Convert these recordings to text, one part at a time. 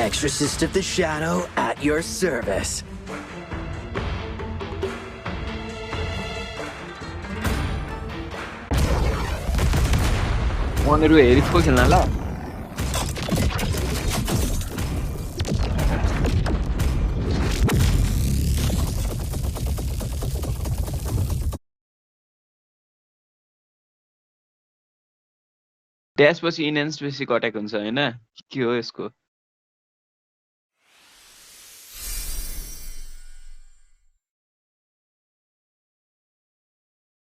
Exorcist of the Shadow at your service. 오늘은 에리코 खेल्नला त्यसपछि enhance बेसी घटेको हुन्छ हैन के हो यसको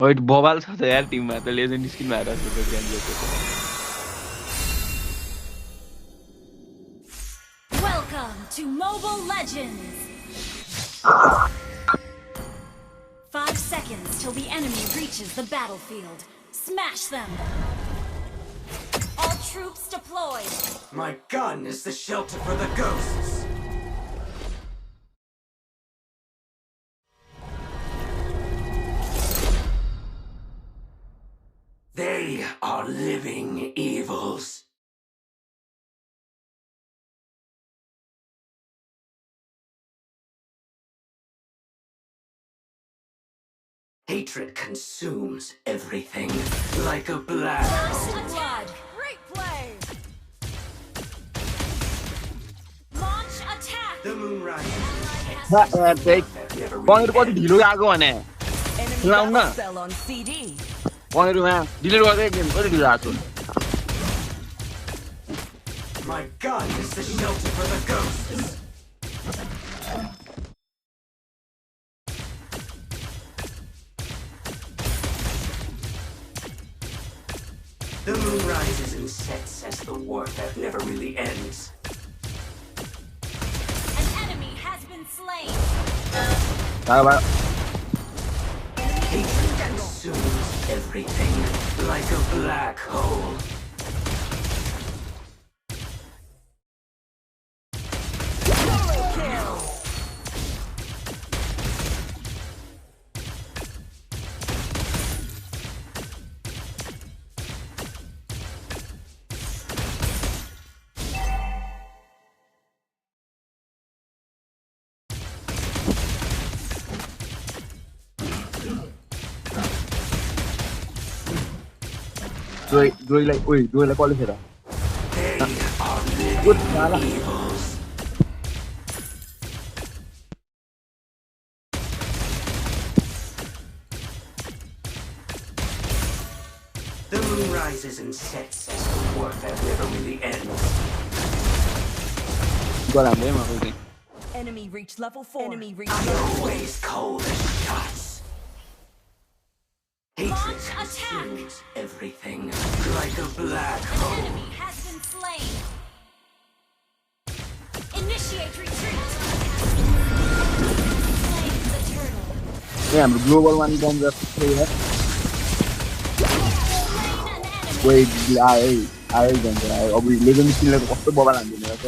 वेट बबाल छ त यार टिममा त लेजेन्ड स्किन मारेर छ त ग्यान्जेको Welcome to Mobile Legends. 5 seconds till the enemy reaches the battlefield. Smash them. All troops deployed. My gun is the shelter for the ghosts. They are living evils. Hatred consumes everything like a black hole. Blood. Great play. Launch attack. The moon rises. पनेर कति ढिलो आको भने लाउन न Sell on CD. पनेरमा delete गर्दै game कति ढिलो आको My gun is the shelter for the ghosts. The moon rises and sets as the warfare never really ends. An enemy has been slain. Hatred consumes everything like a black hole. Doiलाई कसले फेर good Mala The moon rises and sets as the warfare never really ends. गराम्दै म उही Enemy reached level 4. Enemy reached level 4. Always cold as shots. Hatred Launch attack. consumes everything like a black An hole. enemy has been slain. Initiate retreat. Slain the turtle. यहाँ हाम्रो global वान danger Slain an enemy. Wait आयो danger आयो अब legend स्किनले कस्तो बबाल हान्दिने रहेछ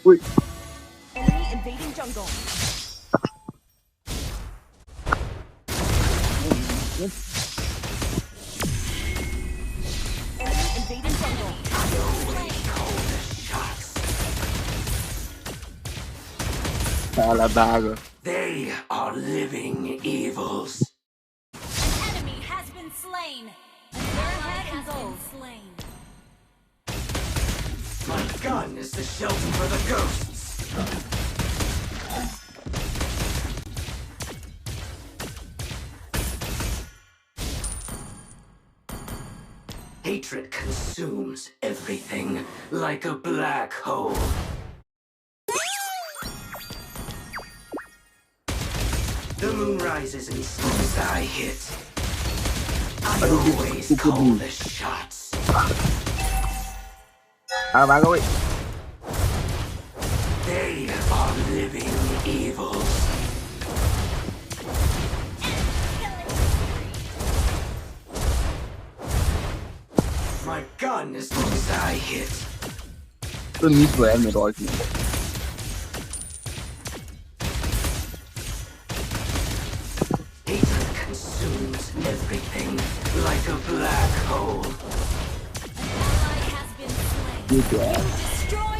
उही Enemy invading jungle. Enemy invading jungle. साला बागो They are living evils. An enemy has been slain. An ally has been slain. My gun is the shelter for the ghosts. Hatred consumes everything like a black hole. The moon rises and as I hit. I always call the shots. बागो उही They are living evils. My gun is as I hit. त्यो miss भयो यार मेरो alt Hatred consumes everything like a black hole. An ally has been slain. के थियो यार Destroy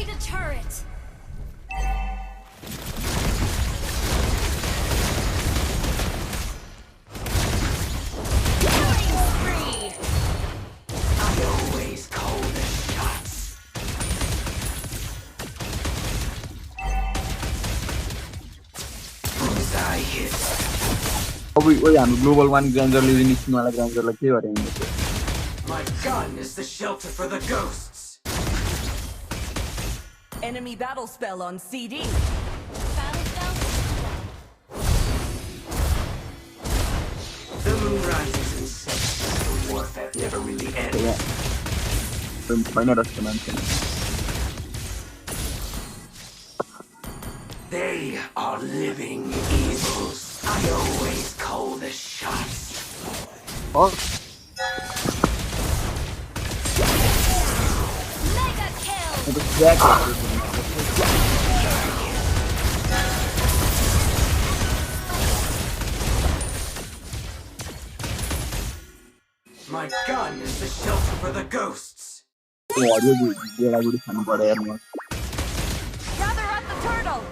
हाम्रो ग्लोबल 1 ग्रान्जरले निस्किनुवाला ग्रान्जरलाई के गरे नि My gun is the shelter for the ghosts. Enemy battle spell on CD. Battle spell? The moon rises and sets. The warfare never really ends. छैन रस्ता मान्छे They are living evils. I always call the shots. Mega kill! My gun is the shelter for the ghosts. बुढी खानु पर्यो यार म Gather at the turtle.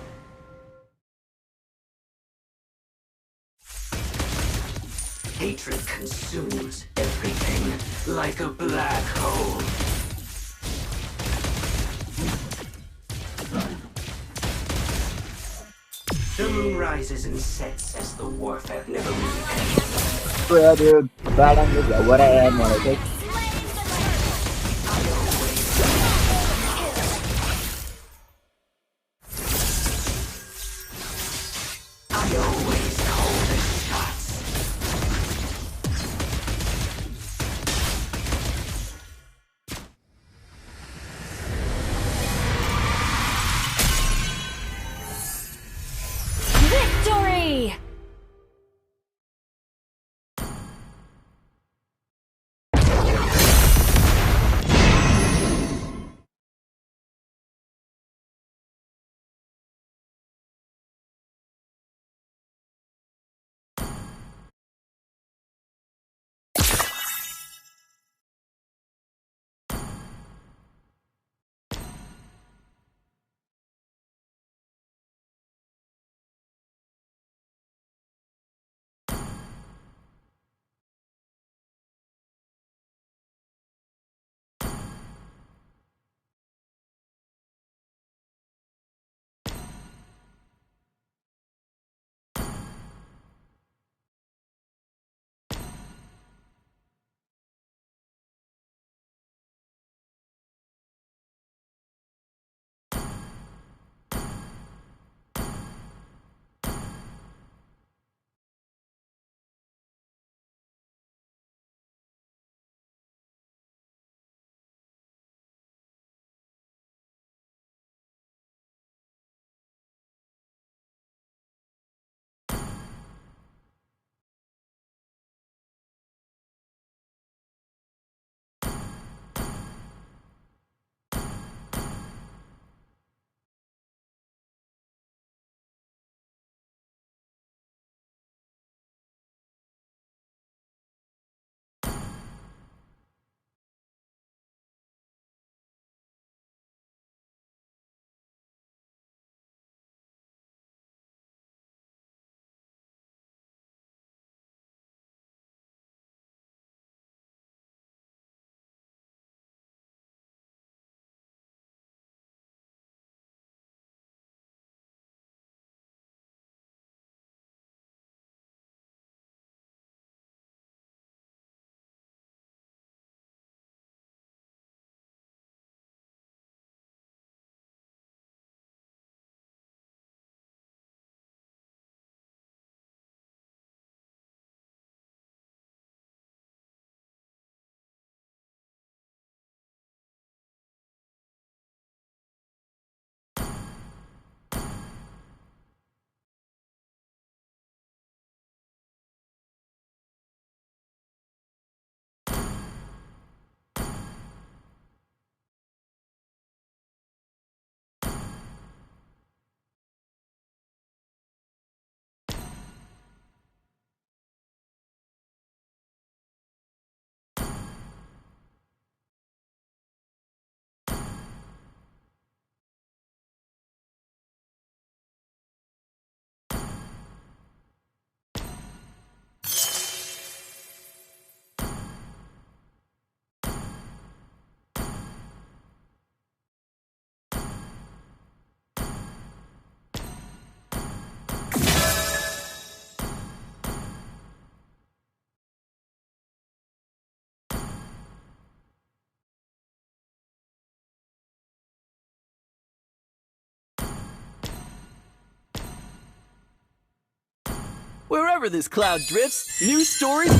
Hatred consumes everything like a black hole. The moon rises and sets as the warfare never really ends. तो यार यो बाडाङले झगडा यार मलाई चाहिँ I always call the shots. Victory! Wherever this cloud drifts, new stories.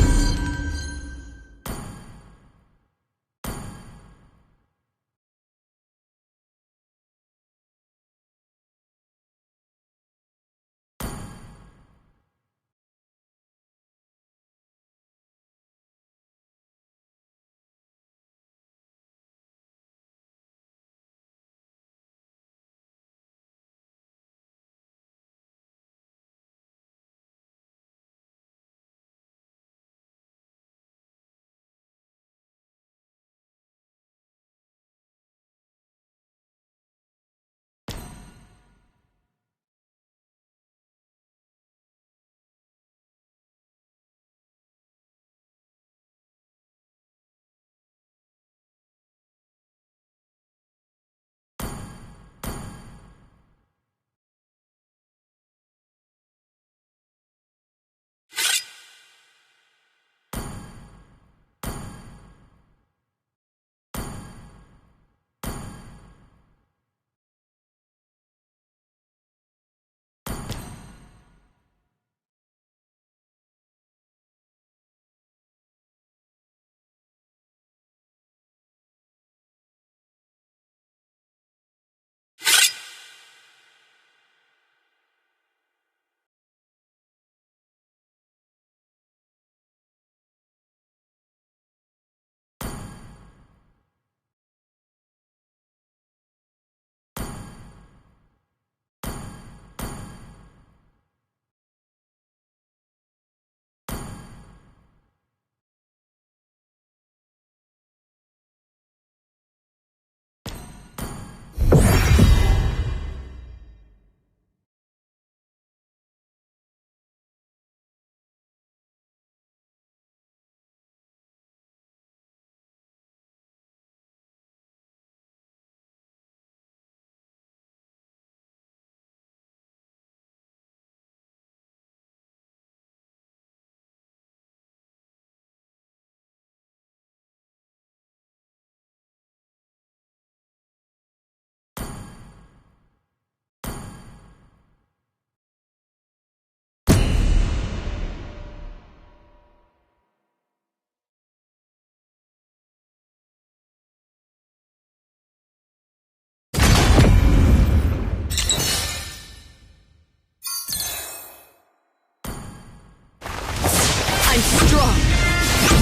I'm strong.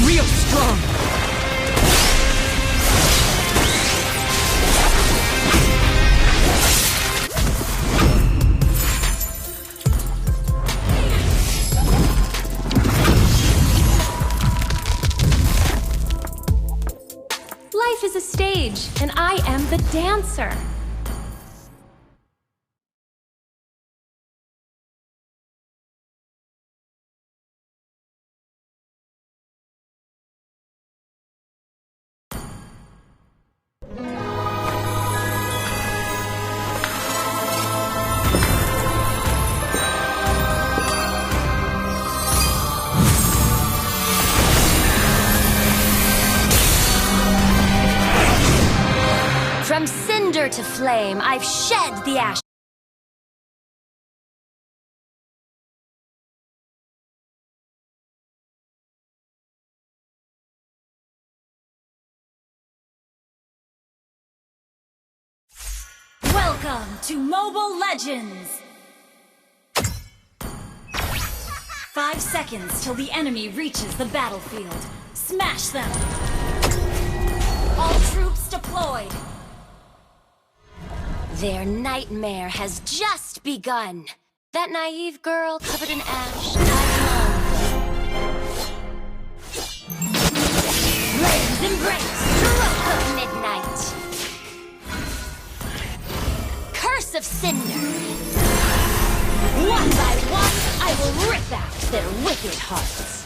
Real strong. Life is a stage, and I am the dancer. From cinder to flame, I've shed the ash. Welcome to Mobile Legends! 5 seconds till the enemy reaches the battlefield. Smash them! All troops deployed! Their nightmare has just begun. That naive girl covered in ash. Flames embrace, stroke of midnight. Curse of cinder. One by one, I will rip out their wicked hearts.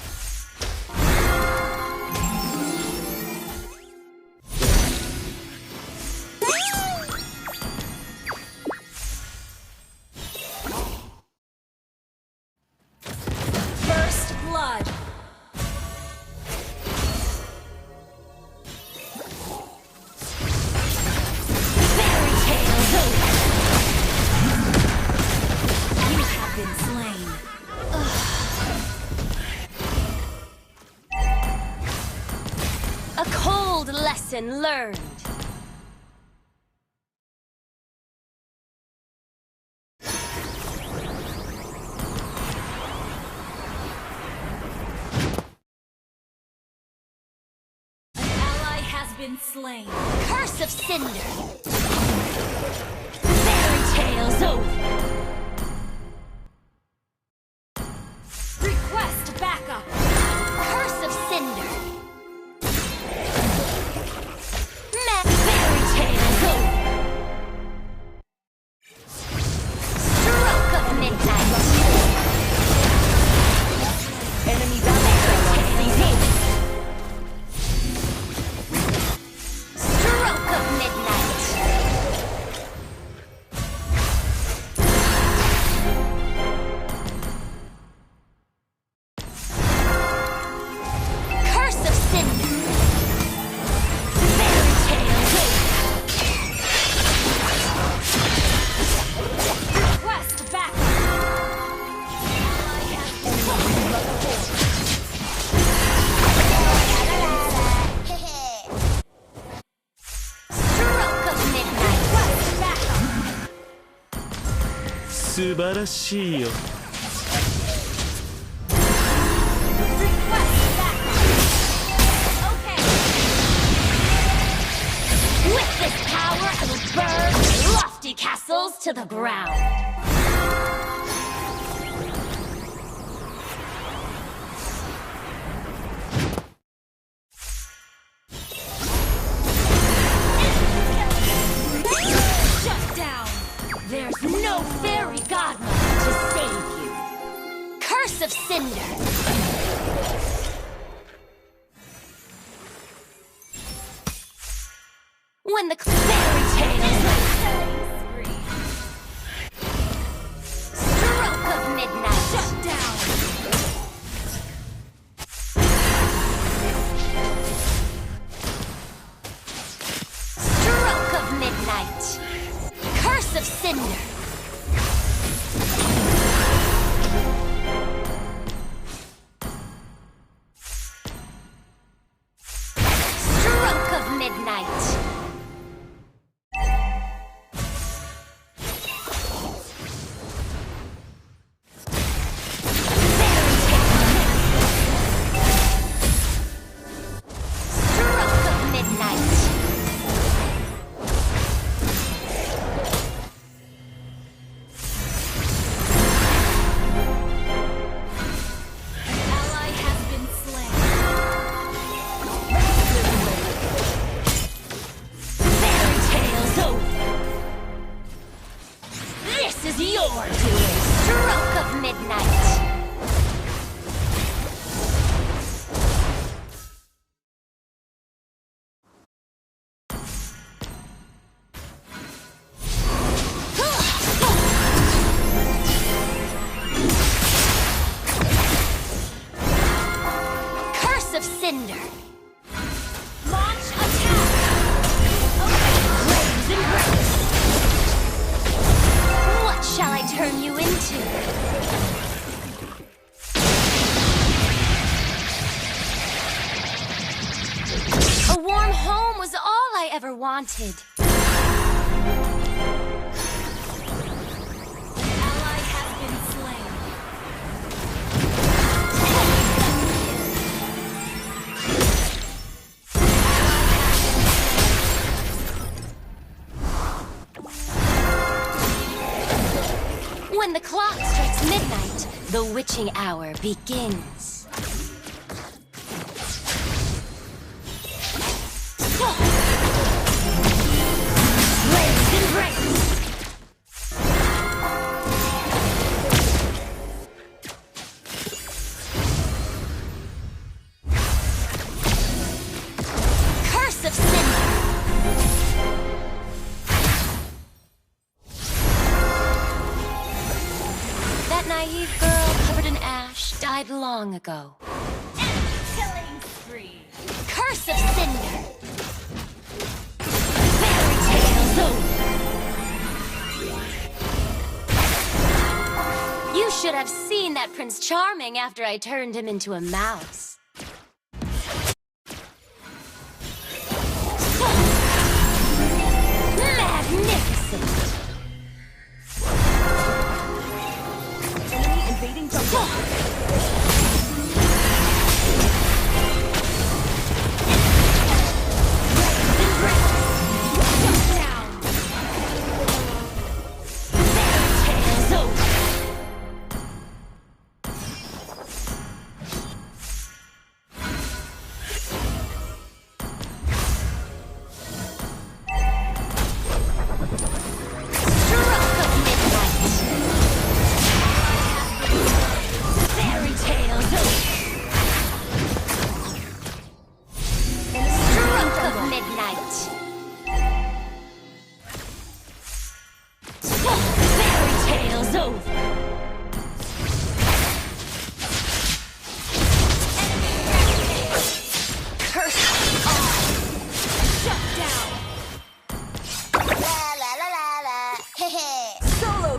Lesson learned. An ally has been slain. Curse of Cinder. Fairy tales over. Request backup. Curse of Cinder. Fairy tales over. Stroke of midnight. Enemy battle spell on CD. Stroke of midnight. Curse of Cinder. Fairy tales over. Request backup. Stroke of midnight. Request backup. 素晴らしいよ。 Request backup. Okay. With this power, I will burn lofty castles to the ground. Shut down. There's no fairy godmother to save you. Curse of Cinder. When the fairy tales Stroke of midnight. Shut down. Stroke of midnight. Curse of Cinder. Stroke of midnight. Stroke of midnight. An ally has been slain. Fairy tales over. This is your doing. Stroke of midnight. Curse of Cinder. Launch attack. Blaze and grace. What shall I turn you into? A warm home was all I ever wanted. An ally has been slain. When the clock strikes midnight, the witching hour begins. Blaze and grace. Curse of Cinder. That naive girl covered in ash died long ago. Killing spree. Curse of Cinder. Fairy tales over. You should have seen that Prince Charming after I turned him into a mouse.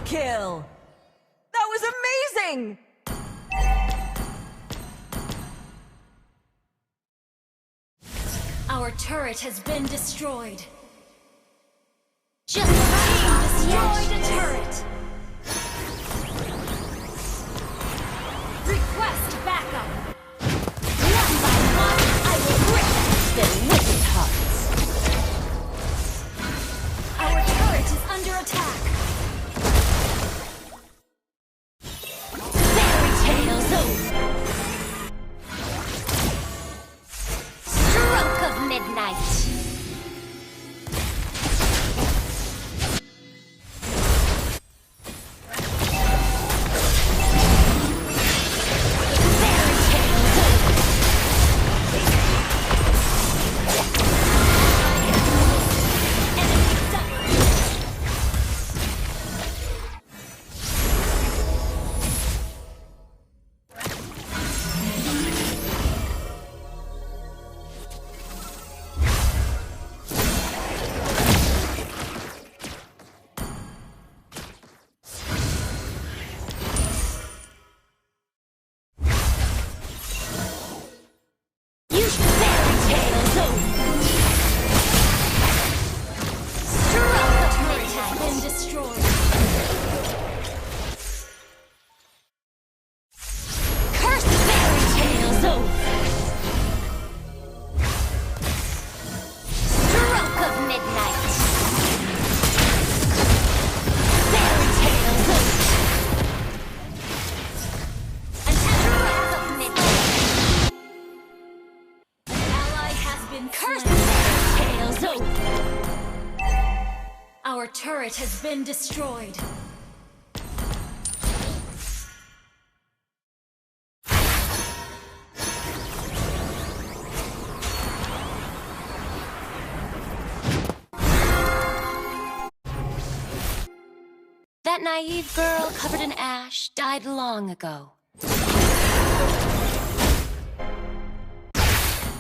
kill! That was amazing! Our turret has been destroyed. Just destroyed a turret. Request backup. One by one, I will rip their wicked hearts. Our turret is under attack. Fairy tales over. Stroke of midnight. Our turret has been destroyed. That naive girl covered in ash died long ago.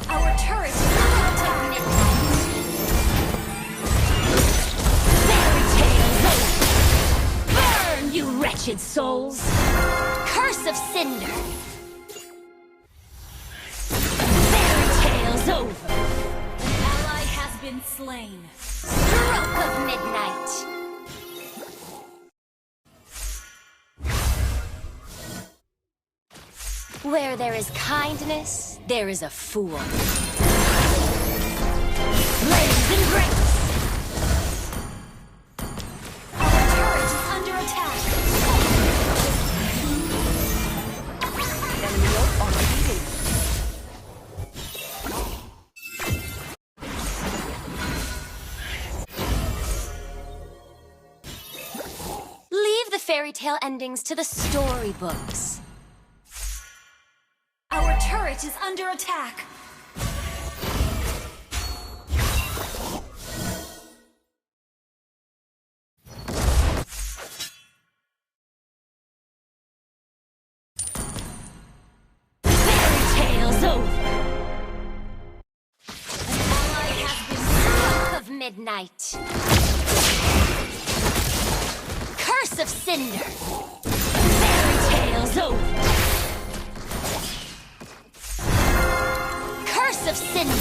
Our turret is under attack. Burn, you wretched souls! Curse of cinder! Fairy tale's over! An ally has been slain. Stroke of midnight! Where there is kindness, there is a fool. Blaze and grace! Our turret is under attack. Enemy ult already Leave the fairy tale endings to the storybooks. Our turret is under attack. Fairy tale's over. An ally has been Stroke of midnight. Curse of cinder. Fairy tale's over. Curse of cinder.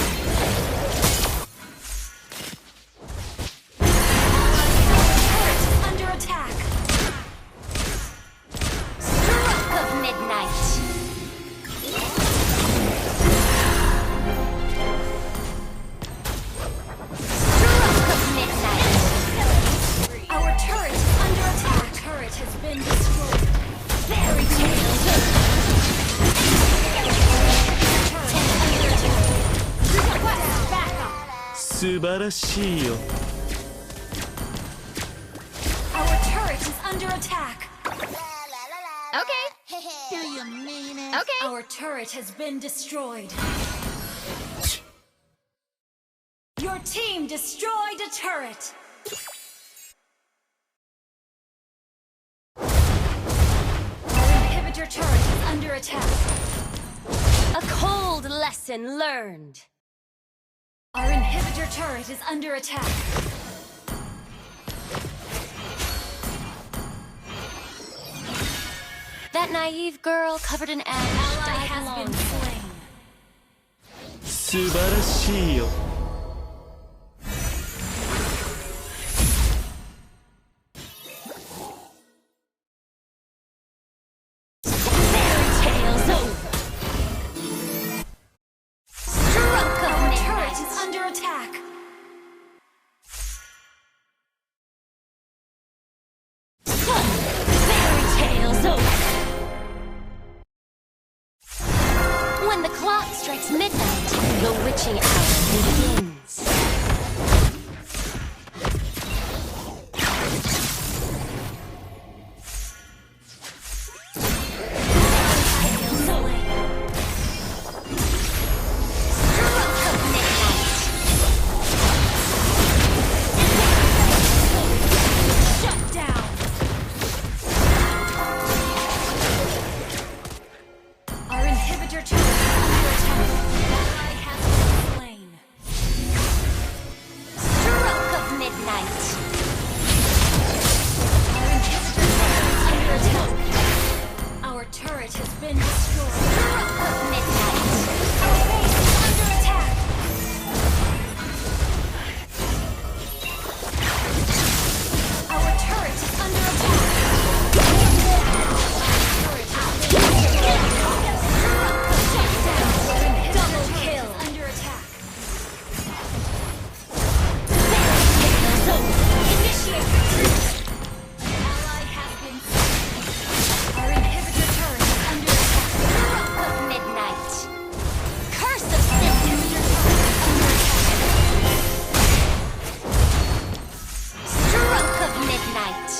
turret is under attack. Stroke of midnight. Stroke of midnight. Our turret is under attack. Turret has been destroyed. Fairy tales over. Request backup. 素晴らしいよ。 Our turret is under attack. Okay. Okay. Our turret has been destroyed. Your team destroyed a turret. Our inhibitor turret is under attack. A cold lesson learned. Our inhibitor turret is under attack. naive girl covered in ash Ally died has long been ago. slain. 素晴らしいよ Tales over. Stroke of Our turret midnight. is under attack. Fairy tales over. When the clock strikes midnight, the witching hour begins. Slain. Stroke of midnight. Shut down. Our inhibitor turret is under attack. Ally has been slain. Stroke of midnight. Our inhibitor turret is under attack. Our turret has been destroyed. Stroke of midnight. Our base is under attack. Our turret is under attack. Our turret has been destroyed. Double kill. Under attack. Tales over. Initiate retreat. Ally has been slain. Our inhibitor turret is under attack. Stroke of midnight. Curse of Cinder. Stroke of midnight.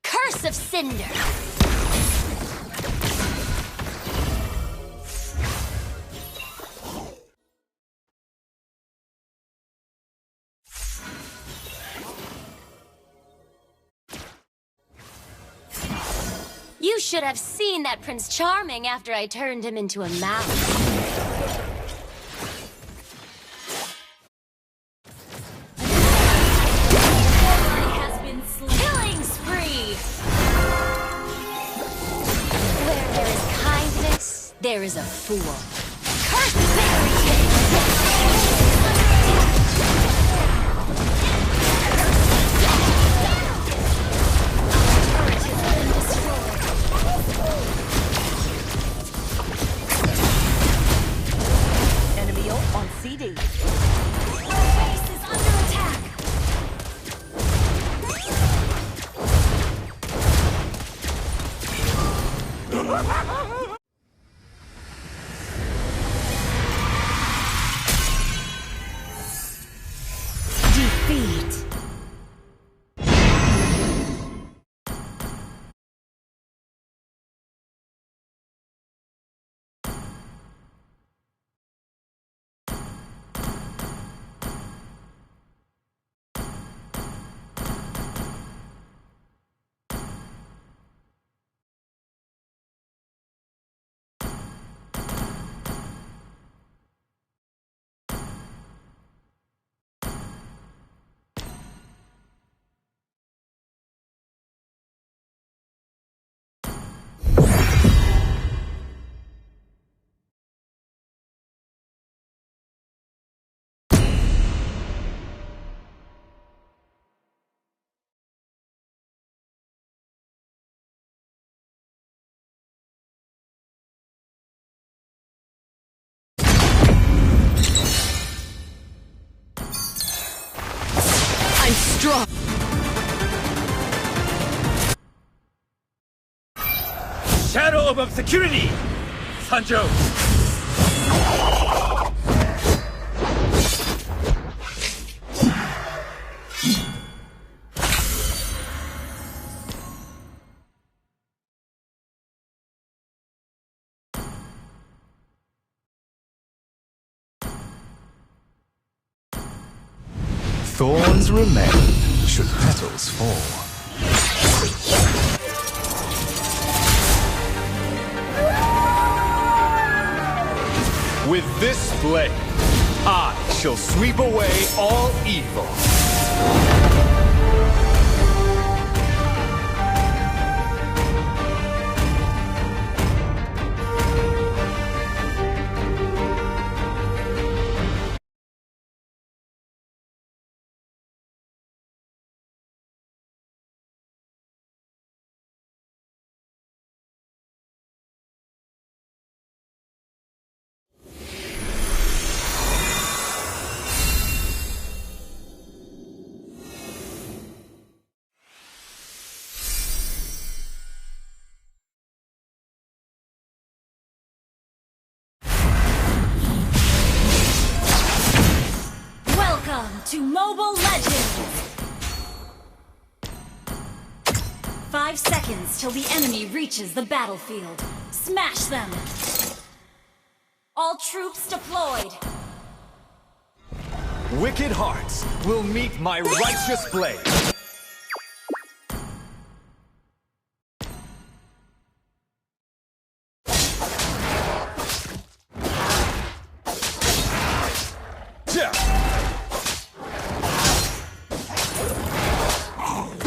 Curse of Cinder. You should have seen that Prince Charming after I turned him into a mouse. Ally has been slain. Killing spree! Where there is kindness, there is a fool. Curse fairy Turret has been destroyed. Enemy ult on CD. Our base is under attack. defeat. I'm strong. Shadow of obscurity 参上 Thorns remain should petals fall. With this blade, I shall sweep away all evil. Welcome to Mobile Legends! 5 seconds till the enemy reaches the battlefield. Smash them! All troops deployed! Wicked hearts will meet my righteous blade.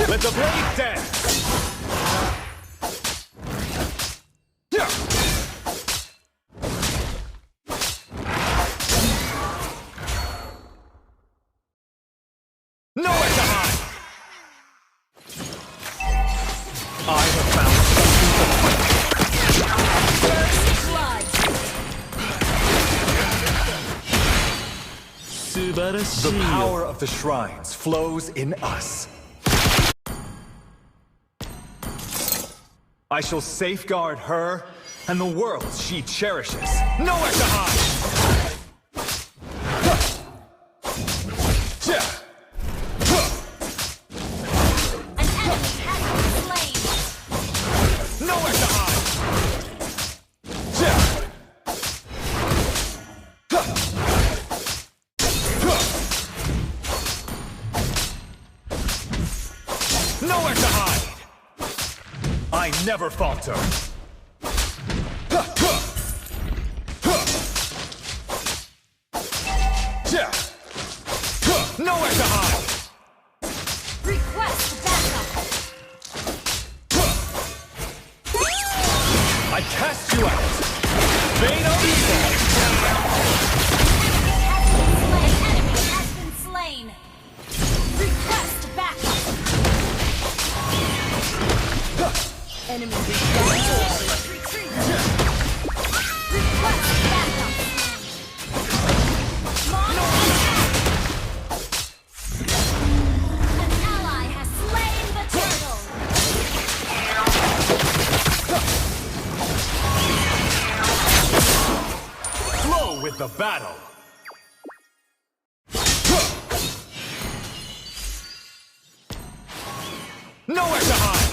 Let the blade dance! Nowhere to hide! I have found Subarashi. the power of the shrines flows in us. I shall safeguard her and the world she cherishes. Nowhere to hide! An enemy has been slain! Nowhere to hide! Nowhere to hide! I never falter. Nowhere to hide! Request backup! I cast you out! Bane of evil! Enemy has been slain! Request backup! Enemy retreat. Retreat! Request backup! Launch attack! An ally has slain the turtle! Flow with the battle! Nowhere to hide!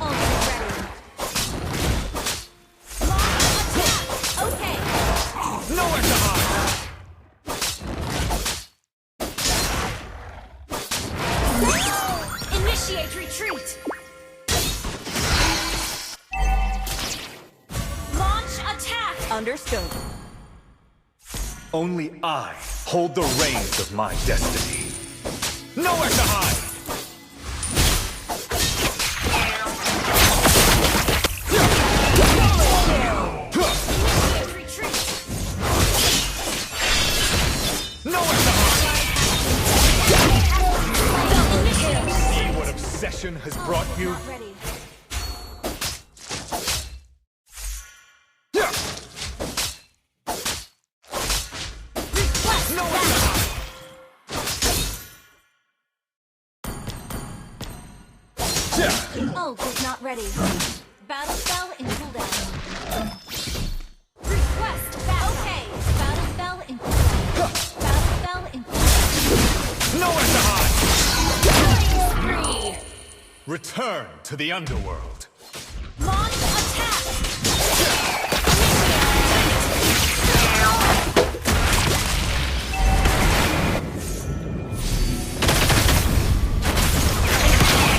Ultimate ready! Launch attack! Okay! Nowhere to hide! Initiate retreat! Launch attack! Understood. Only I hold the reins of my destiny. Nowhere to hide! Initiate retreat! Nowhere to hide! Double kill! See what obsession has brought you? Not ready. Request backup! Ult is not ready. Battle spell in cooldown. Request back. Okay. Battle spell in cooldown. Battle spell in cooldown. Nowhere to hide! Killing spree. Return to the underworld. Launch attack.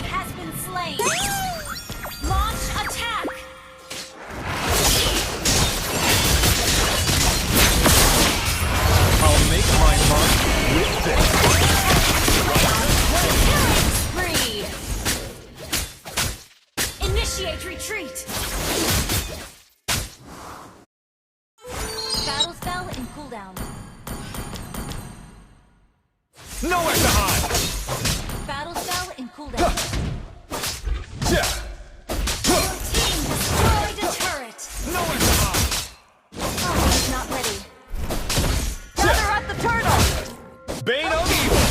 Has been slain. Launch attack. Nowhere to hide! Battle spell in cooldown. Yeah. Team destroyed a turret. Nowhere to hide! Oh, it's not ready. Gather up the turtle! Bane of evil!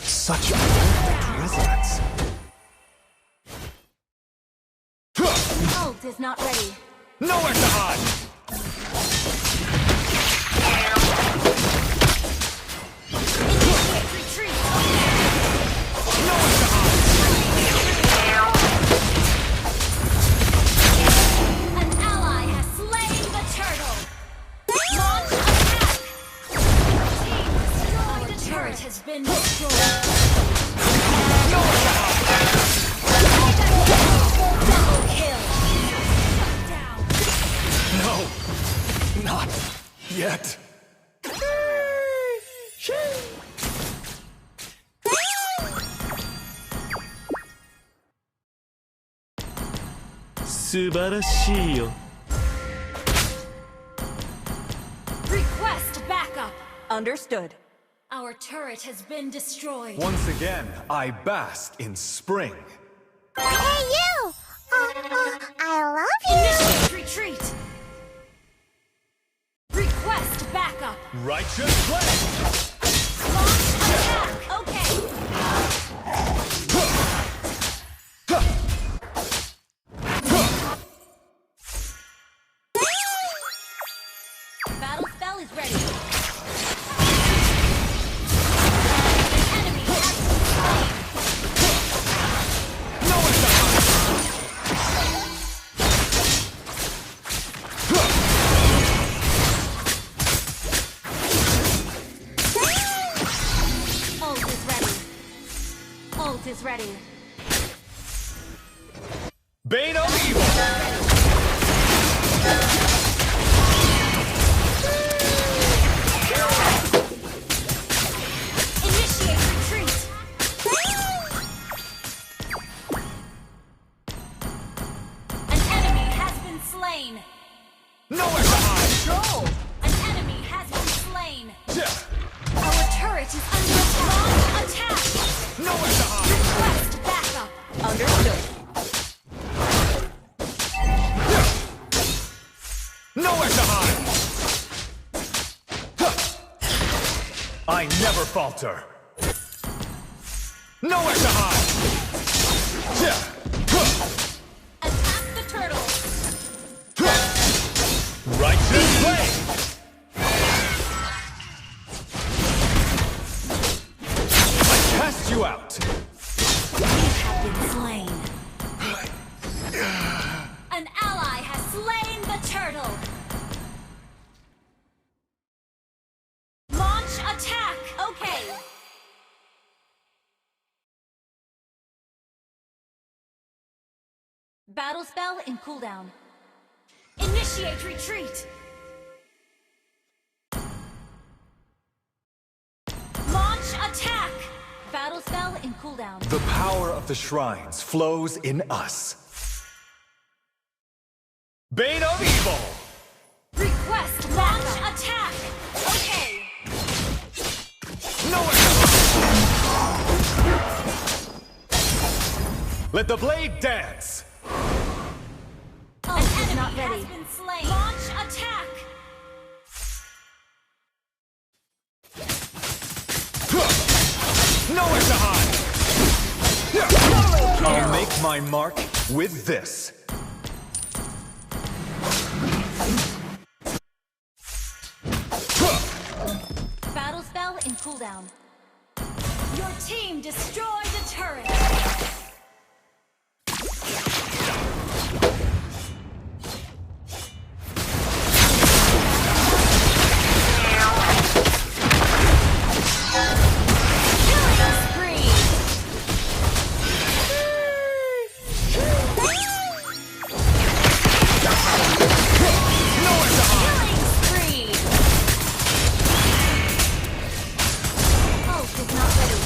Such perfect resonance. Ult is not ready. Nowhere to hide! Initiate retreat. Nowhere to hide! An ally has slain the turtle. Launch attack. Team destroyed a turret has been destroyed. Nowhere to hide! Double kill. Shut down. No! Not yet. Request backup. Understood. Our turret has been destroyed. Once again, I bask in spring. Hey, you! I love you! Initiate retreat. Request backup. Righteous flame! Launch attack. Okay. Battle spell is ready. An enemy has been slain. Nowhere to hide! Ult is ready. Ult is ready. Bane of evil! Initiate retreat. An enemy has been slain. Nowhere to hide! An enemy has been slain. Yeah. Our turret is under attack. Nowhere to hide! Request backup. Understood. Nowhere to hide! I never falter! Nowhere to hide! Attack the turtle. Righteous flame! I cast you out! You have been slain. An ally has slain the turtle. Launch attack. Okay. Battle spell in cooldown. Initiate retreat. Launch attack. Battle spell in cooldown. The power of the shrines flows in us. Bane of evil! Request launch attack. Okay. Nowhere to hide! Let the blade dance! An enemy not ready. Has been slain. Launch attack. Nowhere to hide! I'll make my mark with this. Battle spell in cooldown. Your team destroyed a turret. Killing spree. Nowhere to hide! Killing spree. Ult is not ready.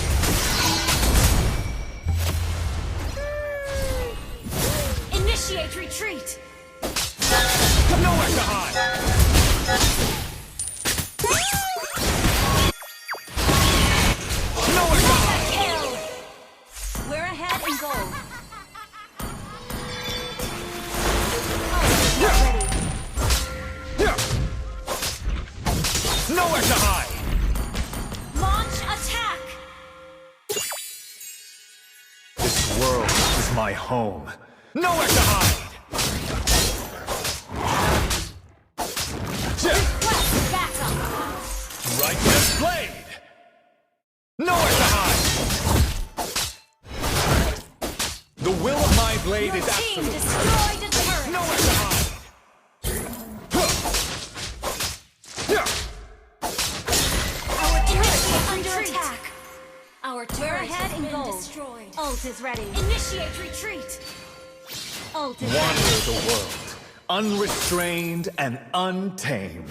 Nowhere to hide! Launch attack! This world is my home. Nowhere to hide! Request backup! Righteous blade! Nowhere to hide! The will of my blade Your is team absolute. destroyed a turret! Nowhere to hide! Our turret is under attack! Our We're turret ahead has in been gold. destroyed. Ult is ready. Initiate retreat! Ult is Wander ready. the world, unrestrained and untamed.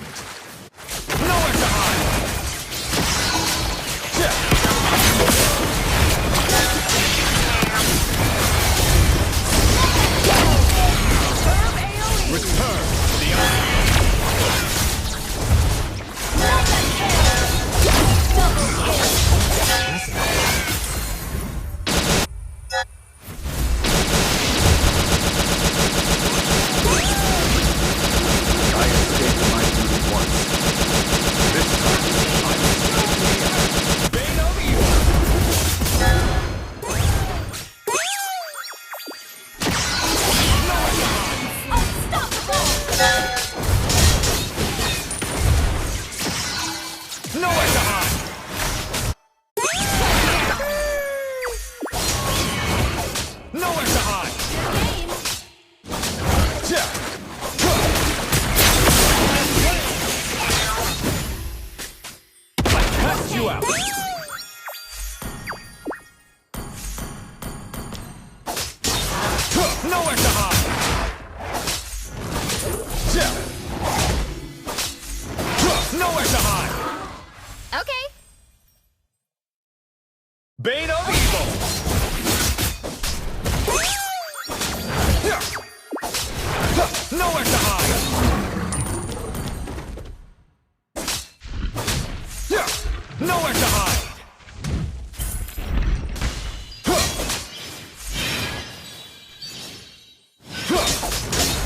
Nowhere to hide! Return to the army. I escaped my duty once. This time, I will strictly bane of evil. Nowhere to hide! Nowhere to hide! I cast you out! Nowhere to hide! Nowhere to hide! Okay. Bane of evil! Nowhere to hide! Nowhere to hide!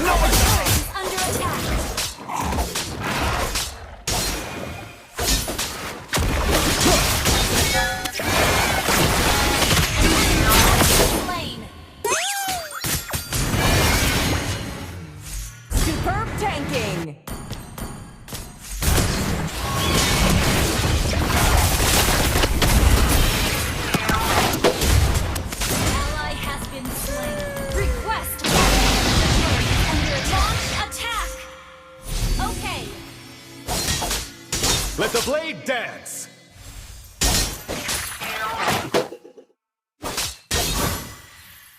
Nowhere to hide! Under attack! Slain! Superb tanking. Ally has been slain. Request under launch attack! Okay. Let the blade dance!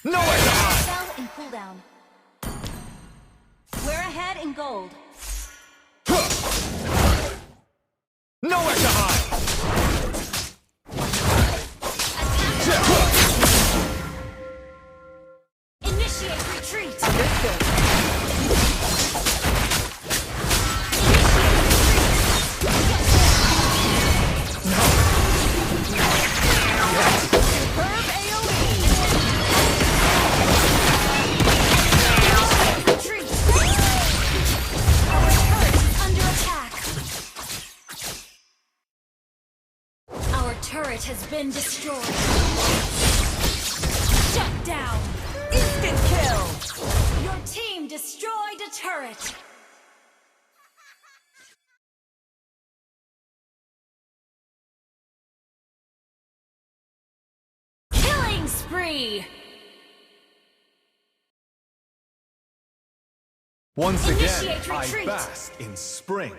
Nowhere to hide! Spell in cooldown. We're ahead in gold. Nowhere to hide! Initiate retreat! Superb AoE. Retreat! Our turret is under attack! Our turret has been destroyed. Shut down! Instant kill. Your team destroyed a turret! Killing spree! Once again, Initiate I retreat. bask in spring.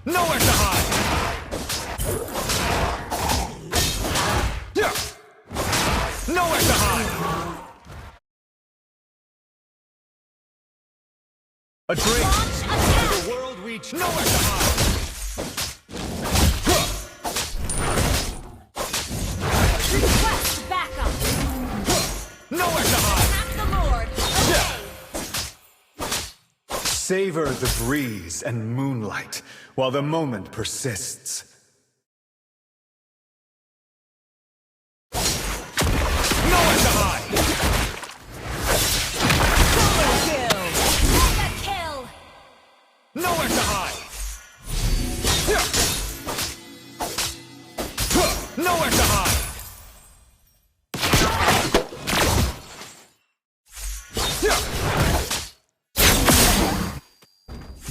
Nowhere to hide! Nowhere to hide! A drink! Launch attack! The world reach nowhere to hide! Request backup! Nowhere to hide! Attack the Lord! Okay! Savor the breeze and moonlight while the moment persists. Nowhere to hide!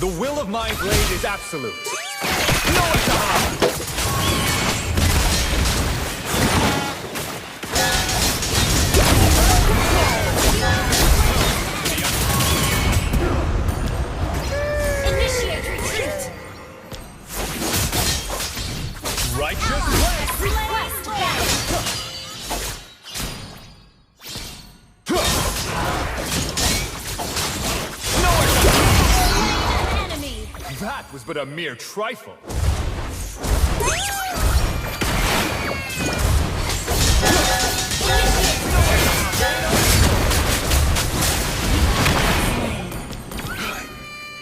The will of my blade is absolute. Nowhere to hide! Initiate retreat. Righteous blade! Request battle. Nowhere to hide! An enemy. That was but a mere trifle.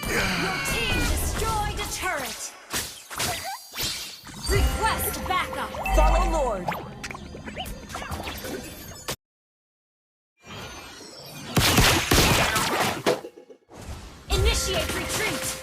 Your team destroyed a turret. Request backup. Follow Lord. Initiate retreat.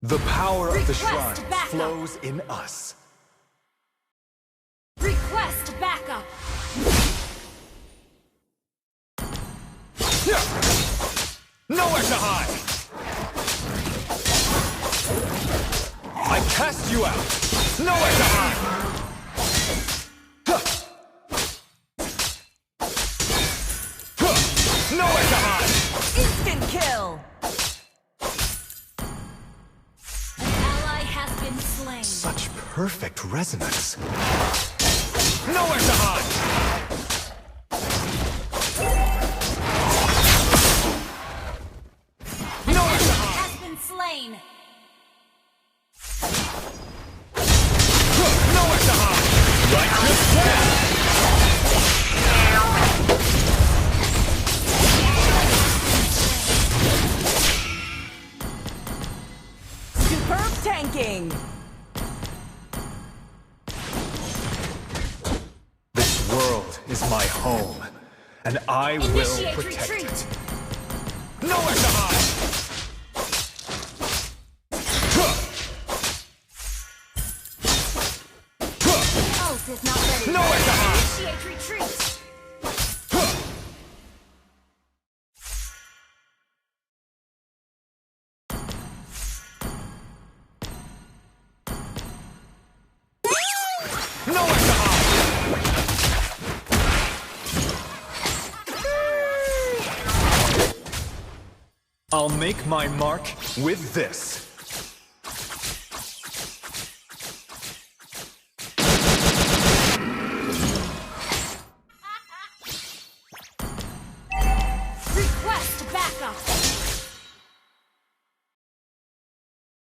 The power of the Request shrine backup. flows in us. Request backup. Nowhere to hide! I cast you out! Nowhere to hide! Nowhere to hide! Instant kill. An ally has been slain. Such perfect resonance. Nowhere to hide! Nowhere to hide! Has been slain. Nowhere to hide! Righteous blade! Superb tanking. This world is my home, and I will Initiate protect retreat. it. Nowhere to hide! Ult is not ready. Nowhere to hide! Initiate retreat. Nowhere to hide! I'll make my mark with this. Request backup.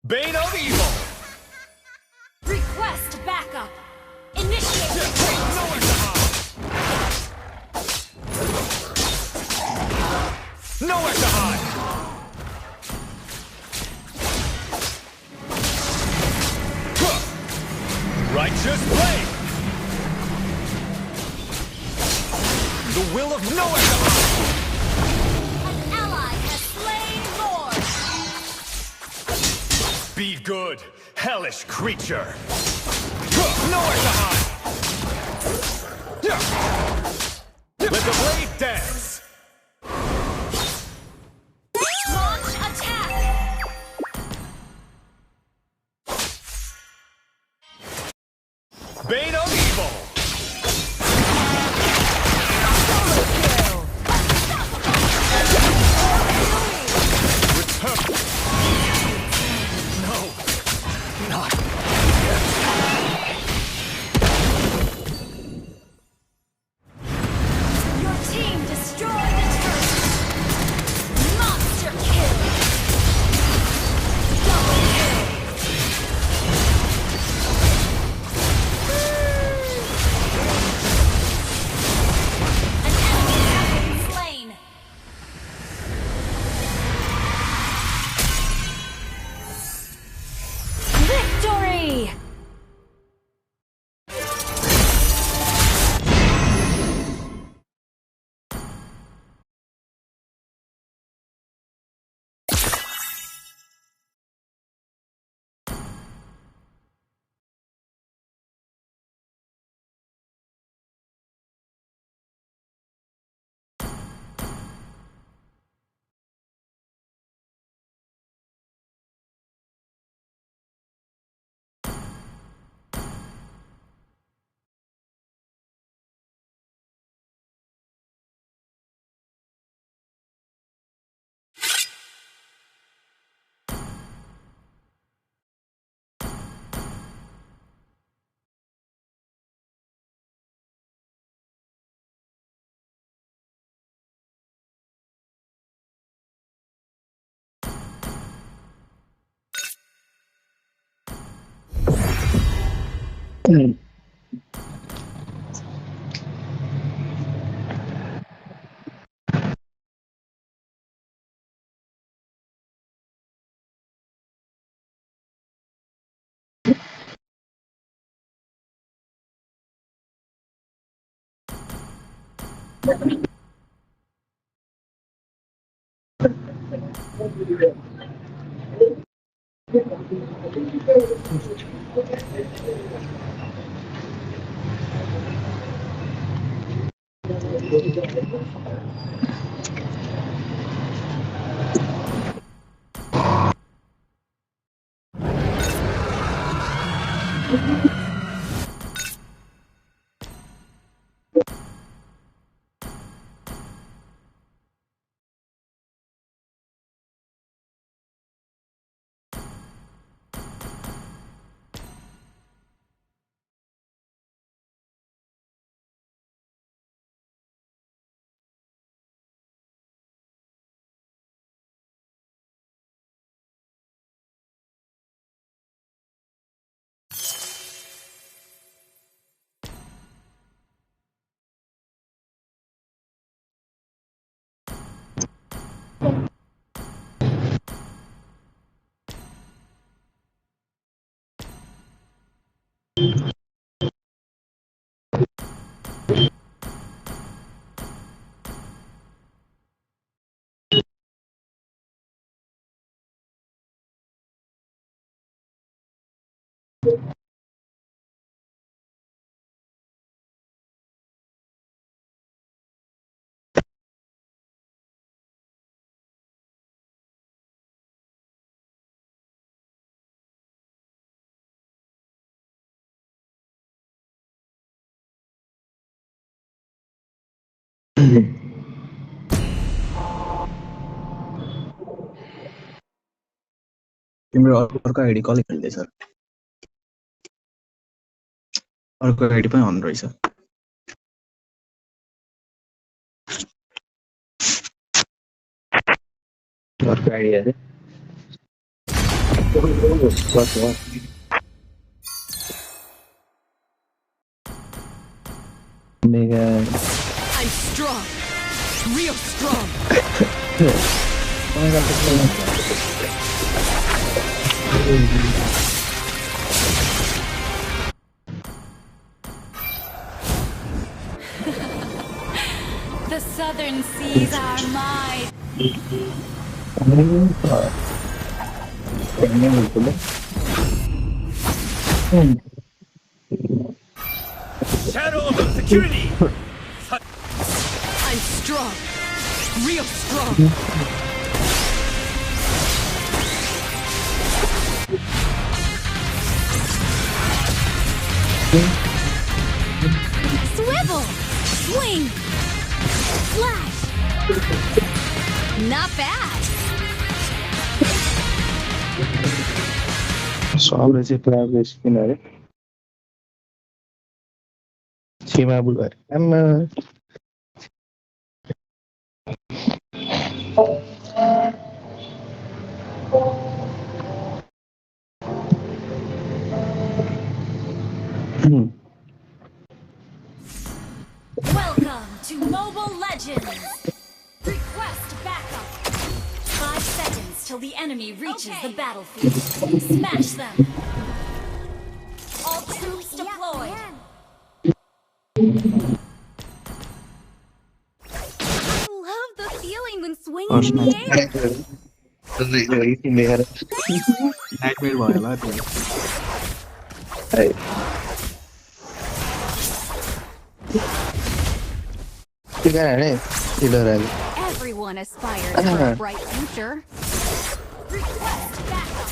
Bane of evil! Request backup. Initiate retreat. Nowhere to hide! Nowhere to hide! Righteous blade! The will of nowhere to hide! An ally has slain Lord. Be good, hellish creature! Nowhere to hide! Let the blade dance! Launch attack. Bane of evil! Return! No! Not Your team destroyed a turret. Monster kill. Double kill. An enemy has been slain. Victory! तिम्रो अर्को ID कसले खेल्दैछ अर्को ID पनि अन रहेछ अर्को ID अरे mega I'm strong. Real strong. The southern seas are mine. Shadow of security. I'm strong. Real strong. Swivel! Swing! Flash! Not bad! सबले चाहिँ प्राइभेट स्किन अरे सीमा बुल अरे आमा Welcome to Mobile Legends! Request backup! 5 seconds till the enemy reaches the battlefield. Smash them! All troops deployed! I love the feeling when swinging in the air! Nightmare भयो होला त्यो Everyone aspires for a bright future. Request backup!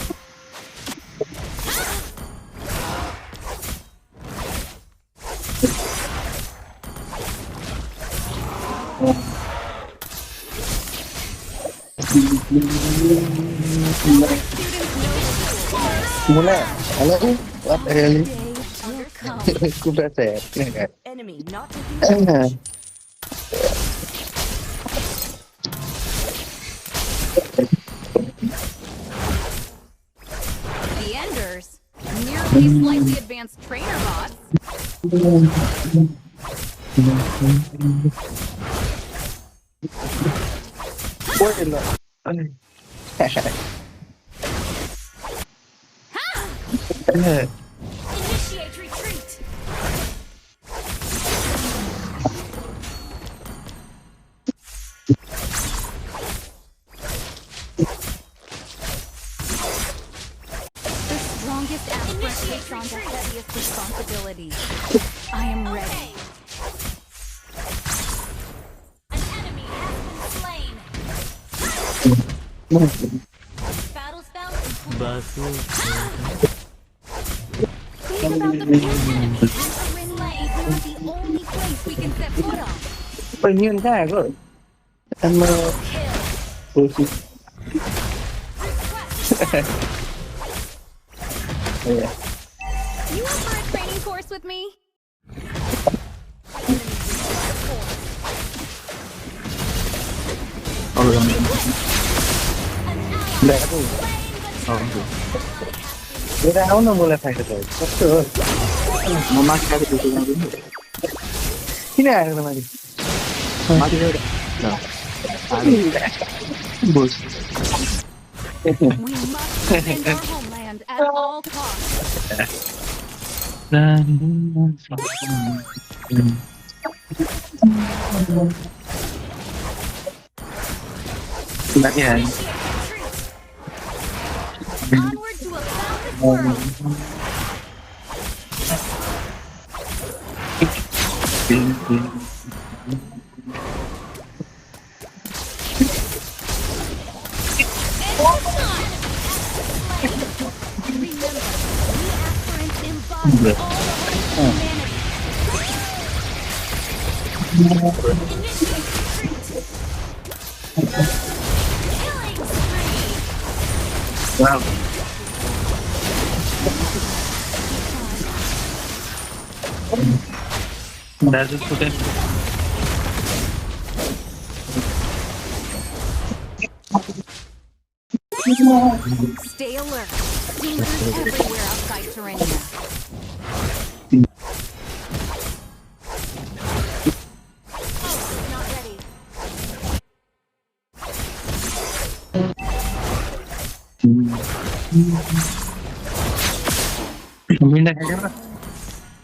Mula, hello? What the hell? Kuda saya. Enemy not defeated. The Enders nearly These slightly advanced trainer bots. Ôi là Initiate retreat. The strongest aspirant takes on the heaviest responsibility. I am ready. An enemy has been slain. Battle spell and cooldown. バフを Think about the big enemy. Arena is not the only place we can set foot on. tự nhiên thế cơ em tôi xin You up for a training course with me? để tôi cái áo nó mua là phải rồi sắp sửa mà mang cái tôi đúng rồi thế này là mà đi mang cái đó rồi We must defend our homeland at all costs. That's yeah. Onward to a boundless world. Remember, we aspirants embody all of humanity. Initiate retreat. Killing spree. Wow. That's it for them. Stay alert. Dangers everywhere outside Terrania. Not ready.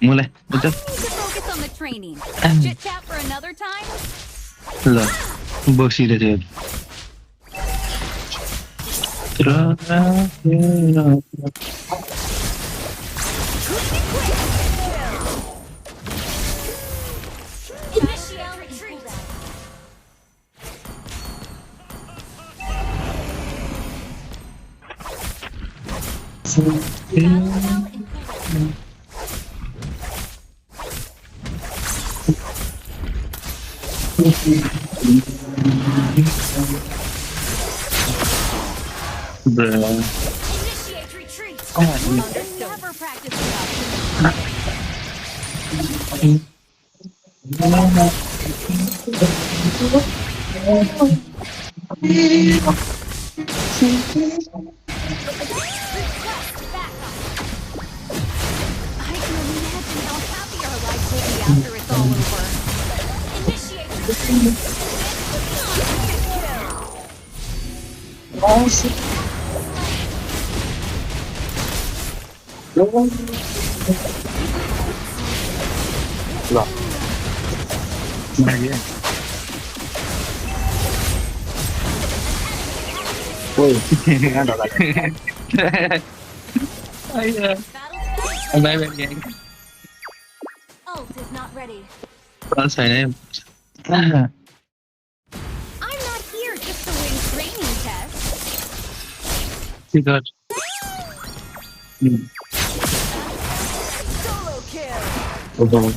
Mulai, betul. I need to focus on the training. Chit chat for another time? Lah, box ini dia. Initiate retreat. Battle spell and cooldown. Initiate retreat. Never practice enough. I can imagine how happy our lives will be after it's all over. Initiate retreat. Lah. Lagi. Woi, ada lagi. Ayo. Battle Anh bay bên gang. ult is not ready. Con xài em. I'm not here just to win training tests. Chị thật. Solo kill. Ồ.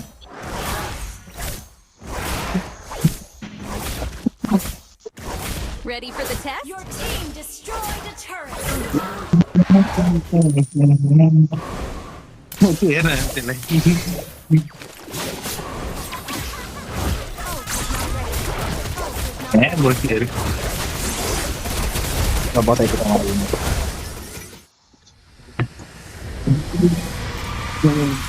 Ready for the test? Your team destroyed a turret. Thế này, thế này. Buat kiri. Gak boleh kita ngalahin. Victory!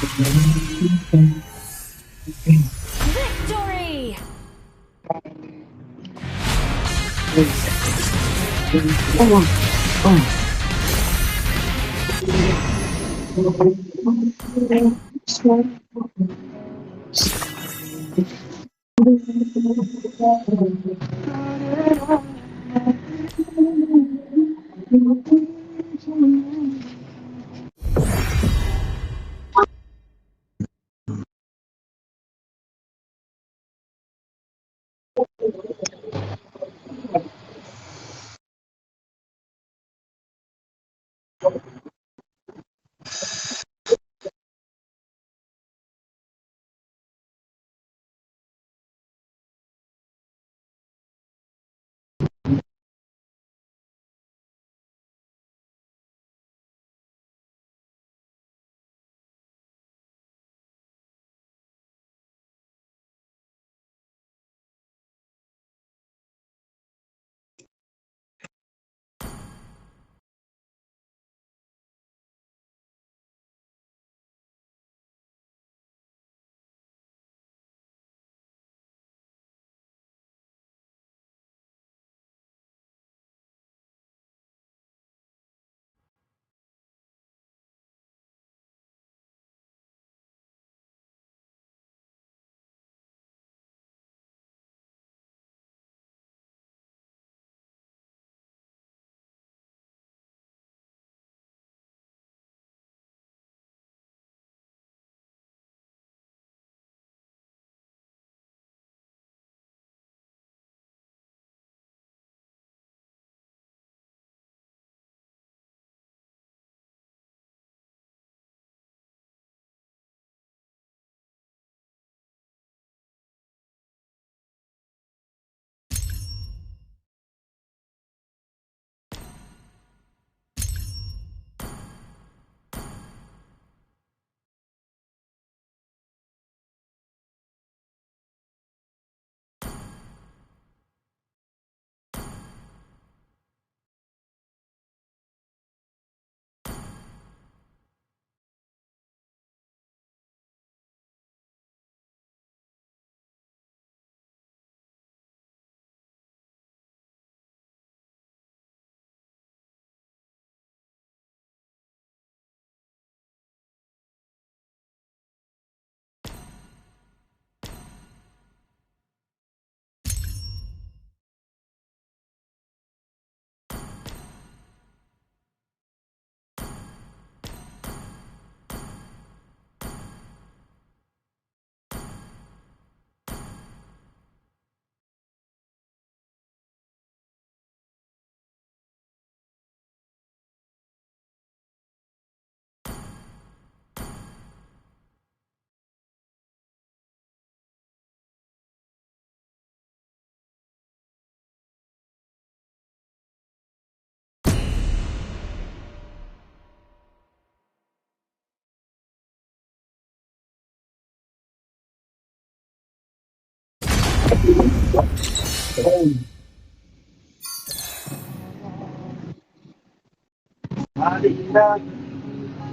俺一人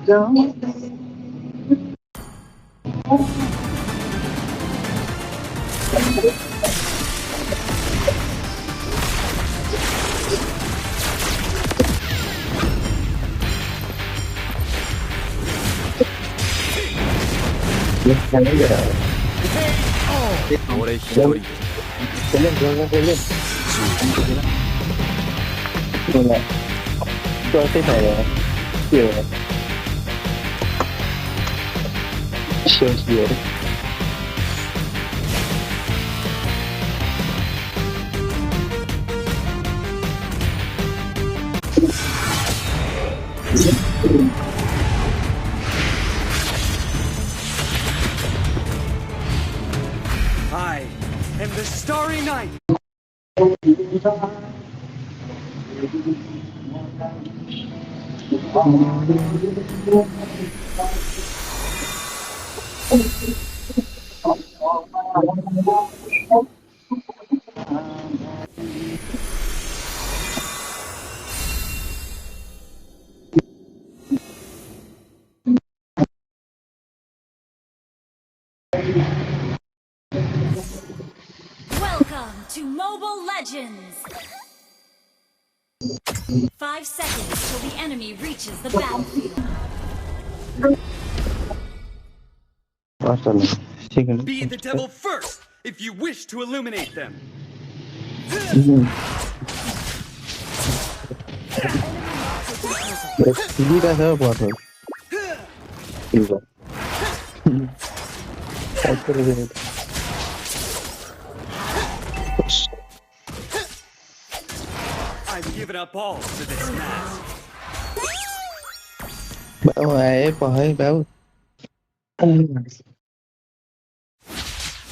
で cho cái này là kiểu siêu siêu I am the Starry Night. to Mobile Legends! 5 seconds till the enemy reaches the battlefield. Be the devil first if you wish to illuminate them. Vida se va I've given up all for this mask. Bảo ai phải bảo.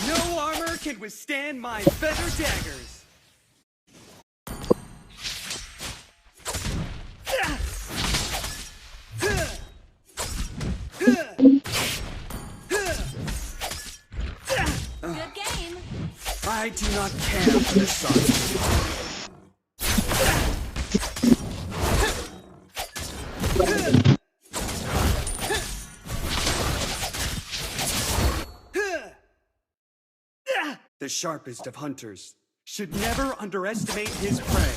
No armor can withstand my feather daggers. Good game! I do not care for the sun. The sharpest of hunters should never underestimate his prey.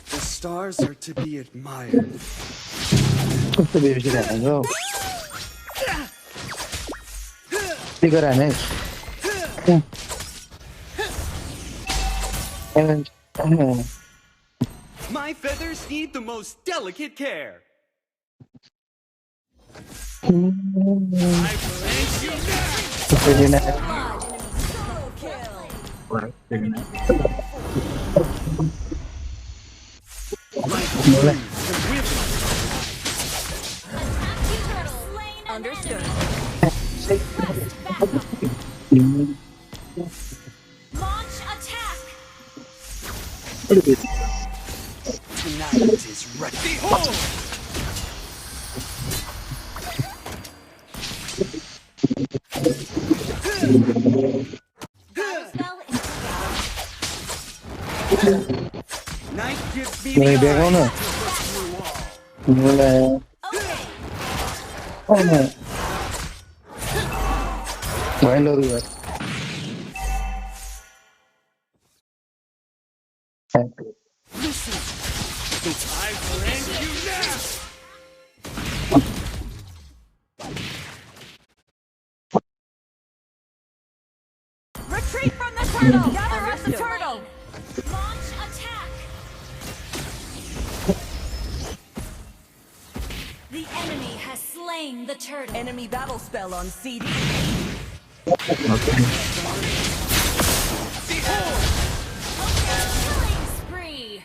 The stars are to be admired. Questo devi girare, no? Figurane. My feathers need the most delicate care. I blame you now. Understood. Launch attack! Tonight is ready. Behold! Battle spell in Night gives me Người the bé không eye nữa? to look through all. Như là Okay, ngoài lơ rồi. Listen, I blame you now. Retreat from the turtle! Gather up the turtle! launch attack! The enemy has slain the turtle. Enemy battle spell on CD. Killing spree!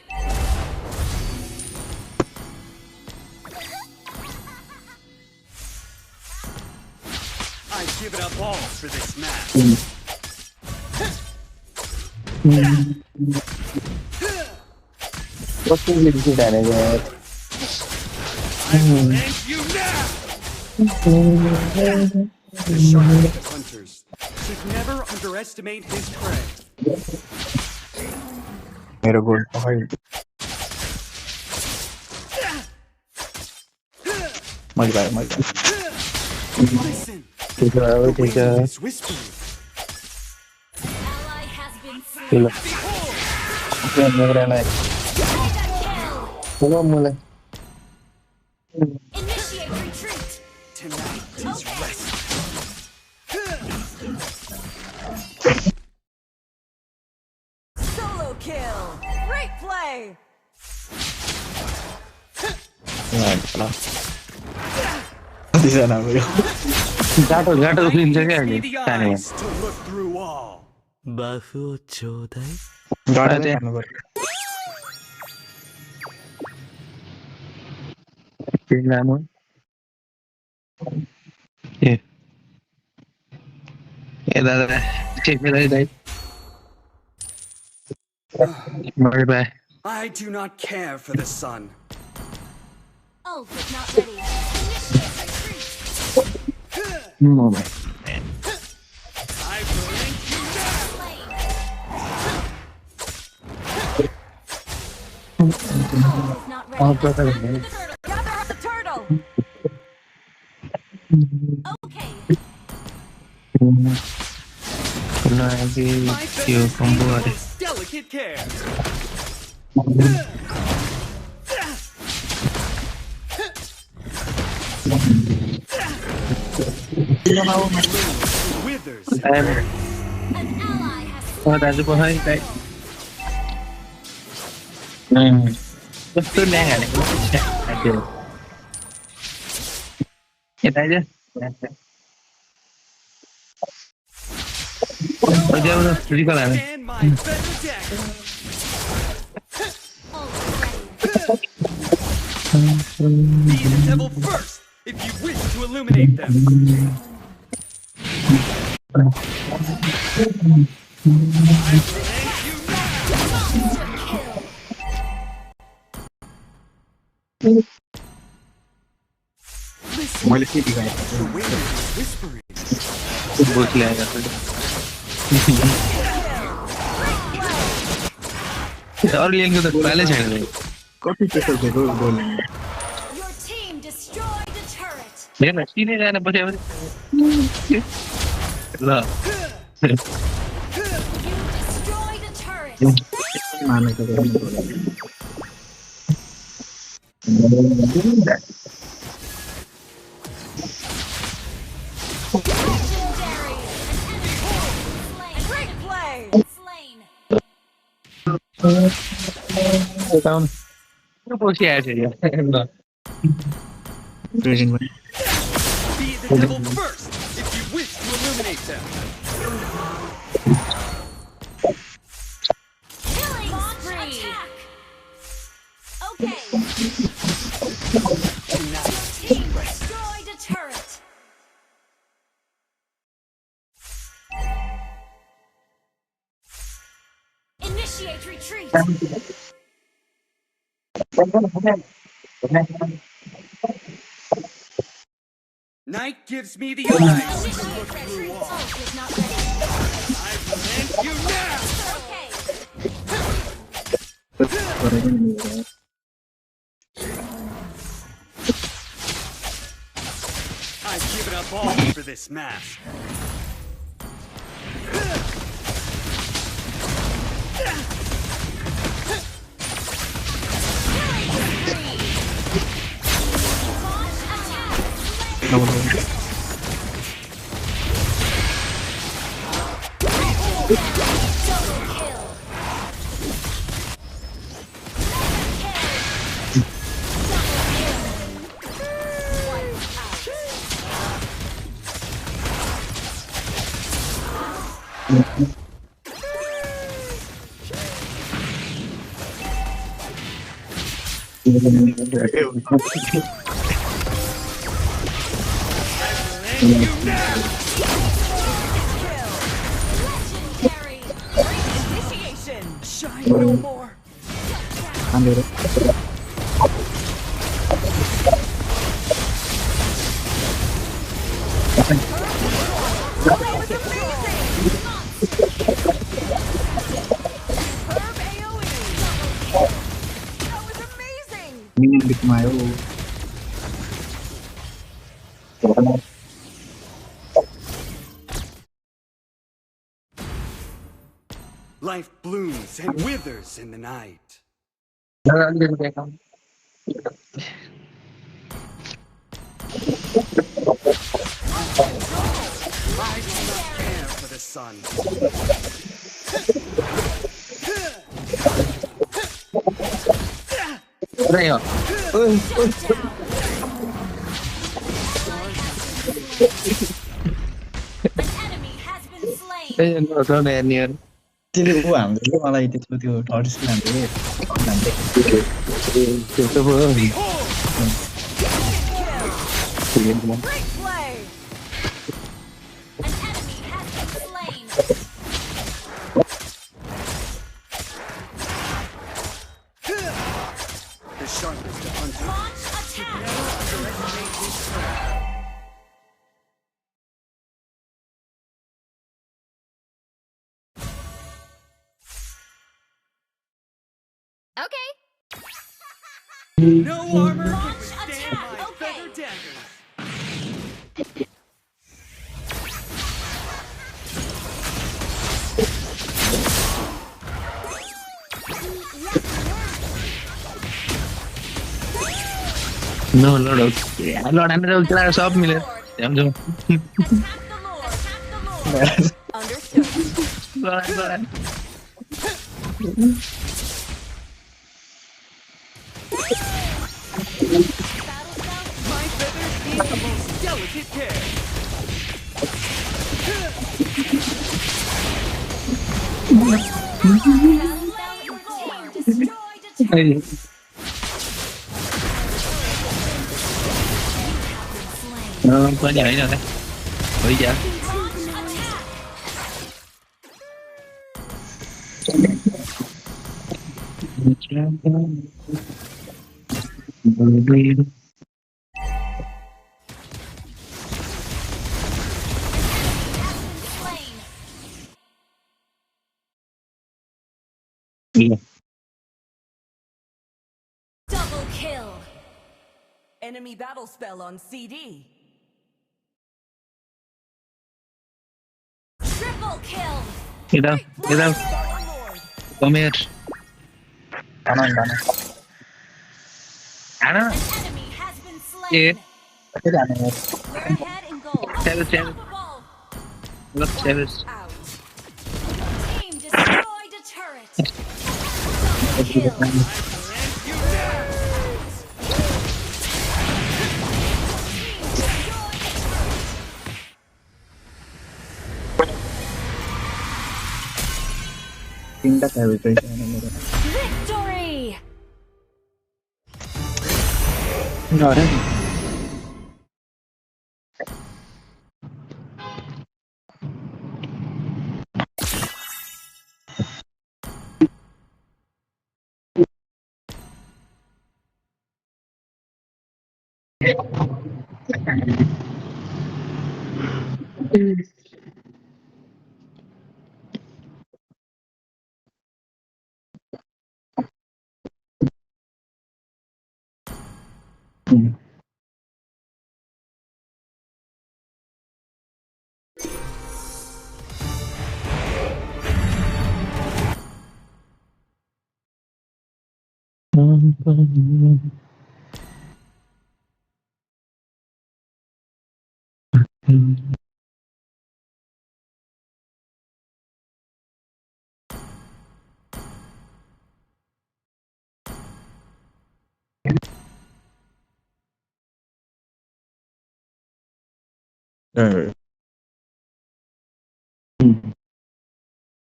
I've given up all for this match. What's the name of that? I blame you now. The sharpest of hunters should never underestimate his prey. मेरे को भाई मत Listen, ठीक है the ठीक है wind is whispering. Ally has been slain. चलो मेरा नहीं Mega kill! चलो मुले Initiate retreat! Tonight is rest. Solo kill! Great play! di sana bro gatal film jagah Gives me ni the tanya eyes to look through all. バフをちょうだい gatal dia film namu eh dada cek dai bye bye I do not care for the sun. Ult is not ready. Initiate retreat! moment I blame you now. Slain! Ult is not ready. oh Attack the turtle! Gather up the turtle! Okay, lagi My Q feathers combo need the ada. most delicate care. Withers. Em An ally has oh tadi pun hai kai. Betul dah kan? Ada. Kita aja. Oh dia udah beli kalah ni. And my feather dagger. Be the devil first if you wish to illuminate them. I thank you now. Boleh sih tiga. The wind is whispering. Bos lah ya. और लेन को तो पहले चल रहे copy पे तो जरूर बोलेंगे Your team destroyed a turret. ये नची नहीं जाना बचे ला You destroyed a turret. माने का Legendary. Great play. Slain. tahun itu posisi aja ya present Be the devil first if you wish to illuminate them. Killing spree. Okay. Team destroyed a turret. Initiate retreat. Night gives me the eyes to Initiate look through retreat. walls. Ult is not ready. I thank you now. Okay. I've given up all for this mask. Thank you now. Legendary. Initiation. Shine no more. ambil That was amazing. Herb AoE. That was amazing. ini yang dikemayo Life blooms and withers in the night. I do not care for the sun. Udah ya. An enemy has been slain. Nonton Daniel. त्यसले ऊ हाम्रो मलाई त्यसको त्यो टर्च लान्थे Itu belum. Great play. An enemy has been slain. The sharpest of hunters. Launch attack. Underestimate his strength. Okay. No armor can Launch withstand attack. my Okay. feather daggers. No, Lord, okay. Lord, I'm going to shop me. I'm going Attack the Lord. Attack the Lord. Understood. Lord. Battle spell My feathers need the most delicate care. battle spell informed. Destroyed a turret. Có nhảy rồi đấy. Bây giờ. Launch attack. Slain. Double kill. Enemy battle spell on CD. Triple kill. Đi đâu? Đi đâu? Star Lord. Come here. Kanan. À đó. An enemy has been Yeah. slain. Cái đàn này We're ahead in gold. Savage. Unstoppable. Look, savage. Out. Team destroyed a turret. Double kill. तीन का wicket है Victory.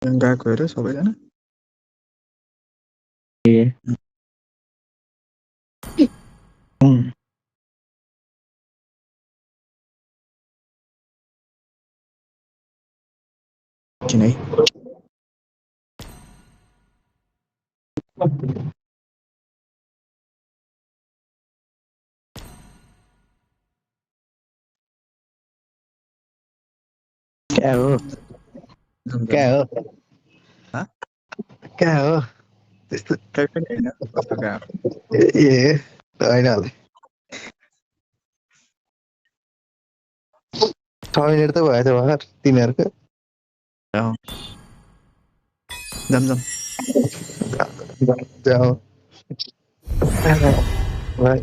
मेरा गएको हेर सबैजना किन है क्या हो? क्या हो? हाँ? क्या हो? त्यस्तो केही पनि होइन कस्तो गएको ए होइन होला 6 मिनट त भएछ भर्खर तिमीहरूको जाम जाऊ भाइ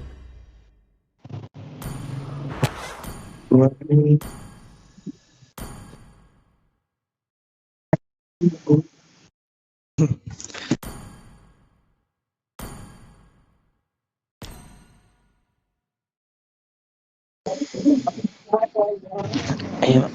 आयो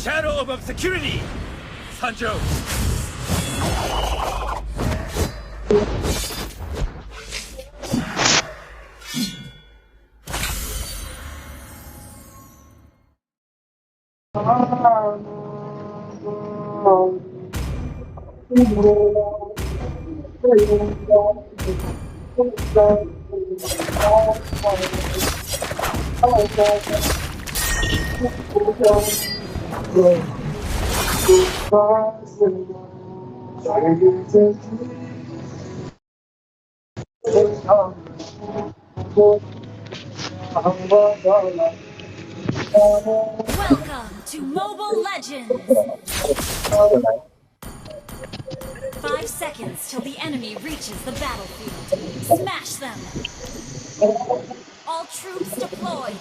Shadow of obscurity! Sanjo! Welcome to Mobile Legends! 5 seconds till the enemy reaches the battlefield. Smash them! All troops deployed!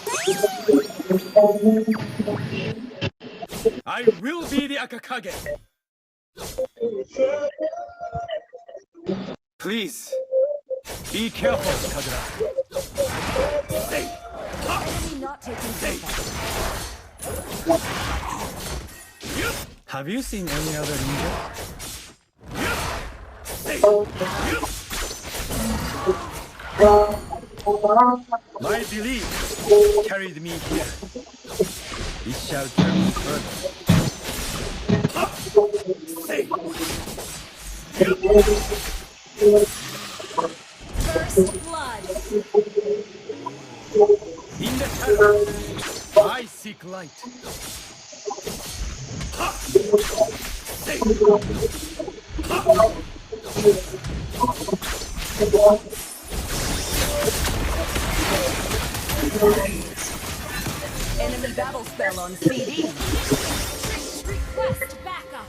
I will be the Akakage! Please, be careful, Kagura. Enemy not taking contact. Have you seen any other ninja? My belief carried me here. It shall carry me further. First blood! In the shadows, I seek light. Enemy battle spell on CD. Request backup!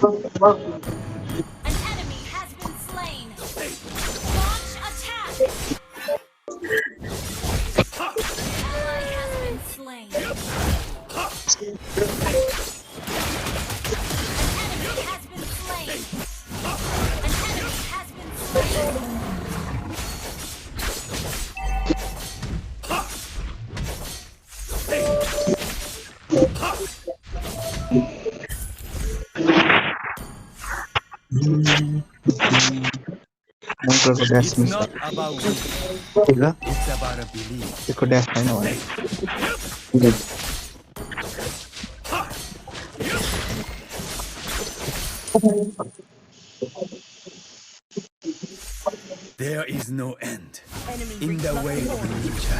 An enemy has been slain! Launch attack! Ally has been slain! An enemy has been slain! An enemy has been slain! Motor को dash It's miss not about will, किया it's about a belief. इसको dash नहीं होना There is no end Enemy in the reached way of level a ninja.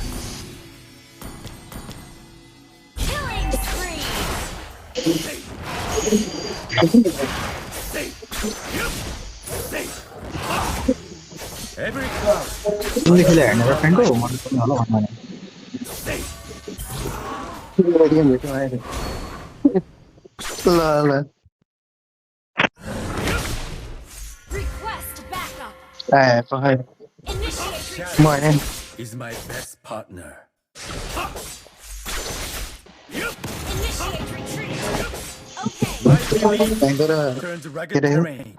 Every cloud. तिमीले खेले हेर्ने र friend हो मलाई पनि होला भन्नु भने गेम भेट्यौ आएर ल Request backup. ए पखाइ Initiate म हैन Is my best partner. Initiate retreat. Okay. My belief friend र turns rugged terrain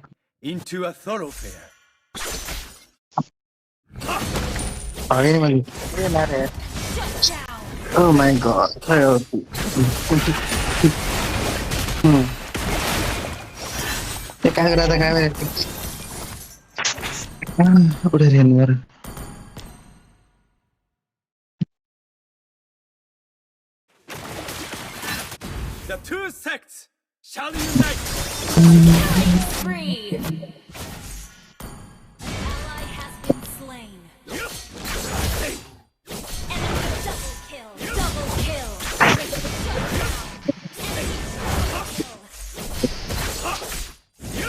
into a thoroughfare. हैन मैले ए मारे Shut down. Oh my god. ये क्या कर रहा था क्या मेरे उधर है यार The two sects shall unite. Free. Ally has been slain. Enemy double kill. Double kill.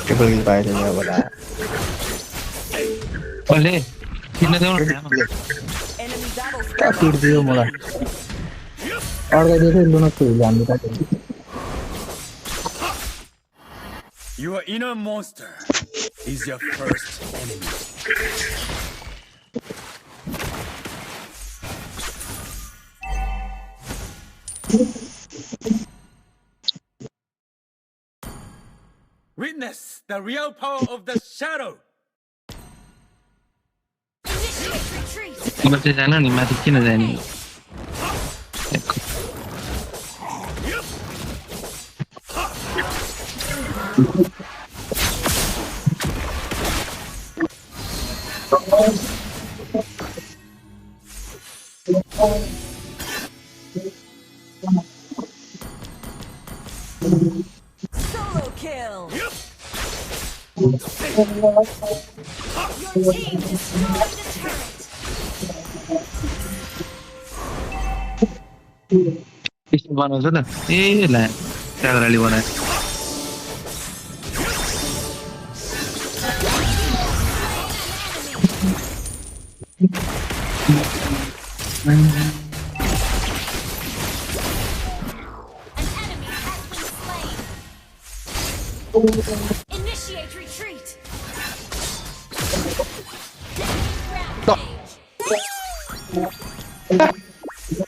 Triple किल पाए थे ये वाला ओले किन देऊ न Enemy battle क्या star. पीट दियो मलाई और क्या देखो इन दोनों को जान देता Your inner monster is your first enemy. Witness the real power of the shadow. Initiate retreat. म चाहिँ जान नि माथि किन जाने Solo kill. Your team destroyed the turret. यस्तो बनाउँछ त ए ला कागराली बनाए An enemy has been slain. Initiate retreat. Rampage.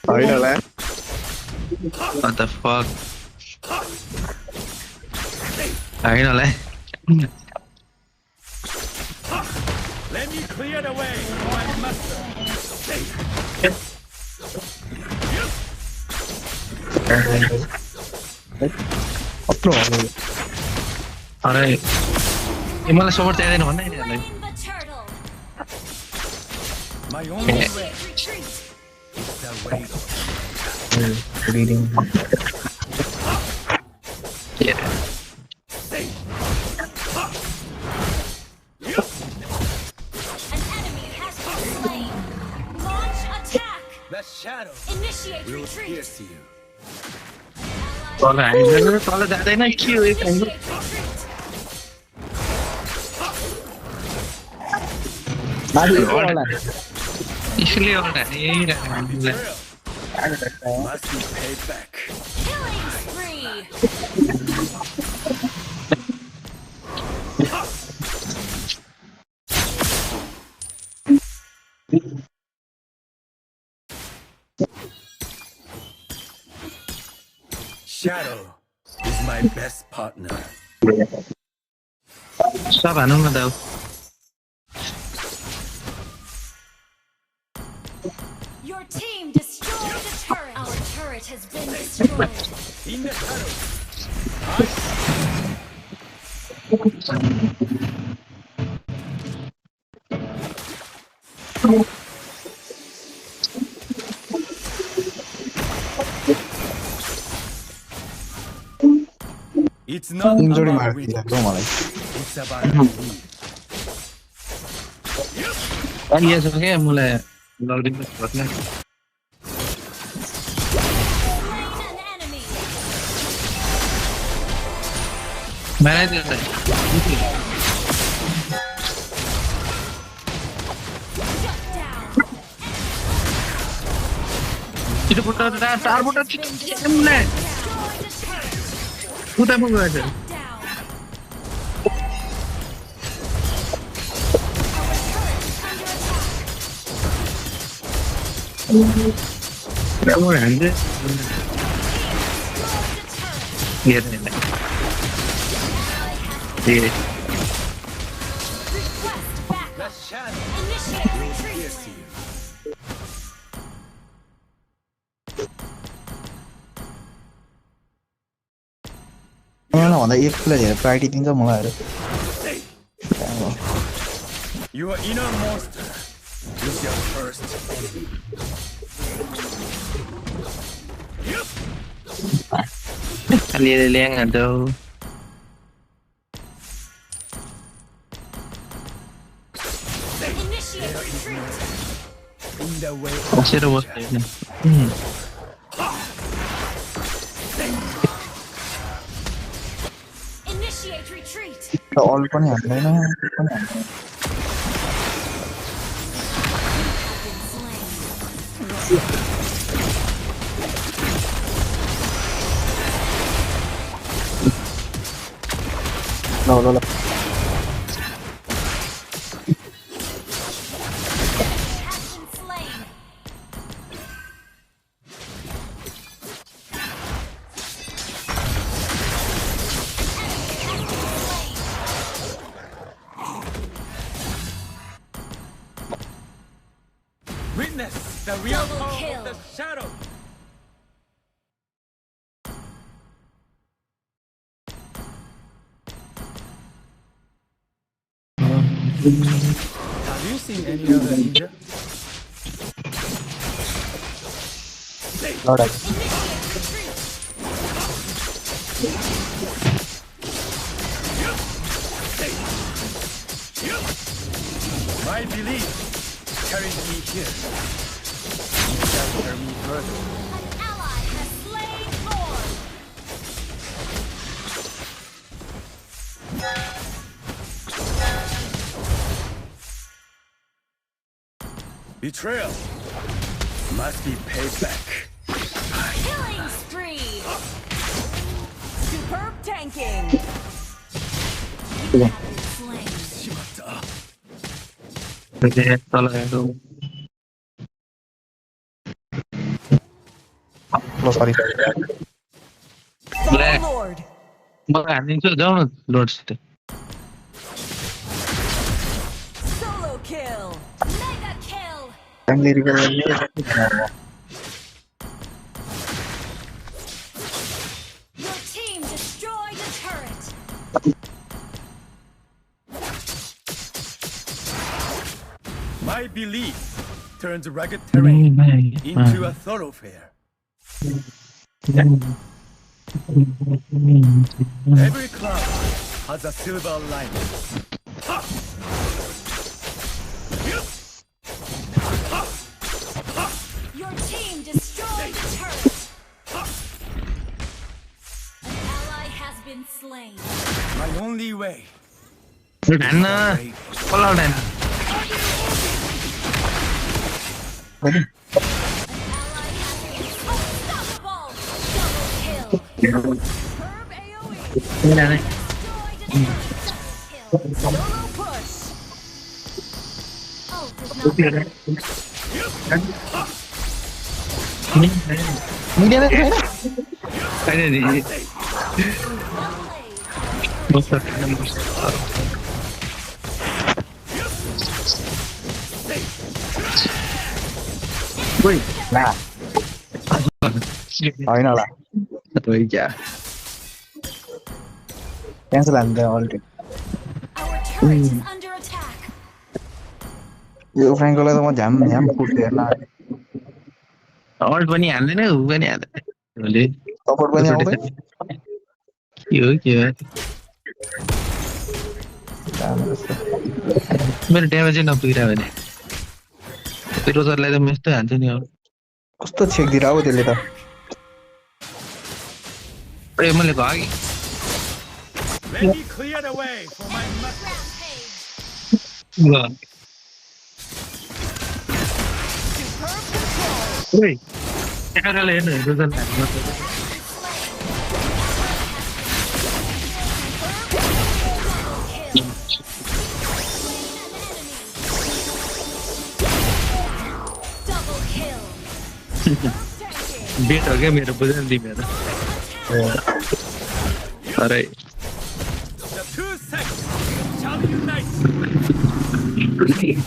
हैन होला what the fuck हैन होला Let me clear the way, my master. अप्रो हो अरे ए मलाई सपोर्ट चाहिँदैन भन्दा नि Slain the turtle. My only way Initiate retreat. is the way. Reading An enemy has been slain. Launch attack. The shadow Initiate will retreat. pierce you. तल हाइदिनु तल जाँदैन के हो यो Initiate retreat. माथि होला यसले एउटा हामीलाई Must be paid back. Killing spree. Shadow is my best partner. सब हानौँ न त Your team destroyed the turret. Our turret has been destroyed. In the shadow. It's not injury about मार winning. दिया तो मलाई It's about winning. अनि यसो के मलाई लगिदिनु पर्छ Slain an enemy. मलाई त्यो चाहिँ itu putar tar putar mulai putar mau aja nggak mau aja lihat nih iya The shadow Initiate will retreat. pierce you. भन्दा एक किलो धेरै प्रायोरिटी दिन्छ मलाई Your inner monster is your first enemy. alih-alih yang ada Initiate retreat. In the way masih ada bos Initiate retreat. अल पनि हान्दैन ल ल ल Action slain. witness the real Double power kill. of the shadow. Have you seen any other ninja? लडाई My belief carries me here. You shall carry me further. An ally has slain Lord. Betrayal must be paid back. Killing spree. Superb tanking. You have been slain. Jadi kalau itu ल सरी Black. Lord. हानिदिन्छु जाऊ न लोड्सित Solo kill. Mega kill. टाइमले recover Your team destroyed a turret. My belief turns rugged terrain into a thoroughfare. Every cloud has a silver lining. Your team destroyed a turret. An ally has been slain. My only way. हान्न पलाउ हान्न An ally has been unstoppable. Double kill. Superb AoE. Destroyed a turret. Kill. Solo push. Ult is not ready. मिडियामा छैन छैन नि Well played. बस्छ ओइ ला होइन होला क्या क्यान्सल हान्दा अल्टे Our turret is under attack. यो फ्राङ्कोलाई त म झ्याम झ्याम फुट हेर्न अल्ट पनि हाल्दैन ऊ पनि हाल्दैन भोलि सपोर्ट पनि आउँदैन के हो मेरो ड्यामेजै नपुगिरह्यो भने रोजरलाई त म यस्तो हान्छु नि अब कस्तो छेक्दिएर हो त्यसले त मैले भयो कि Let me clear the way for my muscles. ल ओइ क्यामेराले हेर्नु रुदन Double kill. बेट हो क्या मेरो बुझ्दैन तिमीहरू अरे The 2 seconds shall unite. Your team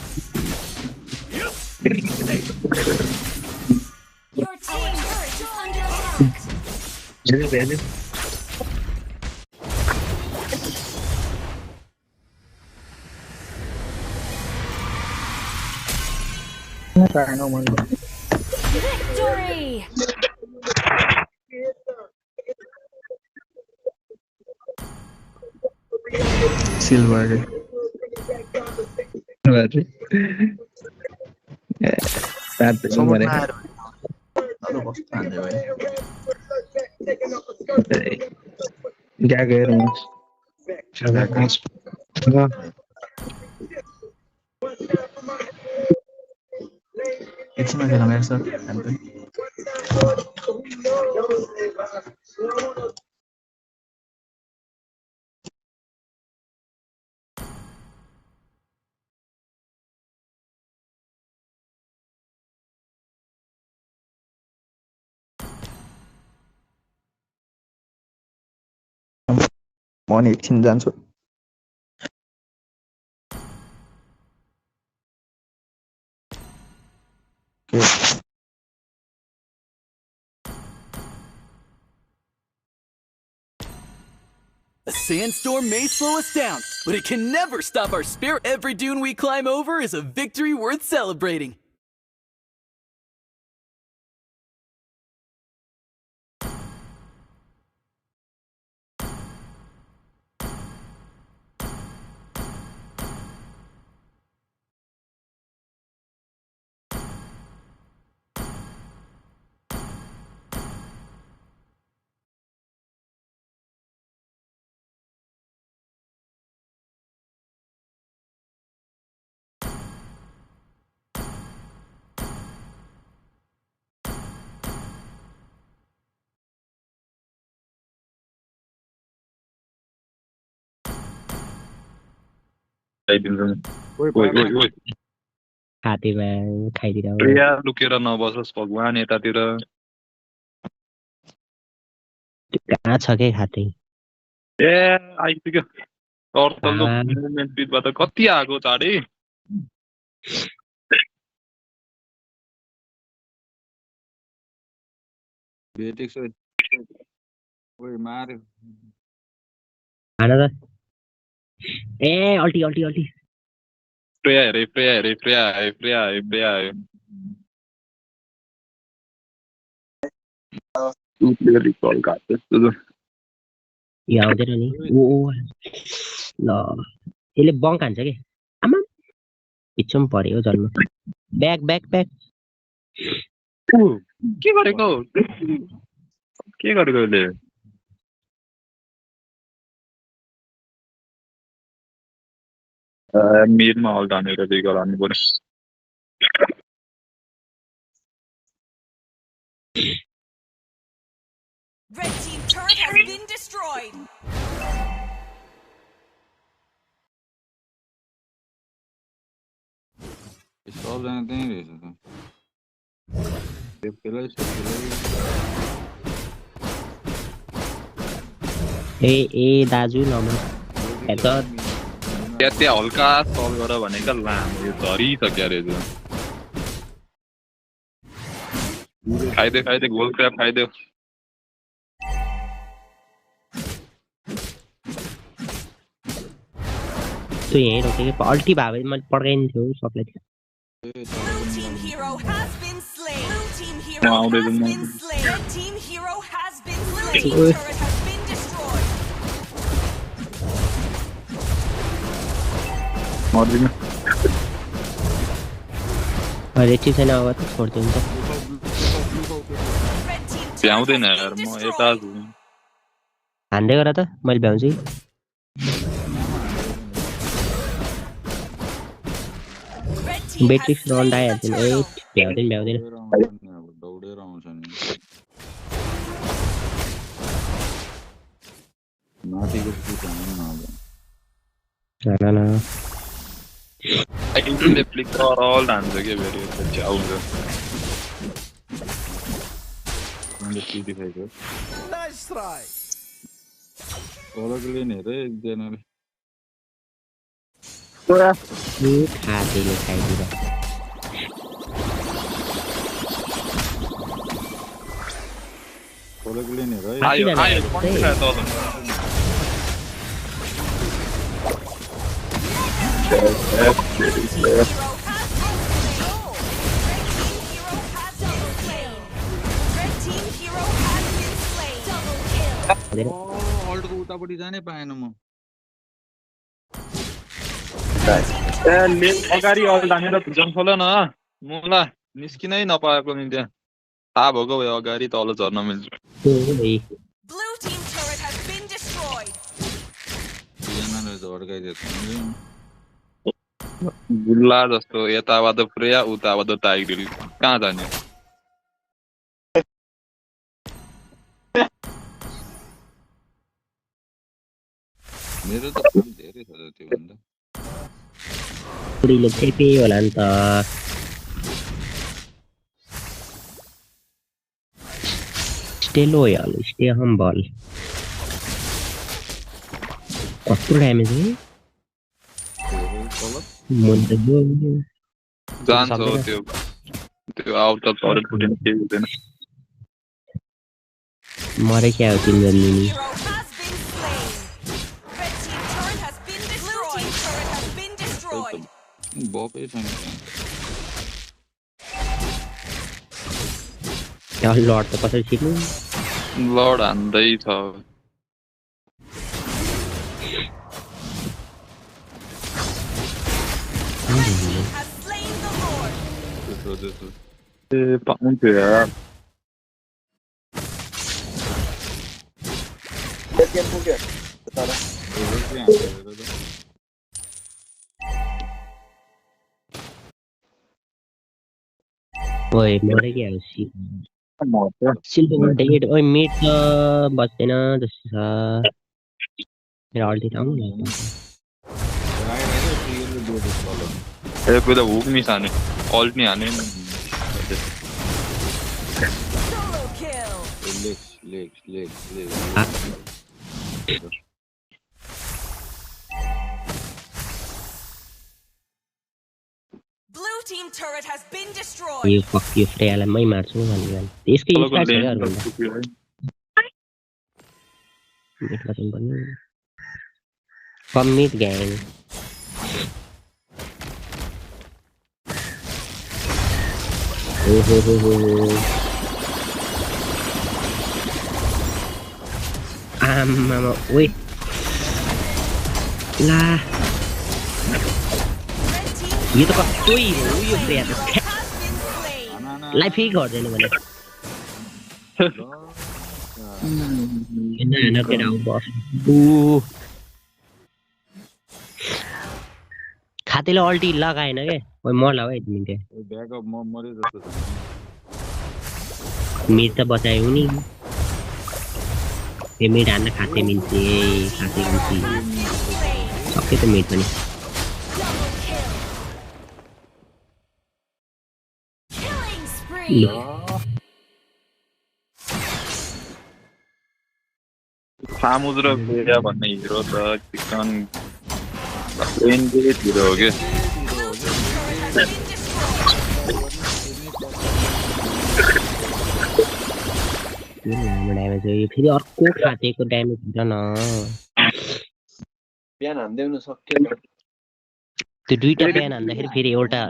turret is under attack. हेर्नु हेर्नु Victory! सिल्भर क्या गएर एकछिनमा खेलौँ यार सर हामी पनि म नि एकछिन जान्छु A sandstorm may slow us down, but it can never stop our spirit. Every dune we climb over is a victory worth celebrating. हातेमा खाइदिएर प्रिया लुकेर नबसोस् भगवान यतातिर कहाँ छ के खाते ए आइपुग्यो तर्तलको मुभमेन्ट स्पिडबाट कति आएको चाँडै भेटेको छु ओइ मार्यो खाना त ए अल्टी अल्टी अल्टी प्रिया हेरे प्रिया हेरे प्रिया आयो प्रिया आयो प्रिया आयो रिकल काट्छ यो आउँदैन नि ओ ल यसले बङ्क हान्छ के आमा पिच्छम पर्यो जन्म ब्याक ब्याक ब्याक के गरेको यसले मिडमा अल्ट हानेर रिकल हान्नु पर्यो Red team turret has been destroyed. सबजना त्यहीँ रहेछ त ए दाजु नमन त्यहाँ हल्का सल्भ गर भनेको लामो यो झरिसक्यो रहेछ खाइदियो खाइदियो गोल क्र्याप खाइदियो त्यो यहीँ रोकेको अल्टी भए मैले पड्काइन्थ्यो सबलाई Blue team hero has been slain. Blue team hero has been slain. Red team hero has been slain. Blue team turret has been destroyed. मर्दिन रेटी छैन अब त छोड्दिन्छ भ्याउँदैन यार म यता छु हान्दै गर त मैले भ्याउँछु team battery has front slain the आइहाल्छ नि turtle. भ्याउँदैन दौडेर आउँछ नि माथिको सुट हुनु न आइन्टुले फ्लिक अल हान्छ के फेरि पछि आउँछ मैले टिटी खाइको Nice try. अलगले नि हेरे एकजनाले खाँदैले खाइदिएर अलगले नि हेरे आयो आयो कन्ट्रा तल Red team hero has been slain. Double kill. अल्टको उतापट्टि जानै पाएन म अगाडि अल हानेर भिजन खोल न मुला निस्किनै नपाएको नि त्यहाँ थाहा भएको भए अगाडि तल झर्न मिल्छ Blue team turret has been destroyed. एकजनाले झड्काइदिएको गुल्ला जस्तो यताबाट फ्रेया उताबाट टाइगर कहाँ जाने मेरो त काम धेरै छ त्यो भन्दा पुरीले टेपे होला नि त स्टे लोयल स्टे हम्बल कस्तो ड्यामेज है जान्छ त्यो त्यो आउट अफ टरेट फुटेन केही हुँदैन मरे क्या हो 3 जन नि Hero has been slain. Red team turret has been destroyed. Blue team turret has been destroyed. बकै छैन त्यहाँ लड त कसरी छिर्नु लड हान्दै छ Has slain the Lord. ए पाउँथ्यो यार गेम पुग्यो तर ओए मरे क्या हो सिल्भर डेड ओए मिड त बच्दैन जस्तो छ मेरो अल्टी आउनु लाग्यो ए पुरा हुक मिस हाने अल्ट नि हाने Solo kill. Legs Blue team turret has been destroyed. यो फक यो फ्रेयालाई मै मार्छु भनेर त्यसको इन्स्पायर छ क्या अरूभन्दा मिडमा चाहिँ पनि कमिट ग्याङ ओहो आमा ओए ला यो त कस्तो हो यो फ्रेया त लाइफ फेरि गर्दैन भने खातेले अल्टी लगाएन के मर्ला है मिन्टे ब्याकअप म मरे जस्तो छ मिड त बचायो नि ए मिड हान्न खाते मिन्टे खाते मिन्टे सके त मिड पनि Killing spree. सामुद्र फेरिया भन्ने हिरो त चिकन रेन्जेड हिरो हो के ड्यामेज हो यो फेरि अर्को खातेको ड्यामेज हुन्छ न बिहान हान्देउन सक्यो त्यो दुईटा बिहान हान्दाखेरि फेरि एउटा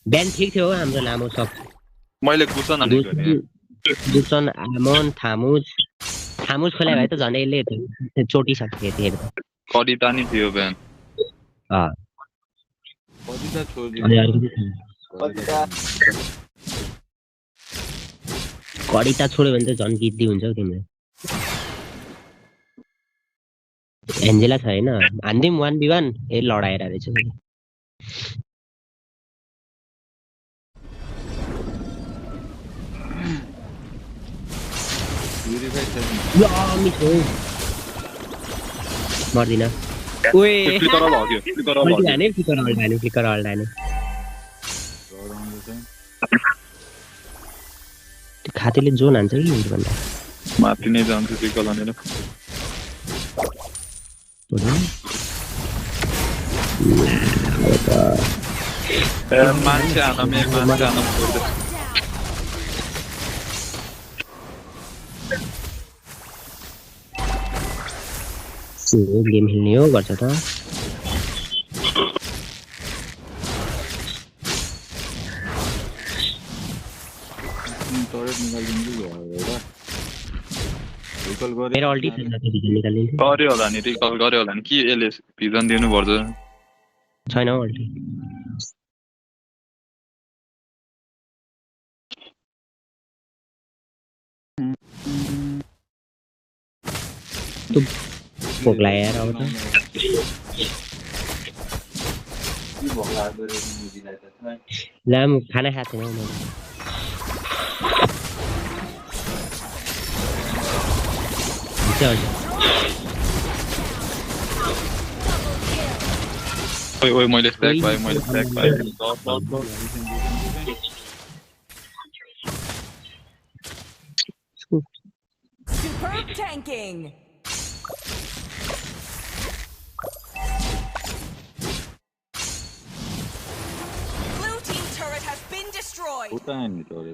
बिहान ठिक थियो हाम्रो लामो सब मैले कुसन हानेको नि जुसन आमन थामुज खोले भए त झन् यसले चोटिसक्थ्यो त्यतिखेर कडिता नि थियो बिहान कडिता छोड्यो भने त झन् गिद्दी हुन्छ हौ तिम्रो एन्जेला छ होइन हान्दिउँ 1v1 ए लडाएर रहेछ मर्दिन ओए फ्लिकर अल हग्यो फ्लिकर अल मल्टी हग्यो हाने फ्लिकर अल हाने त्यो खातेले जोन हान्छ कि भन्दा माथि नै जान्छ फ्लिकर हानेर मान्छे हान पर्दैन गेम खेल्ने हो गर्छ त मेरो अल्टी छैन त भिजन निकालिदिन्छु गऱ्यो होला नि रिकल गऱ्यो होला नि कि यसले भिजन दिनुपर्छ छैन हौ अल्टी भोक लाग्यो यार अब त लामो खाना खाएको छैन मैले ओए मैले स्ट्याक पाएँ Superb tanking. Blue team turret has been destroyed. उता नि टोरे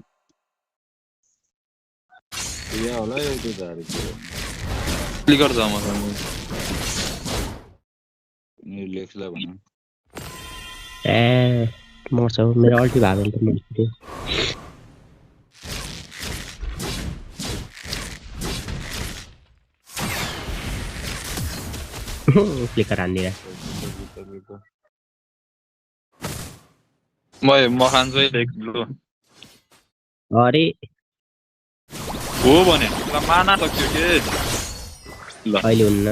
या होला यो जारे फ्लिकर छ मसँग नि लेक्सलाई भन्नु ए मर्छ मेरो अल्टी भएको त मर्छ फ्लिकर हान्दिरा म खान्छु है लेक्स ब्लू अरे हो भने ल माना सक्यो के ल अहिले हुन्न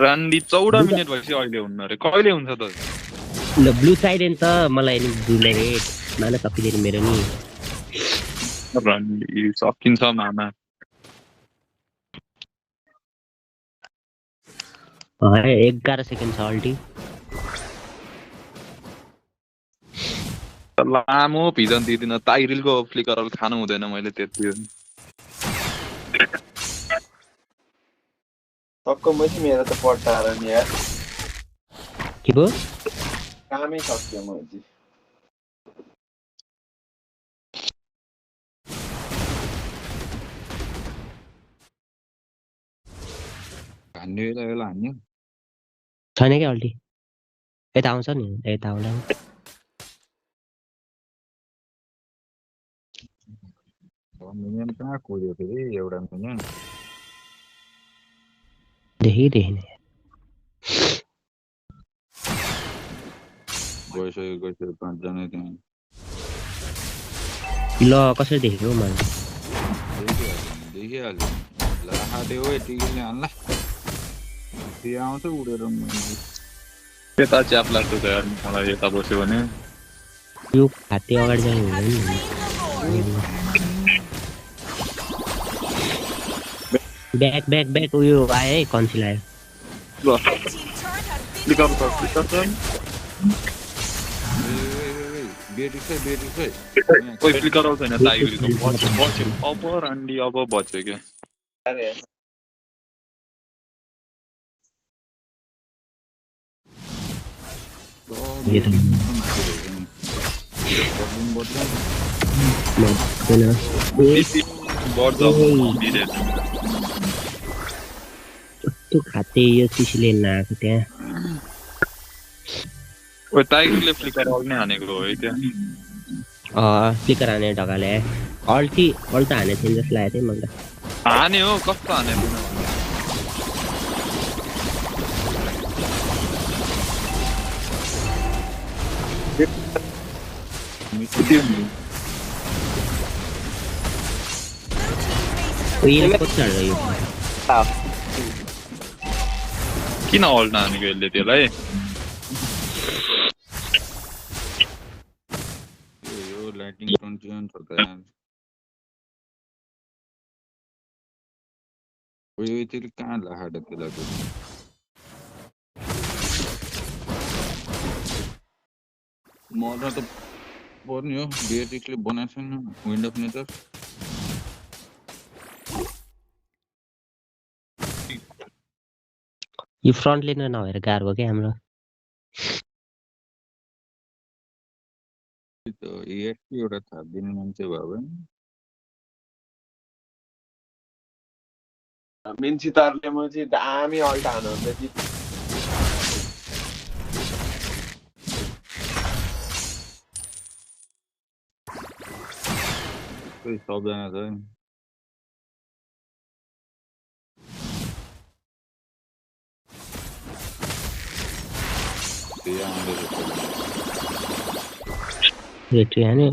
रान्डी 14 मिनेट भएपछि अहिले हुन्न रे कहिले हुन्छ त ल ब्लू साइड त मलाई नि ब्लूले रेड माना सकिदैन मेरो नि रान्डी सकिन्छ माना 11 सेकेन्ड छ अल्टी लामो भिजन दिदिन ताइरिलको फ्लिकर अल खानु हुँदैन मैले त्यति हो सक्क मैले मेरो त पट्टाएर नि यार के भयो कामै सक्यो मैले हान्ने बेला हान्यो छैन क्या अल्टी यता आउँछ नि यता आउँला मिनियन कहाँ कुद्यो फेरि एउटा मिनियन देखिने गइसक्यो 5 जना त्यहाँ ल कसरी देखेको मैले देखिहाल्यो ल हाट्यो ओए टिकलले हान्ला त्यो आउँछ उडेर यता च्याप लाग्छ त यार मलाई यता बस्यो भने यो खाते अगाडि जानु हुँदैन ब्याक उयो आयो है कन्सिल आयो ल फ्लिकर छ ओइ फ्लिकर आउँछ हैन टाइगरको बच्यो अब रान्डी अब बच्यो के अरे ये त त्यो खाते यो चिसीले नाको त्यहाँ ओ टाइगरले फ्लिकर आउने हानेको हो त्यहाँ फ्लिकर हाने ढकाले अल्टी हाने थिएन जस्तो लागेको थियो मलाई हाने हो कस्तो हाने किन अल्ट हानेको यसले त्यसलाई Legend or that. We till can't had a killer. More the born you, basically bonus and wind of nature. Yo front लाइनमा नभएर गाह्रो भयो क्या हाम्रो एउटा थापिदिने मान्छे भयो भने मिन्सितरले म चाहिँ दामी अल्ट हानुहुन्छ कि कोही सबजना छ रेट्री हाने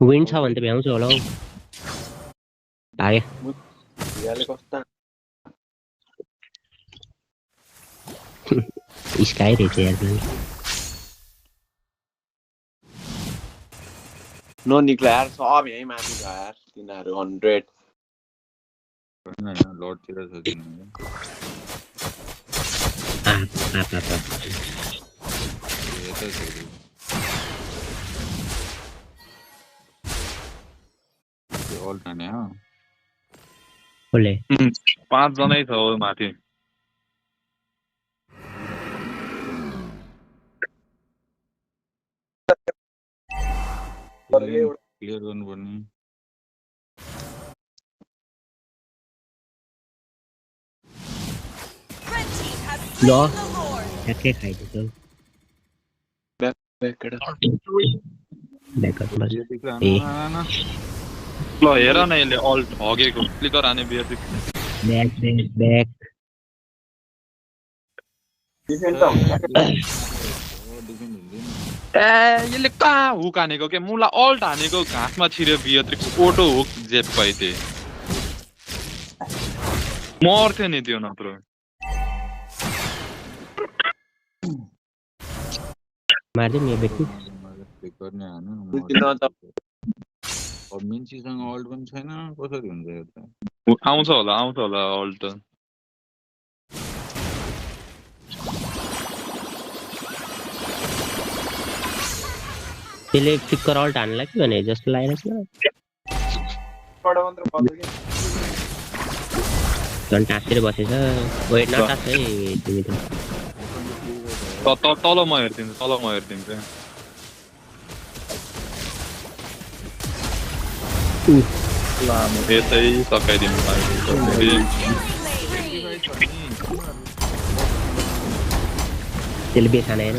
विन्ड छ भने त भ्याउँछ होला हौ भागे स्काई रहेछ यार ननिक्ला यार सब यहीँ माथि छ यार तिनीहरू 100 लर्डतिर छ अल्ट हाने हो कसले 5 जनै छ हो माथि क्लियर गर्नुपर्ने ल ठ्याक्कै खाइदिन्छ ल हेर न यसले अल्ट हगेको क्लिकर हाने बेसिक ब्याक ए यसले कहाँ हुक हानेको के मुला अल्ट हानेको घाँसमा छिर्यो बियट्रिक्स ओटो हुक जेप पाइथे मर्थ्यो नि त्यो नत्र मार्दै नि बेटी गर्ने हानु अब मिन्सीसँग अल्ट पनि छैन कसरी हुन्छ यो त आउँछ होला अल्ट त्यसले फिक्कर अल्ट हान्ला कि भने जस्तो लागिरहेछ झन् टाँसेर बसेछ वेट नटाँस है तिमी त तल म हेरिदिन्छु यसै सकाइदिनु त्यसले बेसाना हेर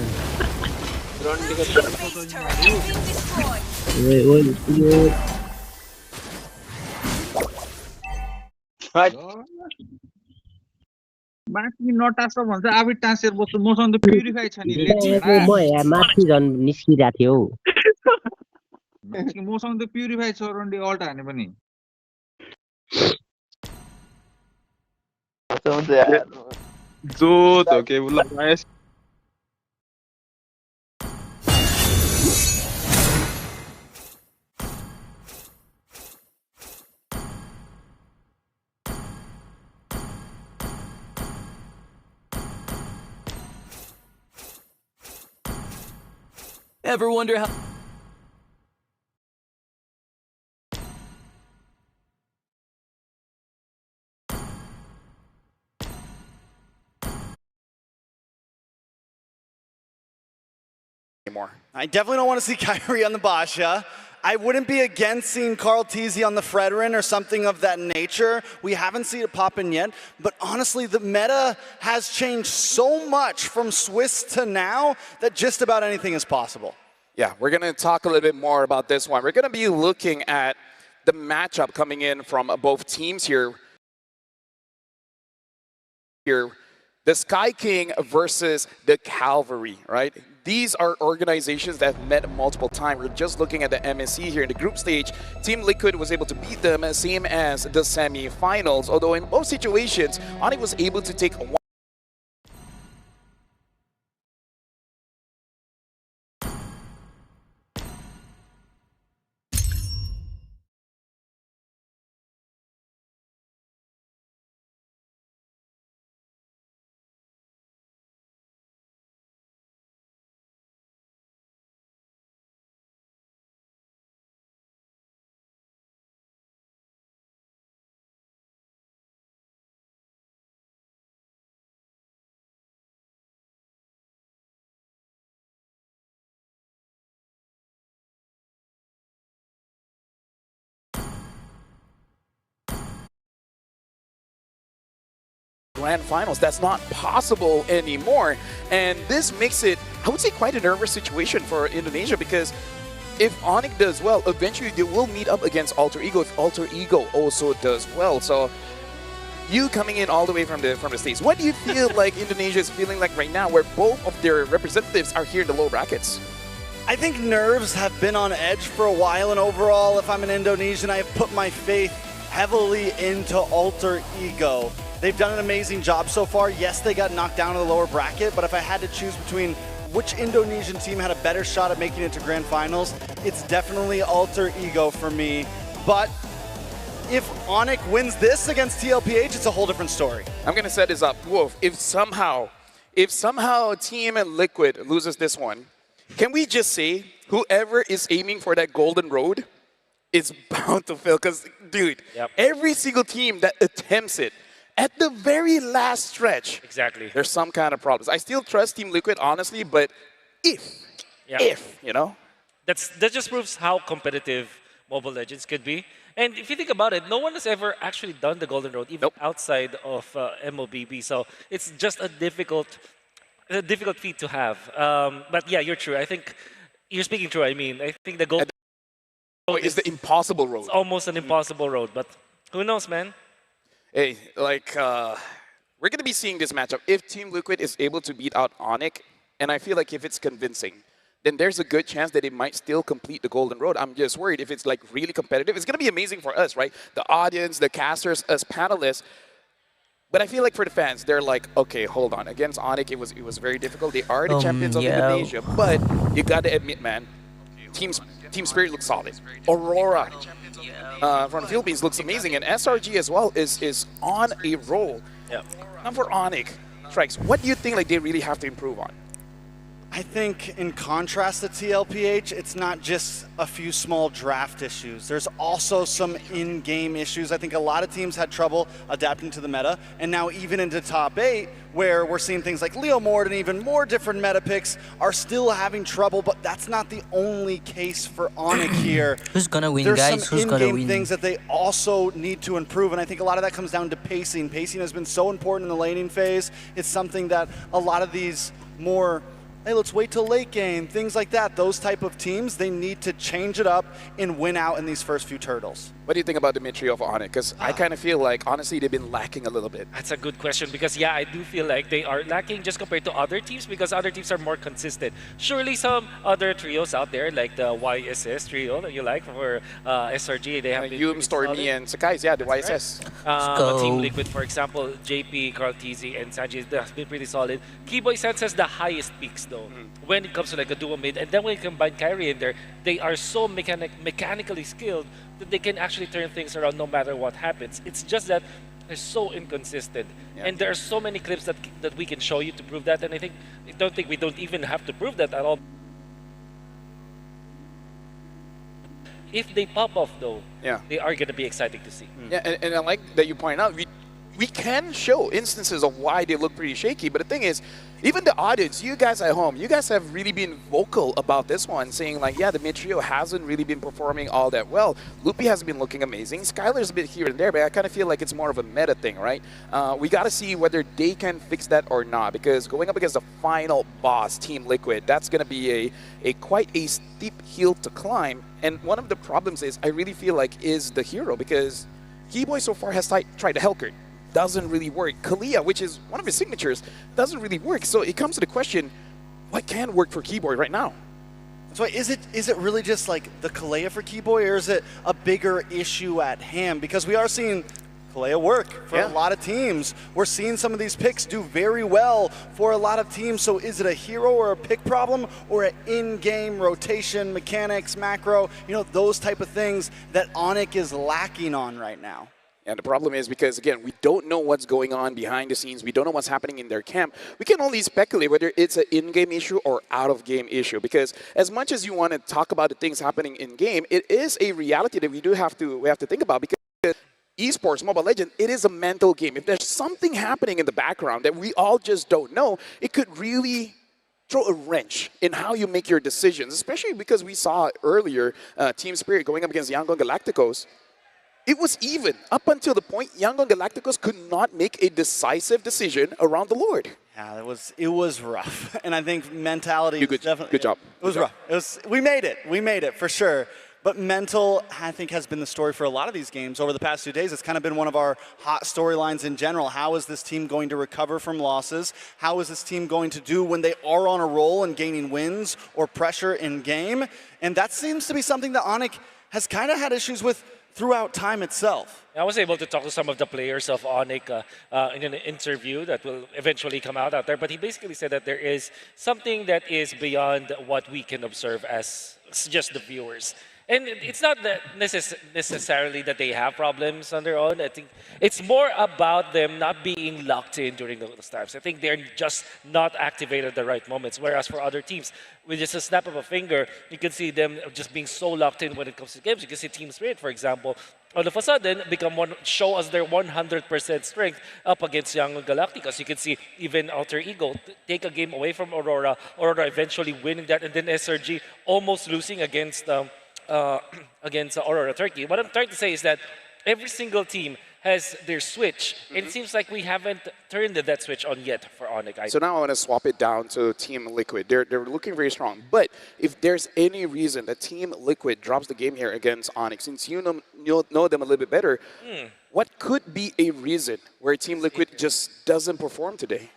माथि नटास भन्छ आफै टाँसेर बस्छु मसँग त प्युरिफाई छ नि माथि झन् निस्किरहेको थियो मसँग त प्युरिफाई छ रन्डी अल्ट हाने पनि जो त के बुला Ever wonder how... Anymore. I definitely don't want to see Kyrie on the Basha. I wouldn't be against seeing Carl Teasy on the Fredrin or something of that nature. We haven't seen it pop in yet. But honestly, the meta has changed so much from Swiss to now that just about anything is possible. Yeah, we're going to talk a little bit more about this one. We're going to be looking at the matchup coming in from both teams here. The Sky King versus the Cavalry, right? These are organizations that have met multiple times. We're just looking at the MSC here in the group stage. Team Liquid was able to beat them, same as the semi-finals. Although in both situations, Oni was able to take one. grand finals. That's not possible anymore. And this makes it, I would say, quite a nervous situation for Indonesia, because if Onyx does well, eventually they will meet up against Alter Ego if Alter Ego also does well. So you coming in all the way from the States, what do you feel like Indonesia is feeling like right now, where both of their representatives are here in the low brackets? I think nerves have been on edge for a while, and overall, if I'm an Indonesian, I have put my faith heavily into Alter Ego. They've done an amazing job so far. Yes, they got knocked down in the lower bracket, but if I had to choose between which Indonesian team had a better shot at making it to grand finals, it's definitely Alter Ego for me. But if Onyx wins this against TLPH, it's a whole different story. I'm going to set this up. Wolf, if somehow Team Liquid loses this one, can we just say whoever is aiming for that golden road is bound to fail? Because, dude, every single team that attempts it at the very last stretch, there's some kind of problems. I still trust Team Liquid, honestly, but if, you know? That just proves how competitive Mobile Legends could be. And if you think about it, no one has ever actually done the golden road, even outside of MLBB. So it's just a difficult feat to have. But yeah, you're true. I think you're speaking true. I mean, I think the golden road is the impossible road. It's almost an impossible road, but who knows, man? Hey, like, we're going to be seeing this matchup. If Team Liquid is able to beat out Onyx, and I feel like if it's convincing, then there's a good chance that it might still complete the golden road. I'm just worried if it's like really competitive. It's going to be amazing for us, right? The audience, the casters, us panelists. But I feel like for the fans, they're like, okay, hold on. Against Onyx, it was very difficult. They are the champions of Indonesia. But you got to admit, man, Team Spirit looks solid. Aurora from the Philippines looks amazing. And SRG as well is on a roll. Now for Onyx, Strikes, what do you think like they really have to improve on? I think in contrast to TLPH, it's not just a few small draft issues. There's also some in-game issues. I think a lot of teams had trouble adapting to the meta, and now even into top 8, where we're seeing things like Leo Mord and even more different meta picks are still having trouble, but that's not the only case for Onyx here. Who's gonna win, There's guys? some Who's gonna in-game win? things that they also need to improve, and I think a lot of that comes down to pacing. Pacing has been so important in the laning phase. It's something that a lot of these more, hey, let's wait till late game, things like that. Those type of teams, they need to change it up and win out in these first few turtles. What do you think about Dimitri of Onyx? Because I kind of feel like, honestly, they've been lacking a little bit. That's a good question because, yeah, I do feel like they are lacking just compared to other teams because other teams are more consistent. Surely some other trios out there, like the YSS trio that you like for SRG, they have been Yum, Stormy, and Sakai's, yeah, the YSS. But Team Liquid, for example, JP, Carl TZ, and Sanji, they have been pretty solid. Keyboy Sense has the highest peaks, though, when it comes to like a duo mid. And then when you combine Kyrie in there, they are so mechanically skilled that they can actually turn things around no matter what happens. It's just that they're so inconsistent. And there are so many clips that we can show you to prove that. And I don't think we don't even have to prove that at all. If they pop off, though, they are going to be exciting to see. Yeah, and I like that you point out, we can show instances of why they look pretty shaky, but the thing is, even the audience, you guys at home, you guys have really been vocal about this one, saying like, yeah, the mid trio hasn't really been performing all that well. Loopy has been looking amazing. Skylar's a bit here and there, but I kind of feel like it's more of a meta thing, right? We got to see whether they can fix that or not, because going up against the final boss, Team Liquid, that's going to be quite a steep hill to climb. And one of the problems is, I really feel like, is the hero, because Keyboy so far has tried the Hellcurt. Doesn't really work. Kalia, which is one of his signatures, doesn't really work. So it comes to the question, what can work for Keyboy right now? So is it really just like the Kalia for Keyboy, or is it a bigger issue at hand? Because we are seeing Kalia work for a lot of teams. We're seeing some of these picks do very well for a lot of teams. So is it a hero or a pick problem, or an in-game rotation, mechanics, macro, those type of things that Onyx is lacking on right now? And the problem is because, again, we don't know what's going on behind the scenes. We don't know what's happening in their camp. We can only speculate whether it's an in-game issue or out-of-game issue. Because as much as you want to talk about the things happening in-game, it is a reality that we have to think about. Because esports, Mobile Legends, it is a mental game. If there's something happening in the background that we all just don't know, it could really throw a wrench in how you make your decisions. Especially because we saw earlier Team Spirit going up against Yangon Galacticos. It was even up until the point Young Galacticos could not make a decisive decision around the Lord. Yeah, it was rough, and I think mentality. Definitely good job. It was rough. We made it for sure. But mental, I think, has been the story for a lot of these games over the past 2 days. It's kind of been one of our hot storylines in general. How is this team going to recover from losses? How is this team going to do when they are on a roll and gaining wins or pressure in game? And that seems to be something that Onyx has kind of had issues with throughout time itself. I was able to talk to some of the players of Onyx in an interview that will eventually come out there, but he basically said that there is something that is beyond what we can observe as just the viewers. And it's not that necessarily that they have problems on their own. I think it's more about them not being locked in during those times. I think they're just not activated at the right moments. Whereas for other teams, with just a snap of a finger, you can see them just being so locked in when it comes to games. You can see Team Spirit, for example, all of a sudden show us their 100% strength up against Young Galacticos. You can see even Alter Ego take a game away from Aurora. Aurora eventually winning that, and then SRG almost losing against Aurora Turkey. What I'm trying to say is that every single team has their switch. It seems like we haven't turned that switch on yet for Onyx. So now I want to swap it down to Team Liquid. They're looking very strong. But if there's any reason that Team Liquid drops the game here against Onyx, since you know them a little bit better, what could be a reason where Team Liquid just doesn't perform today?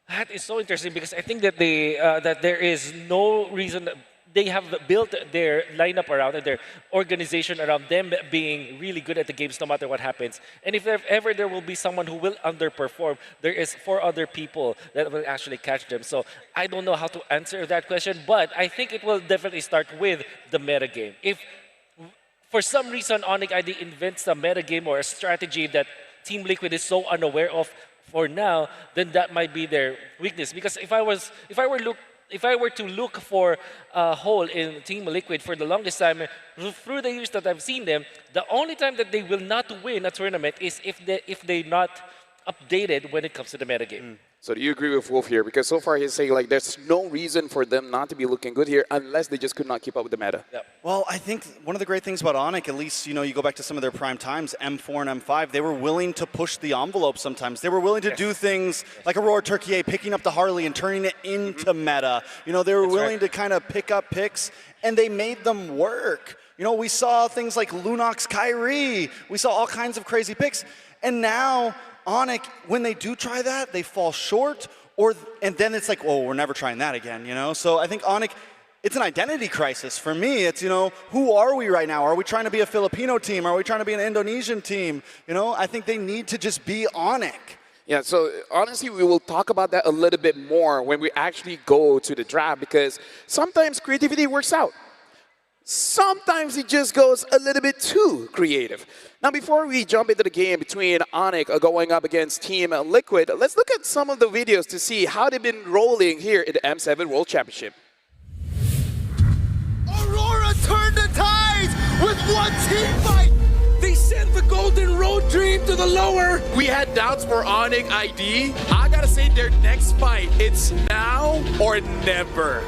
That is so interesting because I think that that there is no reason. They have built their lineup around and their organization around them being really good at the games no matter what happens. And if ever there will be someone who will underperform, there is 4 other people that will actually catch them. So I don't know how to answer that question, but I think it will definitely start with the meta game. If for some reason Onyx ID invents a meta game or a strategy that Team Liquid is so unaware of for now, then that might be their weakness. Because if I were to look for a hole in Team Liquid for the longest time, through the years that I've seen them, the only time that they will not win a tournament is if they're not updated when it comes to the metagame. So do you agree with Wolf here? Because so far he's saying like there's no reason for them not to be looking good here unless they just could not keep up with the meta. Yeah. Well, I think one of the great things about Onyx, at least, you go back to some of their prime times, M4 and M5, they were willing to push the envelope sometimes. They were willing to do things like Aurora Turkey picking up the Harley and turning it into meta. They were willing to kind of pick up picks, and they made them work. We saw things like Lunox Kyrie. We saw all kinds of crazy picks. And now Onyx, when they do try that, they fall short, and then it's like, oh, we're never trying that again, So I think Onyx, it's an identity crisis. For me, it's, who are we right now? Are we trying to be a Filipino team? Are we trying to be an Indonesian team? I think they need to just be Onyx. Yeah, so honestly, we will talk about that a little bit more when we actually go to the draft, because sometimes creativity works out. Sometimes it just goes a little bit too creative. Now, before we jump into the game between Onyx going up against Team Liquid, let's look at some of the videos to see how they've been rolling here in the M7 World Championship. Aurora turned the tides with one team fight. They sent the Golden Road Dream to the lower. We had doubts for Onyx ID. I gotta say, their next fight, it's now or never.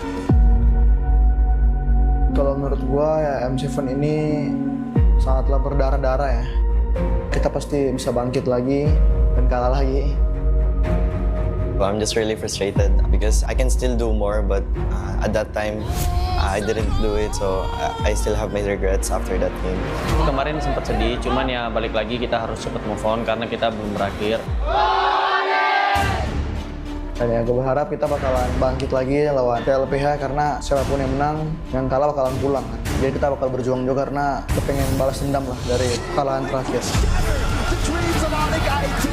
Kalau menurut gua ya M7 ini sangatlah berdarah-darah ya. Kita pasti bisa bangkit lagi dan kalah lagi. Well, I'm just really frustrated because I can still do more, but at that time I didn't do it, so I still have my regrets after that game. Kemarin sempat sedih, cuman ya balik lagi kita harus cepat move on karena kita belum berakhir. Dan ya gue berharap kita bakalan bangkit lagi lawan TLPH karena siapapun yang menang, yang kalah bakalan pulang kan. Jadi kita bakal berjuang juga karena kepengen balas dendam lah dari kekalahan terakhir.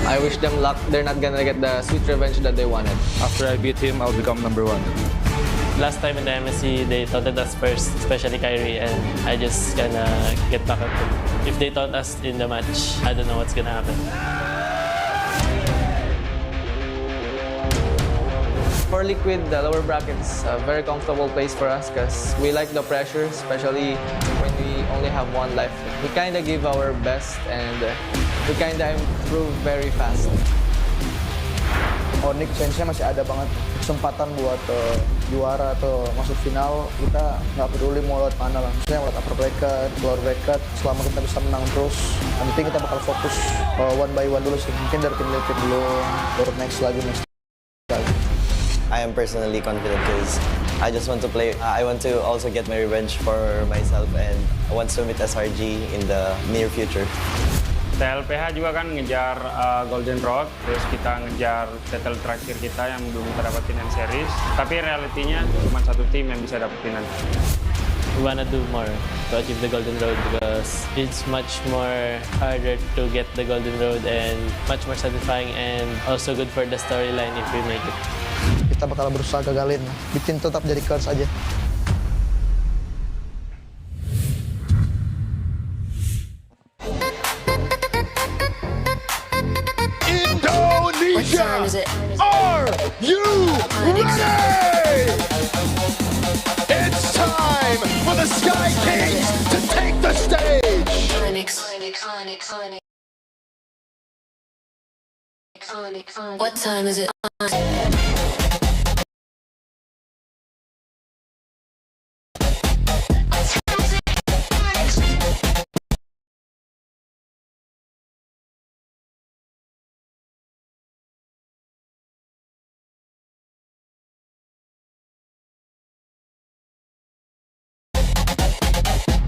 I wish them luck. They're not gonna get the sweet revenge that they wanted. After I beat him, I'll become #1. Last time in the MSC, they taunted us first, especially Kyrie, and I just gonna get back at them. If they taunt us in the match, I don't know what's gonna happen. For Liquid, the lower bracket's a very comfortable place for us because we like the pressure, especially when we only have one life. We kind of give our best and we kind of improve very fast. Onyx chance-nya masih ada banget kesempatan buat juara atau masuk final. Kita nggak peduli mau lewat mana lah, maksudnya lewat upper bracket, lower bracket, selama kita bisa menang terus. Yang penting kita bakal fokus one by one dulu sih, mungkin dari tim Liquid dulu, baru next lagi. I am personally confident because I just want to play. I want to also get my revenge for myself and I want to meet SRG in the near future. TLPH juga kan ngejar Golden Road, terus kita ngejar title terakhir kita yang belum kita dapetin yang series. Tapi realitinya cuma satu tim yang bisa dapetin nanti. We wanna do more to achieve the Golden Road because it's much more harder to get the Golden Road and much more satisfying and also good for the storyline if we make it. Kita bakal berusaha gagalin, bikin tetap jadi curse aja. Indonesia, are you ready? It's time for the Sky Kings to take the stage. What time is it?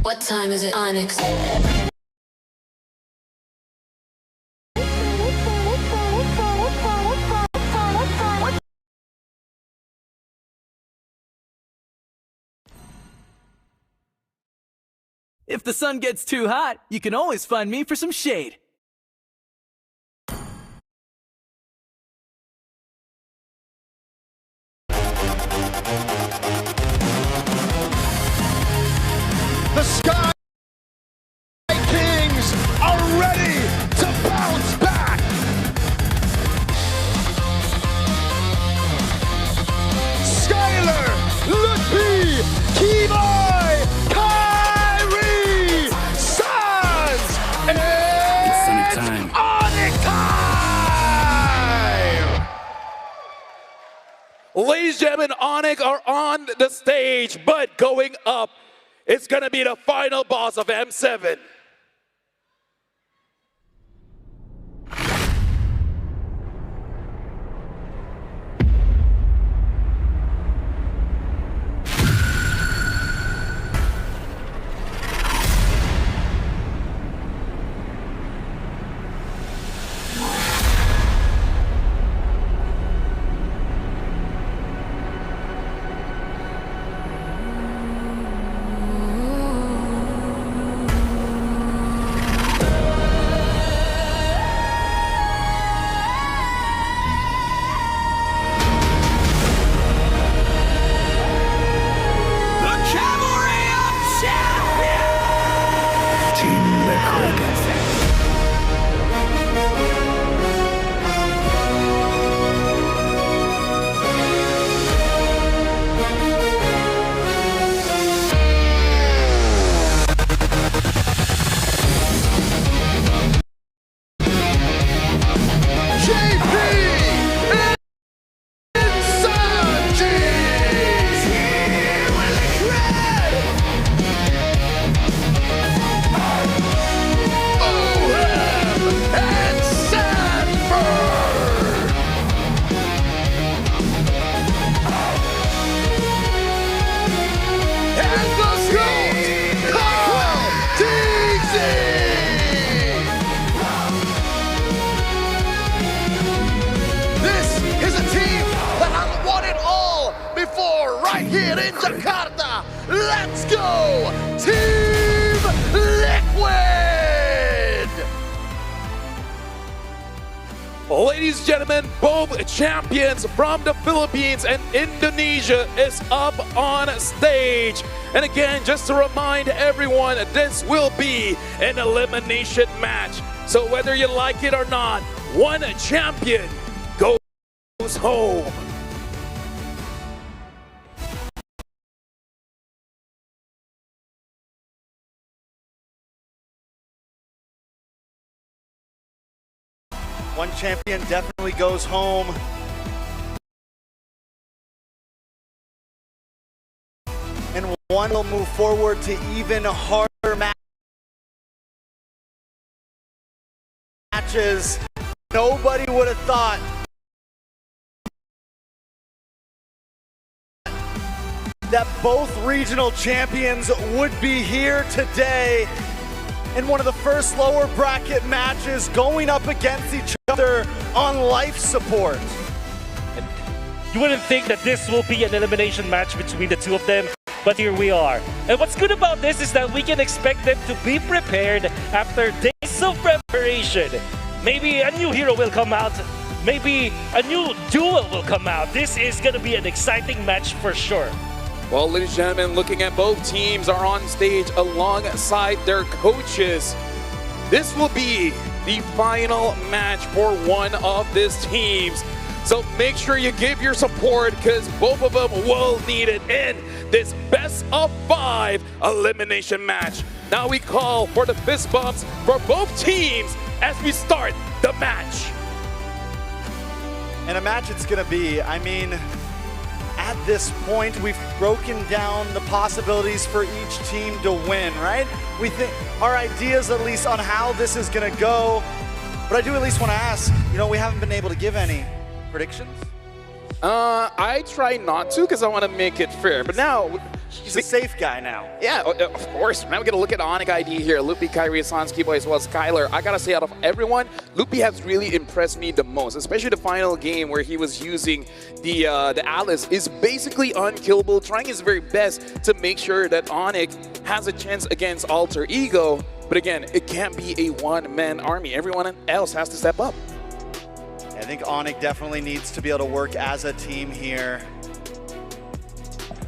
What time is it, Onyx? If the sun gets too hot, you can always find me for some shade. The Sky Kings are ready to bounce back. Skyler, Lutfi, Kiboy, Kyrie, Sans, and Onyx time! Ladies and gentlemen, Onyx are on the stage, but going up, it's gonna be the final boss of M7. Right here in Jakarta. Let's go, Team Liquid! Ladies and gentlemen, both champions from the Philippines and Indonesia is up on stage. And again, just to remind everyone, this will be an elimination match. So whether you like it or not, one champion goes home. One champion definitely goes home. one will move forward to even harder matches. Nobody would have thought that both regional champions would be here today in one of the first lower bracket matches going up against each other on life support. You wouldn't think that this will be an elimination match between the two of them, but here we are. And what's good about this is that we can expect them to be prepared after days of preparation. Maybe a new hero will come out. Maybe a new duel will come out. This is going to be an exciting match for sure. Well, ladies and gentlemen, looking at both teams are on stage alongside their coaches. This will be the final match for one of these teams. So make sure you give your support because both of them will need it in this best of 5 elimination match. Now we call for the fist bumps for both teams as we start the match. And a match it's going to be, I mean, at this point, we've broken down the possibilities for each team to win, right? We think our ideas, at least, on how this is going to go. But I do at least want to ask, you know, we haven't been able to give any predictions. I try not to because I want to make it fair. But now, he's a safe guy now. Yeah, of course. Now we're going to look at Onyx ID here. Loopy, Kyrie, Sanski Boy, as well as Skylar. I got to say, out of everyone, Loopy has really impressed me the most, especially the final game where he was using the Alice is basically unkillable, trying his very best to make sure that Onyx has a chance against Alter Ego. But again, it can't be a one-man army. Everyone else has to step up. I think Onyx definitely needs to be able to work as a team here.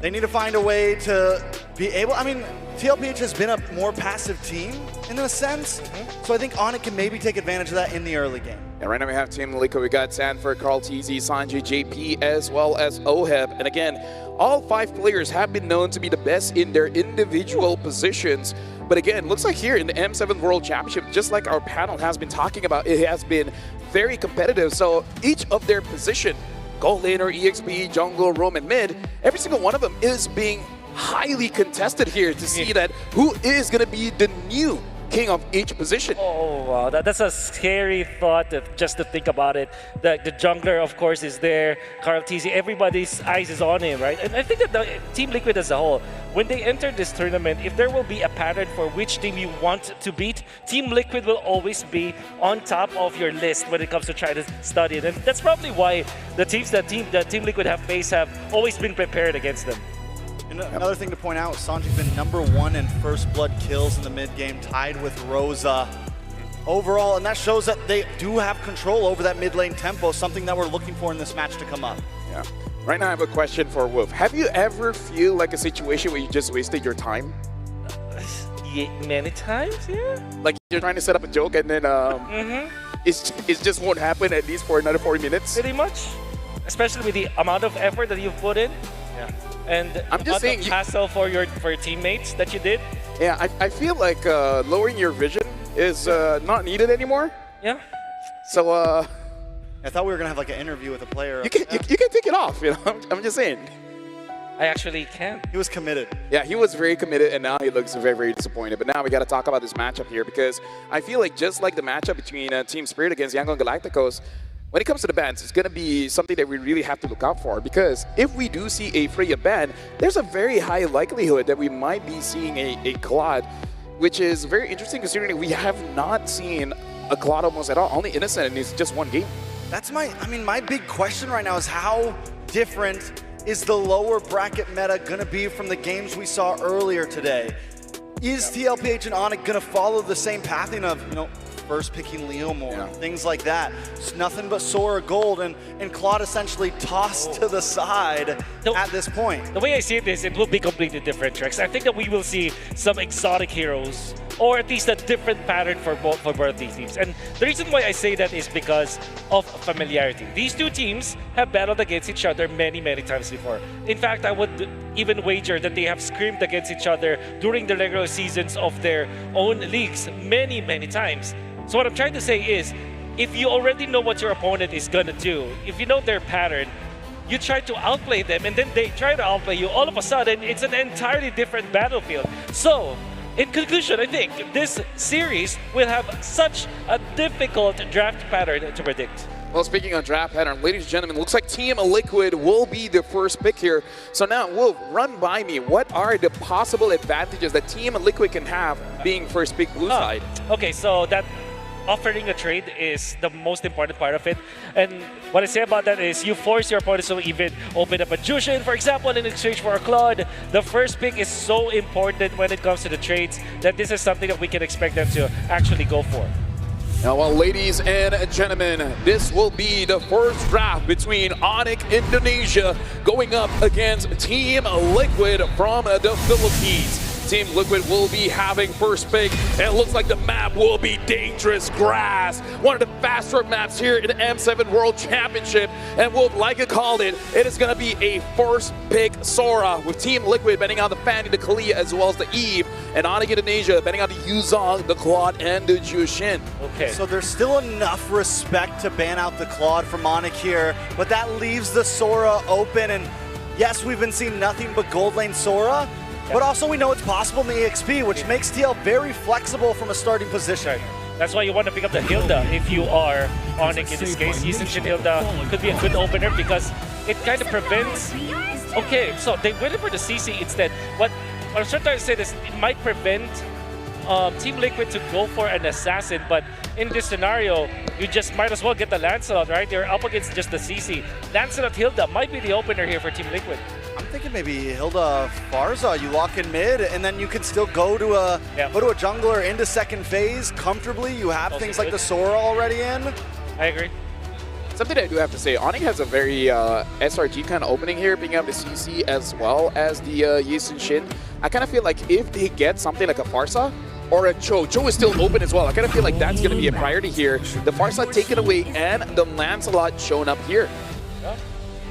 They need to find a way to be able, I mean, TLPH has been a more passive team in a sense, so I think Onyx can maybe take advantage of that in the early game. And right now we have Team Liquid. We got Sanford, Carl TZ, Sanjay, JP, as well as Oheb. And again, all 5 players have been known to be the best in their individual positions. But again, looks like here in the M7 World Championship, just like our panel has been talking about, it has been very competitive. So each of their position, gold laner, EXP, jungle, roam, and mid, every single one of them is being highly contested here to see that who is going to be the new king of each position. Oh, wow. That's a scary thought just to think about it. The jungler, of course, is there. Carl TZ, everybody's eyes is on him, right? And I think that the Team Liquid as a whole, when they enter this tournament, if there will be a pattern for which team you want to beat, Team Liquid will always be on top of your list when it comes to trying to study it. And that's probably why the teams that Team Liquid have faced have always been prepared against them. And another thing to point out, Sanji's been #1 in first blood kills in the mid game, tied with Rosa overall, and that shows that they do have control over that mid lane tempo, something that we're looking for in this match to come up. Yeah. Right now I have a question for Wolf. Have you ever feel like a situation where you just wasted your time? Yeah, many times, yeah. Like you're trying to set up a joke and then it just won't happen at least for another 40 minutes? Pretty much. Especially with the amount of effort that you've put in. Yeah. And I'm just saying, hassle for your teammates that you did. Yeah, I feel like lowering your vision is not needed anymore. Yeah. So I thought we were gonna have like an interview with a player. You can take it off. You know, I'm just saying. I actually can. He was committed. Yeah, he was very committed, and now he looks very, very disappointed. But now we got to talk about this matchup here because I feel like just like the matchup between Team Spirit against Yangon Galacticos, when it comes to the bans, it's going to be something that we really have to look out for because if we do see a Freya ban, there's a very high likelihood that we might be seeing a Claude, which is very interesting considering we have not seen a Claude almost at all, only Innocent, and it's just one game. That's my big question right now is how different is the lower bracket meta going to be from the games we saw earlier today? Is TLPH and Onyx going to follow the same pathing of, you know, first picking Leo more, things like that? It's nothing but Sora Gold and Claude essentially tossed to the side at this point. The way I see it is, it will be completely different tracks. I think that we will see some exotic heroes, or at least a different pattern for both these teams. And the reason why I say that is because of familiarity. These two teams have battled against each other many, many times before. In fact, I would even wager that they have screamed against each other during the regular seasons of their own leagues many, many times. So what I'm trying to say is, if you already know what your opponent is gonna do, if you know their pattern, you try to outplay them, and then they try to outplay you. All of a sudden, it's an entirely different battlefield. So, in conclusion, I think this series will have such a difficult draft pattern to predict. Well, speaking on draft pattern, ladies and gentlemen, looks like Team Liquid will be the first pick here. So now, Wolf, run by me. What are the possible advantages that Team Liquid can have being first pick blue side? Okay, so that offering a trade is the most important part of it. And what I say about that is you force your opponents to even open up a Jushin, for example, in exchange for a Claude. The first pick is so important when it comes to the trades that this is something that we can expect them to actually go for. Now, well, ladies and gentlemen, this will be the first draft between Onyx Indonesia going up against Team Liquid from the Philippines. Team Liquid will be having first pick, and it looks like the map will be Dangerous Grass, one of the faster maps here in the M7 World Championship. And Wolf, like I called it, it is going to be a first pick Sora, with Team Liquid betting on the Fanny, the Kalia, as well as the Eve, and Onyx Indonesia betting on the Yuzong, the Claude, and the Jushin. Okay. So there's still enough respect to ban out the Claude from Onyx here, but that leaves the Sora open. And yes, we've been seeing nothing but gold lane Sora, but also we know it's possible in the EXP, which makes TL very flexible from a starting position. That's why you want to pick up the Hilda if you are Onyx in this case. Yushin Hilda could be a good opener because it kind of prevents... Okay, so they went for the CC instead. What I'm trying to say is it might prevent Team Liquid to go for an assassin, but in this scenario, you just might as well get the Lancelot, right? You're up against just the CC. Lancelot Hilda might be the opener here for Team Liquid. I'm thinking maybe Hilda Farza, you lock in mid, and then you can still go to a jungler into second phase comfortably. You have also things like the Sora already in. I agree. Something I do have to say, Onyx has a very SRG kind of opening here, picking up the CC as well as the Yisun Shin. I kind of feel like if they get something like a Farsa or a Cho is still open as well. I kind of feel like that's going to be a priority here. The Farsa taken away and the Lancelot shown up here.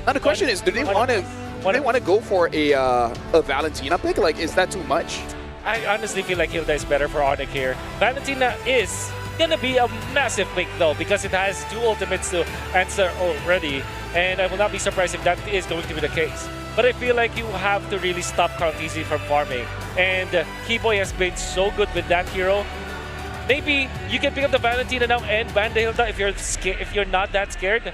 Now the question is, do they want to go for a Valentina pick? Like, is that too much? I honestly feel like Hilda is better for Onyx here. Valentina is gonna be a massive pick though, because it has two ultimates to answer already, and I will not be surprised if that is going to be the case. But I feel like you have to really stop Kaltisi from farming, and Keyboy has been so good with that hero. Maybe you can pick up the Valentina now and ban the Hilda if you're not that scared.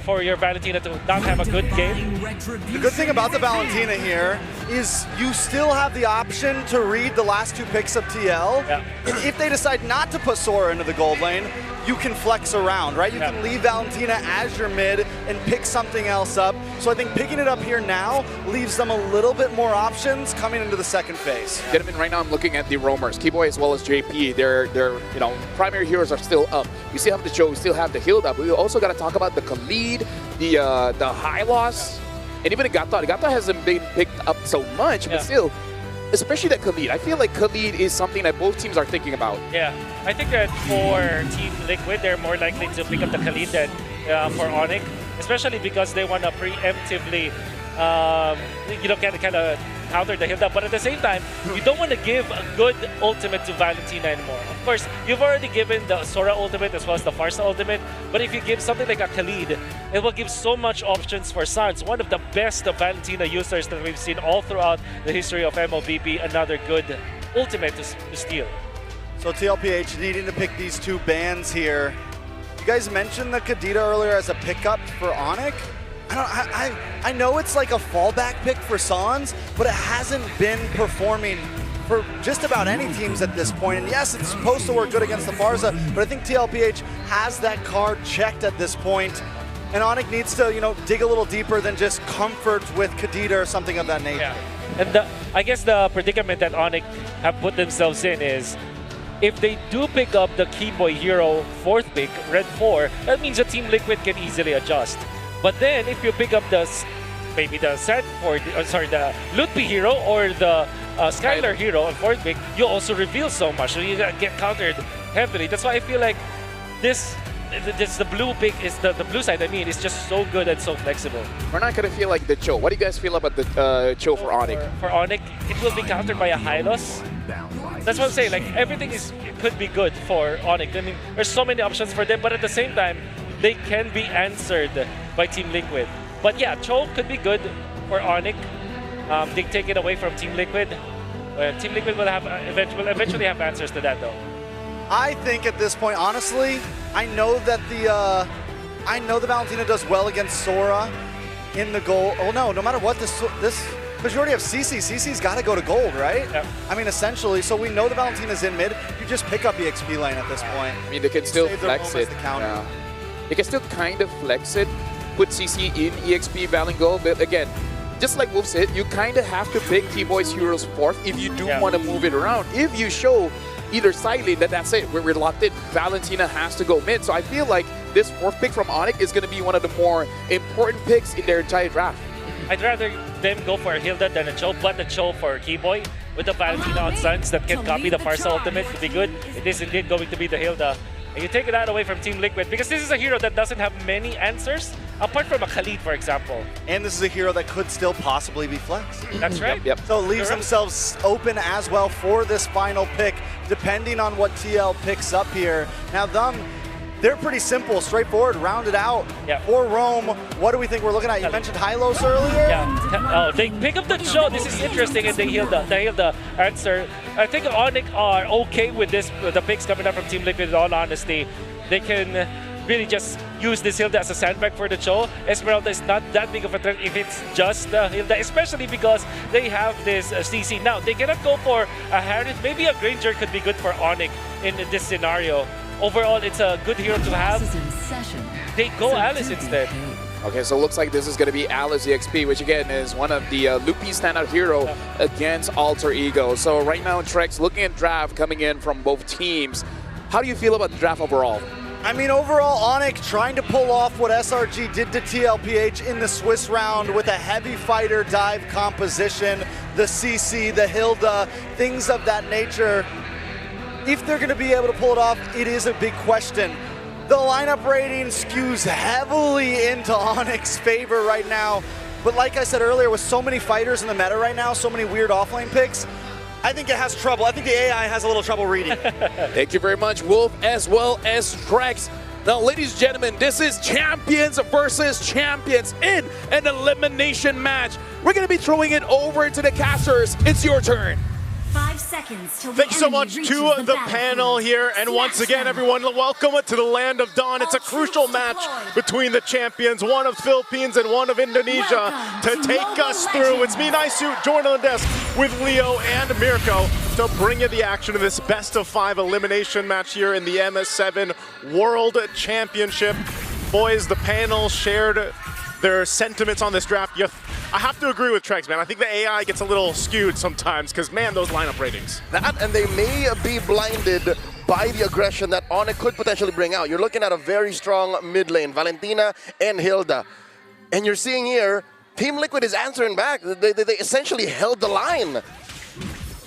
For your Valentina to not have a good game. The good thing about the Valentina here is you still have the option to read the last two picks of TL. Yeah. And if they decide not to put Sora into the gold lane, you can flex around, right? You can leave Valentina as your mid and pick something else up. So I think picking it up here now leaves them a little bit more options coming into the second phase. Gentlemen, right now I'm looking at the roamers, Keyboy as well as JP. Their primary heroes are still up. We still have the Cho, we still have the Hilda, but we also got to talk about the Khalid, the Hylos, and even the Gata. The Gata hasn't been picked up so much, but still, especially that Khalid. I feel like Khalid is something that both teams are thinking about. Yeah, I think that for Team Liquid, they're more likely to pick up the Khalid than for Onyx, especially because they want to preemptively, kind of counter the Hilda. But at the same time, you don't want to give a good ultimate to Valentina anymore. Of course, you've already given the Sora ultimate as well as the Farsa ultimate, but if you give something like a Khalid, it will give so much options for Sans, one of the best Valentina users that we've seen all throughout the history of MLBB, another good ultimate to steal. So TLPH needing to pick these two bans here. You guys mentioned the Kadita earlier as a pickup for Onyx. I know it's like a fallback pick for Sans, but it hasn't been performing for just about any teams at this point. And yes, it's supposed to work good against the Farsa, but I think TLPH has that card checked at this point. And Onyx needs to, dig a little deeper than just comfort with Kadita or something of that nature. Yeah. And I guess the predicament that Onyx have put themselves in is, if they do pick up the Keyboy hero 4th pick, Red 4, that means the Team Liquid can easily adjust. But then, if you pick up the Lutpi hero or the Skylar hero on 4th pick, you also reveal so much, so you get countered heavily. That's why I feel like the blue pick is the blue side. I mean, is just so good and so flexible. We're not gonna feel like the Cho. What do you guys feel about the Cho for Onyx? For Onyx, it will be countered by a Hylos. That's what I'm saying. Like, everything could be good for Onyx. I mean, there's so many options for them, but at the same time, they can be answered by Team Liquid. But yeah, Cho could be good for Onyx. They take it away from Team Liquid. Team Liquid will have eventually have answers to that though. I think at this point, honestly, I know that the Valentina does well against Sora in the gold. Oh no, no matter what this because you already have CC. CC's got to go to gold, right? Yep. I mean, essentially. So we know the Valentina's in mid. You just pick up EXP lane at this point. I mean, they can still flex it. Yeah. They can still kind of flex it, put CC in EXP Valengold, but again, just like Wolf said, you kind of have to pick T-Boy's Heroes 4th if you do want to move it around. If you show either side lane, that's it. We're locked in. Valentina has to go mid. So I feel like this 4th pick from Onyx is going to be one of the more important picks in their entire draft. I'd rather them go for a Hilda than a Cho, but a Cho for Keyboy with the Valentina on Suns that can copy the Farsa ultimate could be good. It is indeed going to be the Hilda. And you take that away from Team Liquid because this is a hero that doesn't have many answers, apart from a Khalid, for example. And this is a hero that could still possibly be flexed. That's right. Yep. So it leaves themselves open as well for this final pick, depending on what TL picks up here. Now, they're pretty simple, straightforward, rounded out. Yeah. For Rome, what do we think we're looking at? You mentioned Hylos earlier? Yeah. Oh, they pick up the Cho. This is interesting, and they heal the answer. I think Onyx are okay with this, the picks coming up from Team Liquid, in all honesty. They can really just use this Hilda as a sandbag for the Cho. Esmeralda is not that big of a threat if it's just the Hilda, especially because they have this CC. Now, they cannot go for a Harris. Maybe a Granger could be good for Onyx in this scenario. Overall, it's a good hero to have. They go Alice instead. Okay, so it looks like this is going to be Alice EXP, which again is one of the loopy standout hero against Alter Ego. So right now, Trex looking at draft coming in from both teams. How do you feel about the draft overall? I mean, overall, Onyx trying to pull off what SRG did to TLPH in the Swiss round with a heavy fighter dive composition, the CC, the Hilda, things of that nature. If they're going to be able to pull it off, it is a big question. The lineup rating skews heavily into Onyx's favor right now. But like I said earlier, with so many fighters in the meta right now, so many weird offlane picks, I think it has trouble. I think the AI has a little trouble reading. Thank you very much, Wolf, as well as Trex. Now, ladies and gentlemen, this is champions versus champions in an elimination match. We're going to be throwing it over to the casters. It's your turn. 5 seconds till Thank you so much to the panel here, and once again, everyone, welcome to the land of Dawn. It's a crucial match between the champions, one of Philippines and one of Indonesia, to take us through. It's me, Nice-Suit, joined on the desk with Leo and Mirko to bring you the action of this best-of-5 elimination match here in the MS7 World Championship. Boys, the panel shared their sentiments on this draft. I have to agree with Trex, man. I think the AI gets a little skewed sometimes because, man, those lineup ratings. That, and they may be blinded by the aggression that Onyx could potentially bring out. You're looking at a very strong mid lane, Valentina and Hilda. And you're seeing here, Team Liquid is answering back. They essentially held the line.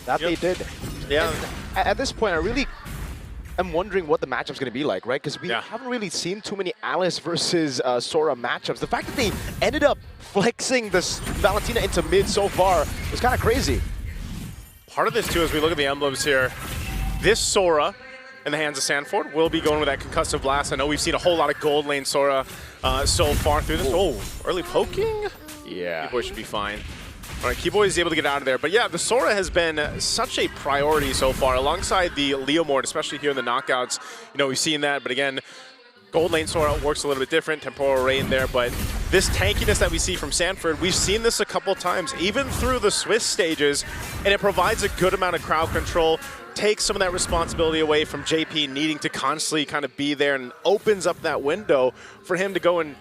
That they did. Yeah. And at this point, I'm wondering what the matchup's going to be like, right? Because we haven't really seen too many Alice versus Sora matchups. The fact that they ended up flexing this Valentina into mid so far is kind of crazy. Part of this, too, as we look at the emblems here, this Sora in the hands of Sanford will be going with that concussive blast. I know we've seen a whole lot of gold lane Sora so far through this. Oh, early poking? Yeah. Keyboy should be fine. All right, Keyboy is able to get out of there. But yeah, the Sora has been such a priority so far, alongside the Leomord, especially here in the knockouts. You know, we've seen that, but again, gold lane Sora works a little bit different, temporal rain there, but this tankiness that we see from Sanford, we've seen this a couple times, even through the Swiss stages, and it provides a good amount of crowd control, takes some of that responsibility away from JP needing to constantly kind of be there, and opens up that window for him to go and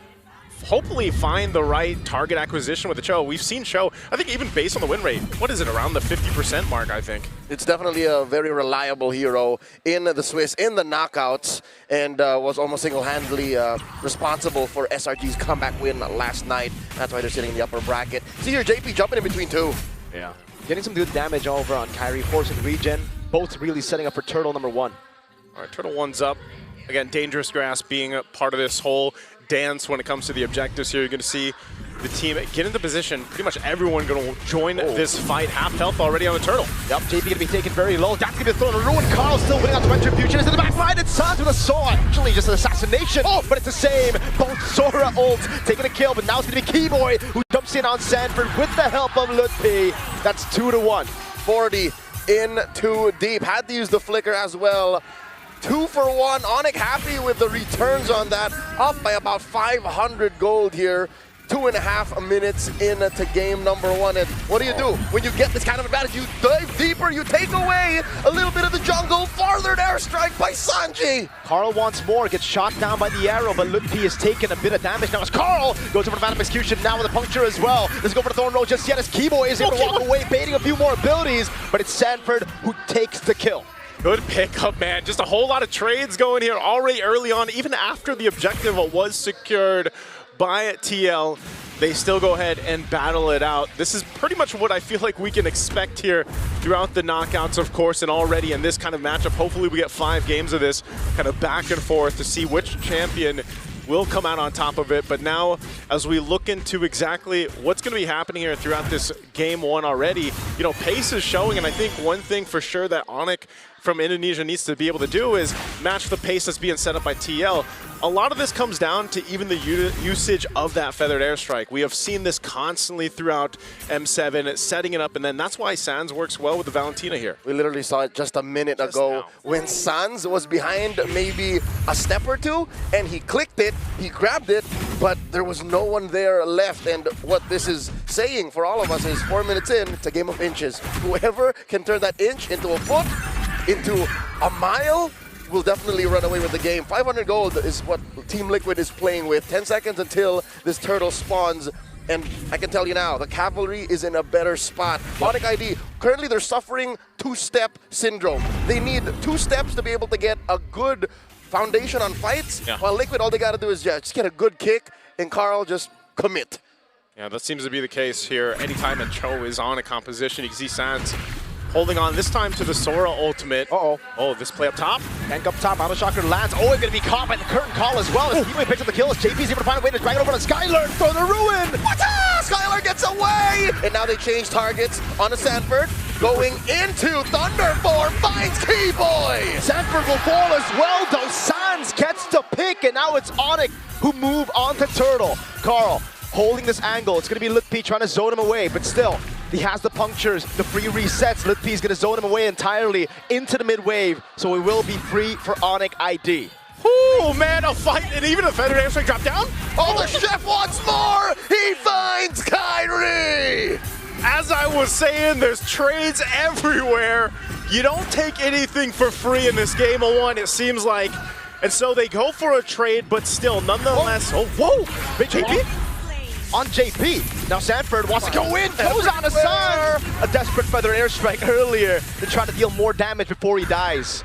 hopefully find the right target acquisition with the Cho. We've seen Cho, I think even based on the win rate, what is it, around the 50% mark, I think. It's definitely a very reliable hero in the Swiss, in the knockouts, and was almost single-handedly responsible for SRG's comeback win last night. That's why they're sitting in the upper bracket. See here, JP jumping in between two. Yeah. Getting some good damage over on Kyrie, forcing regen, both really setting up for Turtle number 1. All right, Turtle 1's up. Again, Dangerous Grass being a part of this whole dance when it comes to the objectives here. You're going to see the team get into position. Pretty much everyone going to join this fight. Half health already on the turtle. Yep, JP going to be taken very low. That's going to be thrown a ruin. Carl still winning out to Retribution. Is in the back line. It's Sans with a sword. Actually, just an assassination. Oh, but it's the same. Both Sora ult taking a kill, but now it's going to be Keyboy who jumps in on Sanford with the help of Lutpi. That's 2-1. 40 in too deep. Had to use the flicker as well. 2 for 1. Onyx happy with the returns on that. Up by about 500 gold here. 2.5 minutes into game number 1. And what do? When you get this kind of advantage, you dive deeper, you take away a little bit of the jungle. Farthered airstrike by Sanji. Carl wants more, gets shot down by the arrow, but Lutpi is taking a bit of damage now as Carl goes over to Phantom Execution now with a puncture as well. Doesn't go for the Thorn Road just yet as Keyboy is able to walk away, baiting a few more abilities, but it's Sanford who takes the kill. Good pickup, man. Just a whole lot of trades going here already early on, even after the objective was secured by TL. They still go ahead and battle it out. This is pretty much what I feel like we can expect here throughout the knockouts, of course, and already in this kind of matchup. Hopefully we get 5 games of this kind of back and forth to see which champion will come out on top of it. But now, as we look into exactly what's going to be happening here throughout this game 1 already, you know, pace is showing, and I think one thing for sure that Onyx from Indonesia needs to be able to do is match the pace that's being set up by TL. A lot of this comes down to even the usage of that feathered airstrike. We have seen this constantly throughout M7, setting it up, and then that's why Sans works well with the Valentina here. We literally saw it just a minute ago when Sans was behind maybe a step or two, and he clicked it, he grabbed it, but there was no one there left. And what this is saying for all of us is 4 minutes in, it's a game of inches. Whoever can turn that inch into a foot, into a mile, will definitely run away with the game. 500 gold is what Team Liquid is playing with. 10 seconds until this turtle spawns. And I can tell you now, the Cavalry is in a better spot. Onyx ID, currently they're suffering 2-step syndrome. They need 2 steps to be able to get a good foundation on fights. While Liquid, all they got to do is just get a good kick, and Carl just commit. Yeah, that seems to be the case here. Anytime a Cho is on a composition, you can see Sans holding on this time to the Sora ultimate. Oh, this play up top. Tank up top, Auto Shocker lands. Oh, it's going to be caught by the curtain call as well. As Keyboy picks up the kill, as JP's able to find a way to drag it over to Skylar for the ruin. Skylar gets away! And now they change targets on a Sanford. Going into Thunderform, finds Keyboy! Sanford will fall as well, though. Sans gets the pick, and now it's Onyx who move on to Turtle. Carl holding this angle. It's going to be Lutpi trying to zone him away, but still, he has the punctures, the free resets. Lutpi is going to zone him away entirely into the mid-wave, so it will be free for Onyx ID. Oh man, a fight, and even a feathered airstrike drop down. Oh, the chef wants more! He finds Kyrie! As I was saying, there's trades everywhere. You don't take anything for free in this game of 1, it seems like. And so they go for a trade, but still, nonetheless. Oh, whoa! Big JP? On JP. Now Sanford wants to go in, goes on a Sans. A desperate feather airstrike earlier to try to deal more damage before he dies.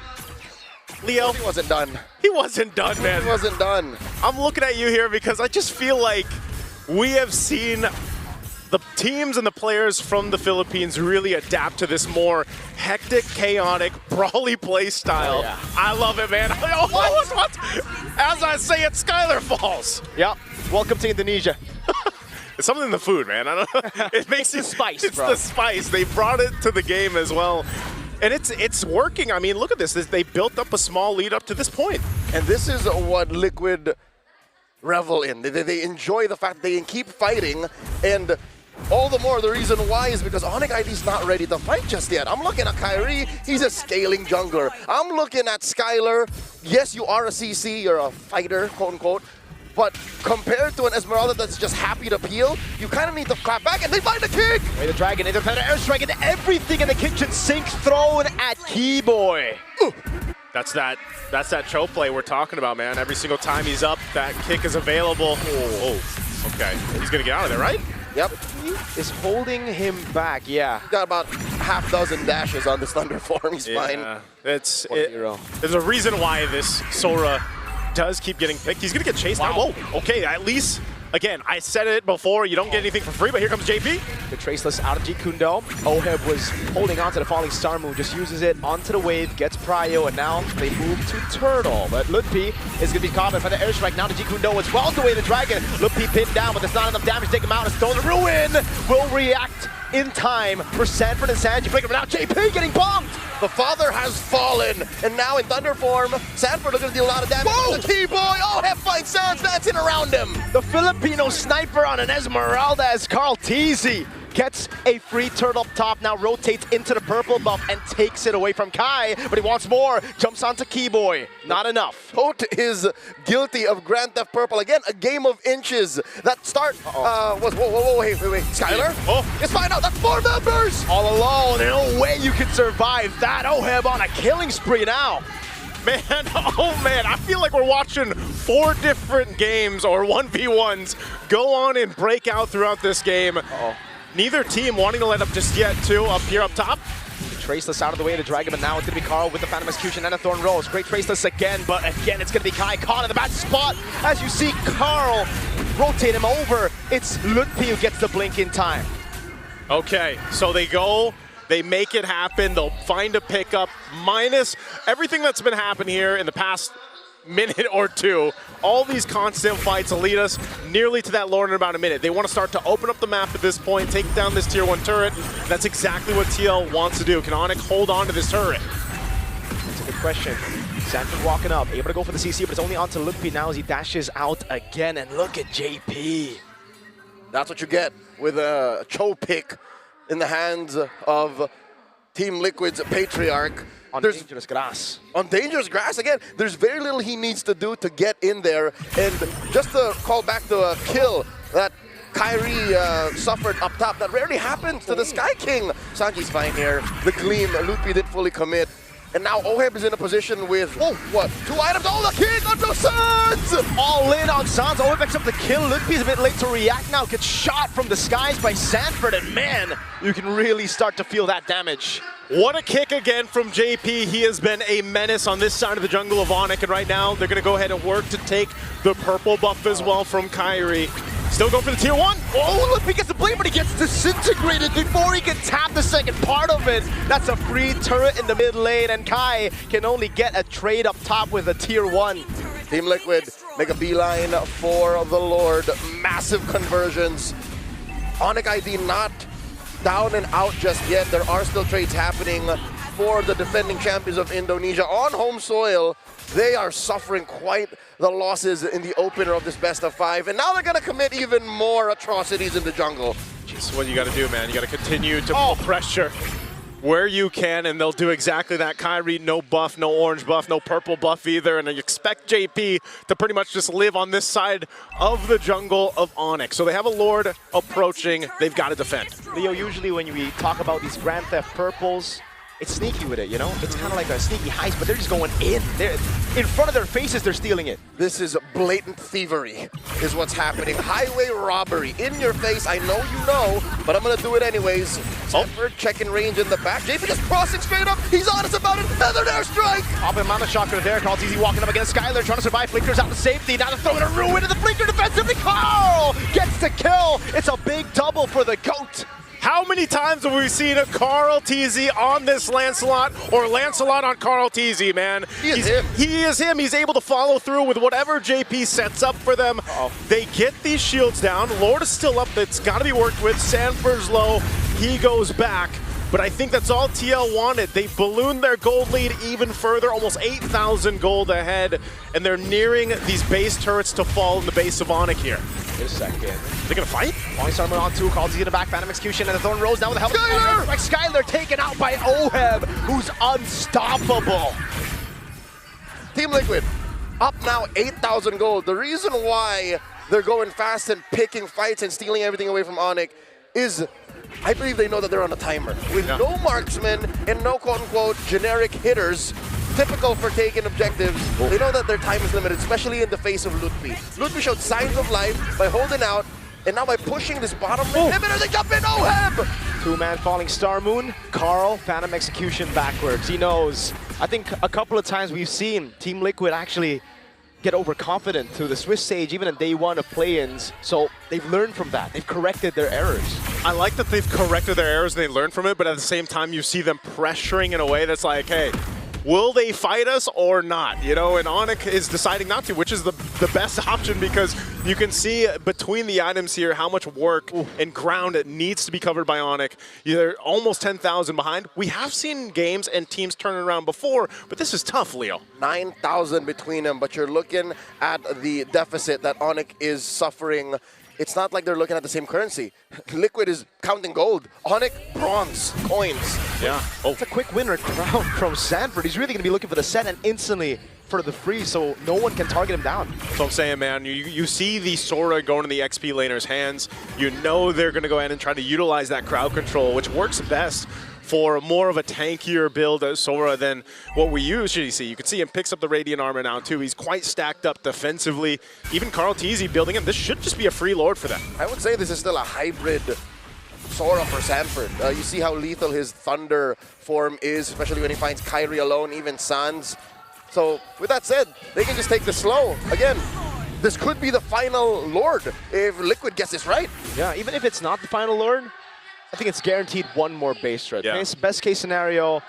Leo. He wasn't done. He wasn't done, man. He wasn't done. I'm looking at you here because I just feel like we have seen the teams and the players from the Philippines really adapt to this more hectic, chaotic, brawly play style. I love it, man. What? As I say it, Skylar falls. Yep. Welcome to Indonesia. It's something in the food, man. I don't know. It makes the spice, It's bro. the spice. They brought it to the game as well. And it's working. I mean, look at this. They built up a small lead up to this point. And this is what Liquid revel in. They enjoy the fact they can keep fighting, and all the more the reason why is because Onyx ID's not ready to fight just yet. I'm looking at Kyrie, he's a scaling jungler. I'm looking at Skylar. Yes, you are a CC, you're a fighter, quote unquote. But compared to an Esmeralda that's just happy to peel, you kind of need to clap back, and they find the kick! Way to dragon, independent airstrike, and everything in the kitchen sink thrown at Keyboy. That's that Cho play we're talking about, man. Every single time he's up, that kick is available. Oh, okay. He's gonna get out of there, right? Yep. Is holding him back, yeah. Got about half dozen dashes on this Thunderform, he's fine. There's a reason why this Sora does keep getting picked. He's gonna get chased down. Whoa, okay, at least again, I said it before, you don't get anything for free, but here comes JP. The Traceless out of G Kundo. Oheb was holding on to the falling Star Moon, just uses it onto the wave, gets Prio, and now they move to Turtle. But Ludpi is going to be caught by the airstrike. Now to G Kundo as well, away the Dragon. Ludpi pinned down, but there's not enough damage to take him out. And Stone Ruin will react in time for Sanford and Sanji. But now JP getting bombed. The father has fallen, and now in Thunder form, Sanford looking to deal a lot of damage. Whoa! The T-Boy, Oheb finds Sans dancing around him. The Filipino sniper on an Esmeralda as Carl Teasy gets a free turn up top, now rotates into the purple buff and takes it away from Kai, but he wants more, jumps onto Keyboy, not enough. Hote is guilty of Grand Theft Purple. Again, a game of inches. That start was, whoa, wait. Skylar? Oh, let's find out, that's 4 members! All alone, there's no way you can survive that. Oheb on a killing spree now. Man, oh man, I feel like we're watching 4 different games or 1v1s go on and break out throughout this game. Neither team wanting to let up just yet, too, up here up top. Traceless out of the way of the Dragon, but now it's going to be Carl with the Phantom Execution and a Thorn Rose. Great Traceless again, but again, it's going to be Kai caught in the bad spot. As you see Carl rotate him over, it's Ludpi who gets the blink in time. Okay, so they go, they make it happen, they'll find a pickup, minus everything that's been happening here in the past minute or two. All these constant fights will lead us nearly to that lore in about a minute. They want to start to open up the map at this point, take down this tier 1 turret. That's exactly what TL wants to do. Can Onyx hold on to this turret? That's a good question. Sanford walking up, able to go for the CC, but it's only onto Ludpi now as he dashes out again. And look at JP. That's what you get with a Cho pick in the hands of Team Liquid's Patriarch. On dangerous grass. On dangerous grass, again, there's very little he needs to do to get in there. And just to call back the kill that Kyrie suffered up top, that rarely happens to the Sky King. Sanji's fine here. The Gleam, Ludpi did fully commit. And now Oheb is in a position with, 2 items. Oh, the King onto Sans! All in on Sans. Oheb picks up the kill. Ludpi's a bit late to react now. Gets shot from the skies by Sanford. And man, you can really start to feel that damage. What a kick again from JP. He has been a menace on this side of the jungle of Onyx, and right now they're going to go ahead and work to take the purple buff as well from Kyrie. Still going for the tier 1. Oh, look, he gets the blade, but he gets disintegrated before he can tap the second part of it. That's a free turret in the mid lane, and Kai can only get a trade up top with a tier 1. Team Liquid make a beeline for the Lord. Massive conversions. Onyx ID not down and out just yet. There are still trades happening for the defending champions of Indonesia on home soil. They are suffering quite the losses in the opener of this best of 5, and now they're going to commit even more atrocities in the jungle. Just what you got to do, man. You got to continue to pull pressure where you can, and they'll do exactly that. Kyrie, no buff, no orange buff, no purple buff either, and you expect JP to pretty much just live on this side of the jungle of Onyx. So they have a Lord approaching. They've got to defend. Leo, usually when we talk about these Grand Theft Purples, it's sneaky with it, you know? It's kind of like a sneaky heist, but they're just going in. They're in front of their faces, they're stealing it. This is blatant thievery, is what's happening. Highway robbery, in your face. I know you know, but I'm going to do it anyways. Sanford checking range in the back. JP just crossing straight up. He's honest about it. Feathered airstrike. Popping Mana Shocker there. Carl Teasy walking up against Skylar, trying to survive. Flickers out to safety. Now to throw in a ruin to the Flicker defensively. Carl gets the kill. It's a big double for the GOAT. How many times have we seen a Carl Teasy on this Lancelot or Lancelot on Carl Teasy, man? He is him. He is him. He's able to follow through with whatever JP sets up for them. They get these shields down. Lord is still up. That's got to be worked with. Sanford's low. He goes back. But I think that's all TL wanted. They ballooned their gold lead even further, almost 8,000 gold ahead, and they're nearing these base turrets to fall in the base of Onyx here. Wait a second. They're gonna fight? Falling Star Moon on 2, Carl Teasy in the back, Phantom Execution, and the Thorn Rose now with the help of Skylar! Like Skylar taken out by Oheb, who's unstoppable. Team Liquid, up now 8,000 gold. The reason why they're going fast and picking fights and stealing everything away from Onyx is I believe they know that they're on a timer. With no marksmen and no quote-unquote generic hitters, typical for taking objectives, they know that their time is limited, especially in the face of Ludpi. Ludpi showed signs of life by holding out, and now by pushing this bottom lane inhibitor, they jump in, Oheb! 2-man Falling Star Moon, Carl, Phantom Execution backwards. He knows. I think a couple of times we've seen Team Liquid actually get overconfident to the Swiss stage, even in day one of play-ins. So they've learned from that. They've corrected their errors. I like that they've corrected their errors and they learned from it, but at the same time, you see them pressuring in a way that's like, hey, will they fight us or not? You know, and Onyx is deciding not to, which is the best option because you can see between the items here how much work and ground it needs to be covered by Onyx. They're almost 10,000 behind. We have seen games and teams turn it around before, but this is tough, Leo. 9,000 between them, but you're looking at the deficit that Onyx is suffering. It's not like they're looking at the same currency. Liquid is counting gold. Onyx, bronze, coins. Yeah. It's a quick winner crown from Sanford. He's really going to be looking for the set and instantly for the freeze, so no one can target him down. That's what I'm saying, man. You see the Sora going in the XP laner's hands. You know they're going to go ahead and try to utilize that crowd control, which works best for more of a tankier build as Sora than what we usually see. You can see him picks up the Radiant Armor now, too. He's quite stacked up defensively. Even Carl Teasy building him. This should just be a free Lord for them. I would say this is still a hybrid Sora for Sanford. You see how lethal his Thunder form is, especially when he finds Kyrie alone, even Sans. So, with that said, they can just take this slow. Again, this could be the final Lord if Liquid gets this right. Yeah, even if it's not the final Lord, I think it's guaranteed one more base turret. Yeah. Best case scenario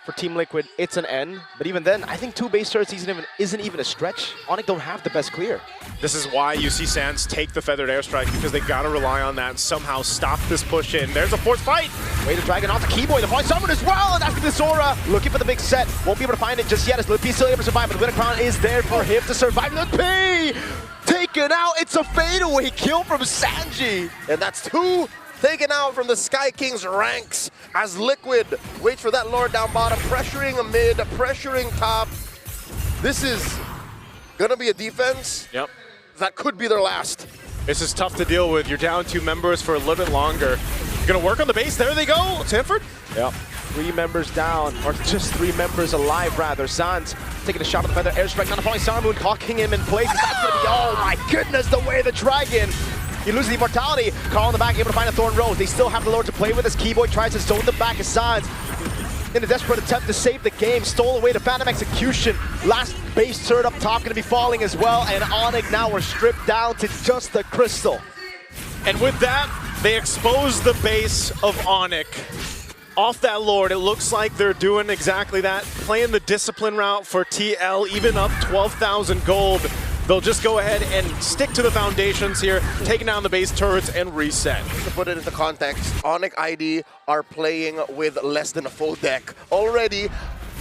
for Team Liquid, it's an N. But even then, I think 2 base turrets isn't even a stretch. Onyx don't have the best clear. This is why you see Sans take the Feathered Airstrike, because they got to rely on that and somehow stop this push in. There's a forced fight. Way to Dragon onto Keyboy, the point someone as well, and that's the Sora looking for the big set. Won't be able to find it just yet as Lutpi still able to survive, but the winner crown is there for him to survive. Lutpi taken out. It's a fadeaway kill from Sanji. And that's 2 taken out from the Sky King's ranks as Liquid waits for that Lord down bottom, pressuring a mid, pressuring top. This is gonna be a defense that could be their last. This is tough to deal with. You're down 2 members for a little bit longer. Gonna work on the base. There they go, Sanford. Yep. 3 members down, or just 3 members alive rather. Sans taking a shot at the Feather Airstrike, not falling Sarmoon, cocking him in place. That's gonna be, oh my goodness, the way the Dragon. He loses the immortality. Carl in the back, able to find a Thorn Rose. They still have the Lord to play with as Keyboy tries to zone the back of Sans. In a desperate attempt to save the game, stole away to Phantom Execution. Last base turret up top going to be falling as well, and Onyx now are stripped down to just the crystal. And with that, they expose the base of Onyx. Off that Lord, it looks like they're doing exactly that, playing the discipline route for TL, even up 12,000 gold. They'll just go ahead and stick to the foundations here, taking down the base turrets and reset. To put it into context, Onyx ID are playing with less than a full deck. Already,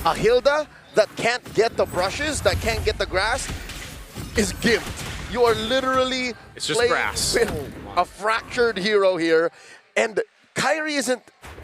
a Hilda that can't get the brushes, that can't get the grass, is gimped. You are literally playing grass with a fractured hero here. And Kyrie isn't,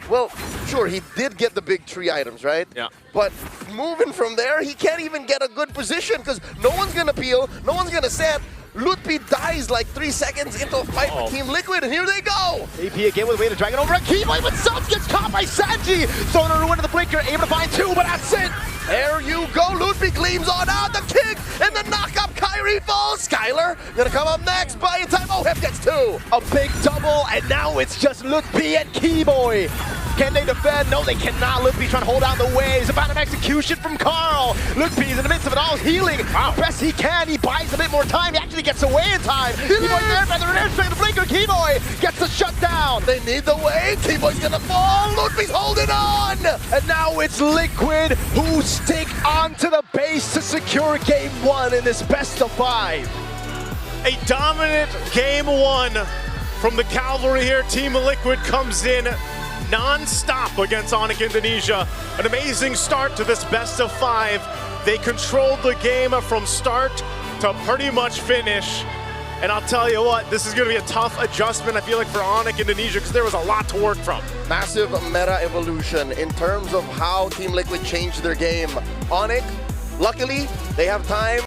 well, sure, he did get the big 3 items, right? Yeah. But moving from there, he can't even get a good position because no one's going to peel, no one's going to set. Lutpi dies like 3 seconds into a fight with Team Liquid, and here they go! AP again with a way to Dragon over a Keyboy, but Subs gets caught by Sanji! Throwing a ruin to the Blinker, able to find 2, but that's it! There you go, Lutpi gleams on out, the kick, and the knock-up, Kyrie falls! Skylar gonna come up next, buying time, Hep gets 2! A big double, and now it's just Lutpi and Keyboy! Can they defend? No, they cannot. Lutpi trying to hold out the waves. A Phantom Execution from Carl. Lutpi's in the midst of it all, healing. Best he can. He buys a bit more time. He actually gets away in time. Keyboy there, Feather and Airstrike, the Blinker. Keyboy gets the shutdown. They need the wave. Keyboy's gonna fall. Lutpi's holding on. And now it's Liquid who stick onto the base to secure game 1 in this best of 5. A dominant game 1 from the Cavalry here. Team Liquid comes in non-stop against Onyx Indonesia. An amazing start to this best of 5. They controlled the game from start to pretty much finish. And I'll tell you what, this is going to be a tough adjustment, I feel like, for Onyx Indonesia, because there was a lot to work from. Massive meta evolution in terms of how Team Liquid changed their game. Onyx, luckily, they have time.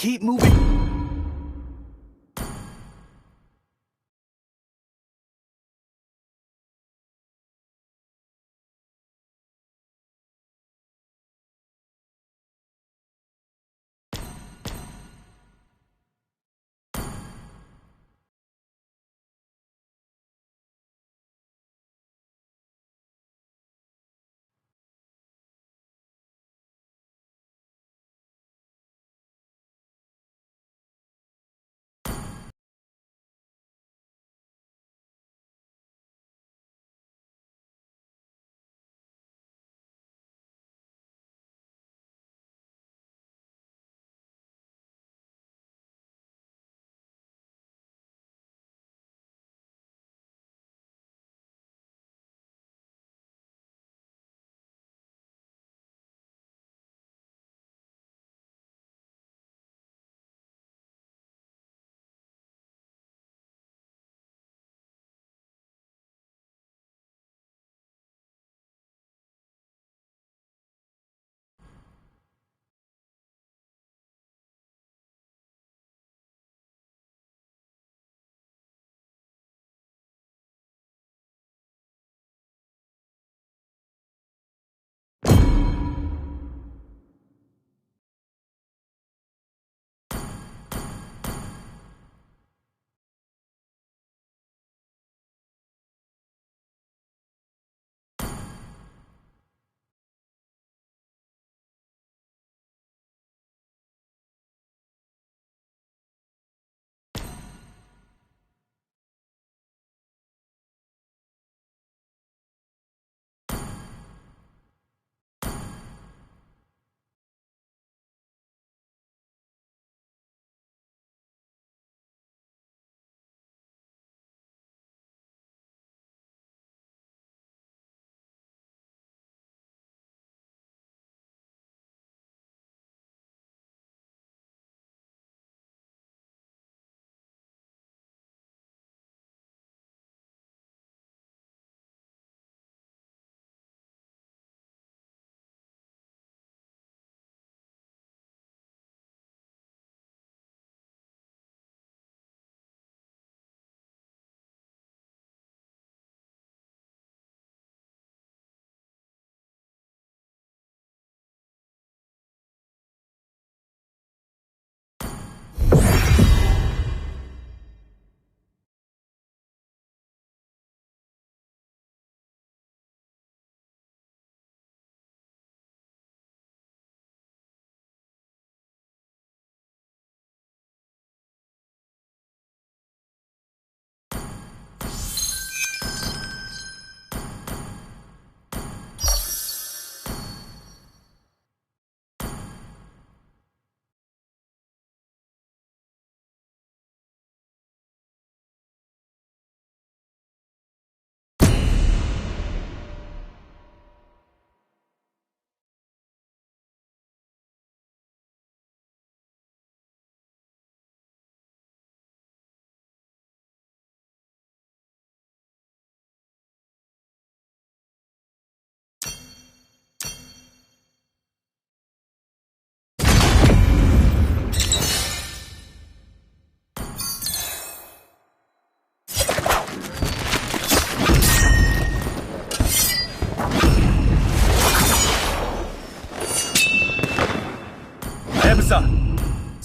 keep moving.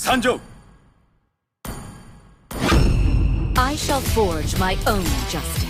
Sanjo! I shall forge my own justice.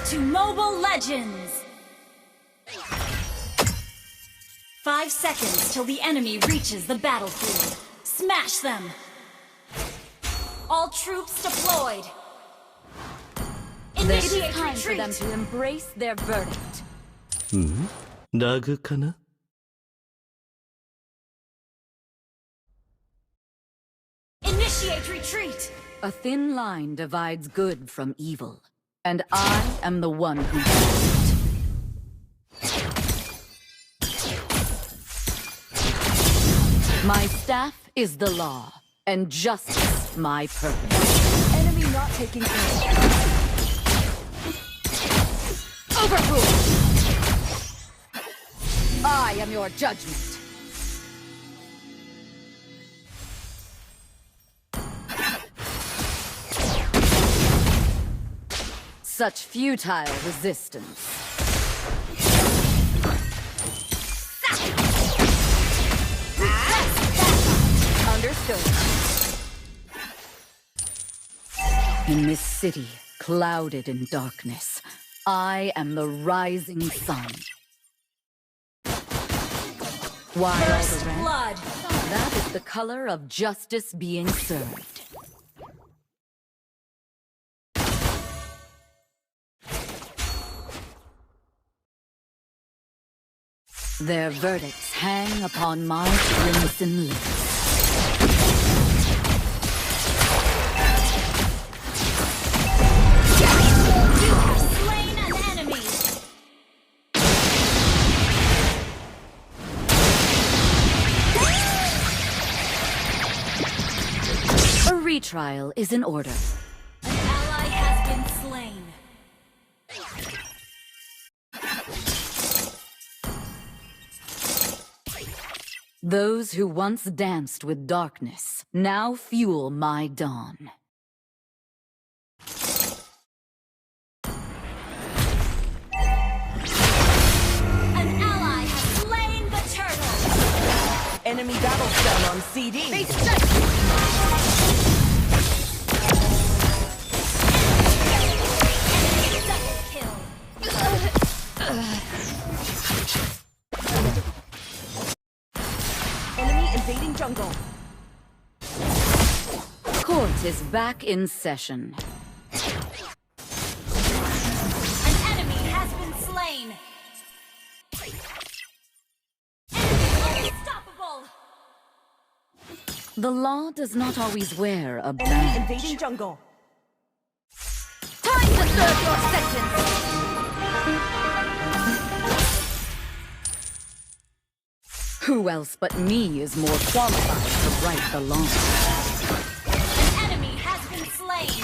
to Mobile Legends! 5 seconds till the enemy reaches the battlefield. Smash them! All troops deployed! It is Initiate time for them retreat! to embrace their verdict. ラグかな Initiate retreat! A thin line divides good from evil, and I am the one who does it. My staff is the law, and justice my purpose. Enemy not taking care. Overruled! I am your judgment. Such futile resistance. Understood. In this city, clouded in darkness, I am the rising sun. Why all First the red? blood! That is the color of justice being served. Their verdicts hang upon my crimson lips. You have slain an enemy! A retrial is in order. An ally has been slain. Those who once danced with darkness now fuel my dawn. An ally has slain the turtle! Enemy battle stone on CD. They strike! Double kill! Enemy invading jungle. Court is back in session. An enemy has been slain! Enemy unstoppable! The law does not always wear a Enemy badge. invading jungle. Time to serve your sentence! Who else but me is more qualified to right the law? An enemy has been slain!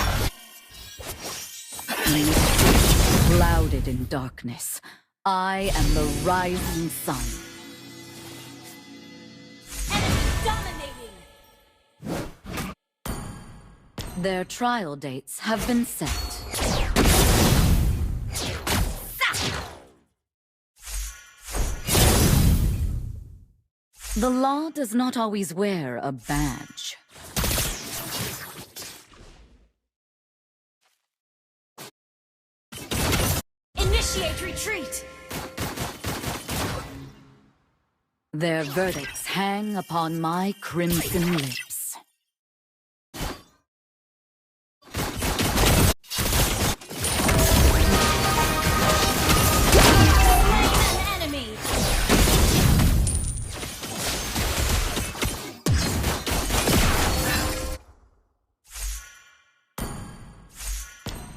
In this city, clouded in darkness, I am the rising sun. Dominating! Their trial dates have been set. The law does not always wear a badge. Initiate retreat! Their verdicts hang upon my crimson lips. An enemy!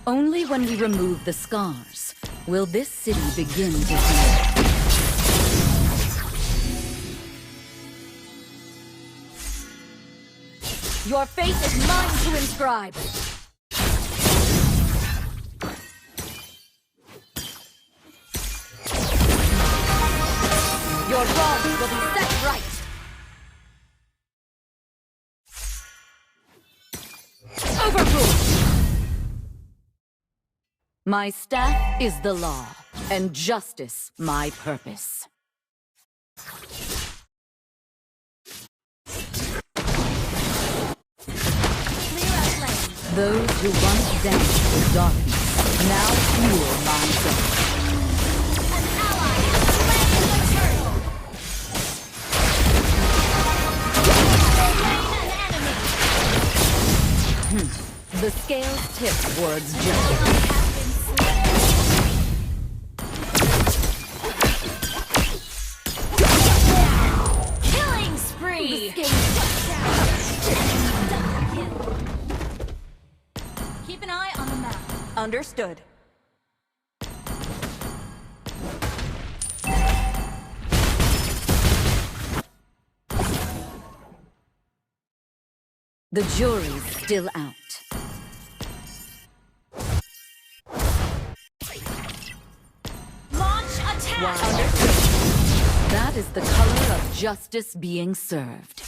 Only when we remove the scars will this city begin to heal. Your fate is mine to inscribe. Your wrongs will be set right. Overruled. My staff is the law, and justice my purpose. Those who once danced with darkness Now fuel my zone. An ally has slain the turtle. Slain an enemy. The scales tip towards justice. Killing spree. Keep an eye on the map. Understood. The jury's still out. Launch attack. That is the color of justice being served.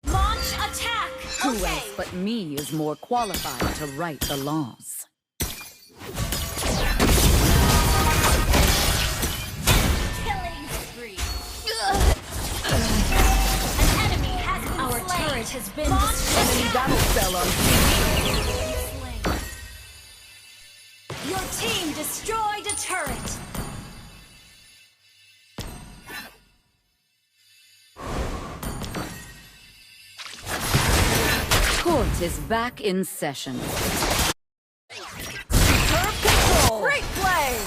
Launch attack. Who else but me is more qualified to write the laws? Killing spree. An enemy has been Our slain. turret has been Launch destroyed. attack. Battle spell on Your team destroyed a turret. Court is back in session. Great play.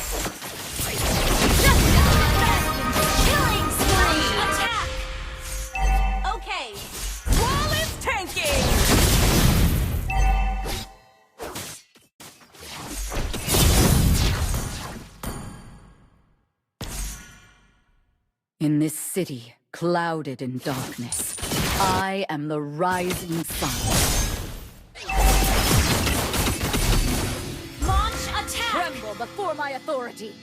Killing spree. Attack. Okay. Wall is tanking. In this city, clouded in darkness, I am the rising sun. Launch attack. Tremble before my authority.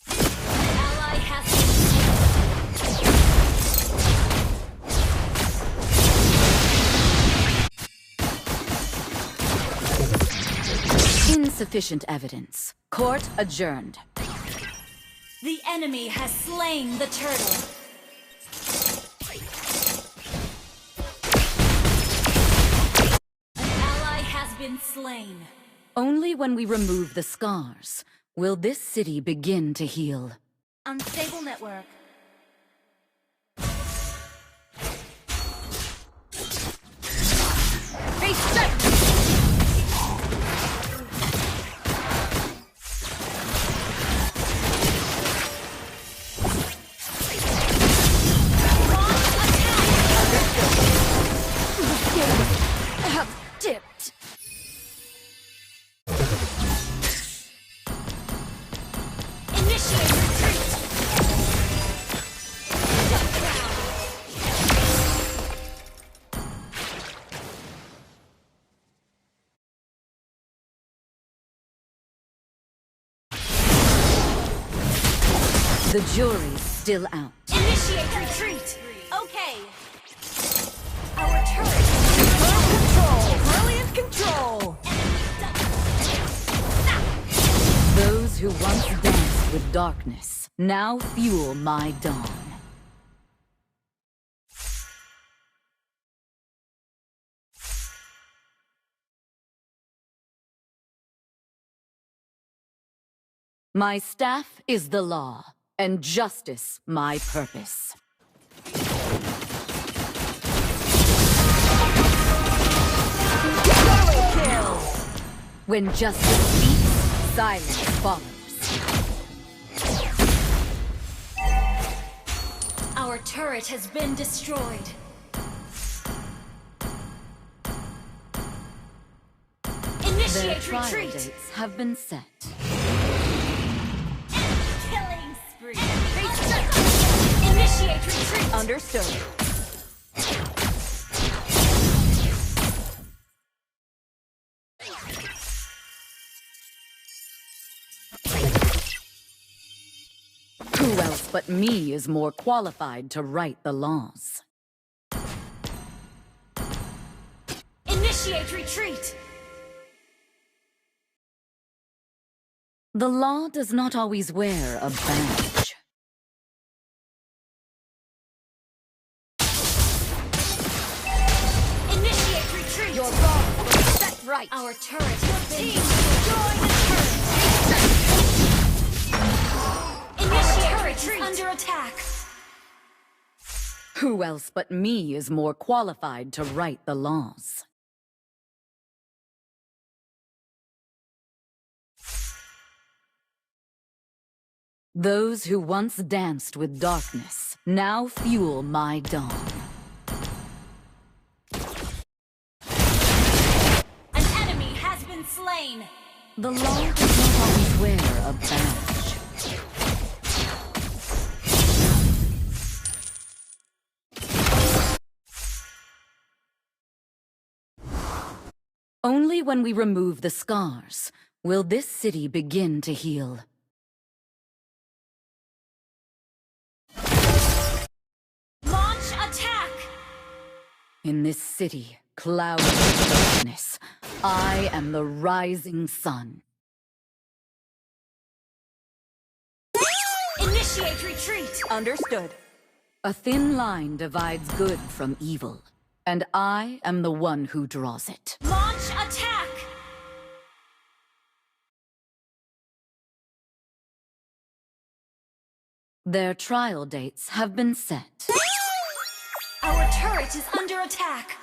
Ally has Insufficient evidence. Court adjourned. The enemy has slain the turtle. An ally has been slain. Only when we remove the scars will this city begin to heal. Unstable network. Have dipped. Initiate retreat. The jury's still out. Initiate retreat. Okay. Our turret. Control. Brilliant control. Those who once danced with darkness now fuel my dawn. My staff is the law, and justice my purpose. When justice speaks, silence follows. Our turret has been destroyed. Their Initiate trial retreat. dates have been set. Killing spree. Initiate retreat. Understood. Who else but me is more qualified to write the laws? Initiate retreat. The law does not always wear a badge. Initiate retreat. Your bomb will be set right. Our turret has been destroyed. Initiate retreat. Under attack. Who else but me is more qualified to write the laws? Those who once danced with darkness now fuel my dawn. An enemy has been slain. The law does not always wear a badge. Only when we remove the scars will this city begin to heal. Launch attack. In this city, clouded with darkness, I am the rising sun. Initiate retreat. Understood. A thin line divides good from evil, and I am the one who draws it. Launch attack. Their trial dates have been set. Our turret is under attack.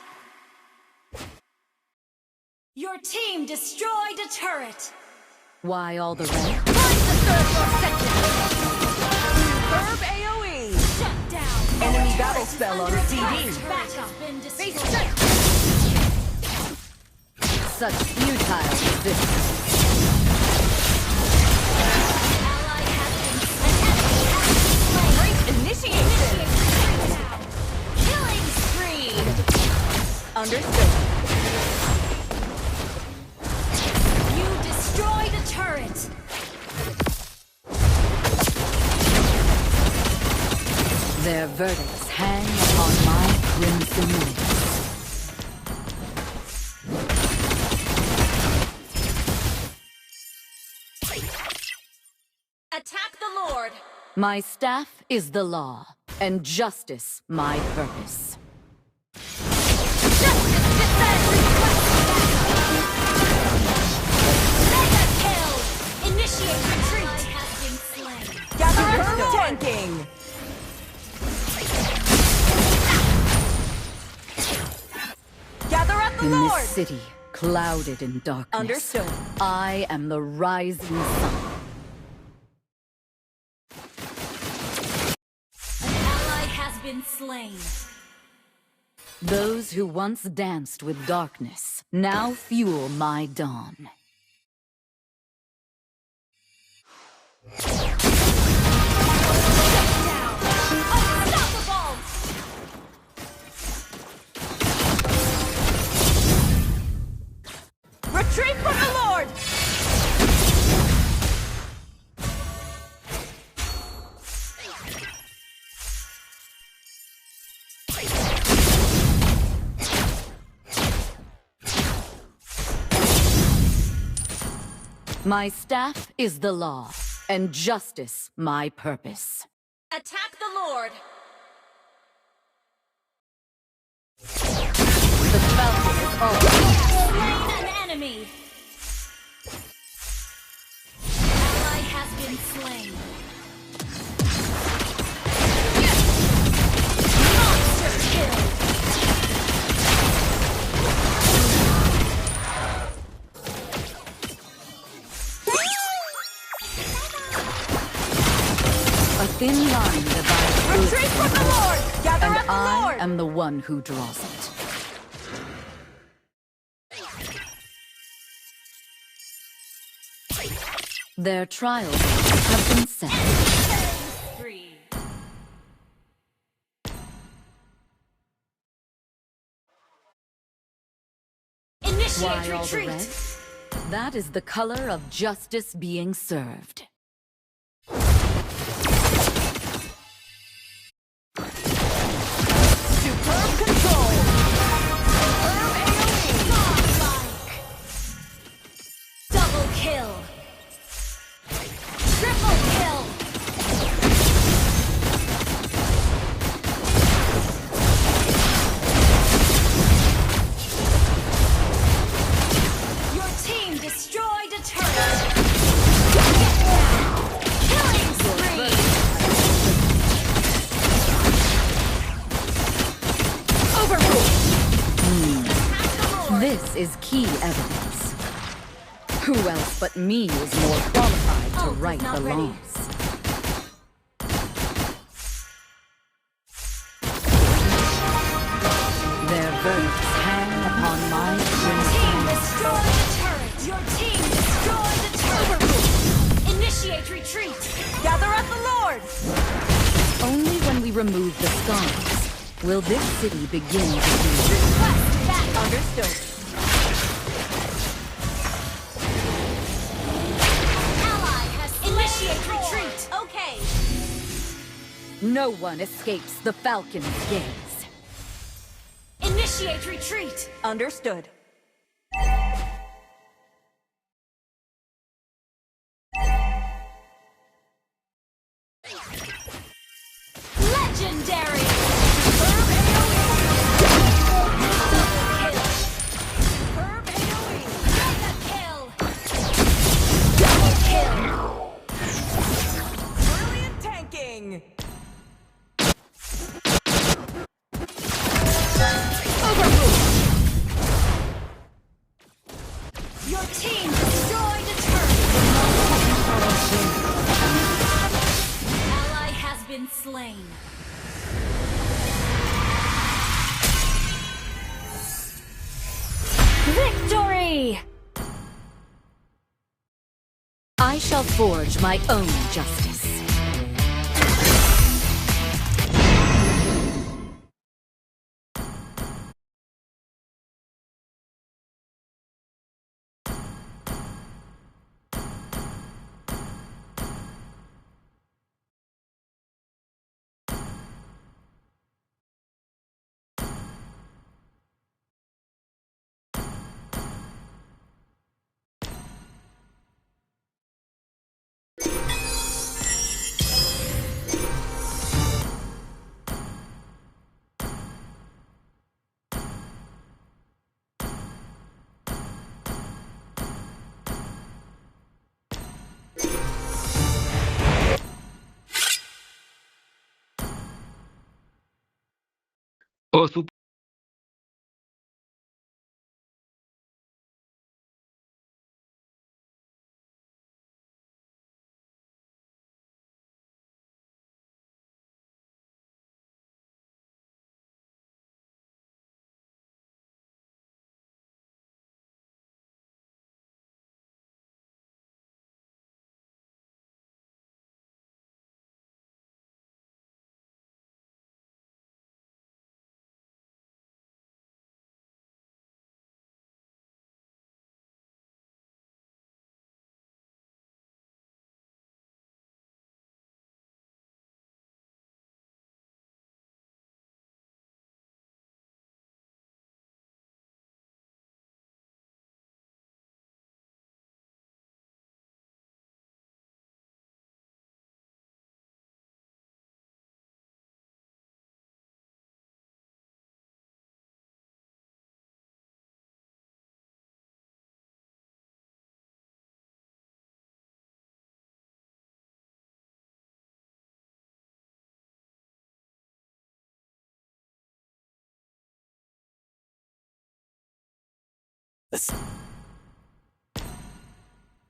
Your team destroyed a turret. Why all the red? Herb AoE. Shut down. Enemy battle spell on CD. Such futile resistance. Great initiation. Killing spree. Understood. You destroyed a turret. Their verdicts hang upon my crimson lips. Attack the Lord. My staff is the law, and justice my purpose. Mega kill. Initiate retreat. Has been slain. Gather up tanking. Gather at the In Lord. this city, clouded in darkness, Understood. I am the rising sun. An ally has been slain. Those who once danced with darkness now fuel my dawn. Unstoppable. Retreat from the Lord. My staff is the law, and justice my purpose. Attack the Lord. The falcon is all. Slain an enemy. Ally has been slain. Monster kill. A thin line divides good Retreat from the Lord. Gather and at the I Lord. am the one who draws it. Their trials have been set. Free. Initiate Why all the retreat. red? That is the color of justice being served. Superb control. Herb AoE. Godlike. Double kill. turret! Killing spree! Overruled. This is key evidence. Who else but me is more qualified to right the wrongs? Their verdicts hang upon my Team destroy the turret! Your team destroy the turret! Overruled. Initiate retreat! Gather up the Lord! Only when we remove the scars will this city begin to be. Request back! Understood. Ally has initiate retreat! Okay. No one escapes the Falcon's gaze. Initiate retreat! Understood. Legendary! Superb AoE! Mega kill! Double kill! Brilliant tanking! Your team destroyed a turret! Ally has been slain. Victory! I shall forge my own justice. Oh, super.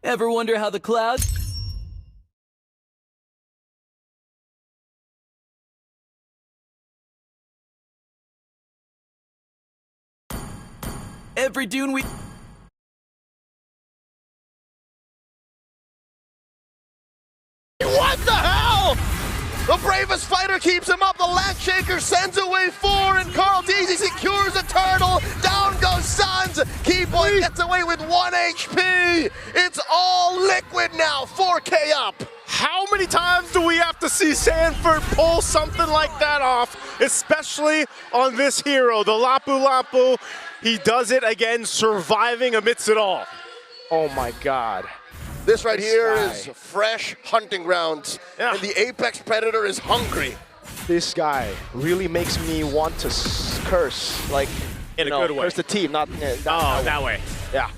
Ever wonder how the clouds... Every dune we... What the hell? The bravest fighter keeps him up. The Landshaker sends away 4, and Carl Deasy secures a turtle. Down goes Sans. Keyboy gets away with 1 HP. It's all Liquid now. 4K up. How many times do we have to see Sanford pull something like that off, especially on this hero, the Lapu Lapu? He does it again, surviving amidst it all. Oh my God. This right here is fresh hunting grounds, and the apex predator is hungry. This guy really makes me want to curse, like, in a good way. Curse the team, not that way. Yeah.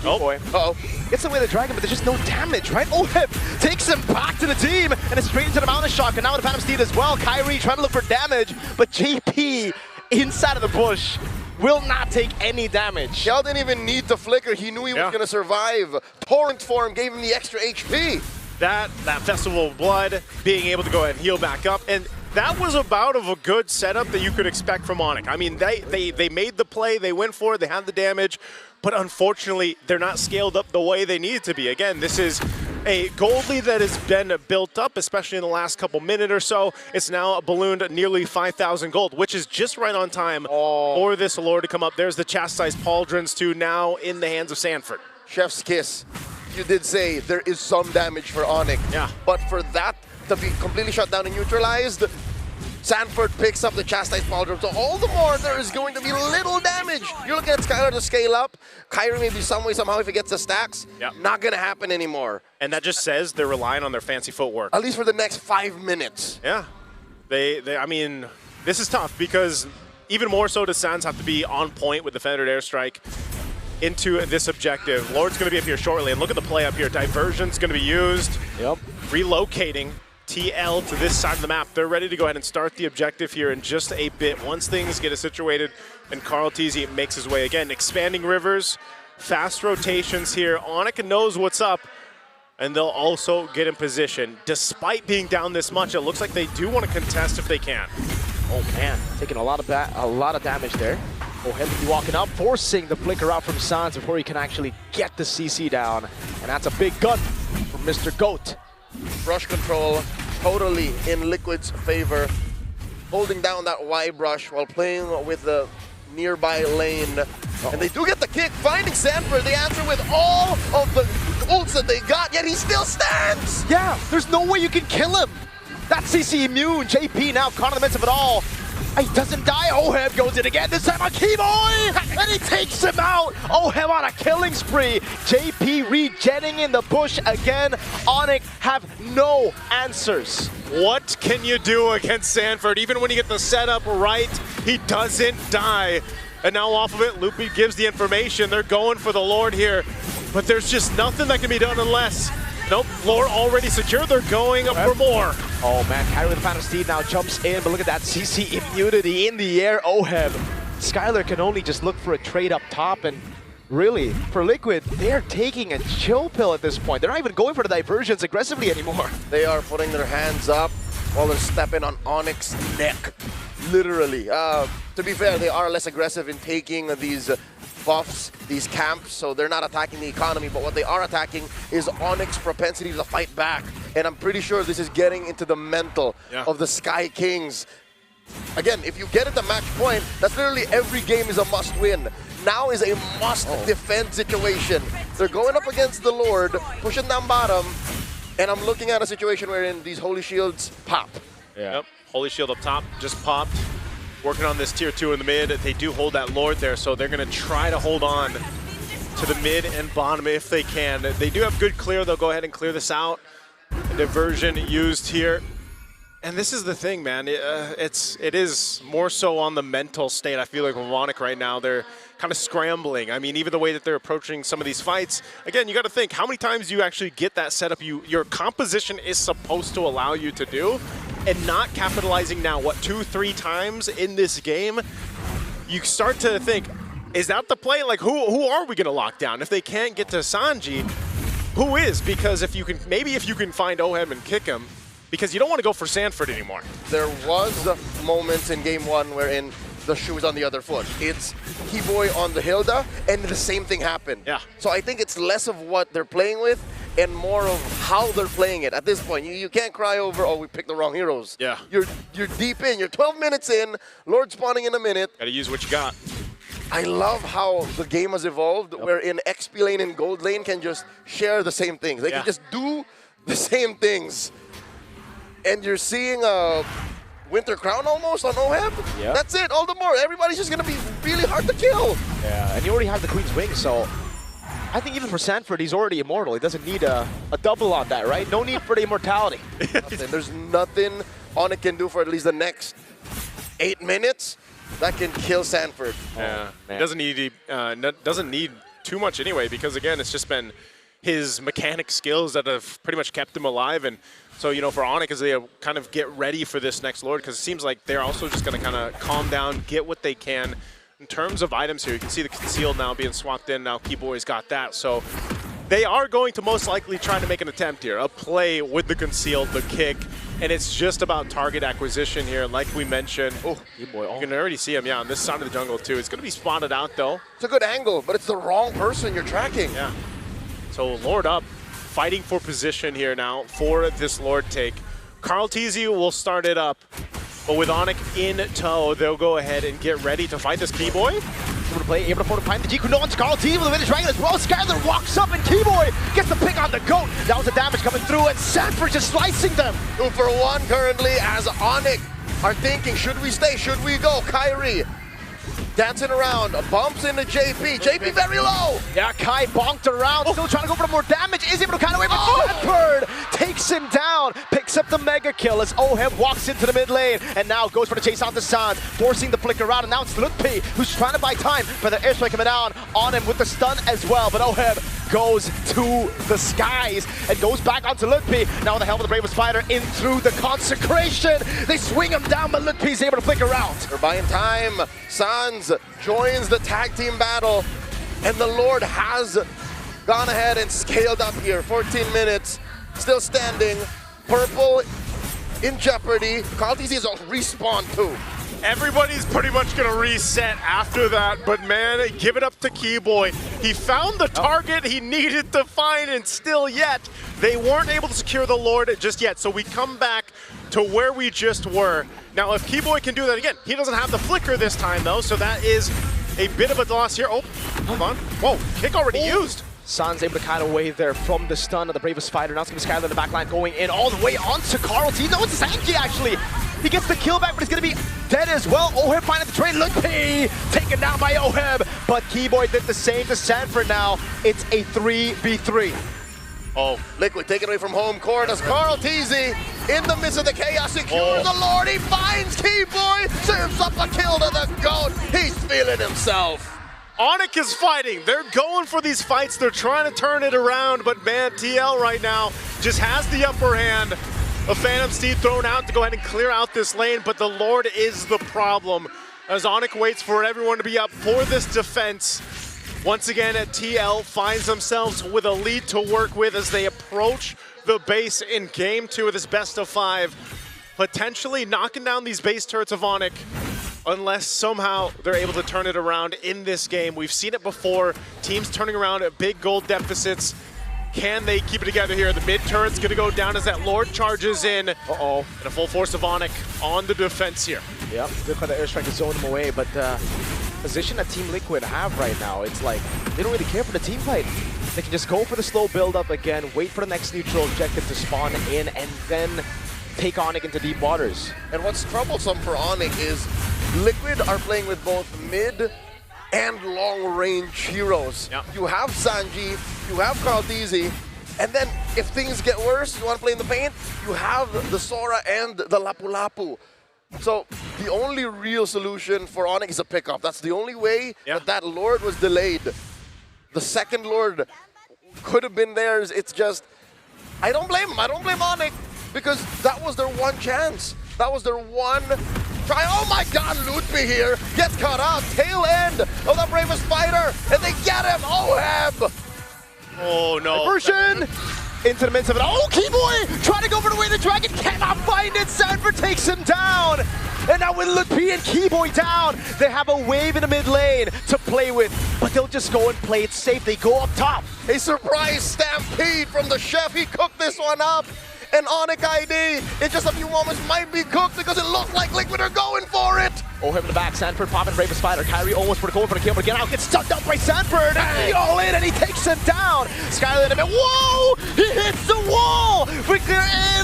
Boy. Uh-oh. Gets away the dragon, but there's just no damage, right? Oheb takes him back to the team, and it's straight into the Mountain Shock, and now the Phantom Steed as well. Kyrie trying to look for damage, but JP inside of the bush will not take any damage. Kel didn't even need to flicker. He knew he was going to survive. Torrent form gave him the extra HP. That Festival of Blood, being able to go ahead and heal back up, and that was about of a good setup that you could expect from Onyx. I mean, they made the play, they went for it, they had the damage, but unfortunately, they're not scaled up the way they need to be. Again, this is a gold lead that has been built up, especially in the last couple minutes or so. It's now ballooned nearly 5,000 gold, which is just right on time for this lore to come up. There's the Chastised Pauldrons too, now in the hands of Sanford. Chef's kiss. You did say there is some damage for Onyx. Yeah. But for that to be completely shut down and neutralized, Sanford picks up the Chastised Pauldron. So all the more there is going to be little damage. You're looking at Skylar to scale up. Kyrie maybe some way, somehow, if he gets the stacks, not going to happen anymore. And that just says they're relying on their fancy footwork. At least for the next 5 minutes. Yeah. I mean, this is tough because even more so does Sans have to be on point with the Fendered Airstrike into this objective. Lord's going to be up here shortly, and look at the play up here. Diversion's going to be used. Yep. Relocating TL to this side of the map. They're ready to go ahead and start the objective here in just a bit. Once things get situated and Carl Teasy makes his way again. Expanding rivers, fast rotations here. Onyx knows what's up, and they'll also get in position. Despite being down this much, it looks like they do want to contest if they can. Oh man, taking a lot of damage there. Oheb walking up, forcing the flicker out from Sans before he can actually get the CC down. And that's a big gun from Mr. Goat. Brush control totally in Liquid's favor. Holding down that Y brush while playing with the nearby lane. And they do get the kick, finding Sanford. They answer with all of the ults that they got, yet he still stands! Yeah, there's no way you can kill him. That's CC immune. JP now caught in the midst of it all. He doesn't die. Oheb goes in again, this time on Keyboy! And he takes him out! Oheb on a killing spree. JP regenning in the bush again. Onyx have no answers. What can you do against Sanford? Even when you get the setup right, he doesn't die. And now off of it, Loopy gives the information. They're going for the Lord here. But there's just nothing that can be done unless... Nope, Lord already secured. They're going for more. Oh man, Kyrie with the Phantom Steed now jumps in, but look at that CC immunity in the air. Oheb. Skylar can only just look for a trade up top, and really, for Liquid, they're taking a chill pill at this point. They're not even going for the diversions aggressively anymore. They are putting their hands up while they're stepping on Onyx's neck. Literally. To be fair, they are less aggressive in taking these buffs, these camps, so they're not attacking the economy, but what they are attacking is Onyx's propensity to fight back. And I'm pretty sure this is getting into the mental of the Sky Kings. Again, if you get at the match point, that's literally every game is a must-win. Now is a must-defend situation. They're going up against the Lord, pushing down bottom, and I'm looking at a situation wherein these Holy Shields pop. Yep, Holy Shield up top, just popped. Working on this tier 2 in the mid. They do hold that Lord there, so they're going to try to hold on to the mid and bottom if they can. They do have good clear. They'll go ahead and clear this out. A diversion used here. And this is the thing, man. It is more so on the mental state. I feel like with Onyx right now, they're kind of scrambling. I mean, even the way that they're approaching some of these fights, again, you got to think, how many times do you actually get that setup your composition is supposed to allow you to do, and not capitalizing now, what, 2-3 times in this game? You start to think, is that the play? Like, who are we going to lock down? If they can't get to Sanji, who is? Because if you can find Oheb and kick him, because you don't want to go for Sanford anymore. There was moments in game 1 wherein the shoe is on the other foot. It's Keyboy on the Hilda, and the same thing happened. Yeah. So I think it's less of what they're playing with and more of how they're playing it. At this point, you can't cry over, oh, we picked the wrong heroes. Yeah. You're deep in. You're 12 minutes in. Lord spawning in a minute. Got to use what you got. I love how the game has evolved, wherein XP lane and gold lane can just share the same things. They can just do the same things. And you're seeing a Winter Crown almost on Oheb. Yeah. That's it, all the more. Everybody's just going to be really hard to kill. Yeah, and you already have the Queen's Wing, so I think even for Sanford, he's already immortal. He doesn't need a double on that, right? No need for the immortality. There's nothing Onyx can do for at least the next 8 minutes that can kill Sanford. Yeah, doesn't need too much anyway, because again, it's just been his mechanic skills that have pretty much kept him alive. And so, you know, for Onyx, as they kind of get ready for this next Lord, because it seems like they're also just going to kind of calm down, get what they can. In terms of items here, you can see the concealed now being swapped in. Now Keyboy's got that. So they are going to most likely try to make an attempt here, a play with the concealed, the kick, and it's just about target acquisition here, like we mentioned. Oh, Keyboy, you can already see him, on this side of the jungle too. It's going to be spotted out though. It's a good angle, but it's the wrong person you're tracking. Yeah. So Lord up, fighting for position here now for this Lord take. Karl'Tezi will start it up, but with Onyx in tow, they'll go ahead and get ready to fight this Keyboy. Able to play, able to find the G. No one's Karl'Tezi with the Vintage Dragon as well. Skyler walks up and Keyboy gets the pick on the goat. That was the damage coming through and Sanford just slicing them. 2 for 1 currently as Onyx are thinking, should we stay, should we go? Kyrie dancing around, bumps into JP. JP very low. Yeah, Kai bonked around, still trying to go for more damage. Is able to kind of away, but Sanford takes him down, picks up the mega kill as Oheb walks into the mid lane and now goes for the chase on the San, forcing the flicker out. And now it's Lutpi who's trying to buy time, but the airstrike coming down on him with the stun as well. But Oheb goes to the skies and goes back onto Lutpi. Now the helm of the Bravest Fighter in through the consecration. They swing him down, but Lutpi's able to flicker out. They're buying time. Sans joins the tag team battle, and the Lord has gone ahead and scaled up here. 14 minutes, still standing. Purple in jeopardy. Karl'Tezi is a respawn too. Everybody's pretty much going to reset after that, but man, give it up to Keyboy. He found the target he needed to find, and still yet, they weren't able to secure the Lord just yet. So we come back to where we just were. Now, if Keyboy can do that again, he doesn't have the flicker this time, though, so that is a bit of a loss here. Oh, hold on. Whoa, kick already used. San's able to kite away there from the stun of the Bravest Fighter. Now it's going to be Skyler in the backline going in all the way onto Karl'Tezi. No, it's Sanji actually. He gets the kill back, but he's going to be dead as well. Oheb finding the trade. Lutpi taken down by Oheb, but Keyboy did the same to Sanford now. It's a 3v3. Oh, Liquid taken away from home court as Karl'Tezi in the midst of the chaos secures the Lord. He finds Keyboy, serves up a kill to the GOAT. He's feeling himself. Onyx is fighting. They're going for these fights. They're trying to turn it around, but man, TL right now just has the upper hand. A Phantom Steed thrown out to go ahead and clear out this lane, but the Lord is the problem as Onyx waits for everyone to be up for this defense. Once again, TL finds themselves with a lead to work with as they approach the base in game 2 of this best of 5, potentially knocking down these base turrets of Onyx unless somehow they're able to turn it around in this game. We've seen it before, teams turning around at big gold deficits. Can they keep it together here? The mid turret's gonna go down as that Lord charges in. Uh-oh. And a full force of Onyx on the defense here. Yep, good for the airstrike to zone him away, but position that Team Liquid have right now, it's like they don't really care for the team fight. They can just go for the slow build up again, wait for the next neutral objective to spawn in, and then take Onyx into deep waters. And what's troublesome for Onyx is Liquid are playing with both mid and long-range heroes. Yep. You have Sanji, you have Karl'Tezi, and then if things get worse, you want to play in the paint, you have the Sora and the Lapu Lapu. So the only real solution for Onyx is a pickup. That's the only way that Lord was delayed. The second Lord could have been theirs. It's just, I don't blame him. I don't blame Onyx because that was their one chance. That was their one try. Oh my God, Lutpi here gets caught out. Tail end of the Bravest Fighter, and they get him. Oheb. Oh no. Diversion into the midst of it. Oh, Keyboy trying to go for the way the dragon cannot find it. Sanford takes him down. And now with Lutpi and Keyboy down, they have a wave in the mid lane to play with, but they'll just go and play it safe. They go up top. A surprise stampede from the chef. He cooked this one up. And Onyx ID in just a few moments might be cooked because it looks like Liquid are going for it. Oh, him in the back, Sanford popping Bravest Fighter. Kyrie almost going for the kill, but again, out gets stuck out by Sanford. And he all in, and he takes him down. Skyler in a minute. Whoa! He hits the wall!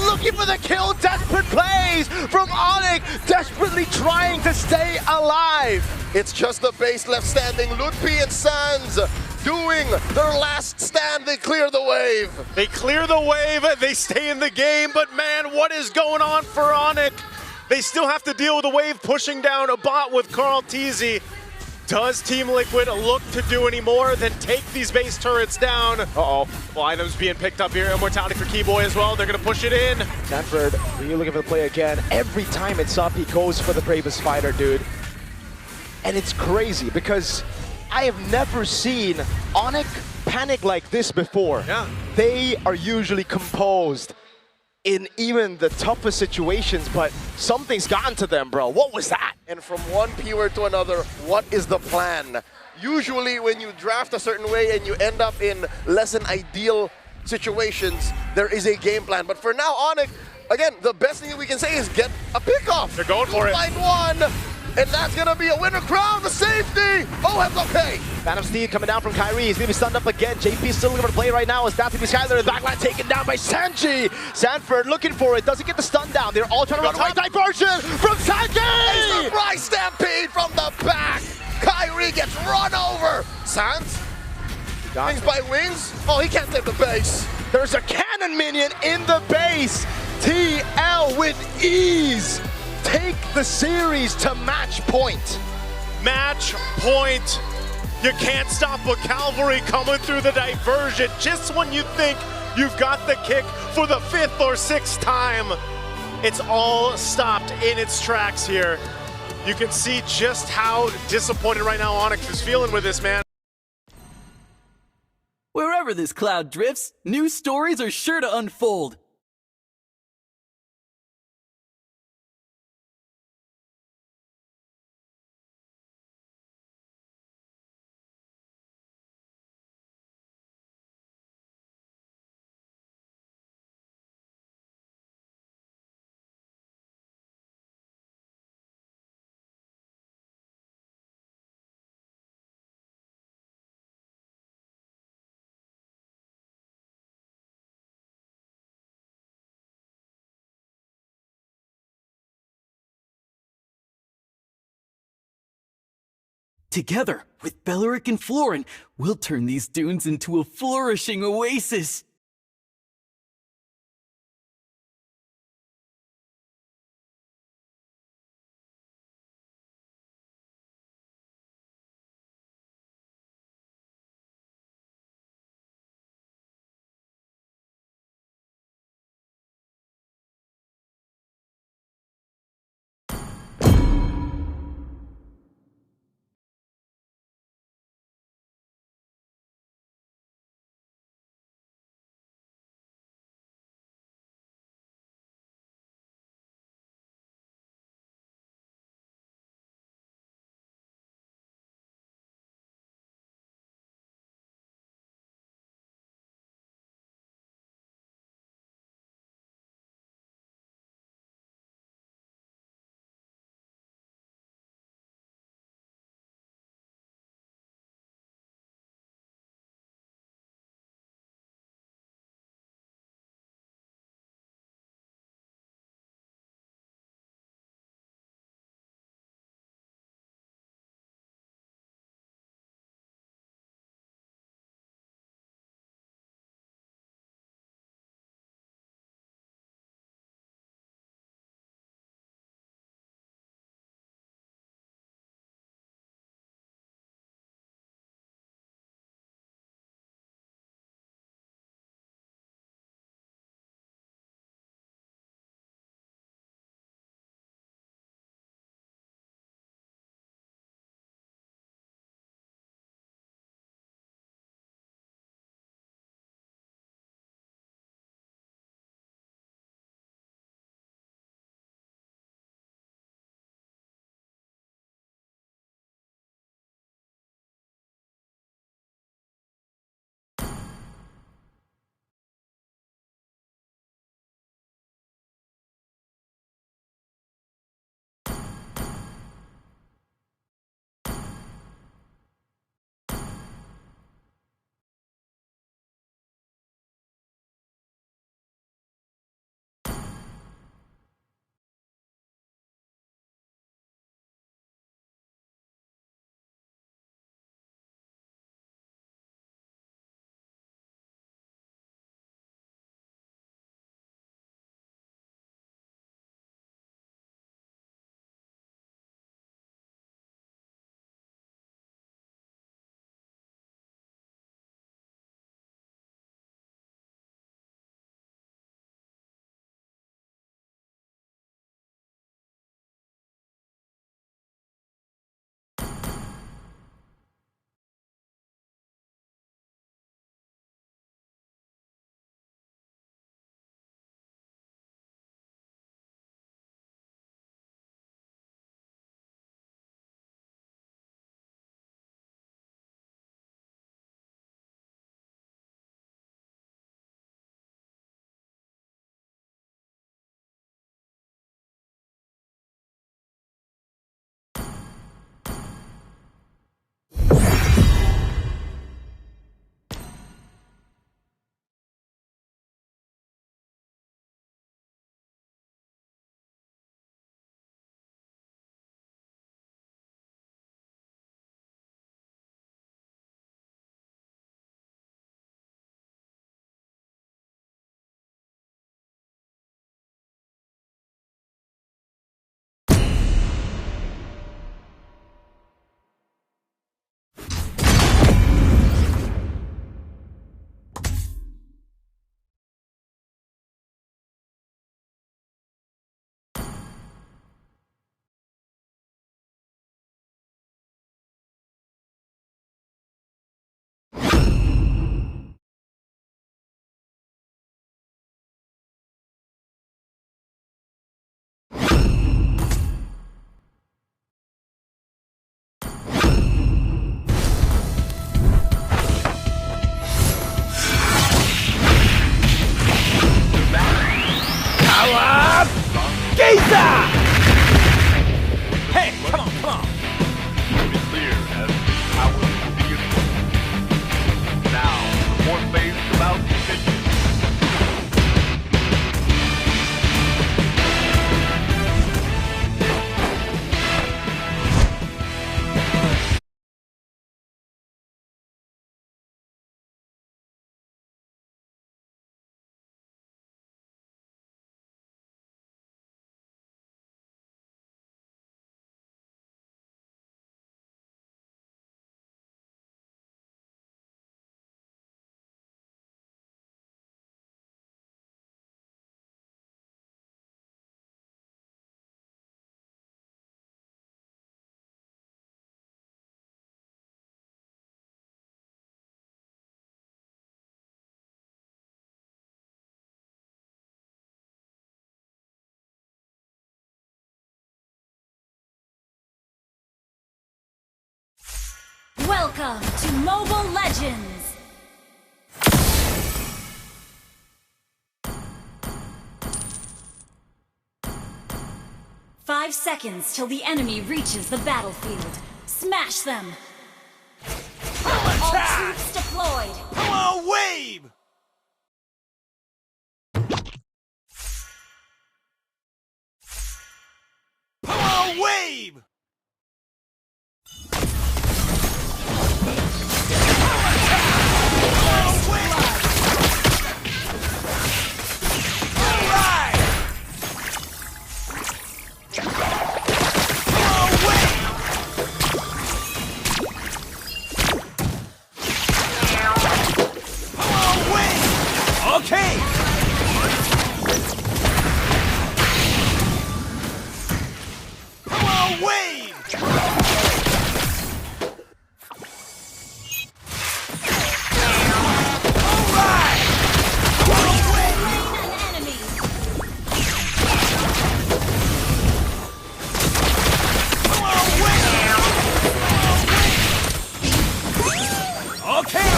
Looking for the kill. Desperate plays from Onyx, desperately trying to stay alive. It's just the base left standing. Lutpi and Sans doing their last stand. They clear the wave. They clear the wave, they stay in the game, but man, what is going on for Onyx? They still have to deal with the wave pushing down a bot with Karl'Tezi. Does Team Liquid look to do any more than take these base turrets down? Uh-oh. Well, items being picked up here. Immortality for Keyboy as well. They're going to push it in. Stanford, really looking for the play again. Every time it's up, he goes for the bravest fighter, dude. And it's crazy because I have never seen Onyx panic like this before. Yeah. They are usually composed in even the toughest situations, but something's gotten to them, bro. What was that? And from one P-word to another, what is the plan? Usually when you draft a certain way and you end up in less than ideal situations, there is a game plan. But for now, Onyx, again, the best thing we can say is get a pick off. They're going for it. Find one, and that's gonna be a winner crown, the safety. Oh, that's okay. Phantom Steed coming down from Kyrie. He's gonna be stunned up again. JP still looking for the play right now. As that's gonna be Skyler. The backline taken down by Sanji. Sanford looking for it. Doesn't get the stun down. They're all trying to run right. Diversion from Sanji. Surprise stampede from the back. Kyrie gets run over. Sans? Wings by wings? Oh, he can't save the base. There's a cannon minion in the base. TL with ease. Take the series to match point. Match point. You can't stop a Cavalry coming through the diversion just when you think you've got the kick for the 5th or 6th time. It's all stopped in its tracks here. You can see just how disappointed right now Onyx is feeling with this, man. Wherever this cloud drifts, new stories are sure to unfold. Together, with Belleric and Florin, we'll turn these dunes into a flourishing oasis. Welcome to Mobile Legends! Five seconds till the enemy reaches the battlefield. Smash them! All troops deployed! Come on, wave! Come on, wave! Okay! Come on, wave! Alright! Come on, wave! An enemy! Come on, wave! Okay!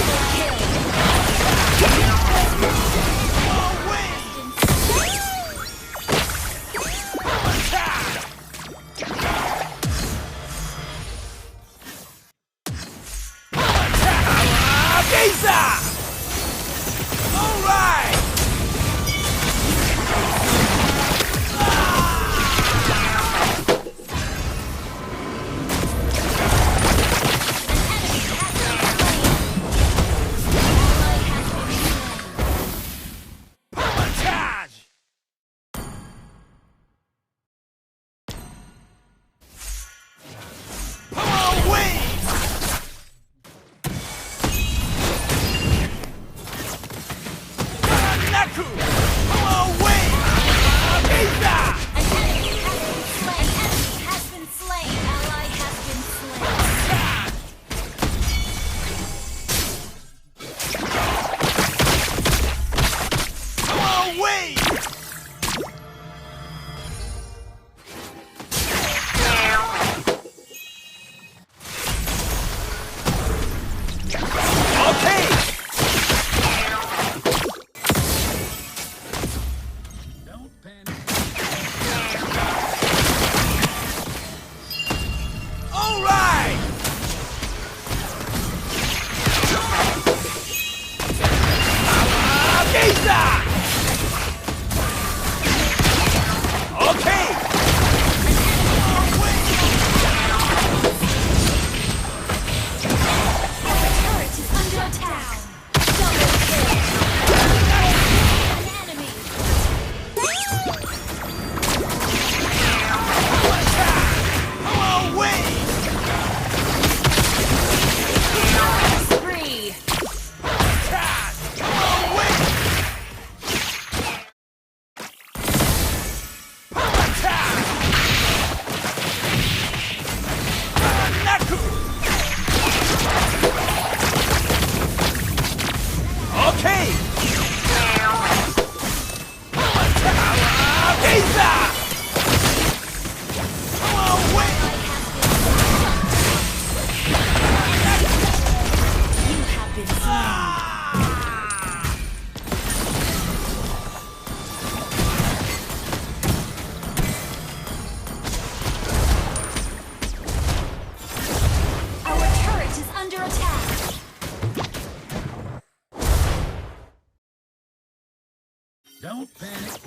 Don't panic.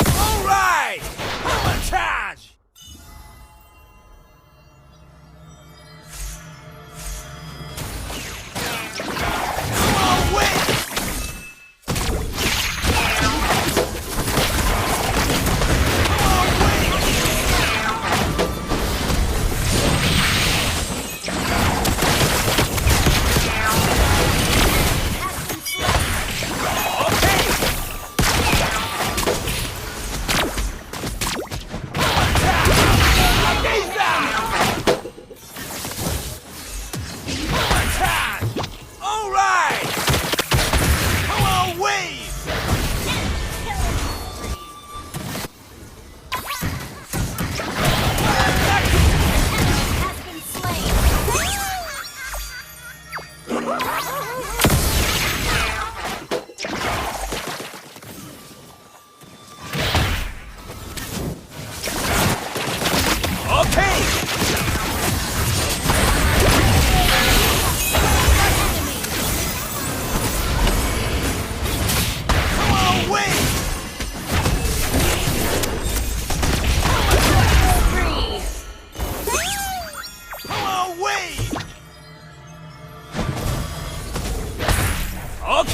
All right! I'm in charge! Come on, wait! Okay!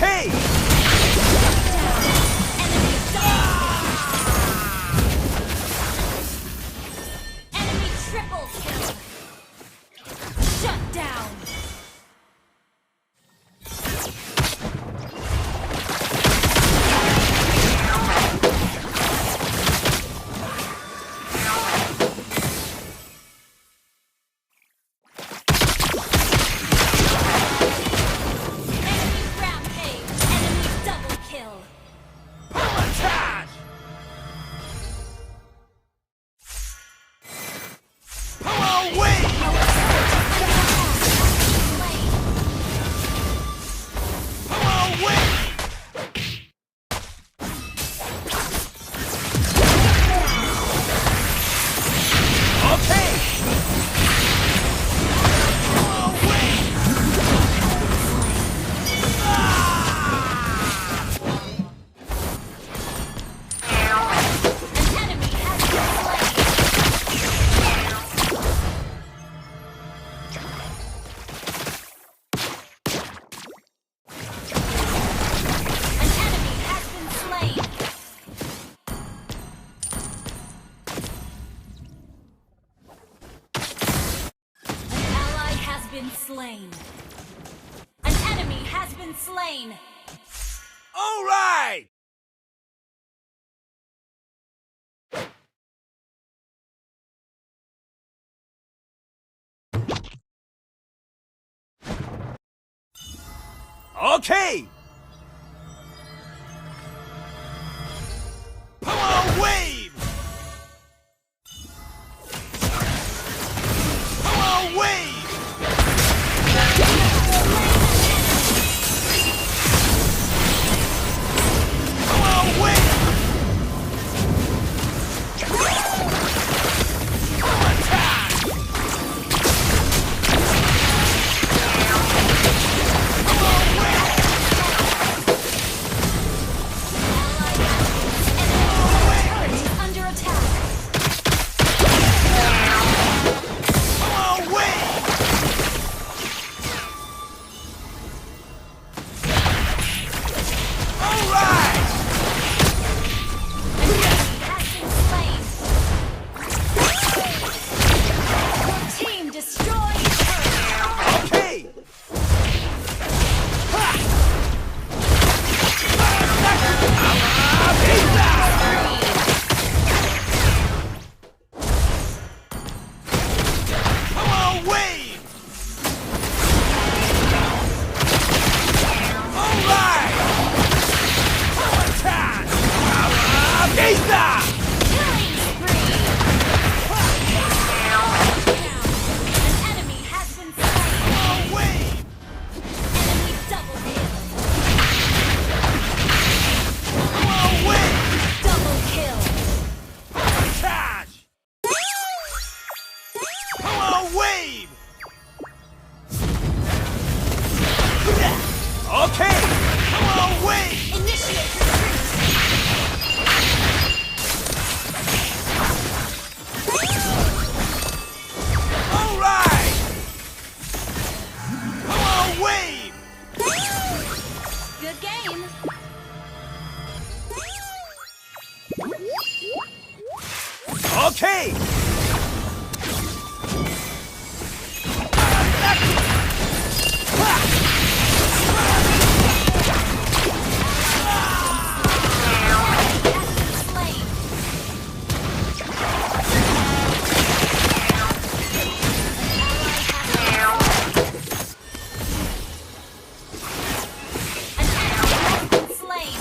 Okay! Enemy triple kill. Shut down. Enemy rampage. Enemy double kill. Attack! Power wave! Power wave! Okay! Power wave! Slain. An enemy has been slain. All right! Okay! Power wave! Power wave! Power wave! Under attack. Power wave! All right! Your team destroyed turret. Okay! Power wave! All right! Attack! Power pizza! Killing spree. An enemy has been slain. Power wave! Enemy double kill. Power wave! Double kill. Attack! Power wave! Okay! Power wave! Initiate retreat. All right! Power wave! Good game. Okay! Slain. An enemy has been slain.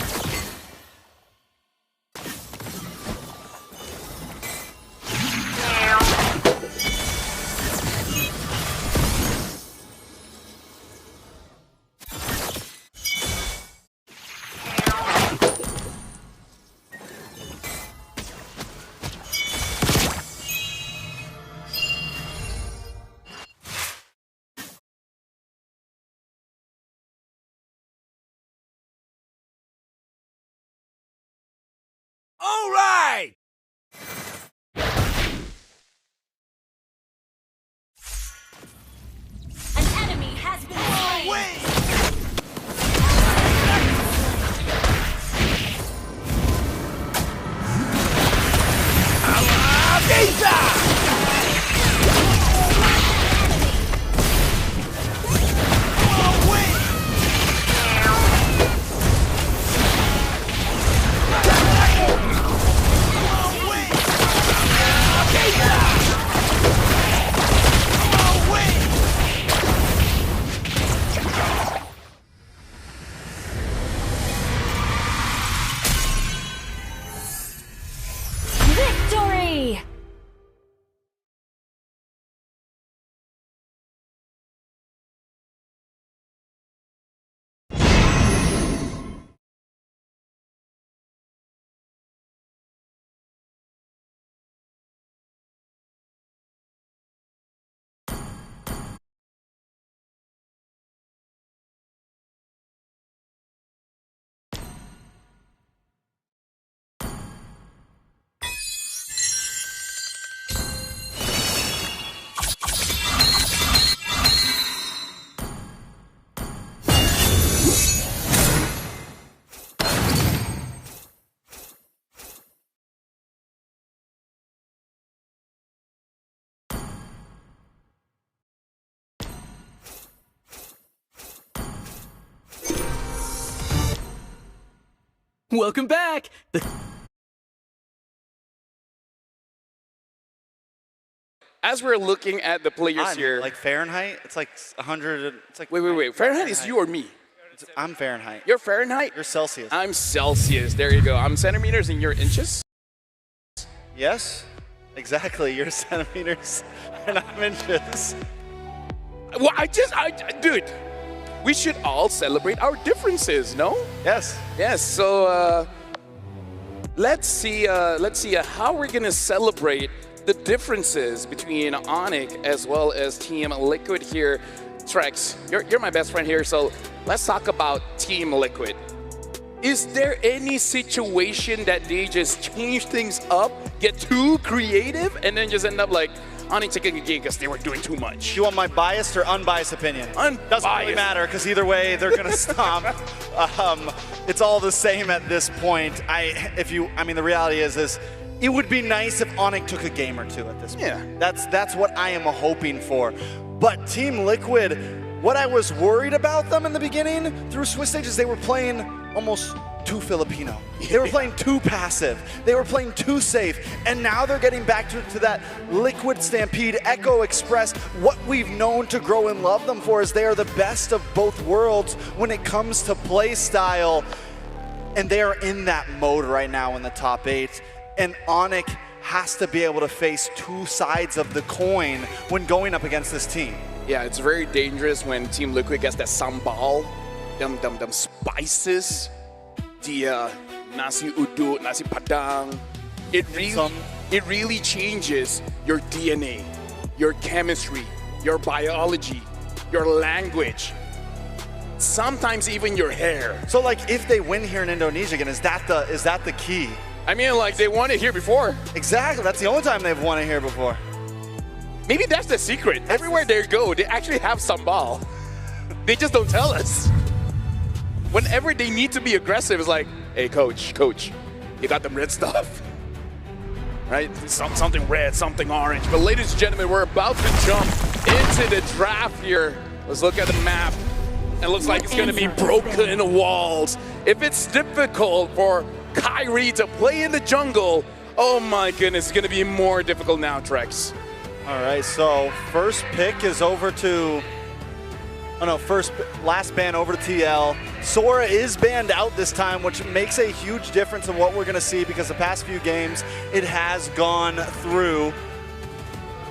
All right! An enemy has been slain. Wave! Welcome back! As we're looking at the players here, like Fahrenheit, it's like 100. It's like wait. Fahrenheit is you or me? I'm Fahrenheit. You're Fahrenheit? You're Celsius. I'm Celsius. There you go. I'm centimeters and you're inches? Yes, exactly. You're centimeters and I'm inches. Well, dude, we should all celebrate our differences, no? Yes. Yes. So let's see how we're gonna celebrate the differences between Onyx as well as Team Liquid here. Trex, you're my best friend here, so let's talk about Team Liquid. Is there any situation that they just change things up, get too creative, and then just end up like Onyx taking a game because they were doing too much? You want my biased or unbiased opinion? Unbiased. Doesn't really matter because either way they're gonna stomp. It's all the same at this point. The reality is it would be nice if Onyx took a game or two at this point. Yeah. That's what I am hoping for. But Team Liquid, what I was worried about them in the beginning through Swiss stages, they were playing almost too Filipino. They were playing too passive. They were playing too safe. And now they're getting back to that Liquid Stampede, Echo Express. What we've known to grow and love them for is they are the best of both worlds when it comes to play style. And they are in that mode right now in the top 8. And Onyx has to be able to face two sides of the coin when going up against this team. Yeah, it's very dangerous when Team Liquid gets that sambal, them spices, the nasi uduk, nasi padang. It really changes your DNA, your chemistry, your biology, your language, sometimes even your hair. So like if they win here in Indonesia again, is that the key? I mean, like, they won it here before. Exactly. That's the only time they've won it here before. Maybe that's the secret. Everywhere they go, they actually have sambal. They just don't tell us. Whenever they need to be aggressive, it's like, hey, coach, you got them red stuff. Right? Something red, something orange. But ladies and gentlemen, we're about to jump into the draft here. Let's look at the map. It looks like it's going to be broken walls. If it's difficult for Kyrie to play in the jungle, oh my goodness, it's going to be more difficult now, Trex. All right, so first pick is over to, last ban over to TL. Sora is banned out this time, which makes a huge difference in what we're going to see because the past few games, it has gone through.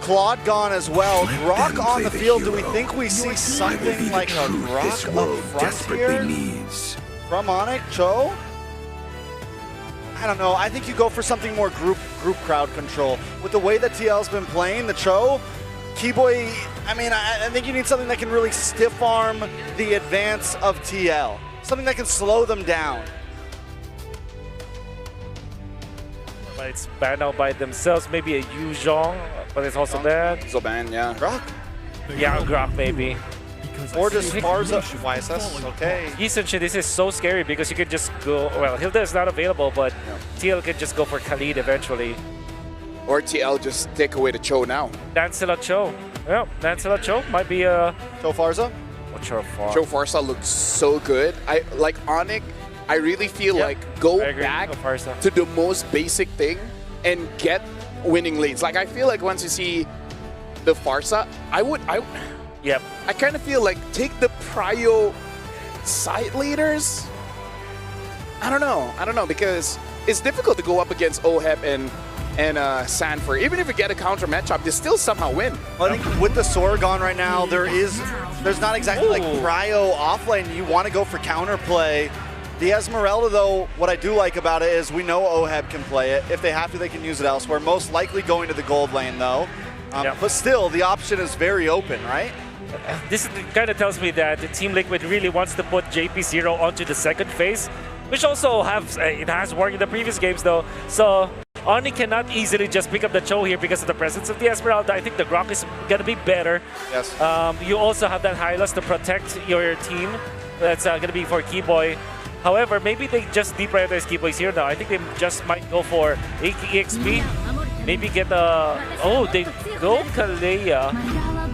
Claude gone as well. Grok on the field. Do we think we see something like a Grok up front here from Onyx? Cho? I don't know. I think you go for something more group crowd control. With the way that TL's been playing, the Cho, Keyboy, I think you need something that can really stiff arm the advance of TL. Something that can slow them down. But it's banned out by themselves. Maybe a Yu Zhong, but it's also banned. So banned, yeah. Grok? Yeah, Grok maybe. Or just Farza. YSS, okay. Essentially, this is so scary because you could just go, well, Hilda is not available, but TL could just go for Khalid eventually. Or TL just take away the Cho now. Dancela Cho. Yeah, Dancela Cho might be a... Cho Farza? Cho Farza. Cho Farza looks so good. Like Onyx, I really feel like go back to the most basic thing and get winning lanes. Like I feel like once you see the Farza, Yep. I kind of feel like take the prio side leaders. I don't know because it's difficult to go up against OHEP and Sanford. Even if you get a counter matchup, they still somehow win. Well, I think with the Sora gone right now, there's not exactly like prio offlane. You want to go for counterplay. The Esmeralda, though, what I do like about it is we know OHEP can play it. If they have to, they can use it elsewhere. Most likely going to the gold lane, though. But still, the option is very open, right? This kind of tells me that Team Liquid really wants to put JP0 onto the second phase, which also has worked in the previous games though. So Oni cannot easily just pick up the Cho here because of the presence of the Esmeralda. I think the Grok is gonna be better. Yes. You also have that Hylas to protect your team. That's gonna be for Keyboy. However, maybe they just deprioritize Keyboys here now. I think they just might go for EXP. Maybe get they go Kalea.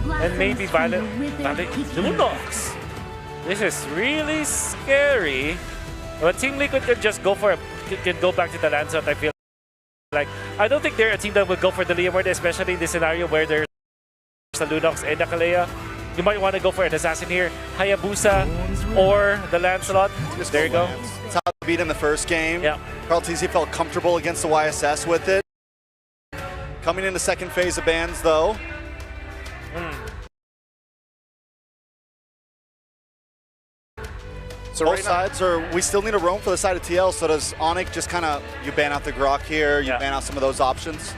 And maybe Violet Lunox. This is really scary. But Team Liquid can just go for can go back to the Lancelot. I feel like I don't think they're a team that would go for the Leomord, especially in this scenario where there's the Lunox and the Kalea. You might want to go for an assassin here, Hayabusa or the Lancelot. There you go. That's how they beat in the first game. Yeah. Carltese felt comfortable against the YSS with it. Coming into second phase of bans though. So both sides we still need a roam for the side of TL, so does Onyx just kind of, you ban out the Grok here, you ban out some of those options?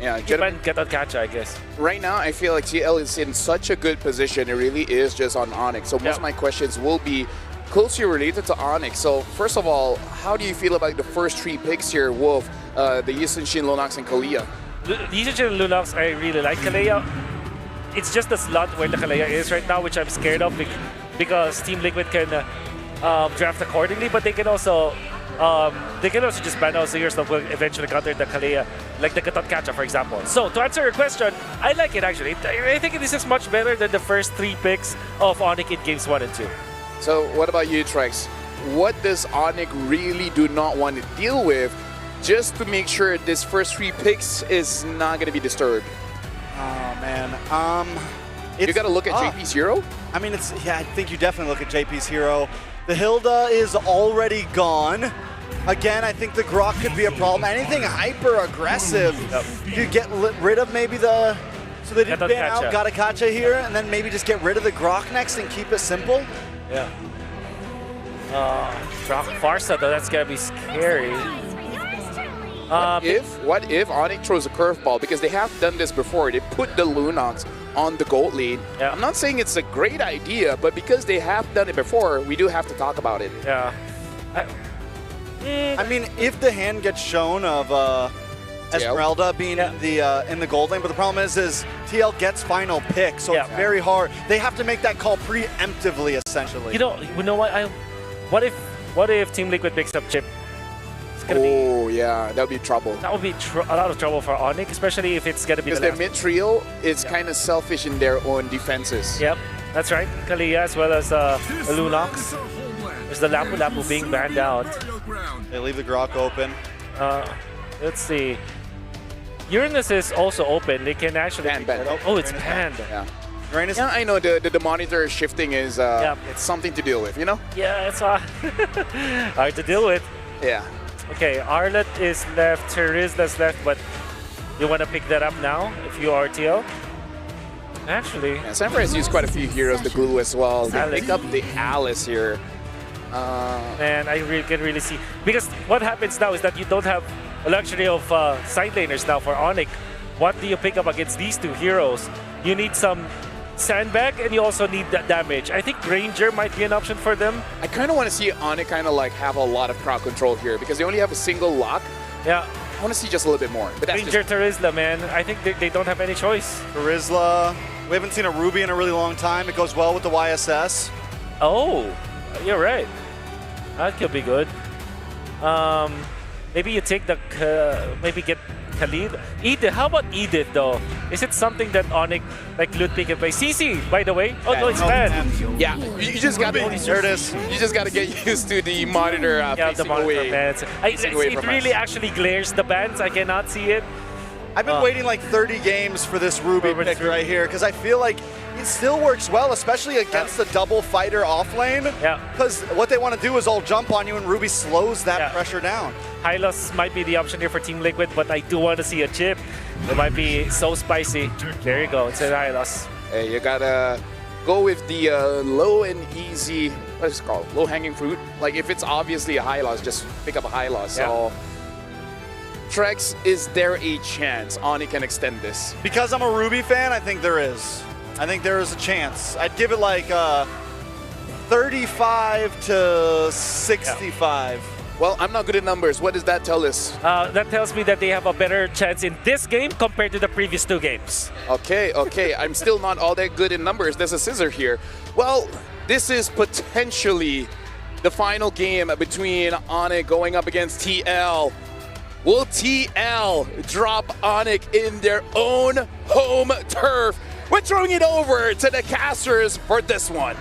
Yeah, get on catch, I guess. Right now, I feel like TL is in such a good position. It really is just on Onyx. So most of my questions will be closely related to Onyx. So first of all, how do you feel about the first 3 picks here, Wolf, the Yisenshin, Lunox, and Kalea? The Yisenshin and Lunox, I really like. Kalea, it's just the slot where the Kalea is right now, which I'm scared of because Team Liquid can draft accordingly, but they can also just ban out Zingers that will eventually counter the Kalea, like the Katot Kacha, for example. So, to answer your question, I like it actually. I think this is much better than the first 3 picks of Onyx in games 1 and 2. So, what about you, Trex? What does Onyx really do not want to deal with just to make sure this first 3 picks is not going to be disturbed? Oh, man. You got to look at JP's hero? I mean, I think you definitely look at JP's hero. The Hilda is already gone. Again, I think the Grok could be a problem. Anything hyper-aggressive, you get rid of maybe the... So they did ban out Gatakacha here, and then maybe just get rid of the Grok next and keep it simple? Yeah. Grok Farsa, though, that's going to be scary. What if Onyx throws a curveball? Because they have done this before. They put the Lunox on the gold lane. Yeah. I'm not saying it's a great idea, but because they have done it before, we do have to talk about it. Yeah. I mean, if the hand gets shown of Esmeralda being in the gold lane, but the problem is TL gets final pick, so it's very hard. They have to make that call preemptively, essentially. You know what? What if Team Liquid picks up Chip? Yeah, that would be trouble. That would be a lot of trouble for Onyx, especially if it's going to be because their mid-trio is kind of selfish in their own defenses. Yep, that's right. Kalea as well as Lunox. There's the Lapu Lapu being banned out. They leave the Grok open. Let's see. Uranus is also open. They can actually... Oh, it's banned. Yeah. Yeah, I know the monitor shifting is it's something to deal with, you know? Yeah, it's hard to deal with. Yeah. Okay, Arlet is left, Terizla's left, but you want to pick that up now if you are TL? Actually... Yeah, Sanford has used quite a few heroes to glue as well. They pick up the Alice here. Man, I can really see. Because what happens now is that you don't have a luxury of side laners now for Onyx. What do you pick up against these 2 heroes? You need some sandbag and you also need that damage. I think Ranger might be an option for them. I kind of want to see Onyx kind of like have a lot of crowd control here because they only have a single lock. Yeah. I want to see just a little bit more. But that's Ranger Terizla, man. I think they don't have any choice. Terizla. We haven't seen a Ruby in a really long time. It goes well with the YSS. Oh, you're right. That could be good. Maybe you take maybe get Khalid. Edith, how about Edith though? Is it something that Onyx like loot pick and play? CC, by the way. Oh no, it's banned. Yeah, you just gotta. There it is. You just gotta get used to the monitor facing the monitor away. Bans. It really actually glares the bans. I cannot see it. I've been waiting like 30 games for this Ruby pick right here because I feel like it still works well, especially against the double fighter off lane. Yeah. Because what they want to do is all jump on you and Ruby slows that pressure down. Hylos might be the option here for Team Liquid, but I do want to see a chip. It might be so spicy. There you go. It's an Hylos. Hey, you gotta go with the low and easy, what is it called? Low hanging fruit. Like if it's obviously a Hylos, just pick up a Hylos. Yeah. So Trex, is there a chance Onyx can extend this? Because I'm a Ruby fan, I think there is. I think there is a chance. I'd give it like 35 to 65. Yeah. Well, I'm not good at numbers. What does that tell us? That tells me that they have a better chance in this game compared to the previous 2 games. Okay. I'm still not all that good in numbers. There's a scissor here. Well, this is potentially the final game between Onyx going up against TL. Will TL drop Onyx in their own home turf? We're throwing it over to the casters for this one.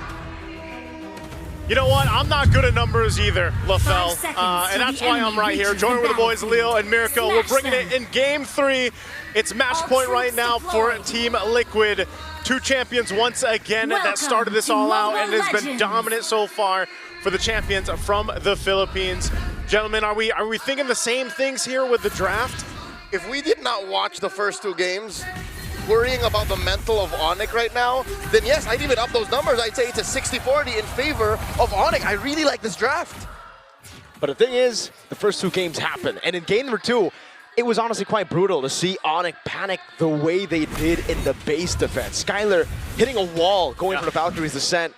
You know what? I'm not good at numbers either, LaFell. And that's why I'm right here, joining with the boys, Leo and Mirko. We're bringing it in Game 3. It's match point right now for Team Liquid. 2 champions once again that started this all out and has been dominant so far for the champions from the Philippines. Gentlemen, are we thinking the same things here with the draft? If we did not watch the first 2 games, worrying about the mental of Onyx right now, then yes, I'd even up those numbers. I'd say it's a 60-40 in favor of Onyx. I really like this draft. But the thing is, the first 2 games happened, and in game number 2, it was honestly quite brutal to see Onyx panic the way they did in the base defense. Skylar hitting a wall, going for the Valkyrie's descent.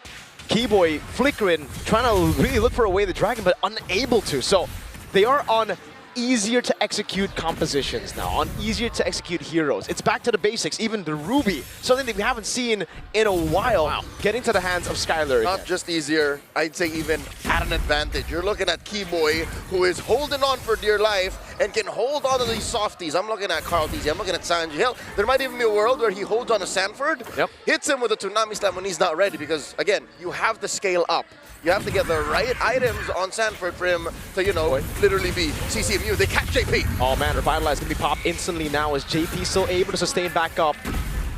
Keyboy flickering, trying to really look for a way to Dragon, but unable to. So they are on easier to execute compositions now, on easier to execute heroes. It's back to the basics, even the Ruby, something that we haven't seen in a while, getting to the hands of Skylar Not again. just easier, I'd say even at an advantage. You're looking at Keyboy, who is holding on for dear life and can hold on to these softies. I'm looking at Carl Tizzy, I'm looking at Sanji. Hell, there might even be a world where he holds on to Sanford, hits him with a Tsunami Slam when he's not ready, because again, you have to scale up. You have to get the right items on Sanford for him to, you know, literally be CCMU. They catch JP. Oh man, Revitalize gonna be popped instantly now as JP still able to sustain back up.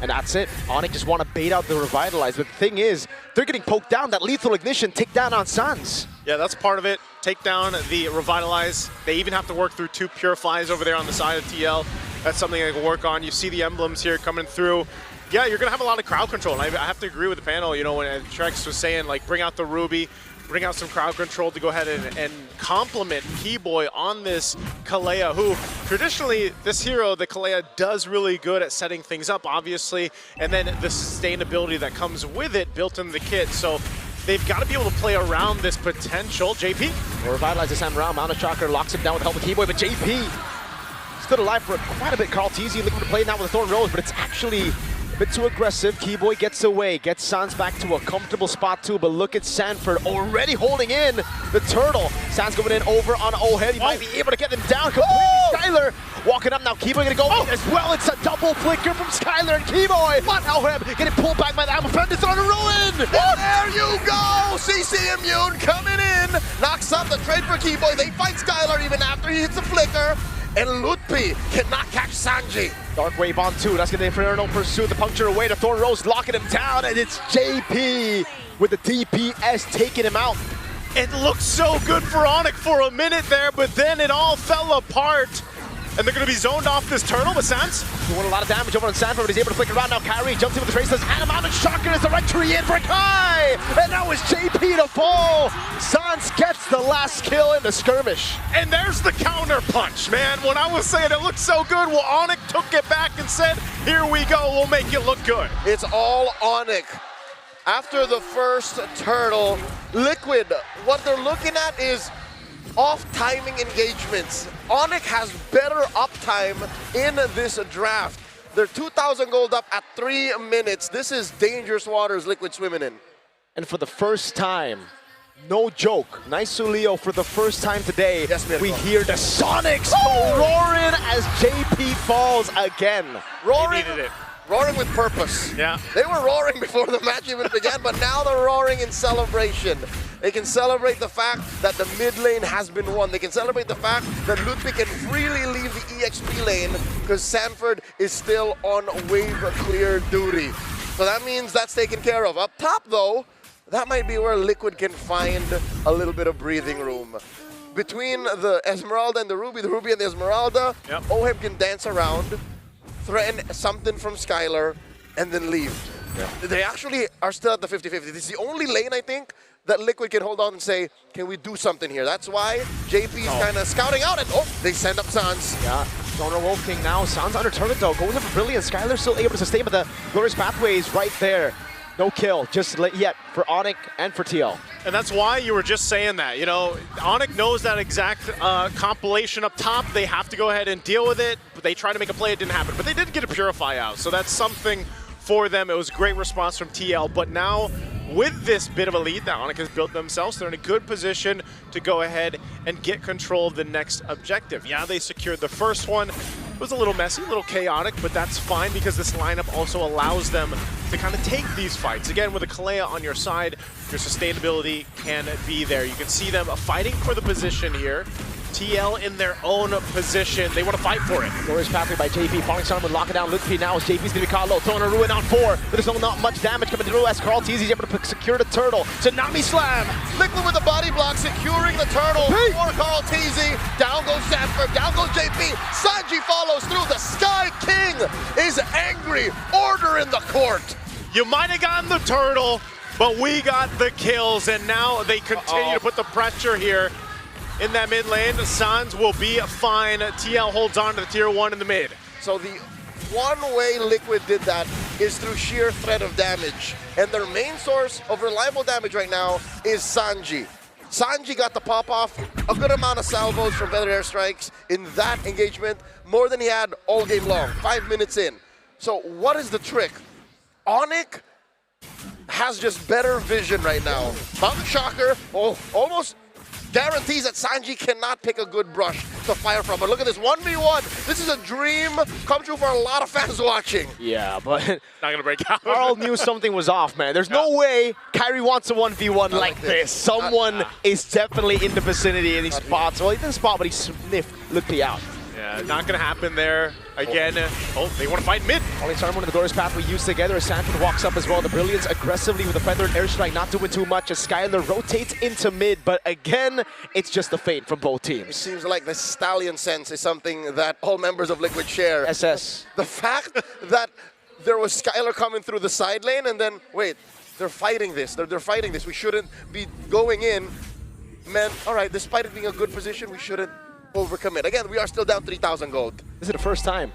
And that's it. Onyx just want to bait out the Revitalize. But the thing is, they're getting poked down. That Lethal Ignition take down on Sans. Yeah, that's part of it. Take down the Revitalize. They even have to work through 2 Purifies over there on the side of TL. That's something they can work on. You see the emblems here coming through. Yeah, you're going to have a lot of crowd control. And I have to agree with the panel, you know, when Trex was saying, like, bring out the Ruby, bring out some crowd control to go ahead and complement Keyboy on this Kalea, who traditionally, this hero, the Kalea, does really good at setting things up, obviously, and then the sustainability that comes with it built into the kit. So they've got to be able to play around this potential. JP? Revitalize this time around. Mana Shocker locks him down with the help of Keyboy, but JP stood alive for quite a bit. Carl Tizzy looking to play now with a Thorn Rose, but it's actually a bit too aggressive. Keyboy gets away, gets Sans back to a comfortable spot too, but look at Sanford already holding in the turtle. Sans going in over on O-Head. He might be able to get him down completely. Skylar walking up now. Keyboy gonna go in as well. It's a double flicker from Skylar and Keyboy. What? O-Head getting pulled back by the Ammo Friend. It's on a ruin. There you go! CC Immune coming in. Knocks up the trade for Keyboy. They fight Skylar even after he hits the flicker. And Lutpi cannot catch Sanji. Dark Wave on 2, that's gonna Inferno pursue the puncture away to Thorn Rose, locking him down, and it's JP with the DPS taking him out. It looked so good for Onyx for a minute there, but then it all fell apart. And they're going to be zoned off this turtle, but Sans doing a lot of damage over on Sanford, but he's able to flick around now. Kyrie jumps in with the traceless, and a Mountain Shocker is the right tree in for Kai! And now it's JP to fall! Sans gets the last kill in the skirmish. And there's the counter punch, man. When I was saying it looked so good, well, Onyx took it back and said, here we go, we'll make it look good. It's all Onyx. After the first turtle, Liquid, what they're looking at is off-timing engagements. Onyx has better uptime in this draft. They're 2,000 gold up at 3 minutes. This is dangerous waters Liquid swimming in. And for the first time, no joke, nice to Leo, for the first time today, we hear the Sonics roaring as JP falls again. Roaring, he needed it. Roaring with purpose. Yeah. They were roaring before the match even began, but now they're roaring in celebration. They can celebrate the fact that the mid lane has been won. They can celebrate the fact that Ludwig can freely leave the EXP lane because Sanford is still on wave clear duty. So that means that's taken care of. Up top though, that might be where Liquid can find a little bit of breathing room. Between the Esmeralda and the Ruby and the Esmeralda, Ohem can dance around, threaten something from Skylar, and then leave. They actually are still at the 50-50. This is the only lane, I think, that Liquid can hold on and say, can we do something here? That's why JP is kind of scouting out, and they send up Sans. Yeah, Donor Wolf King now. Sans under target though, going in for Brilliant. Skylar still able to sustain, but the Glorious Pathway is right there. No kill, just yet for Onyx and for TL. And that's why you were just saying that. You know, Onyx knows that exact compilation up top. They have to go ahead and deal with it. But they tried to make a play, it didn't happen. But they did get a Purify out, so that's something for them. It was a great response from TL. But now, with this bit of a lead that Onyx has built themselves, they're in a good position to go ahead and get control of the next objective. Yeah, they secured the first one. It was a little messy, a little chaotic, but that's fine because this lineup also allows them to kind of take these fights. Again, with a Kalea on your side, your sustainability can be there. You can see them fighting for the position here. TL in their own position. They want to fight for it. Glorious pathway by JP. Falling Sun would lock it down. Lutfi now as JP's going to be caught low. Throwing a Ruin on 4. There's not much damage coming through as Carl Teasy is able to secure the turtle. Tsunami Slam. Liquid with the body block securing the turtle for Carl Teasy. Down goes Sanford. Down goes JP. Sanji follows through. The Sky King is angry. Order in the court. You might have gotten the turtle, but we got the kills, and now they continue to put the pressure here. In that mid lane, the Suns will be fine. TL holds on to the tier 1 in the mid. So the one way Liquid did that is through sheer threat of damage. And their main source of reliable damage right now is Sanji. Sanji got the pop off, a good amount of salvos from feathered airstrikes in that engagement, more than he had all game long, 5 minutes in. So what is the trick? Onyx has just better vision right now. Mountain Shocker, almost guarantees that Sanji cannot pick a good brush to fire from. But look at this, 1v1. This is a dream come true for a lot of fans watching. Yeah, but not going to break out. Carl knew something was off, man. There's no way Kyrie wants a 1v1 like this. Someone is definitely in the vicinity and he spots. Well, he didn't spot, but he sniffed Lutfi out. Yeah, not going to happen there. Again, they want to fight mid. Falling Sun one of the Glorious path we used together as Sanford walks up as well. The Brilliance aggressively with a feathered airstrike, not doing too much as Skylar rotates into mid, but again, it's just a feint from both teams. It seems like the Stallion sense is something that all members of Liquid share. SS. The fact that there was Skylar coming through the side lane and then, wait, they're fighting this. They're fighting this. We shouldn't be going in. Man, all right, despite it being a good position, we shouldn't overcommit. Again, we are still down 3,000 gold. This is the first time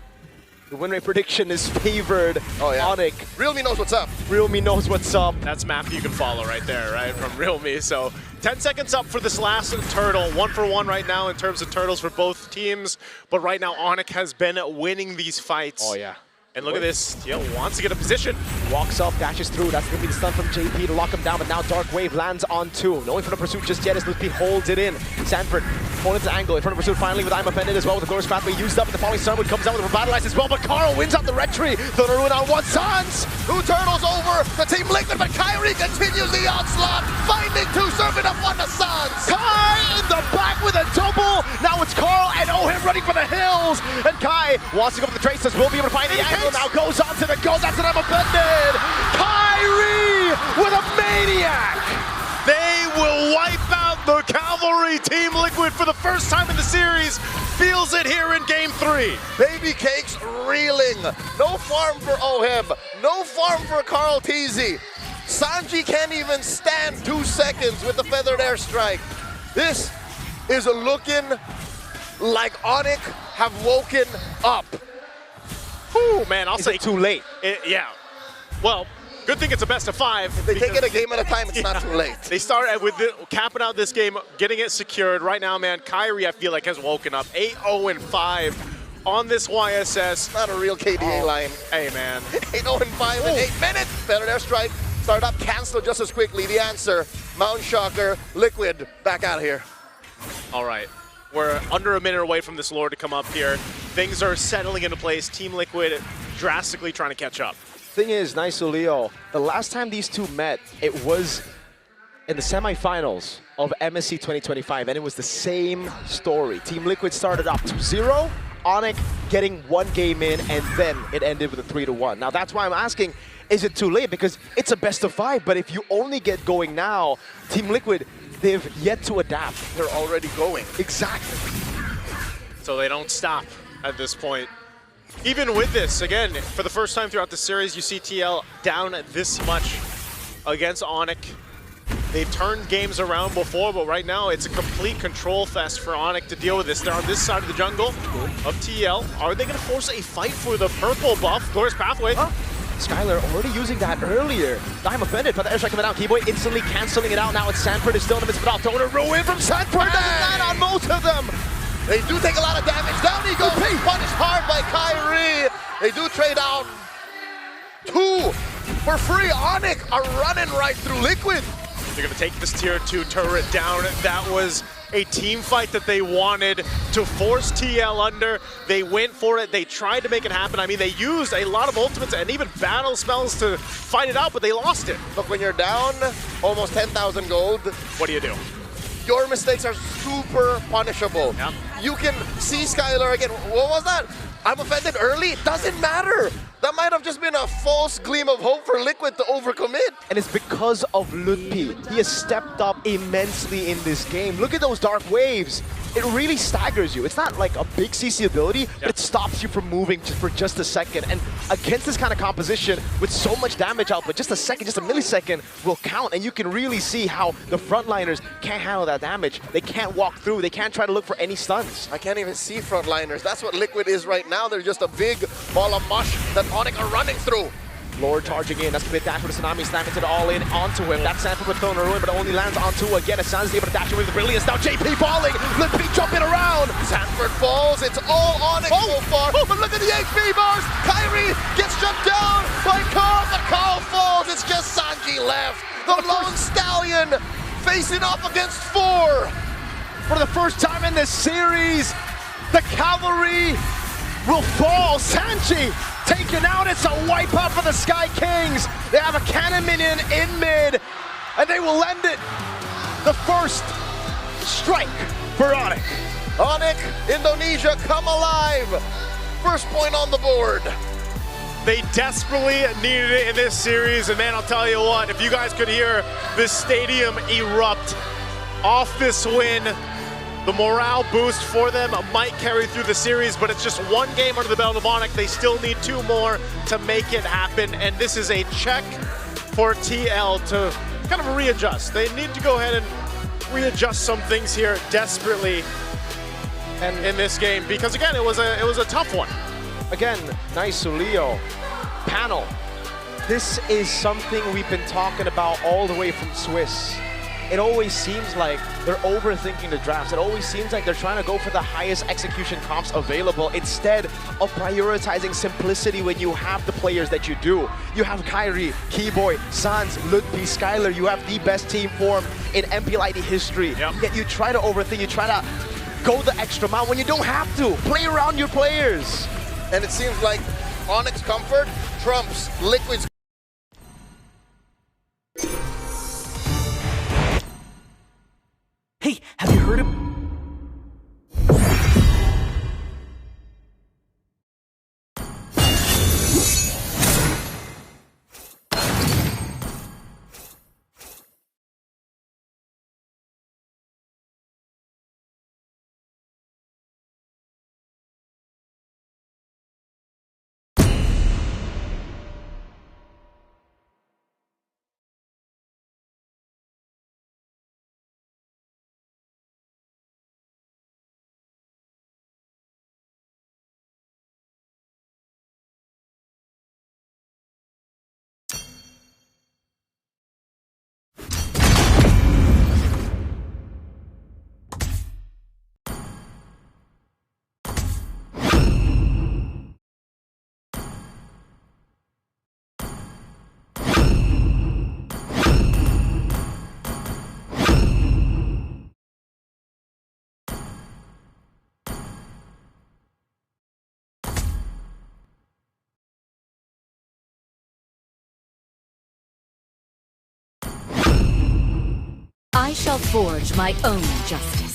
the win rate prediction is favored Onyx. Realme knows what's up. Realme knows what's up. That's math you can follow right there, right, from Realme. So 10 seconds up for this last turtle. 1 for 1 right now in terms of turtles for both teams. But right now, Onyx has been winning these fights. Oh, yeah. And look at this, TL wants to get a position. Walks up, dashes through. That's going to be the stun from JP to lock him down, but now Dark Wave lands on 2. No in front of pursuit just yet as Lutfi holds it in. Sanford, opponent's angle, in front of pursuit finally with I'm offended as well with the Glorious pathway used up, and the Falling Sunwood comes down with a Revitalize as well, but Carl wins out the red tree. The Ruin on 1, Suns! 2 turtles over the Team Liquid, but Kyrie continues the onslaught, finding 2, serving up 1 to Suns. Kai in the back with a double. Now it's Carl and Ohim running for the hills, and Kai wants to go for the traces, will be able to find the angle, now goes on to the goal, that's an I'm offended. Kyrie with a maniac. They will wipe out the Cavalry. Team Liquid for the first time in the series feels it here in Game 3. Baby Cakes reeling. No farm for Ohim. No farm for Carl Teasy. Sanji can't even stand 2 seconds with the feathered airstrike. This is looking like Onyx have woken up. Ooh, man, I'll say too late. Yeah. Well, good thing it's a best of 5. If they take it a game at a time, it's not too late. They start with capping out this game, getting it secured. Right now, man, Kyrie, I feel like, has woken up. 8-0-5 on this YSS. Not a real KDA line. Hey, man. 8-0-5 in 8 minutes. Feathered airstrike. Start up, cancel just as quickly. The answer, Mountain Shocker, Liquid, back out of here. All right. We're under a minute away from this Lord to come up here. Things are settling into place. Team Liquid drastically trying to catch up. Thing is, Nice Leo, the last time these two met, it was in the semifinals of MSC 2025, and it was the same story. Team Liquid started up 2-0, Onyx getting 1 game in, and then it ended with a 3-1. Now that's why I'm asking, is it too late? Because it's a best of 5, but if you only get going now, Team Liquid, they've yet to adapt. They're already going. Exactly. So they don't stop at this point. Even with this, again, for the first time throughout the series, you see TL down this much against Onyx. They've turned games around before, but right now it's a complete control fest for Onyx to deal with this. They're on this side of the jungle of TL. Are they going to force a fight for the purple buff? Glorious pathway. Skylar already using that earlier. I'm offended, but the airstrike coming out. Keyboy instantly canceling it out. Now it's Sanford is still in the midst of it all. Throwing a ruin from Sanford. That's not on most of them. They do take a lot of damage. Down he goes. Punished hard by Kyrie. They do trade out 2 for free. Onyx are running right through Liquid. They're going to take this tier 2 turret down. That was a team fight that they wanted to force TL under. They went for it. They tried to make it happen. I mean, they used a lot of ultimates and even battle spells to fight it out, but they lost it. Look, when you're down almost 10,000 gold, what do you do? Your mistakes are super punishable. Yep. You can see Skylar again. What was that? I'm offended early? Doesn't matter. That might have just been a false gleam of hope for Liquid to overcommit. And it's because of Lutpi. He has stepped up immensely in this game. Look at those dark waves. It really staggers you. It's not like a big CC ability, but it stops you from moving for just a second. And against this kind of composition, with so much damage output, just a second, just a millisecond will count. And you can really see how the frontliners can't handle that damage. They can't walk through. They can't try to look for any stuns. I can't even see frontliners. That's what Liquid is right now. They're just a big ball of mush that Onyx are running through. Lord charging in. That's going to be a dash with a Tsunami slamming it all in onto him. That Sanford with thrown a ruin, but it only lands onto again. Sands able to dash with brilliance. Now JP falling. Lutpi jumping around. Sanford falls. It's all Onyx so far. But look at the HP bars. Kyrie gets jumped down by Carl. The Carl falls. It's just Sanji left. The Lone Stallion facing off against 4. For the first time in this series, the Cavalry will fall. Sanji taken out. It's a wipe up for the Sky Kings. They have a cannon minion in mid, and they will end it. The first strike for Onyx. Onyx, Indonesia, come alive. First point on the board. They desperately needed it in this series, and man, I'll tell you what, if you guys could hear this stadium erupt off this win, the morale boost for them might carry through the series, but it's just one game under the belt of Onyx. They still need 2 more to make it happen, and this is a check for TL to kind of readjust. They need to go ahead and readjust some things here desperately and in this game, because again, it was a tough one. Again, nice Leo. Panel. This is something we've been talking about all the way from Swiss. It always seems like they're overthinking the drafts. It always seems like they're trying to go for the highest execution comps available instead of prioritizing simplicity when you have the players that you do. You have Kyrie, Keyboy, Sans, Lutpi, Skylar. You have the best team form in MPLID history. Yet you try to overthink, you try to go the extra mile when you don't have to. Play around your players. And it seems like Onyx comfort trumps Liquid's. Hey, have you heard of... I shall forge my own justice.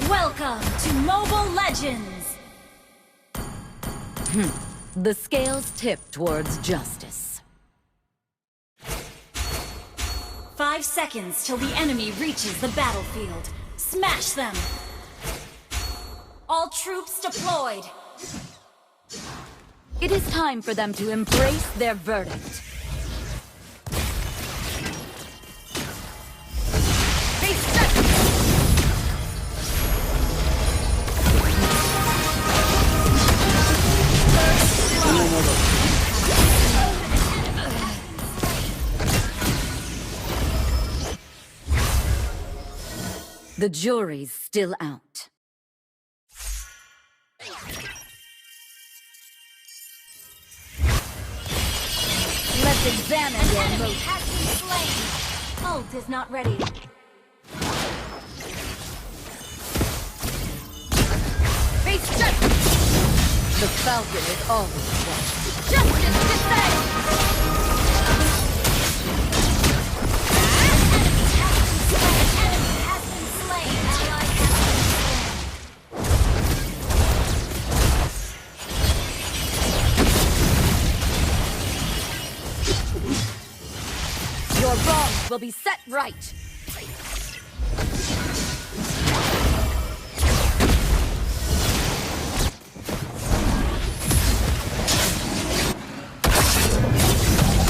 Welcome to Mobile Legends! The scales tip towards justice. 5 seconds till the enemy reaches the battlefield. Smash them! All troops deployed! It is time for them to embrace their verdict. The jury's still out. Let's examine your moat. Has been slain. Ult is not ready. Face justice! The Falcon is always right. Justice descends! Your wrongs will be set right.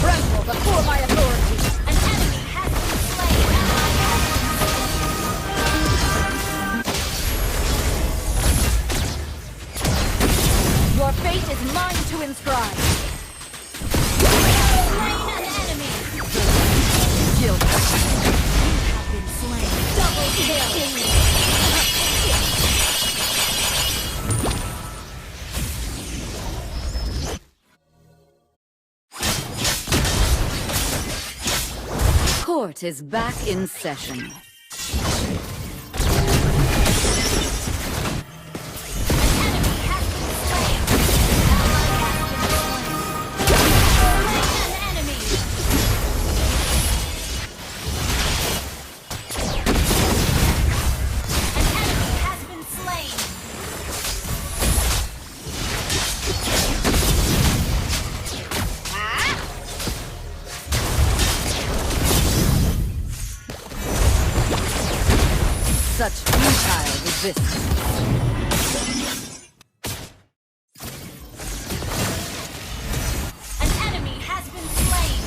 Tremble before my authority. An enemy has been slain. Your fate is mine to inscribe. Slain an enemy. Guilt. You have been slain. Double kill. Court is back in session. Such futile resistance. An enemy has been slain.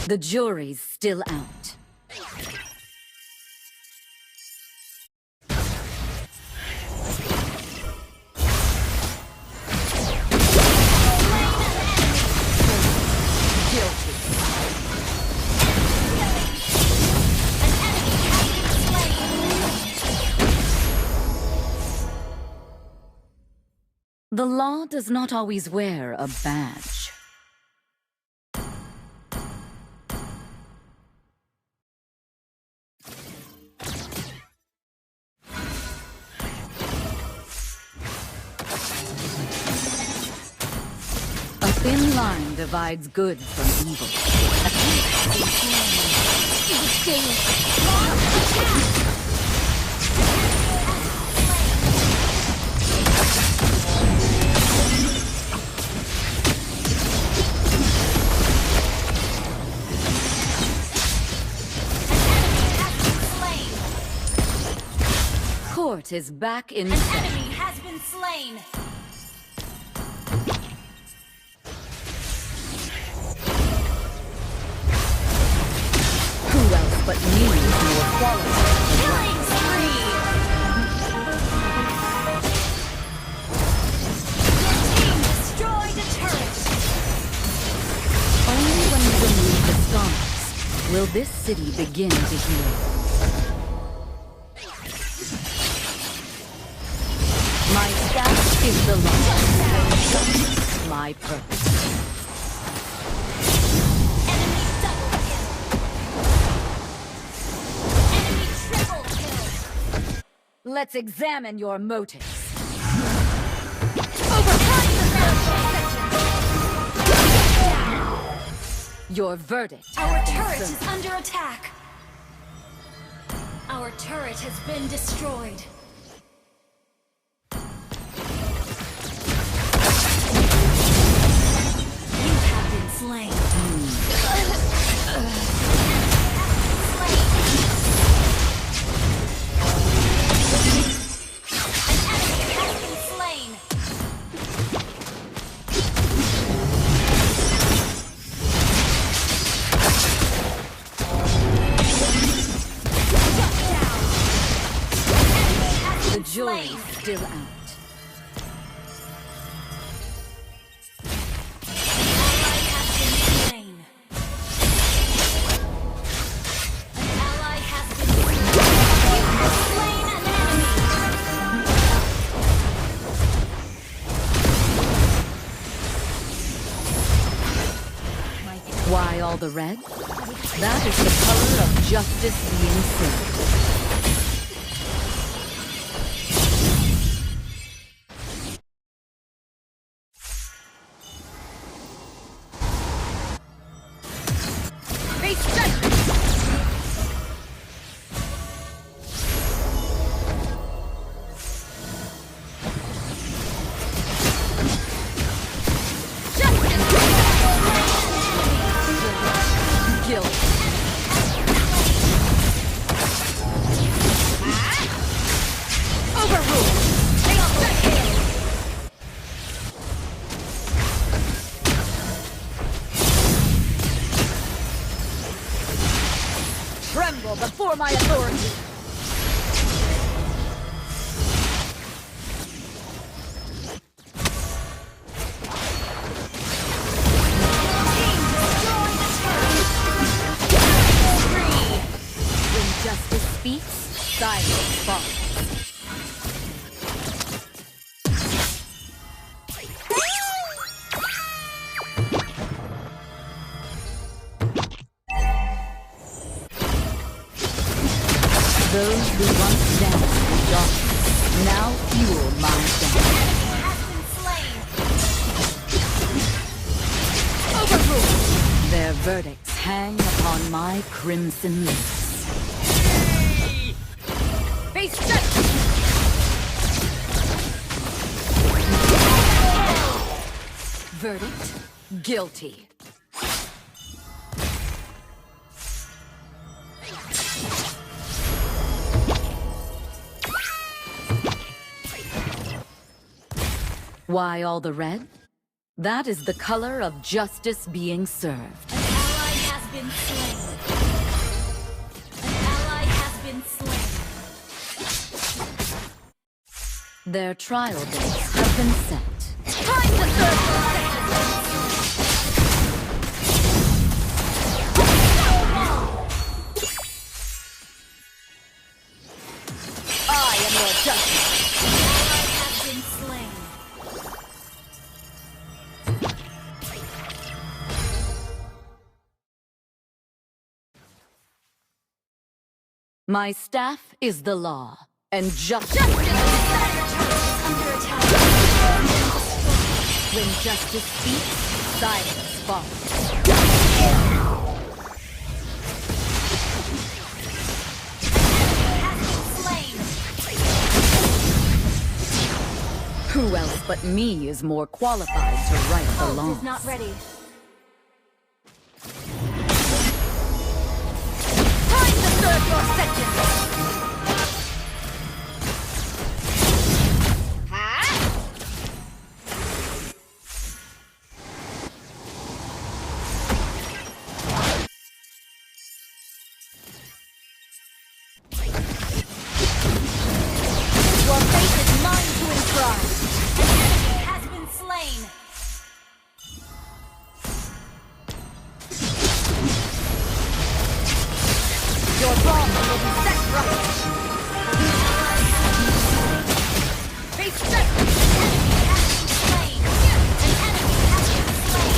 The jury's still out. The law does not always wear a badge. A thin line divides good from evil. Court is back in session. An enemy has been slain. Who else but me is more qualified? Killing spree. Your team destroyed a turret. Only when we remove the scars will this city begin to heal. My staff is the law. My purpose. Enemy double kill. Enemy triple kill. Let's examine your motives. Your verdict. Our turret is under attack. Our turret has been destroyed. You have been slain. The jury's still out. Why all the red? That is the color of justice being served. Tremble before my authority! When justice speaks, silence falls. Those who once danced in darkness now fuel my dance. Overruled! Their verdicts hang upon my crimson lips. Face justice! Verdict: guilty. Why all the red? That is the color of justice being served. An ally has been slain. An ally has been slain. Their trial dates have been set. Time to serve your I am your justice. An ally has been slain. My staff is the law, and justice Under attack. when justice speaks, silence falls. Who else but me is more qualified to right the Ult laws? is not ready. Time to serve your sentence! Your fate is mine to inscribe. An enemy has been slain. Your wrong will be set right! Face set. An enemy has been slain. An enemy has been slain.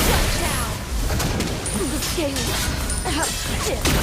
Shut down. The scales have tipped.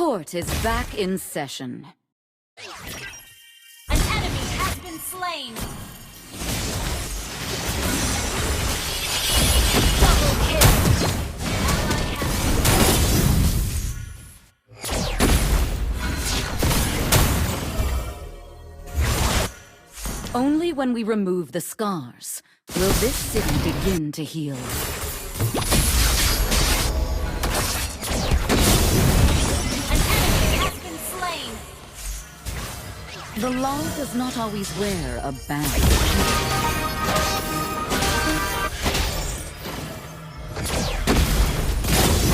court is back in session. An enemy has been slain. Double kill. Only when we remove the scars will this city begin to heal. The law does not always wear a badge.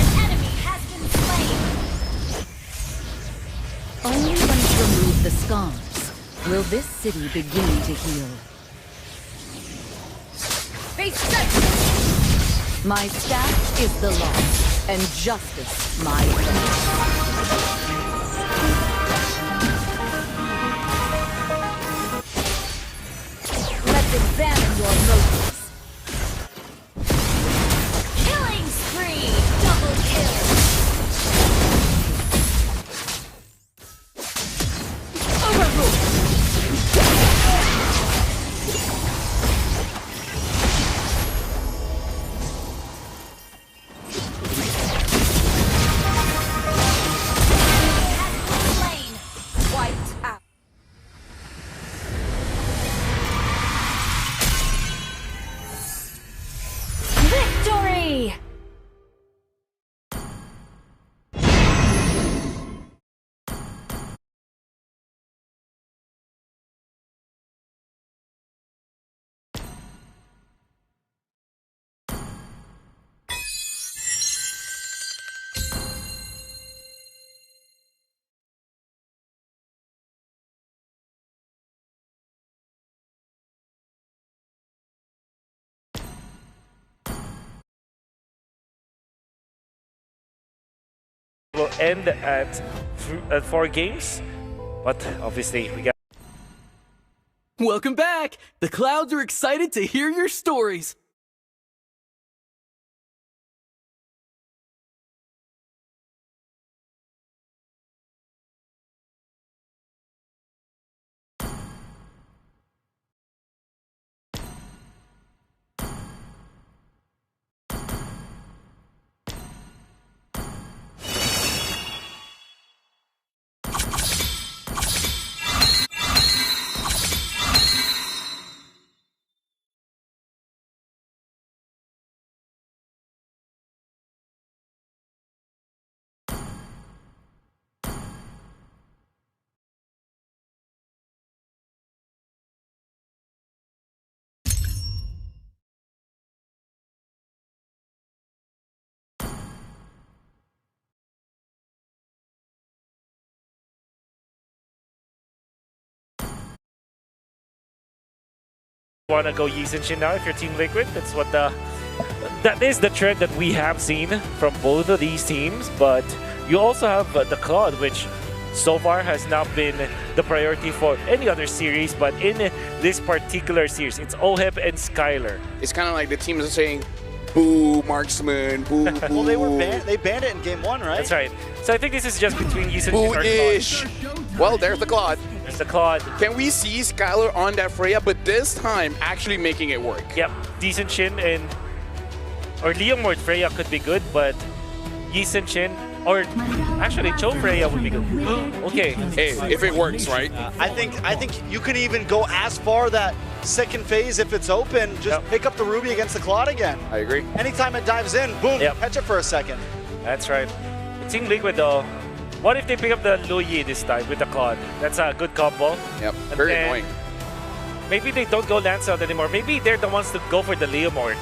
An enemy has been slain. Only when we remove the scars will this city begin to heal. My staff is the law, and justice my friend. Examine your motives. Killing spree! Double kill! Overruled! Wiped out. Victory! Will end at 4 games, but obviously we got. Welcome back! The Clouds are excited to hear your stories. Want to go Yi Xin now if you're Team Liquid. That's what that is the trend that we have seen from both of these teams. But you also have the Claude, which so far has not been the priority for any other series, but in this particular series, it's Oheb and Skylar. It's kind of like the teams are saying, boo, marksman, boo, boo. Well, they banned it in game 1, right? That's right. So I think this is just between Yi Xin or Boo-ish. Well, there's the Claude. There's the Claude. Can we see Skylar on that Freya, but this time actually making it work? Yep, decent Shin and or Leomord Freya could be good, but Yi Xin or actually Cho Freya would be good. Okay. Hey, if it works, right? I think you can even go as far that second phase if it's open. Just pick up the Ruby against the Claude again. I agree. Anytime it dives in, boom, catch it for a second. That's right. Team Liquid though. What if they pick up the Luyi this time with the Claude? That's a good combo. Yep, And very then annoying. Maybe they don't go Lance out anymore. Maybe they're the ones to go for the Leomord.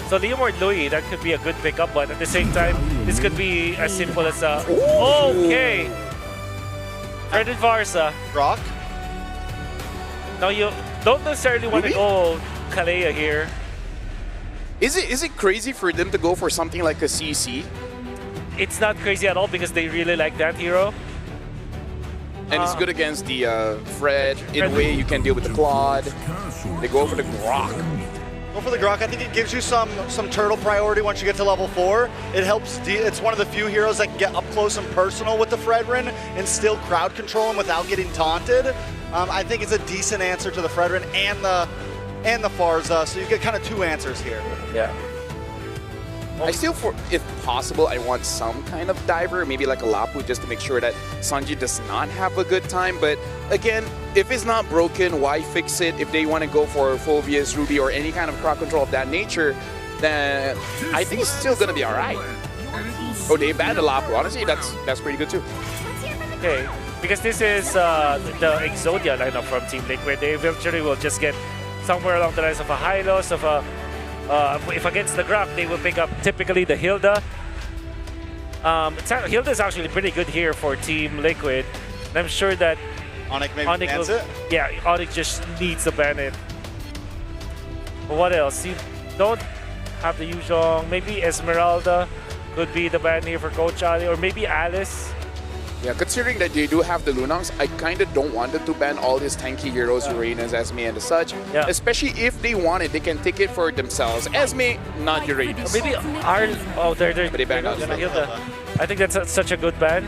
So Leomord Luyi, that could be a good pickup, but at the same time, this could be as simple as a... Okay! Fred and Varsa. Rock. Now you don't necessarily want to go Kalea here. Is it crazy for them to go for something like a CC? It's not crazy at all because they really like that hero. And it's good against the Fred. In a way, you can deal with the Claude. They go for the Grok. Go for the Grok. I think it gives you some turtle priority once you get to level 4. It helps. It's one of the few heroes that can get up close and personal with the Fredrin and still crowd control him without getting taunted. I think it's a decent answer to the Fredrin and the Farza. So you get kind of 2 answers here. Yeah. I still, if possible, I want some kind of diver, maybe like a Lapu, just to make sure that Sanji does not have a good time. But again, if it's not broken, why fix it? If they want to go for Phobius, Ruby, or any kind of crowd control of that nature, then I think it's still going to be all right. Oh, they banned the Lapu. Honestly, that's pretty good too. Okay, because this is the Exodia lineup from Team Liquid. They eventually will just get somewhere along the lines of a Hylos, of a if against the Grok, they will pick up typically the Hilda. Hilda is actually pretty good here for Team Liquid. And I'm sure that Onyx maybe bans it? Yeah, Onyx just needs to ban it. But what else? You don't have the Yuzhong. Maybe Esmeralda could be the ban here for Coach Ali, or maybe Alice. Yeah, considering that they do have the Lunox, I kind of don't want them to ban all these tanky heroes, Uranus, Esme, and such. Yeah. Especially if they want it, they can take it for themselves. Esme, not Uranus. Or maybe they're But they banned out. I think that's such a good ban.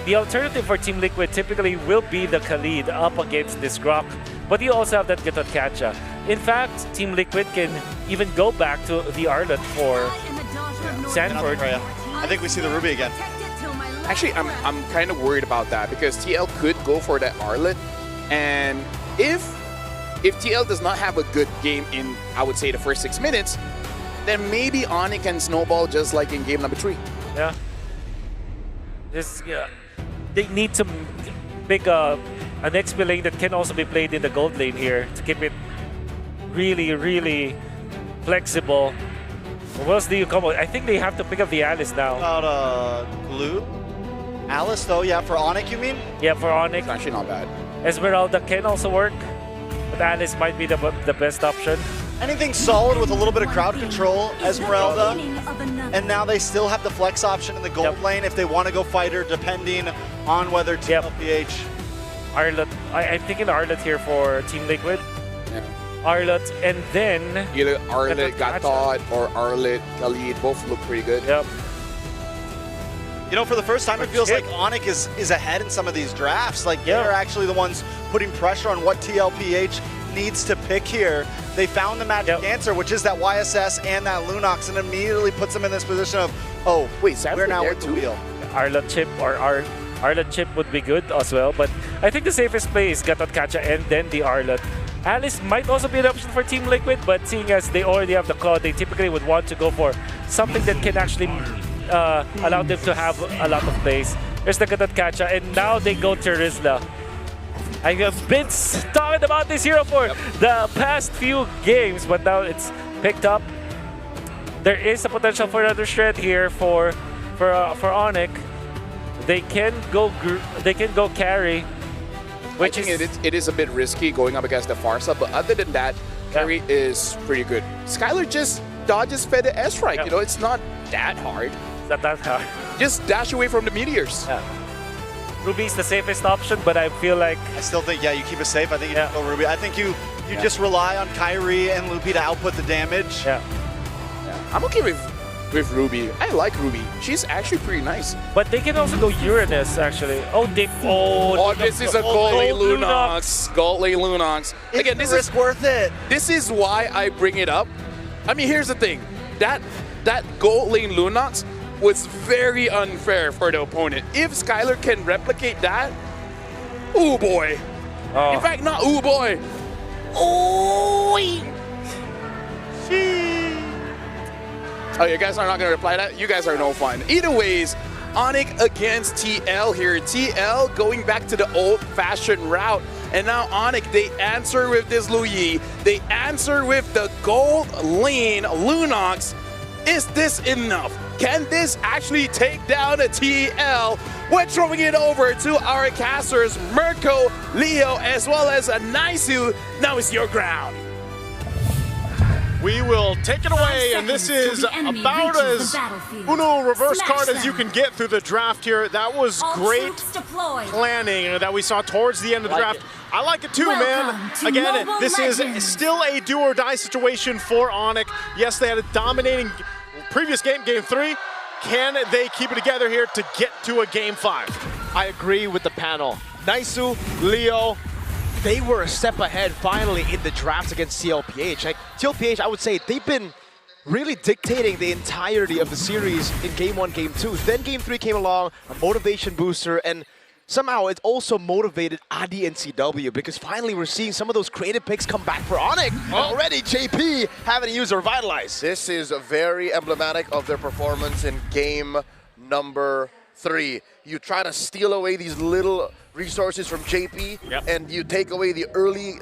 The alternative for Team Liquid typically will be the Khalid up against this Grok, but you also have that Gatot-Kacha. In fact, Team Liquid can even go back to the Arlet for Sanford. I think we see the Ruby again. Actually, I'm kind of worried about that because TL could go for that Arlet, and if TL does not have a good game in, I would say, the first 6 minutes, then maybe Onyx can snowball just like in game number 3. Yeah. They need to pick an XP lane that can also be played in the gold lane here to keep it really, really flexible. What else do you come with? I think they have to pick up the Alice now. About Glue? Alice though, yeah, for Onyx you mean? Yeah, for Onyx. It's actually not bad. Esmeralda can also work, but Alice might be the best option. Anything solid with a little bit of crowd control, Esmeralda. And now they still have the flex option in the gold lane if they want to go fighter, depending on whether TLPH. Arlet, I'm thinking Arlet here for Team Liquid. Yeah. Arlet, and then either Arlet Gatot or Arlet Khalid, both look pretty good. Yep. You know, for the first time, it feels like Onyx is ahead in some of these drafts. Like, they're actually the ones putting pressure on what TLPH needs to pick here. They found the magic answer, which is that YSS and that Lunox, and immediately puts them in this position of, oh, wait, we're now with the wheel. Arlet Chip or Arlet Chip would be good as well, but I think the safest play is Gatot-Kacha and then the Arlet. Alice might also be an option for Team Liquid, but seeing as they already have the claw, they typically would want to go for something that can actually allow them to have a lot of plays. There's the Gatot-Kacha, and now they go to Rizla. I have been talking about this hero for the past few games, but now it's picked up. There is a potential for another shred here for Onyx. They can go carry. Which it is a bit risky going up against the Farsa, but other than that, carry is pretty good. Skylar just dodges Fed the S-Strike. You know, it's not that hard. It's not that hard. Just dash away from the meteors. Yeah. Ruby's the safest option, but I feel like... I still think, you keep it safe. I think you go Ruby. I think you just rely on Kyrie and Loopy to output the damage. Yeah. I'm okay with Ruby. I like Ruby. She's actually pretty nice. But they can also go Uranus, actually. Oh, this is a Gold Lane Lunox. Gold Lane Lunox. Again, this is worth it. This is why I bring it up. I mean, here's the thing. That Gold Lane Lunox was very unfair for the opponent. If Skylar can replicate that, ooh boy. In fact, not ooh boy. Ooh. Oh, you guys are not gonna reply to that? You guys are no fun. Either ways, Onyx against TL here. TL going back to the old-fashioned route. And now Onyx, they answer with this Lu Yi. They answer with the Gold Lane Lunox. Is this enough? Can this actually take down a TL? We're throwing it over to our casters, Mirko, Leo, as well as a Naisu. Now it's your ground. We will take it away, and this is about as Uno reverse card as you can get through the draft here. That was great planning that we saw towards the end of the draft. I like it too, man. Again, this is still a do or die situation for Onyx. Yes, they had a dominating previous game, game 3. Can they keep it together here to get to a game 5? I agree with the panel. Naisu, Leo, they were a step ahead finally in the drafts against CLPH. Like, CLPH, I would say they've been really dictating the entirety of the series in game 1, game 2. Then game 3 came along, a motivation booster, and somehow it also motivated Adi and CW because finally we're seeing some of those creative picks come back for Onyx. Already JP having to use Revitalize. This is very emblematic of their performance in game number 3. You try to steal away these little resources from JP, and you take away the early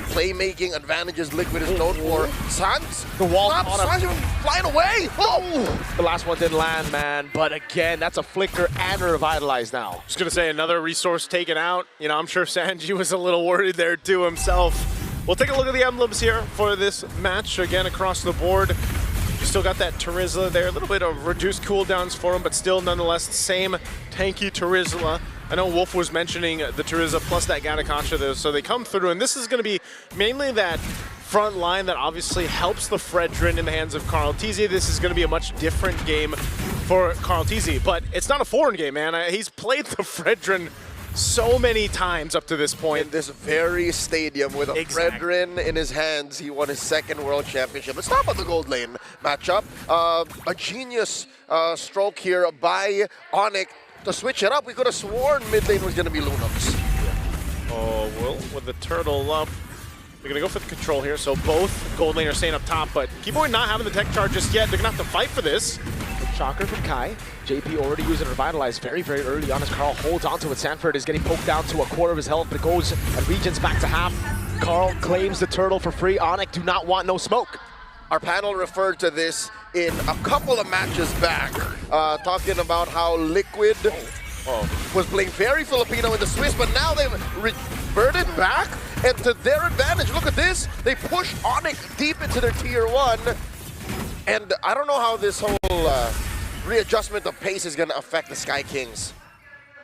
playmaking advantages Liquid is known for. Sans, the wall flying away. Oh! The last one didn't land, man. But again, that's a flicker and a Revitalize now. Just gonna say another resource taken out. You know, I'm sure Sanji was a little worried there too himself. We'll take a look at the emblems here for this match again across the board. You still got that Terizla there, a little bit of reduced cooldowns for him, but still nonetheless the same tanky Terizla. I know Wolf was mentioning the Terizla plus that Gatakacha there, so they come through, and this is going to be mainly that front line that obviously helps the Fredrin in the hands of Carl TZ. This is going to be a much different game for Carl TZ, but it's not a foreign game, man. He's played the Fredrin so many times up to this point. In this very stadium with a Fredrin in his hands, he won his 2nd World Championship. Let's talk about the gold lane matchup. A genius stroke here by Onyx to switch it up. We could have sworn mid lane was going to be Lunox. Oh, well, with the turtle up, they're going to go for the control here. So both gold lane are staying up top, but Keyboy not having the tech charge just yet. They're going to have to fight for this. Shocker from Kai. JP already using Revitalize very, very early on as Carl holds onto it. Sanford is getting poked down to a quarter of his health, but it goes and regions back to half. Carl claims the turtle for free. Onyx do not want no smoke. Our panel referred to this in a couple of matches back, talking about how Liquid was playing very Filipino in the Swiss, but now they've reverted back, and to their advantage, look at this. They push Onyx deep into their tier 1, and I don't know how this whole readjustment of pace is going to affect the Sky Kings.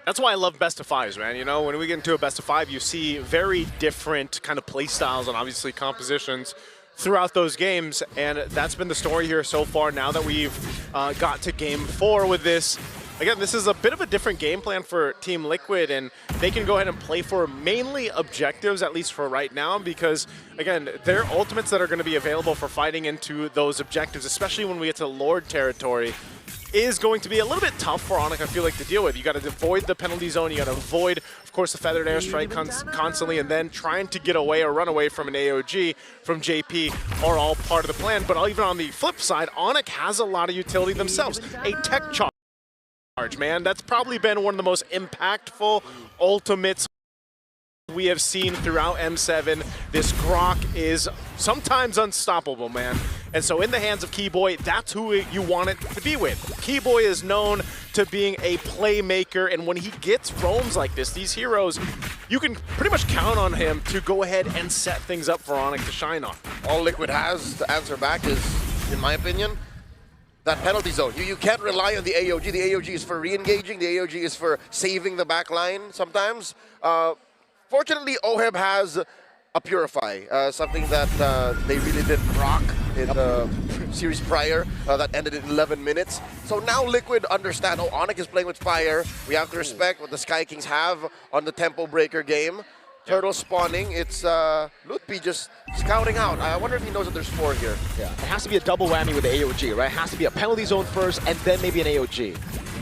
That's why I love best of 5s, man. You know, when we get into a best of 5, you see very different kind of play styles and obviously compositions throughout those games, and that's been the story here so far. Now that we've got to game 4 with this, again, this is a bit of a different game plan for Team Liquid, and they can go ahead and play for mainly objectives, at least for right now, because, again, their ultimates that are going to be available for fighting into those objectives, especially when we get to Lord territory, is going to be a little bit tough for Onyx, I feel like, to deal with. You got to avoid the penalty zone, you got to avoid, of course, the feathered airstrike constantly, and then trying to get away or run away from an AOG from JP are all part of the plan. But even on the flip side, Onyx has a lot of utility themselves. A tech charge, man. That's probably been one of the most impactful ultimates we have seen throughout M7. This Grok is sometimes unstoppable, man. And so in the hands of Keyboy, that's who you want it to be with. Keyboy is known to being a playmaker, and when he gets roams like this, these heroes, you can pretty much count on him to go ahead and set things up for Onyx to shine on. All Liquid has to answer back is, in my opinion, that penalty zone. You can't rely on the AOG. The AOG is for re-engaging. The AOG is for saving the back line sometimes. Fortunately, OHEB has a Purify, something that they really didn't rock in the series prior. That ended in 11 minutes. So now Liquid understand, oh, Onyx is playing with fire. We have to respect what the Sky Kings have on the Tempo Breaker game. Turtle spawning, it's Lutpi just scouting out. I wonder if he knows that there's 4 here. Yeah, it has to be a double whammy with the AOG, right? It has to be a penalty zone first and then maybe an AOG.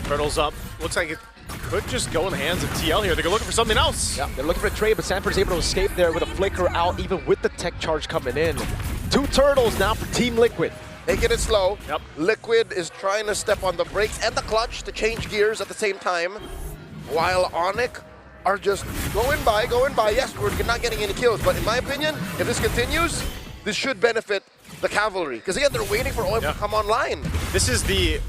Turtle's up. Looks like it could just go in the hands of TL here. They're looking for something else. Yeah, they're looking for a trade, but Sanford is able to escape there with a flicker out, even with the tech charge coming in. 2 turtles now for Team Liquid. Taking it slow. Yep. Liquid is trying to step on the brakes and the clutch to change gears at the same time, while Onyx are just going by. Yes, we're not getting any kills, but in my opinion, if this continues, this should benefit the cavalry. Because again, they're waiting for OM to come online. This is the,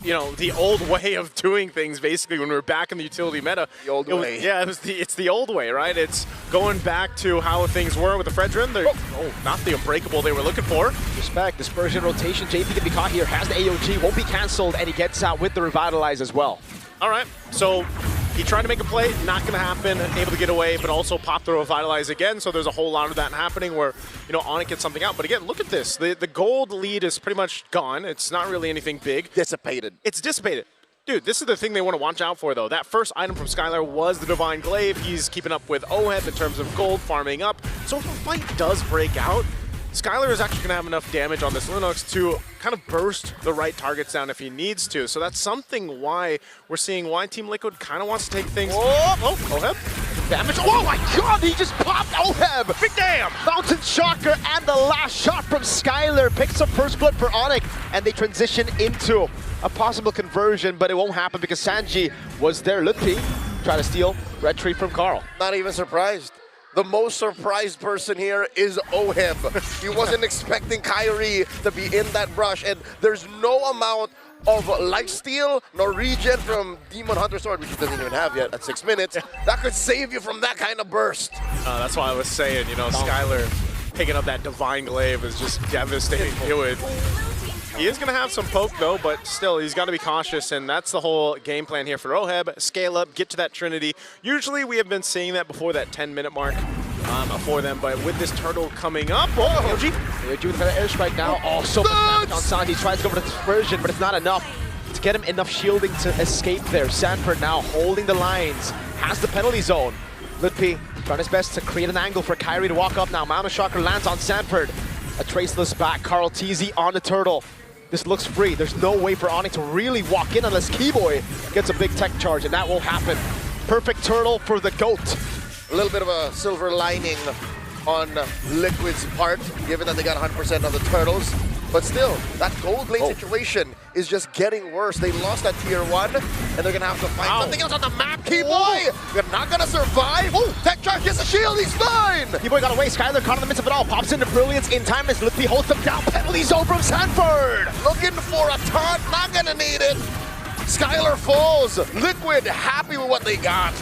you know, the old way of doing things, basically, when we were back in the utility meta. The old way. Yeah, it's the old way, right? It's going back to how things were with the Fredrin. Not the unbreakable they were looking for. Respect, dispersion, rotation. JP can be caught here, has the AOG, won't be canceled, and he gets out with the Revitalize as well. All right, so He tried to make a play, not going to happen, able to get away, but also pop throw Revitalize again, so there's a whole lot of that happening where, you know, Onyx gets something out. But again, look at this. The gold lead is pretty much gone. It's not really anything big. Dissipated. It's dissipated. Dude, this is the thing they want to watch out for, though. That first item from Skylar was the Divine Glaive. He's keeping up with Oheb in terms of gold, farming up. So if a fight does break out, Skylar is actually going to have enough damage on this Lunox to kind of burst the right targets down if he needs to. So that's something why we're seeing why Team Liquid kind of wants to take things. Oh, Oheb. Damage. Oh my god, he just popped Oheb! Big damn! Mountain Shocker and the last shot from Skylar picks up first blood for Onyx, and they transition into a possible conversion, but it won't happen because Sanji was there. Lutpi try to steal red tree from Carl. Not even surprised. The most surprised person here is Oheb. He wasn't expecting Kyrie to be in that brush, and there's no amount of lifesteal nor regen from Demon Hunter Sword, which he doesn't even have yet at 6 minutes, that could save you from that kind of burst. That's why I was saying, you know, Skylar picking up that Divine Glaive is just devastating to deal with. He is going to have some poke, though, but still, he's got to be cautious, and that's the whole game plan here for Oheb. Scale up, get to that Trinity. Usually, we have been seeing that before that 10-minute mark for them, but with this turtle coming up, OG with an airstrike now. Oh, so much damage on Sanji. He tries to go for the dispersion, but it's not enough to get him enough shielding to escape there. Sanford now holding the lines, has the penalty zone. Lutpi trying his best to create an angle for Kyrie to walk up now. Mountain Shocker lands on Sanford. A traceless back, Carl TZ on the turtle. This looks free. There's no way for Onyx to really walk in unless Keyboy gets a big tech charge, and that will happen. Perfect turtle for the GOAT. A little bit of a silver lining on Liquid's part, given that they got 100% of the turtles. But still, that gold lane situation is just getting worse. They lost that tier 1, and they're going to have to find something else on the map. Keyboy, you're not going to survive. Tech charge gets a shield, he's fine. Keyboy got away. Skylar caught in the midst of it all. Pops into Brilliance in time as Lutpi holds them down. Penalty zone from Sanford. Looking for a taunt, not going to need it. Skylar falls. Liquid happy with what they got.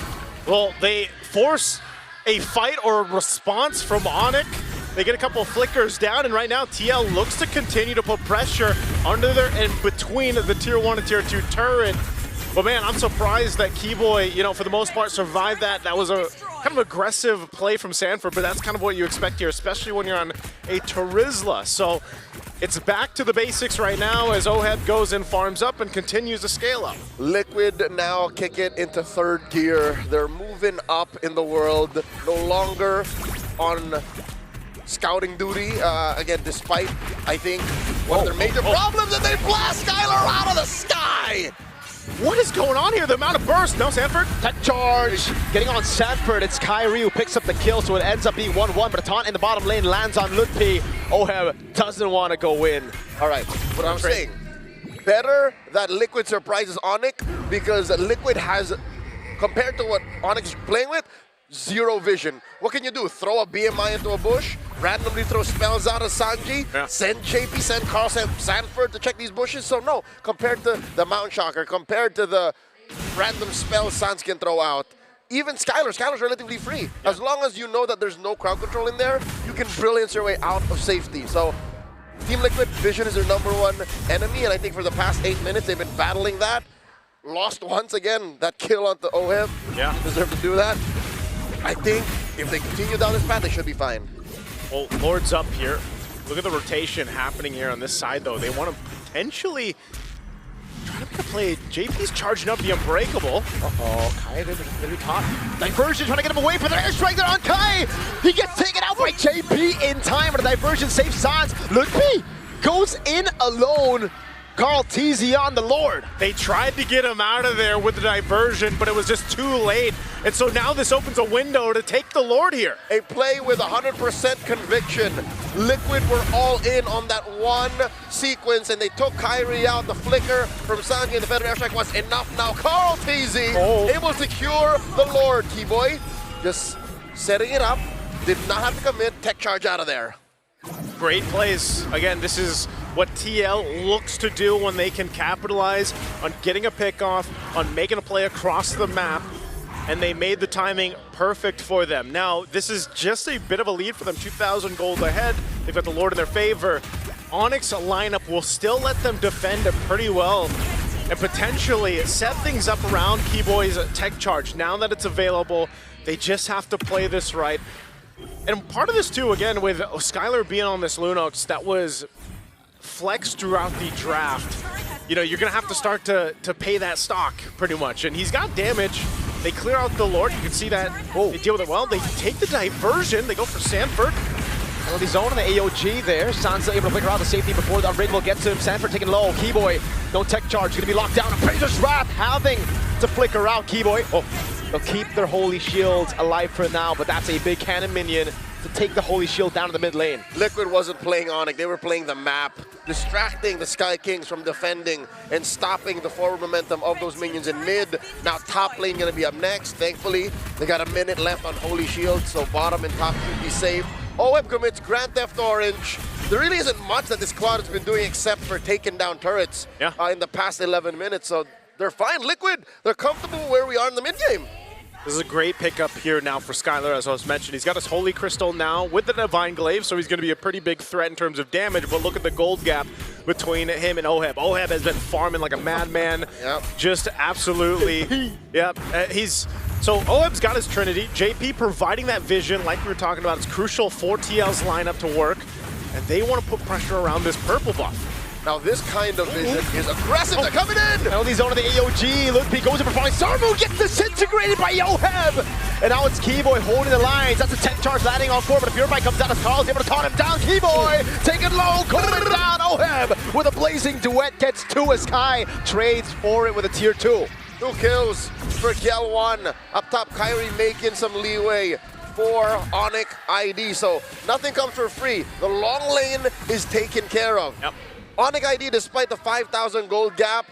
Well, they force a fight or a response from Onyx. They get a couple of flickers down, and right now TL looks to continue to put pressure under there and between the tier 1 and tier 2 turret. But man, I'm surprised that Keyboy, you know, for the most part survived that. That was a kind of aggressive play from Sanford, but that's kind of what you expect here, especially when you're on a Terizla. So it's back to the basics right now as Oheb goes and farms up and continues to scale up. Liquid now kick it into 3rd gear. They're moving up in the world, no longer on scouting duty, again, despite, I think, one of their major problems, and they blast Skylar out of the sky! What is going on here? The amount of burst. No, Sanford. Tech charge. Getting on Sanford. It's Kyrie who picks up the kill, so it ends up being 1-1, but a taunt in the bottom lane lands on Lutpi. Oheb doesn't want to go in. All right, what I'm saying, better that Liquid surprises Onyx, because Liquid has, compared to what Onyx is playing with, zero vision. What can you do? Throw a BMI into a bush? Randomly throw spells out of Sanji? Yeah. Send JP, send Carl, send Sanford to check these bushes? So no, compared to the Mountain Shocker, compared to the random spells Sans can throw out, even Skylar's relatively free. Yeah. As long as you know that there's no crowd control in there, you can Brilliance your way out of safety. So Team Liquid, vision is their #1 enemy, and I think for the past 8 minutes they've been battling that. Lost once again, that kill onto Oheb. Yeah. Deserve to do that. I think if they continue down this path, they should be fine. Well, Lord's up here. Look at the rotation happening here on this side, though. They want to potentially try to make a play. JP's charging up the Unbreakable. Uh-oh, Kai didn't be caught. Diversion trying to get him away from the airstrike there on Kai. He gets taken out by JP in time, but the diversion saves Sans. Lutpi goes in alone. Carl TZ on the Lord. They tried to get him out of there with the diversion, but it was just too late. And so now this opens a window to take the Lord here. A play with 100% conviction. Liquid were all in on that one sequence, and they took Kyrie out. The flicker from Sanji and the Feather Airstrike was enough. Now Carl TZ able to cure the Lord. Keyboy just setting it up. Did not have to commit. Tech charge out of there. Great plays. Again, this is what TL looks to do when they can capitalize on getting a pick off, on making a play across the map, and they made the timing perfect for them. Now, this is just a bit of a lead for them, 2,000 gold ahead. They've got the Lord in their favor. Onyx lineup will still let them defend it pretty well. and potentially set things up around Keyboy's tech charge. Now that it's available, they just have to play this right. And part of this too, again, with Skylar being on this Lunox, that was flexed throughout the draft. You know, you're gonna have to start to pay that stock pretty much. And he's got damage. They clear out the Lord. You can see that they deal with it well. They take the diversion. They go for Sanford. Penalty zone on the AOG there. Sansa able to flicker out the safety before the Unbreakable gets to him. Sanford taking low. Keyboy, no tech charge. Gonna be locked down. Appraiser's Wrath having to flicker out. Keyboy. Oh, they'll keep their Holy Shields alive for now, but that's a big cannon minion to take the Holy Shield down to the mid lane. Liquid wasn't playing Onyx, they were playing the map, distracting the Sky Kings from defending and stopping the forward momentum of those minions in mid. Now top lane gonna be up next. Thankfully, they got a minute left on Holy Shield, so bottom and top should be safe. OM commits Grand Theft Orange. There really isn't much that this squad has been doing except for taking down turrets in the past 11 minutes, so they're fine. Liquid, they're comfortable where we are in the mid game. This is a great pickup here now for Skylar, as I was mentioning. He's got his Holy Crystal now with the Divine Glaive, so he's going to be a pretty big threat in terms of damage, but look at the gold gap between him and Oheb. Oheb has been farming like a madman. Just absolutely. So Oheb's got his Trinity. JP providing that vision, like we were talking about. It's crucial for TL's lineup to work, and they want to put pressure around this purple buff. Now this kind of vision is aggressive. They're coming in! Penalty zone of the AOG. Ludwig goes in for falling. Sarmu gets disintegrated by Oheb! And now it's Keyboy holding the lines. That's a 10 charge landing on 4, but a Purify comes out as Carl's able to taunt him down. Keyboy taking low, going down. Oheb with a blazing duet gets 2 as Sky trades for it with a tier 2. 2 kills for Kiel1. Up top, Kyrie making some leeway for Onyx ID. So nothing comes for free. The long lane is taken care of. Onyx ID, despite the 5,000 gold gap,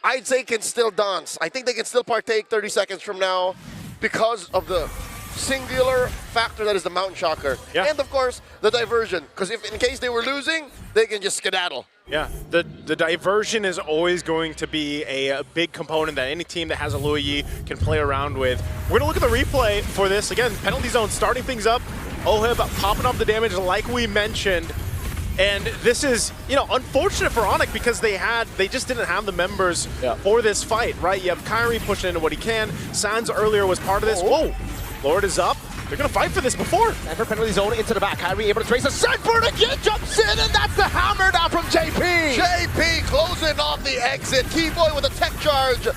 I'd say can still dance. I think they can still partake 30 seconds from now because of the singular factor that is the Mountain Shocker. And of course, the diversion. Because if in case they were losing, they can just skedaddle. Yeah, the diversion is always going to be a big component that any team that has a Lui Yi can play around with. We're going to look at the replay for this. Again, penalty zone starting things up. Oheb popping up the damage like we mentioned. And this is, you know, unfortunate for Onyx because they just didn't have the members for this fight, right? You have Kyrie pushing into what he can. Sans earlier was part of this. Whoa, Lord is up. They're going to fight for this before. And for penalty zone into the back. Kyrie able to trace a Sanford again, jumps in, and that's the hammer down from JP. JP closing off the exit. Keyboy with a tech charge.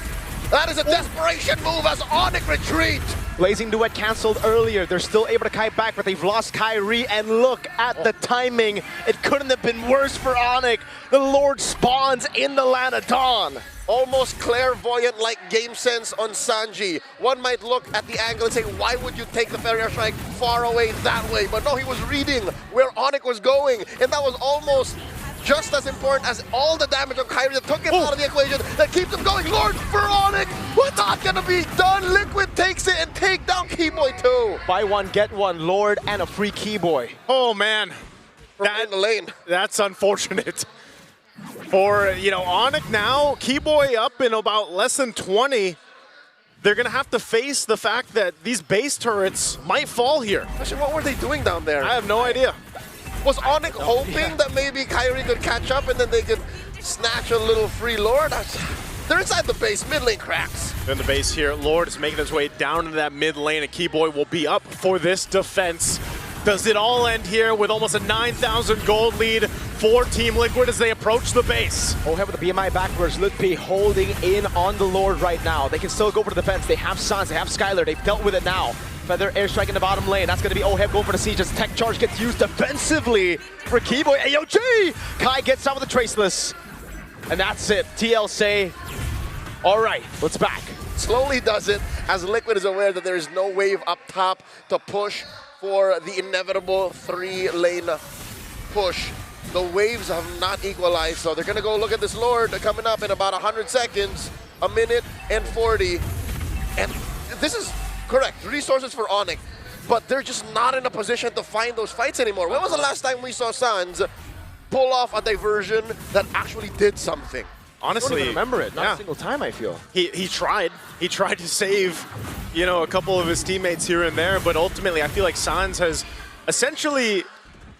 That is a desperation move as Onyx retreat. Blazing Duet canceled earlier. They're still able to kite back, but they've lost Kyrie. And look at the timing. It couldn't have been worse for Onyx. The Lord spawns in the Land of Dawn. Almost clairvoyant-like game sense on Sanji. One might look at the angle and say, why would you take the Ferrier Strike far away that way? But no, he was reading where Onyx was going. And that was almost just as important as all the damage of Kyrie that took him out of the equation, that keeps him going. Lord for Onyx, what's not gonna be done? Liquid takes it and take down Keyboy too. Buy one, get one, Lord, and a free Keyboy. Oh man, in the lane. That's unfortunate. For, you know, Onyx now, Keyboy up in about less than 20. They're gonna have to face the fact that these base turrets might fall here. Actually, what were they doing down there? I have no idea. Was Onyx hoping that maybe Kyrie could catch up and then they could snatch a little free Lord? They're inside the base, mid lane cracks. In the base here, Lord is making his way down into that mid lane, and Keyboy will be up for this defense. Does it all end here with almost a 9,000 gold lead for Team Liquid as they approach the base? Oheb with the BMI backwards, Ludwig holding in on the Lord right now. They can still go for the defense. They have Sans, they have Skylar, they've dealt with it now. Feather airstrike in the bottom lane. That's going to be Oheb going for the siege as tech charge gets used defensively for Keyboy. AOG! Kai gets out with the Traceless. And that's it. TL say, all right, let's back. Slowly does it as Liquid is aware that there is no wave up top to push for the inevitable 3-lane push. The waves have not equalized, so they're going to go look at this Lord coming up in about 100 seconds, a minute and 40. And this is correct, resources for Onyx, but they're just not in a position to find those fights anymore. When was the last time we saw Sans pull off a diversion that actually did something? Honestly, I don't even remember it. Not a single time, I feel. He tried. He tried to save, you know, a couple of his teammates here and there, but ultimately I feel like Sans has essentially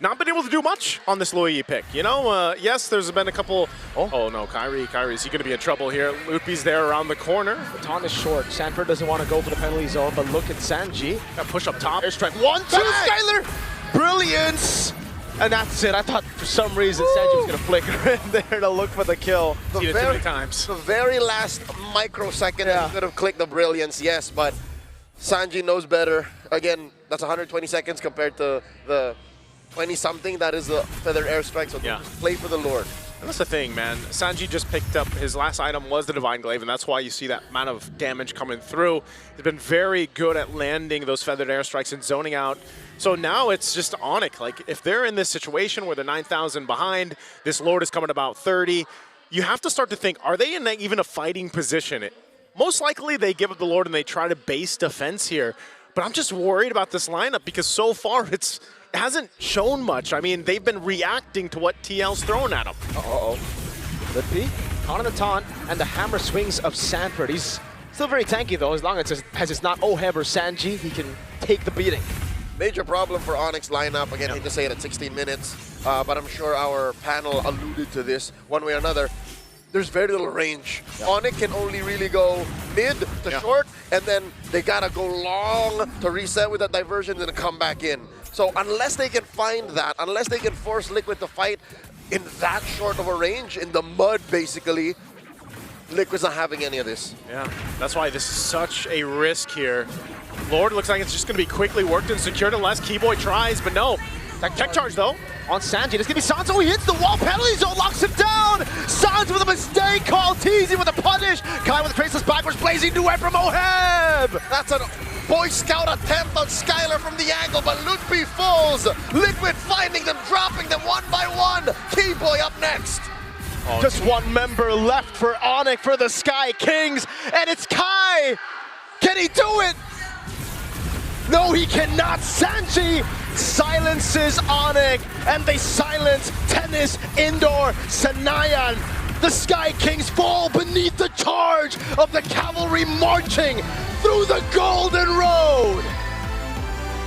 not been able to do much on this Luigi pick. You know, yes, there's been a couple. Oh no, Kyrie, is he going to be in trouble here? Loopy's there around the corner. The taunt is short. Sanford doesn't want to go for the penalty zone, but look at Sanji. Got push up top. Airstrike. 1-2, Skyler! Brilliance! And that's it. I thought for some reason Sanji was going to flicker in there to look for the kill. Too many times. The very last microsecond he could have clicked the brilliance, yes, but Sanji knows better. Again, that's 120 seconds compared to the 20-something that is the feather airstrike, so just play for the Lord. And that's the thing, man. Sanji just picked up, his last item was the Divine Glaive, and that's why you see that amount of damage coming through. He's been very good at landing those feathered airstrikes and zoning out. So now it's just Onyx. Like, if they're in this situation where they're 9,000 behind, this Lord is coming about 30, you have to start to think, are they in even a fighting position? Most likely they give up the Lord and they try to base defense here. But I'm just worried about this lineup because so far it hasn't shown much. I mean, they've been reacting to what TL's thrown at them. Uh-oh. Could be. Caught on the taunt and the hammer swings of Sanford. He's still very tanky though, as long as it's not Oheb or Sanji, he can take the beating. Major problem for Onyx lineup. Again, I hate to say it at 16 minutes, but I'm sure our panel alluded to this one way or another. There's very little range. Onyx can only really go mid to short, and then they gotta go long to reset with that diversion and then come back in. So unless they can find that, unless they can force Liquid to fight in that short of a range, in the mud basically, Liquid's not having any of this. Yeah, that's why this is such a risk here. Lord looks like it's just gonna be quickly worked and secured unless Keyboy tries, but no. Tech charge though. On Sanji, it's gonna be Sanzo, he hits the wall, penalty zone, locks him down! Sanz with a mistake, called Teasy with a punish! Kai with a traceless backwards, blazing duet from Oheb! That's a Boy Scout attempt on Skylar from the angle, but Lutfi falls! Liquid finding them, dropping them one by one! Keyboy up next! Just one member left for Onyx for the Sky Kings, and it's Kai! Can he do it? No, he cannot. Sanji silences Onyx, and they silence Tennis Indoor Sanayan. The Sky Kings fall beneath the charge of the cavalry marching through the Golden Road.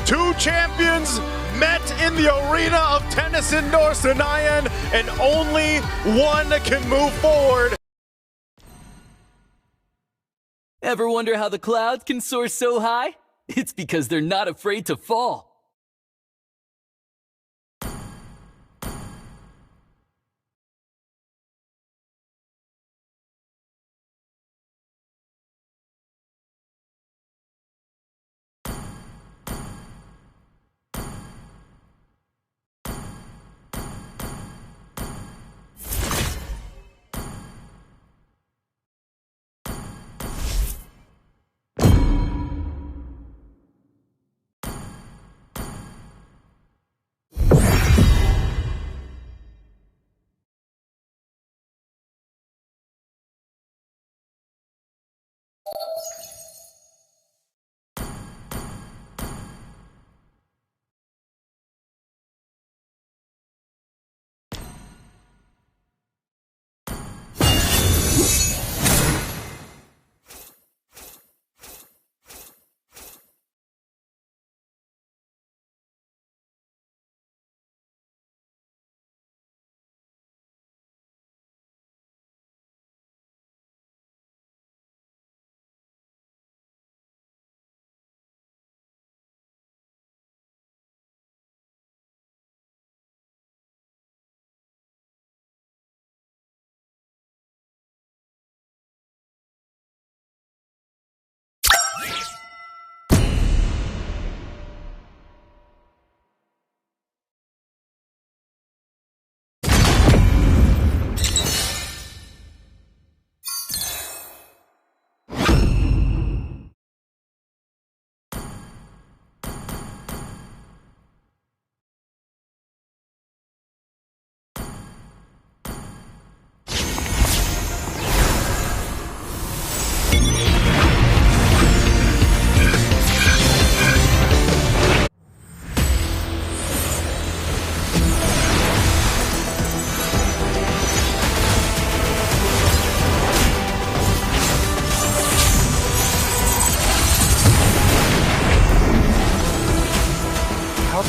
Two champions met in the arena of Tennis Indoor Sanayan, and only one can move forward. Ever wonder how the clouds can soar so high? It's because they're not afraid to fall.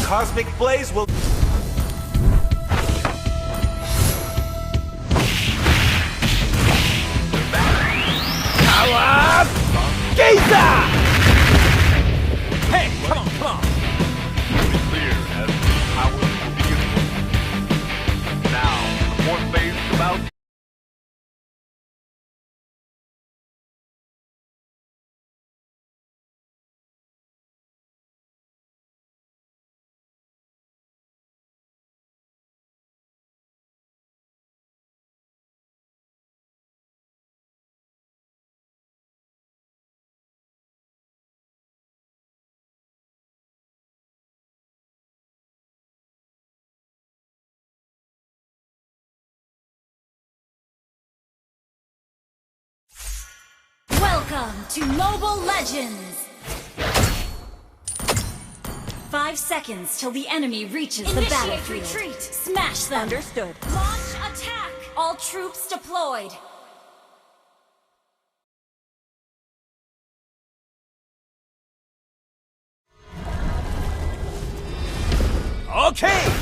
Cosmic Blaze will... Welcome to Mobile Legends! 5 seconds till the enemy reaches the battlefield. Retreat. Smash them. Understood. Launch attack. All troops deployed. Okay!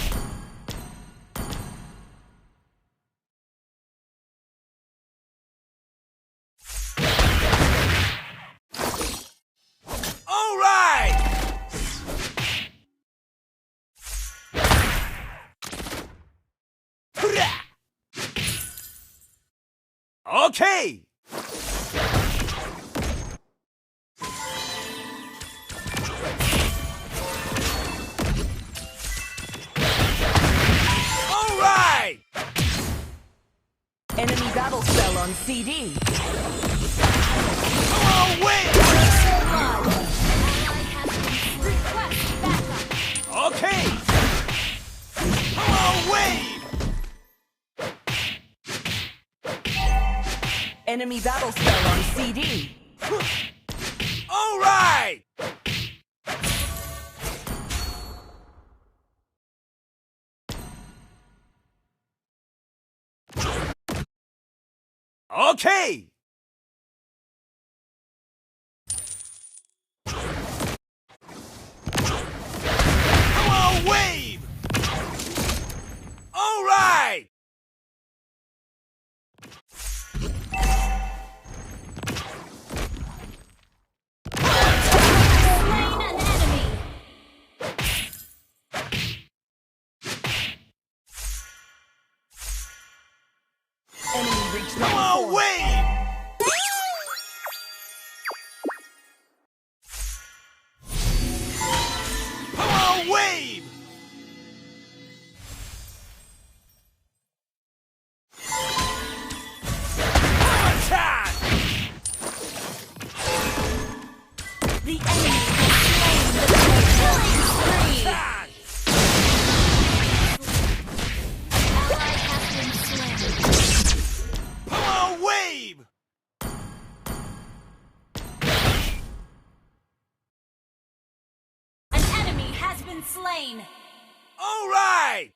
All right! Okay! All right! Enemy battle spell on CD. Come on, wait! Okay! Come on, wait! Enemy battle spell on CD. All right! Okay! Come on, wave! All right! Slain an enemy. Enemy reached Come on, wave! Come on, wave! Attack! The enemy has slain the killing spree. Attack! Ally has been slain. Come on, wave! An enemy has been slain. All right!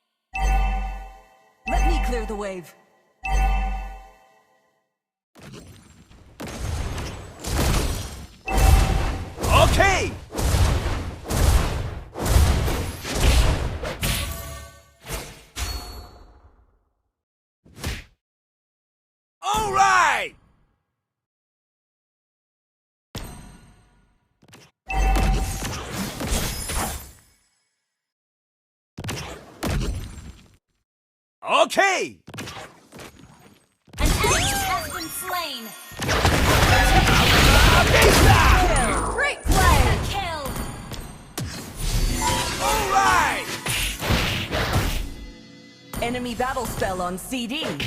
Let me clear the wave. Okay! All right! Okay! An enemy has been slain. Great play. Killed. All right! Enemy battle spell on CD. An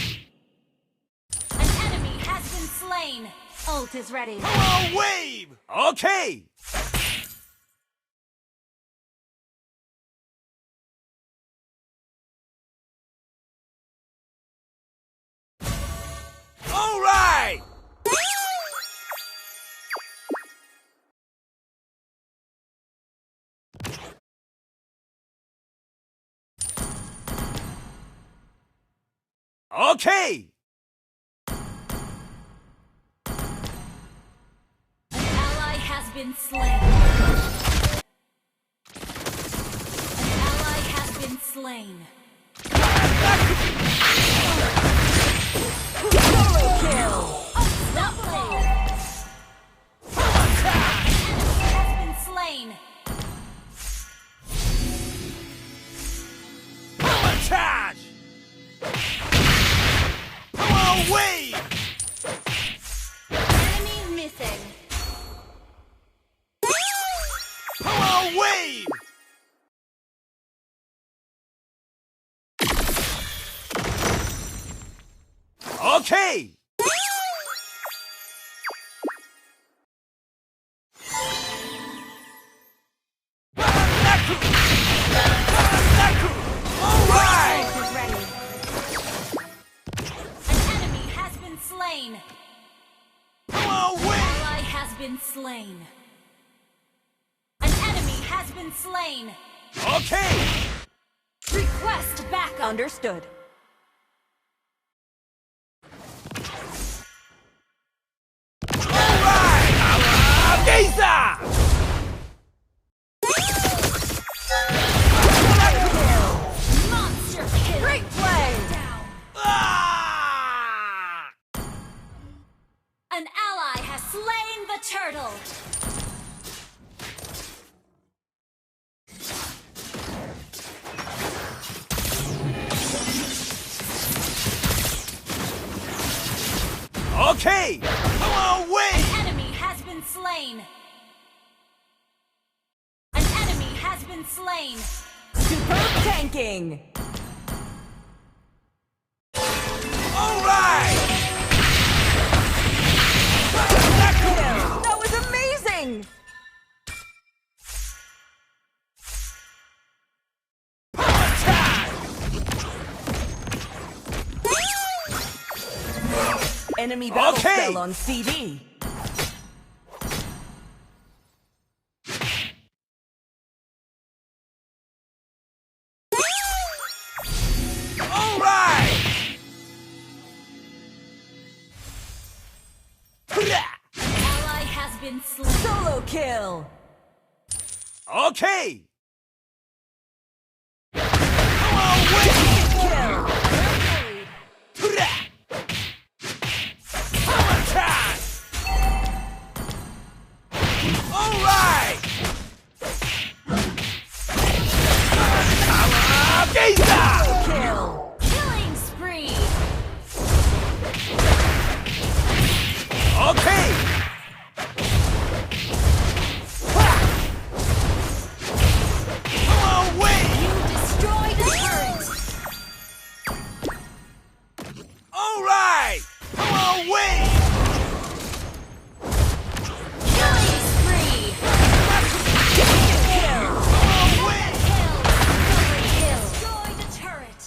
enemy has been slain. Ult is ready. Come on, wave! Okay! All right! Okay! An ally has been slain. An ally has been slain. Double kill. Unstoppable. Has been slain. Attack! Come on, wave! Enemy missing. Come on, wave! Okay! All right! Ult is ready. An enemy has been slain. Come on, wave! Ally been slain. An enemy has been slain. Okay! Request backup. Understood. Gaza! Monster kill. Great play. An ally has slain the turtle. Okay! Come away! An enemy has been slain. An enemy has been slain. Superb tanking. Alright! That was amazing. Enemy battle spell on CD. Alright! Ally has been slain. Solo kill. Okay! Alright! Kill. Killing spree. Okay! Come away! You destroyed the turret. Alright! Come away! Killing spree. Kill. Another kill. Double kill. Destroy the turret.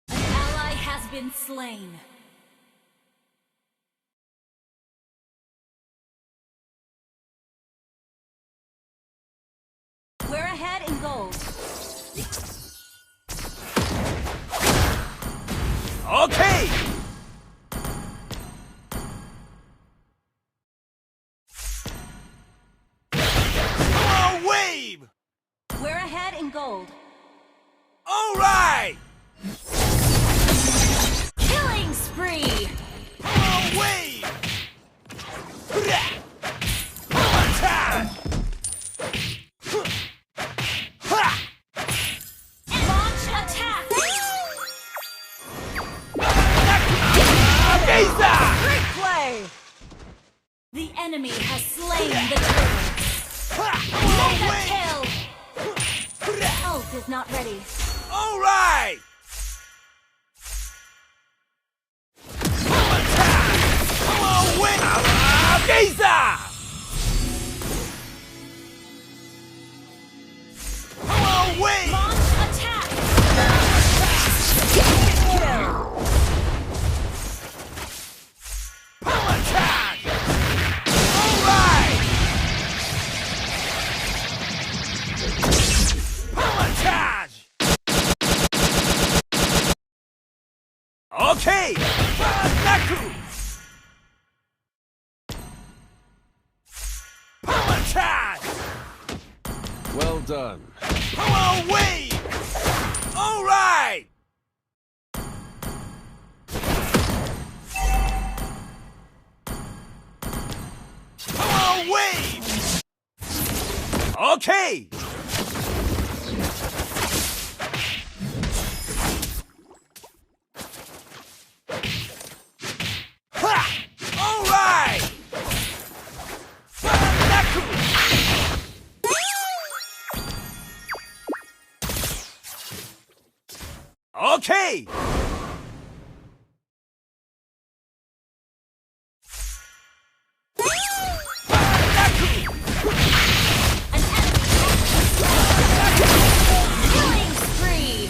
An ally has been slain. We're ahead in gold. Okay! Come away! We're ahead in gold. Alright! Killing spree. Come away! Launch attack. Great play. The enemy has slain the turtle. Mega kill. Ult is not ready. Alright! Come away! Gaza! Come away! Launch attack. Attack! Alright! Attack! Okay! Naku! Attack! Well done. Come away! Alright! Come away! Okay! Ha! Alright! Okay! Killing spree.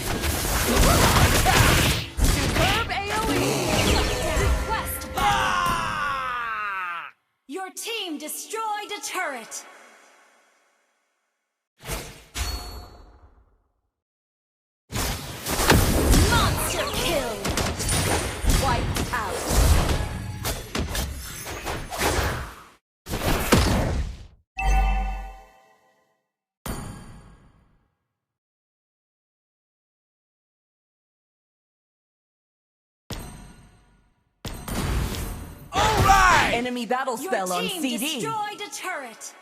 Enemy battle spell on CD. Your team destroyed a turret.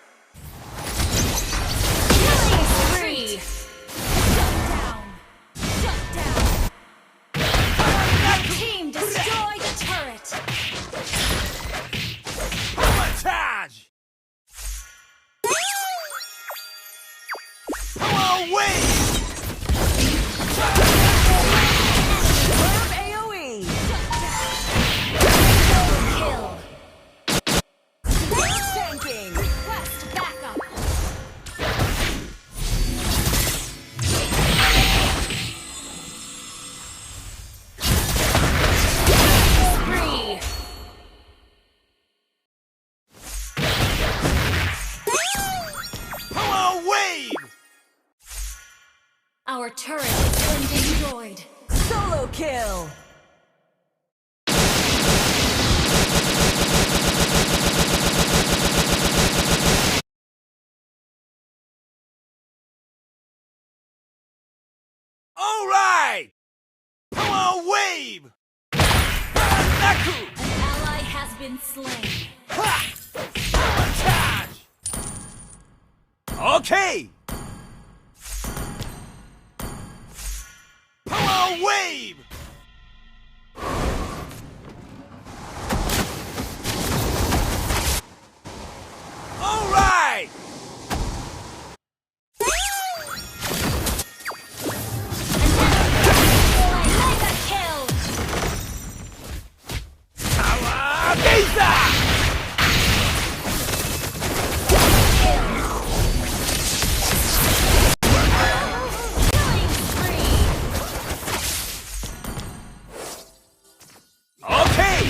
Killing spree. Shut down. Your team destroyed a turret. Charge! Away! AoE. Kill. Tanking. Quest backup. Spree. Wave! Our turret has been destroyed. Solo kill. All right! Power wave! Naku! An ally has been slain. Ha! Power charge! Okay! Power wave! All right! Mega kill. Power Gazer! Killing spree. Okay!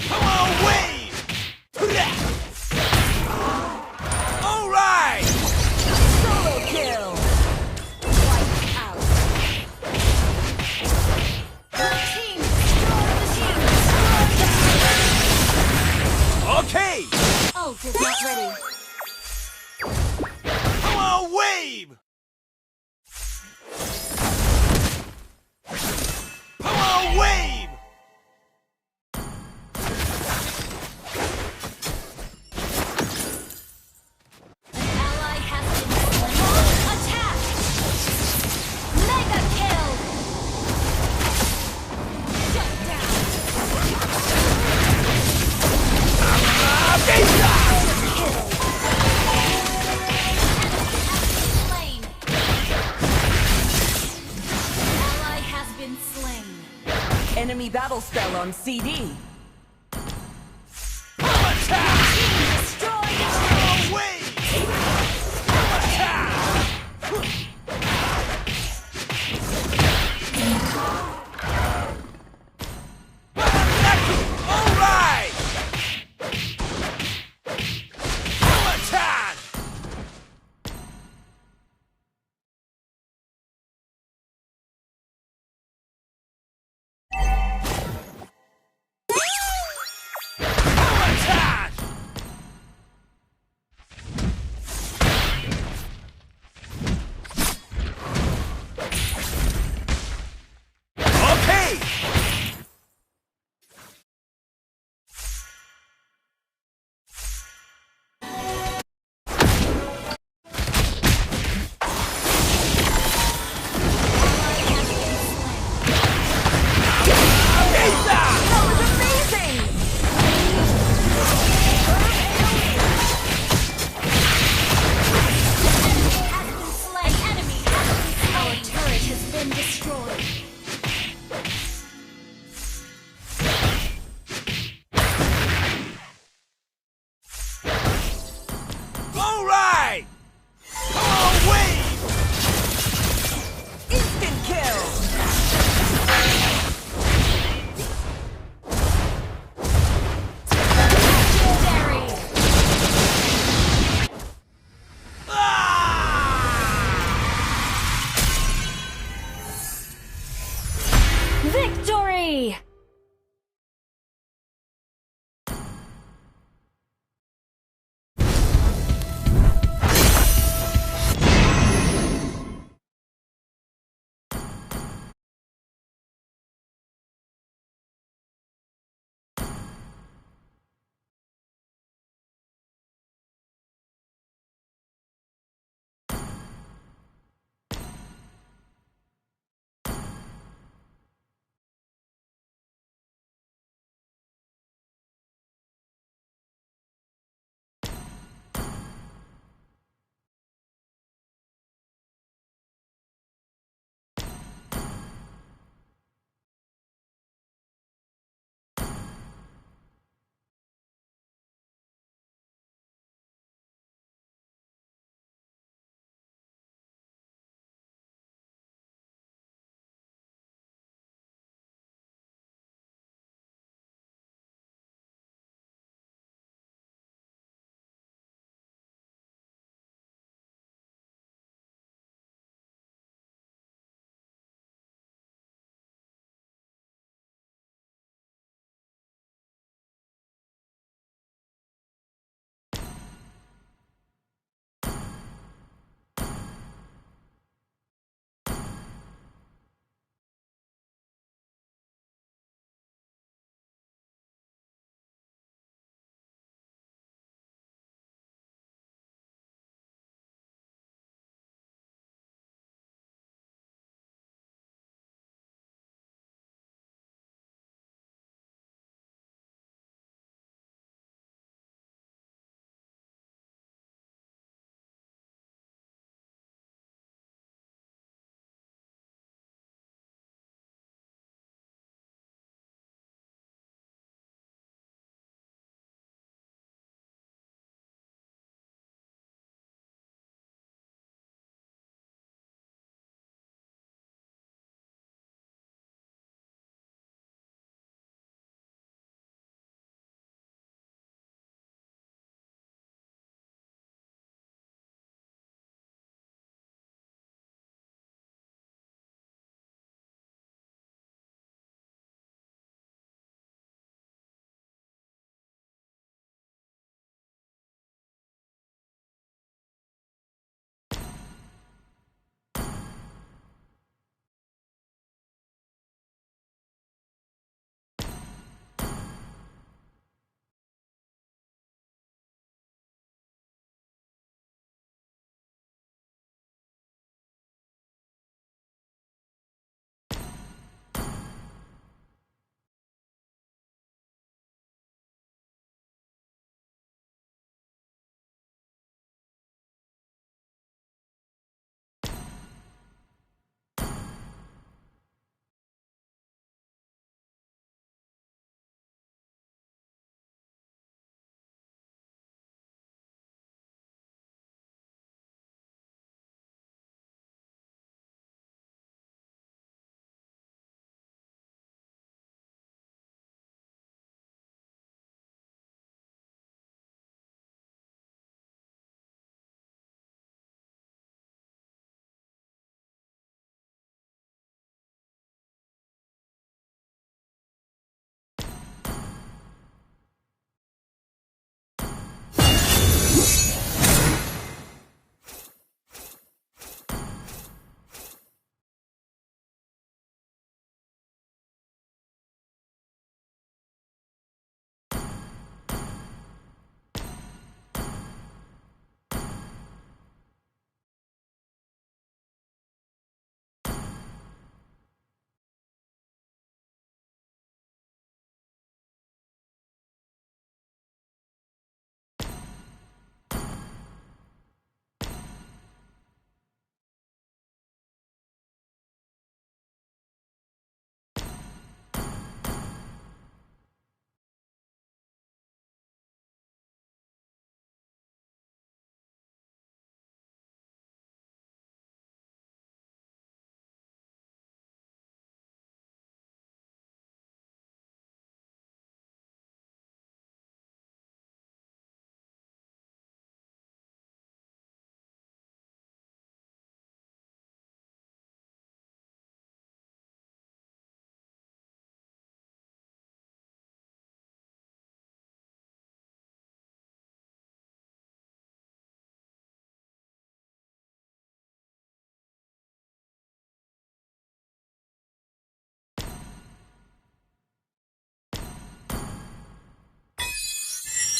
Power wave! All right! Solo kill. Wiped out. The team destroyed Okay! Ult is not ready. Power wave! Power wave! An ally has been slain. Attack! Mega kill! Shut down! Slain. Ally has been slain. Enemy battle spell on CD. Team destroyed a turret. All right! Power charge! Power charge!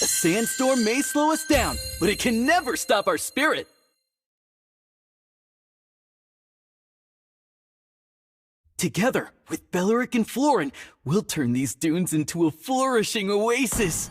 A sandstorm may slow us down, but it can never stop our spirit. Together, with Belleric and Florin, we'll turn these dunes into a flourishing oasis.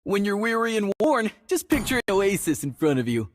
When you're weary and worn, just picture an oasis in front of you.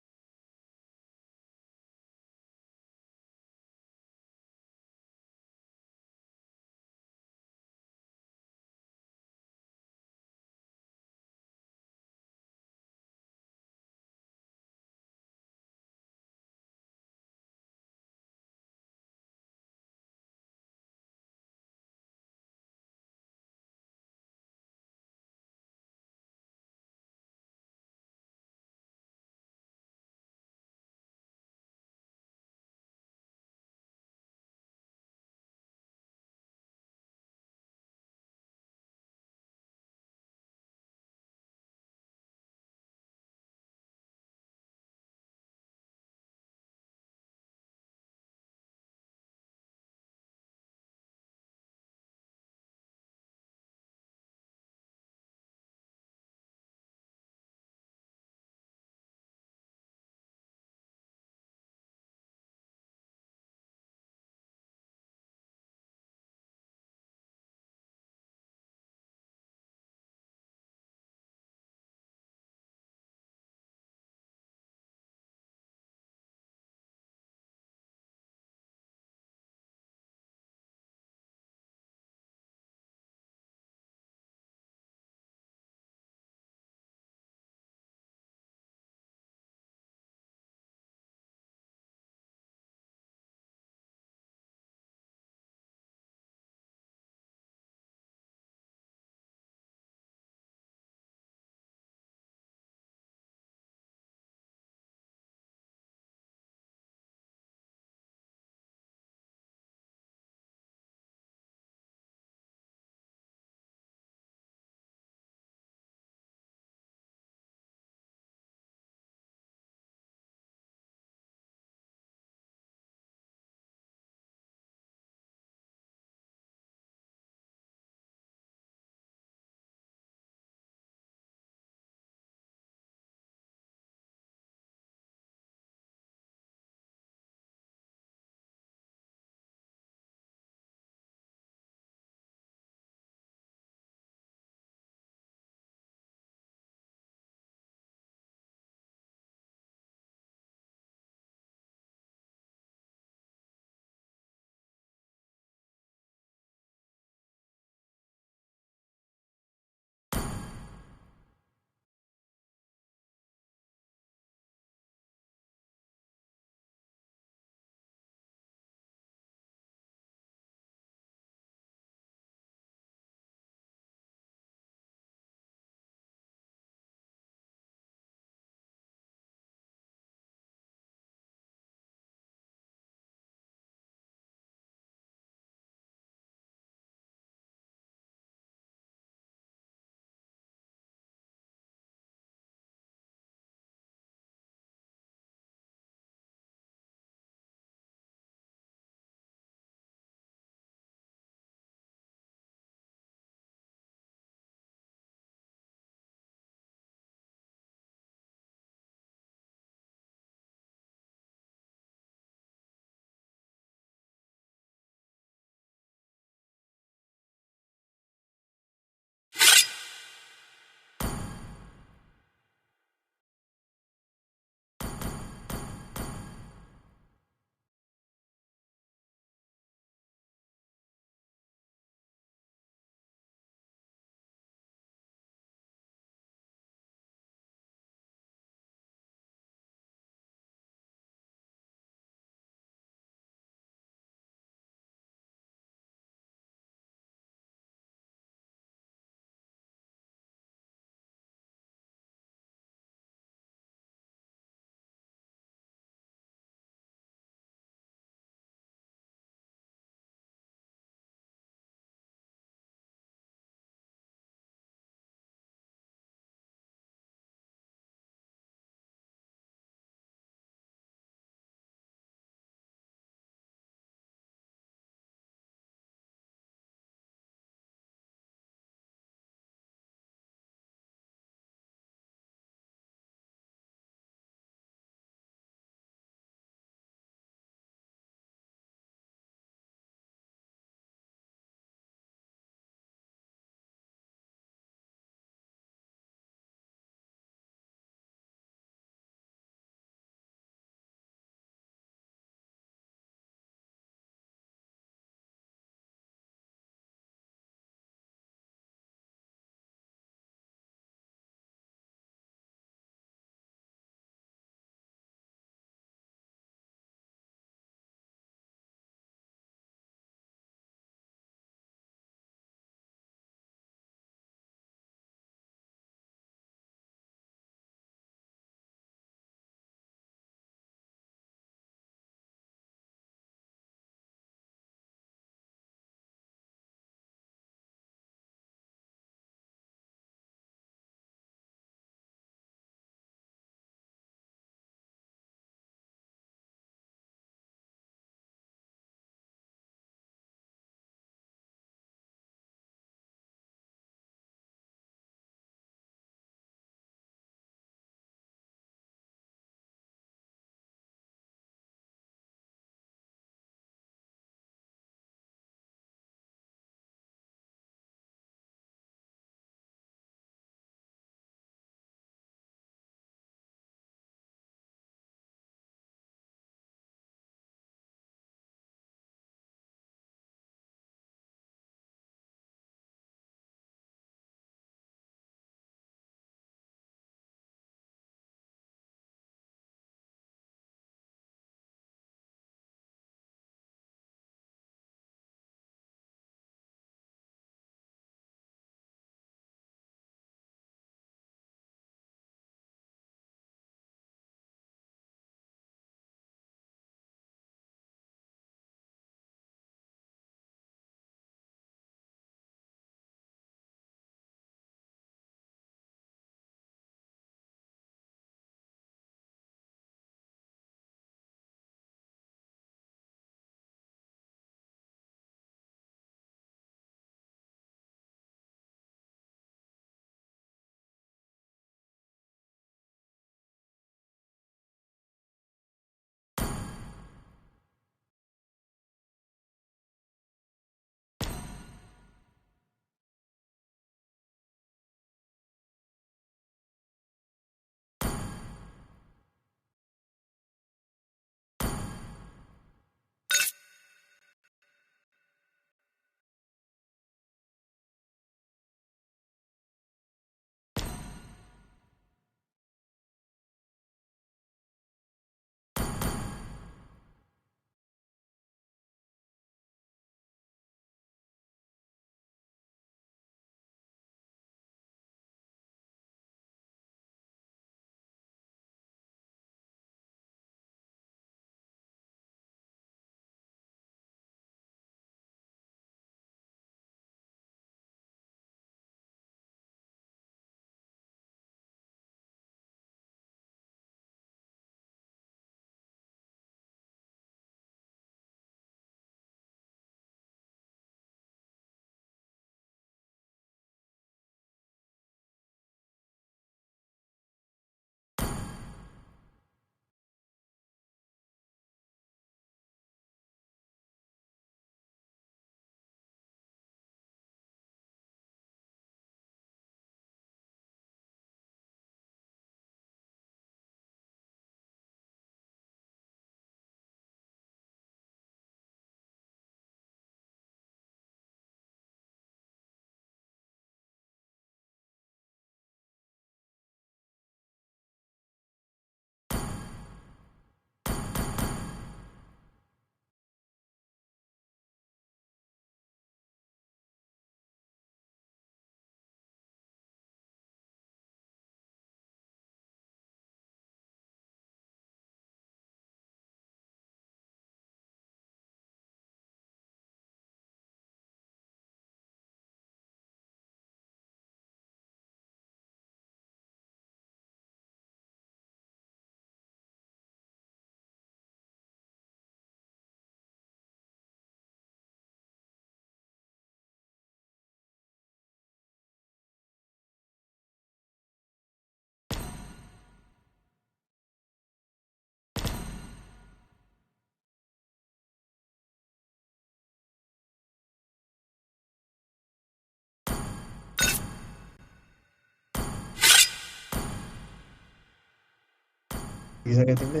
Bisa titimले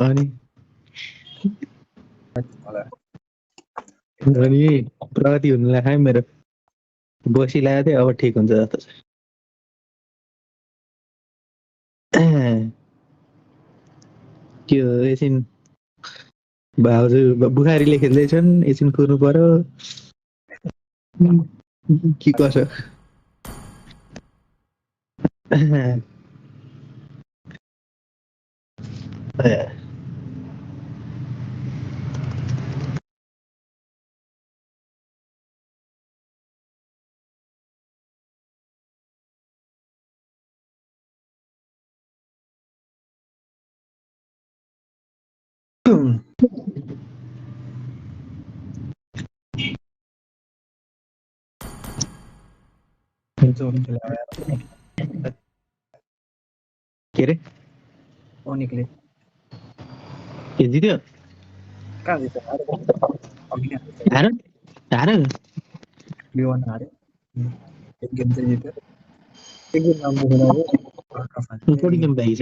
अनि अनि प्रगति हुन लाग्यो मेरो बसिरहेको थिएँ अब ठिक हुन्छ जस्तो छ के हो एकछिन भाउजू बुखारीले खेल्दैछन् एकछिन कुर्नु पर्यो के कसो के अरे निक्ले के जित्यो कहाँ जित्यो हार हार B1 हार्यो एक गेम चाहिँ जित्यो एक गेम राम्रो खेलायो कति गेम बाँकी छ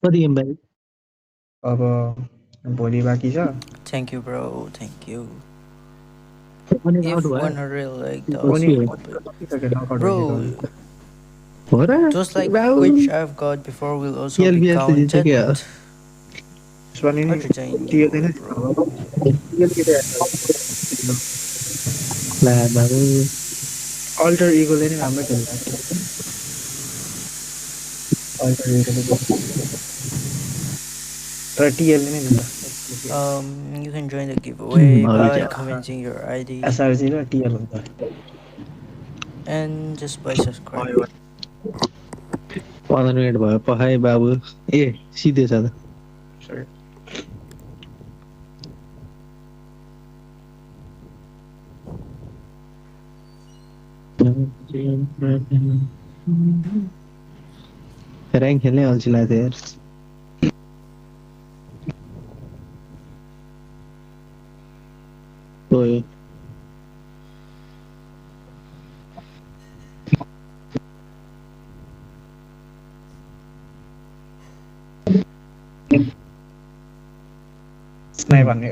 कति गेम बाँकी अब भोलि बाँकी छ Thank you, bro. Thank you. अनि If आउट भयो 100 like What's those, your- bro, हो र just like बाउ which I've got before will also be TLBS त जित्छ counted. क्या यसपालि नि What you saying? टिएल नै ला बाबु अल्टर इगोले नै राम्रो खेल्छ अल्टर इगोले तर टिएल नै जित्छ You can join the giveaway by commenting your ID SRG र टिएल हुन्छ and just by subscribing. 15 minute भयो पखाए बाबु ए सिधै छ त Sorry. ऱ्याङ्क खेल्नै अल्छी लाग्थ्यो यार ओए स्नाइप भन्ने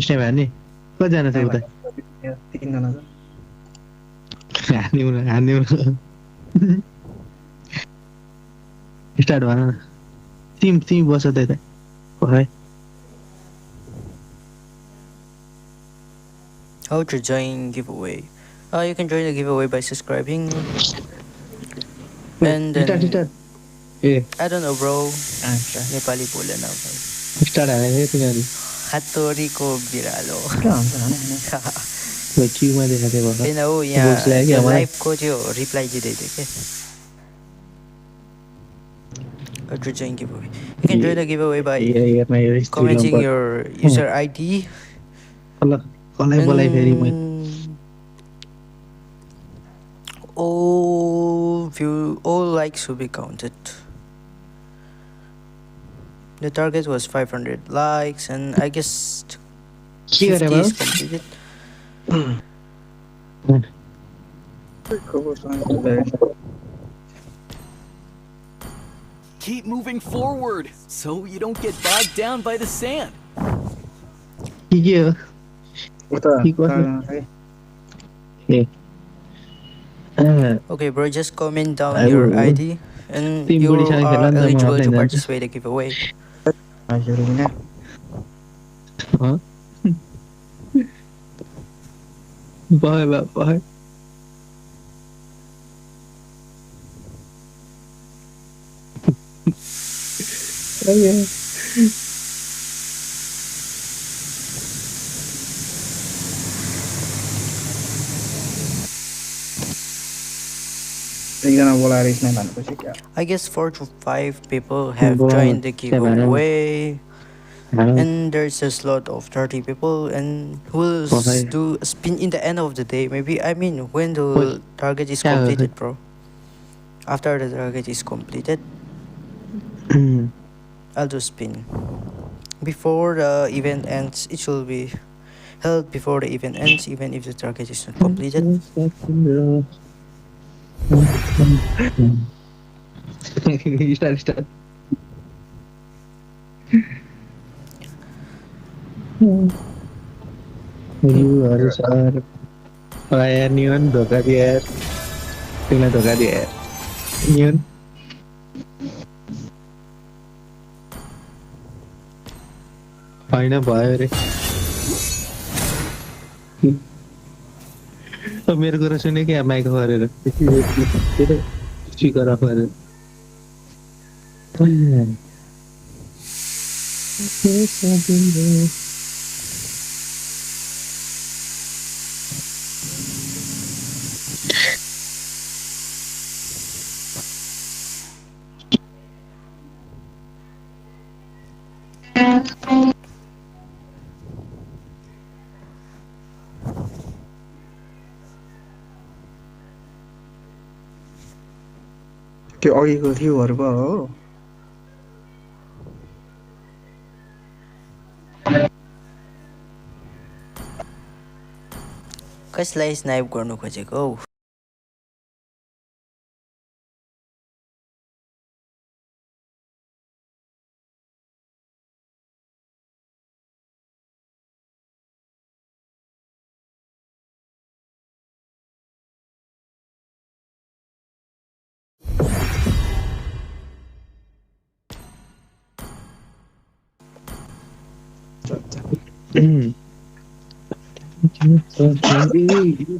स्नाइप हान्ने कतिजना छ उता 3 जना छ हान्ने स्टार्ट भन न तिमी बस त यता पखाए How to join giveaway? You can join the giveaway by subscribing. And then A I don't know, bro. Nepali बोलेन भाइ स्टार्ट हाने तिनीहरु हातोरीको बिरालो क्यूमा देखाथे भर्खर होइन हो यहाँ लाइभको त्यो रिप्लाई दिँदै थियो के How to join giveaway? You can join the giveaway by commenting your user ID. All likes will be counted. The target was 500 likes, and I guess 50 is completed. Keep moving forward so you don't get bogged down by the sand. Yeah. Okay, bro, just comment down your ID and you are eligible to participate in the giveaway. Huh? Bye. Oh yeah. I guess 4 to 5 people have joined the giveaway. And there's a slot of 30 people, and we'll do a spin in the end of the day. Maybe, I mean, when the target is completed, bro. After the target is completed, I'll do spin. Before the event ends, it will be held before the event ends, even if the target is not completed. Start. You are sir. Why anyone धोखा दिया यार तूने धोखा दिया यार Anyone फाइना भाई रे अब मेरे को सुने क्या माइक हमारे रे तेरे स्पीकर ऑफ है त्यो अघिको थियोहरू पो हो कसलाई स्नाइप गर्नु खोजेको हौ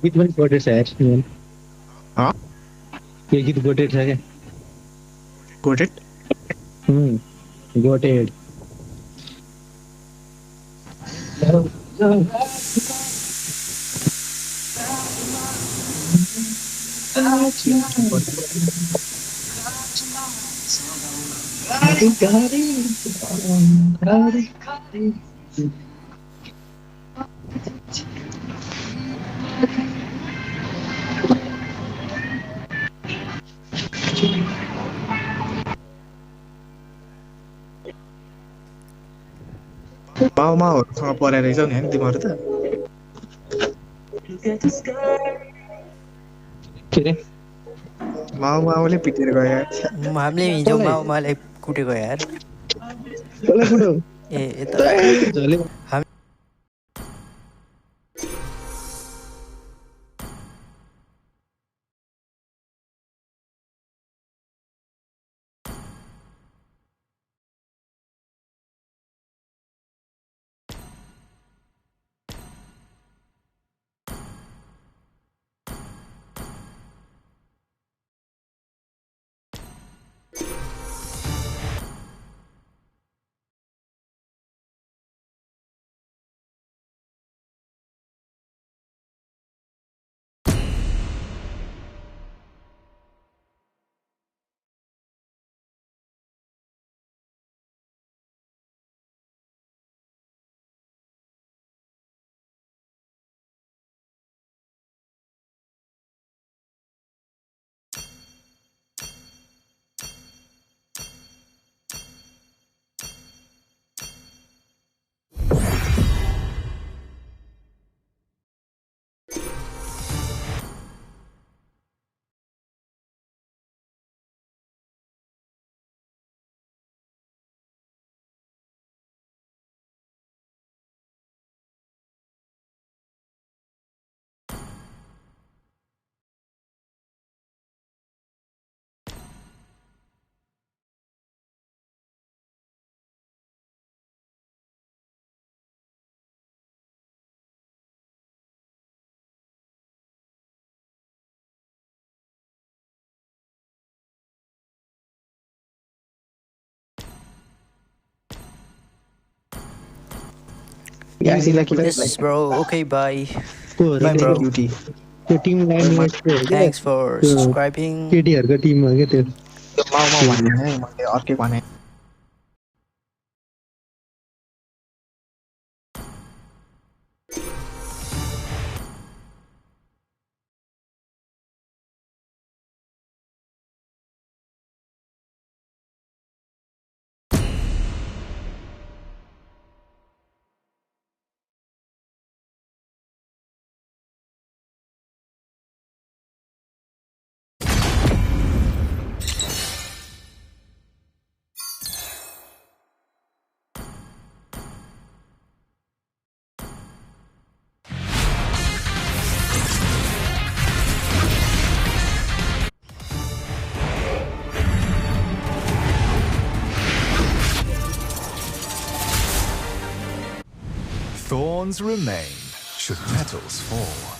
Which one got it sad man? Huh? ये गीत got it है क्या? Got it? Got it. माउमाहरूसँग परेर रहेछौ नि होइन तिमीहरू त के रे माउले पिटेर गयो यार हामीले हिजो माउमालाई कुटेको यार कसलाई कुट्यो ए यता हामी Yes, bro. Okay, bye. Bye, bro. The team line Thanks for subscribing. KTR का team आ गया तेरे माउमा भन्ने है मैले अर्कै भने Thorns remain, should petals fall.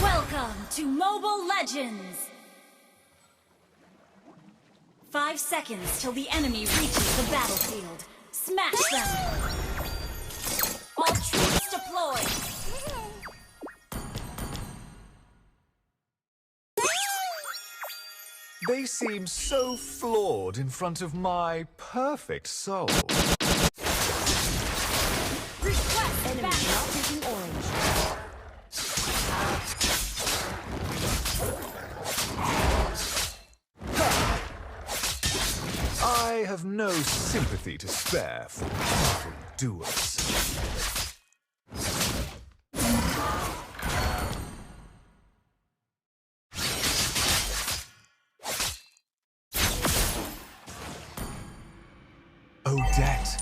Welcome to Mobile Legends! 5 seconds till the enemy reaches the battlefield. Smash them! All troops deployed! They seem so flawed in front of my perfect soul. Request enemy not taking orange. I have no sympathy to spare for evil doers. Odette,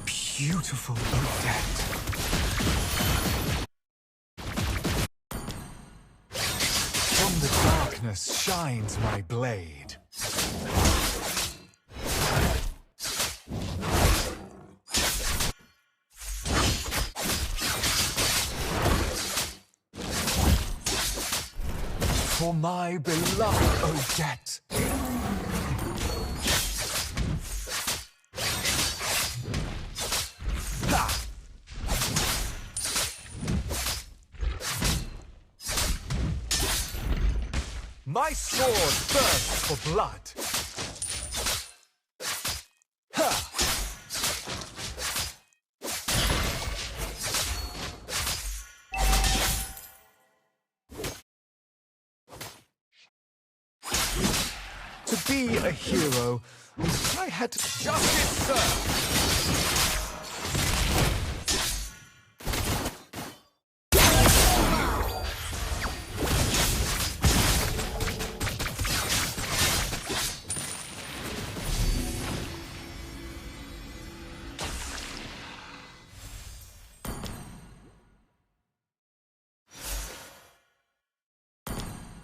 beautiful Odette. From the darkness shines my blade. For my beloved Odette. Ha! My sword thirsts for blood. Ha! To be a hero, I had to... Justice, sir!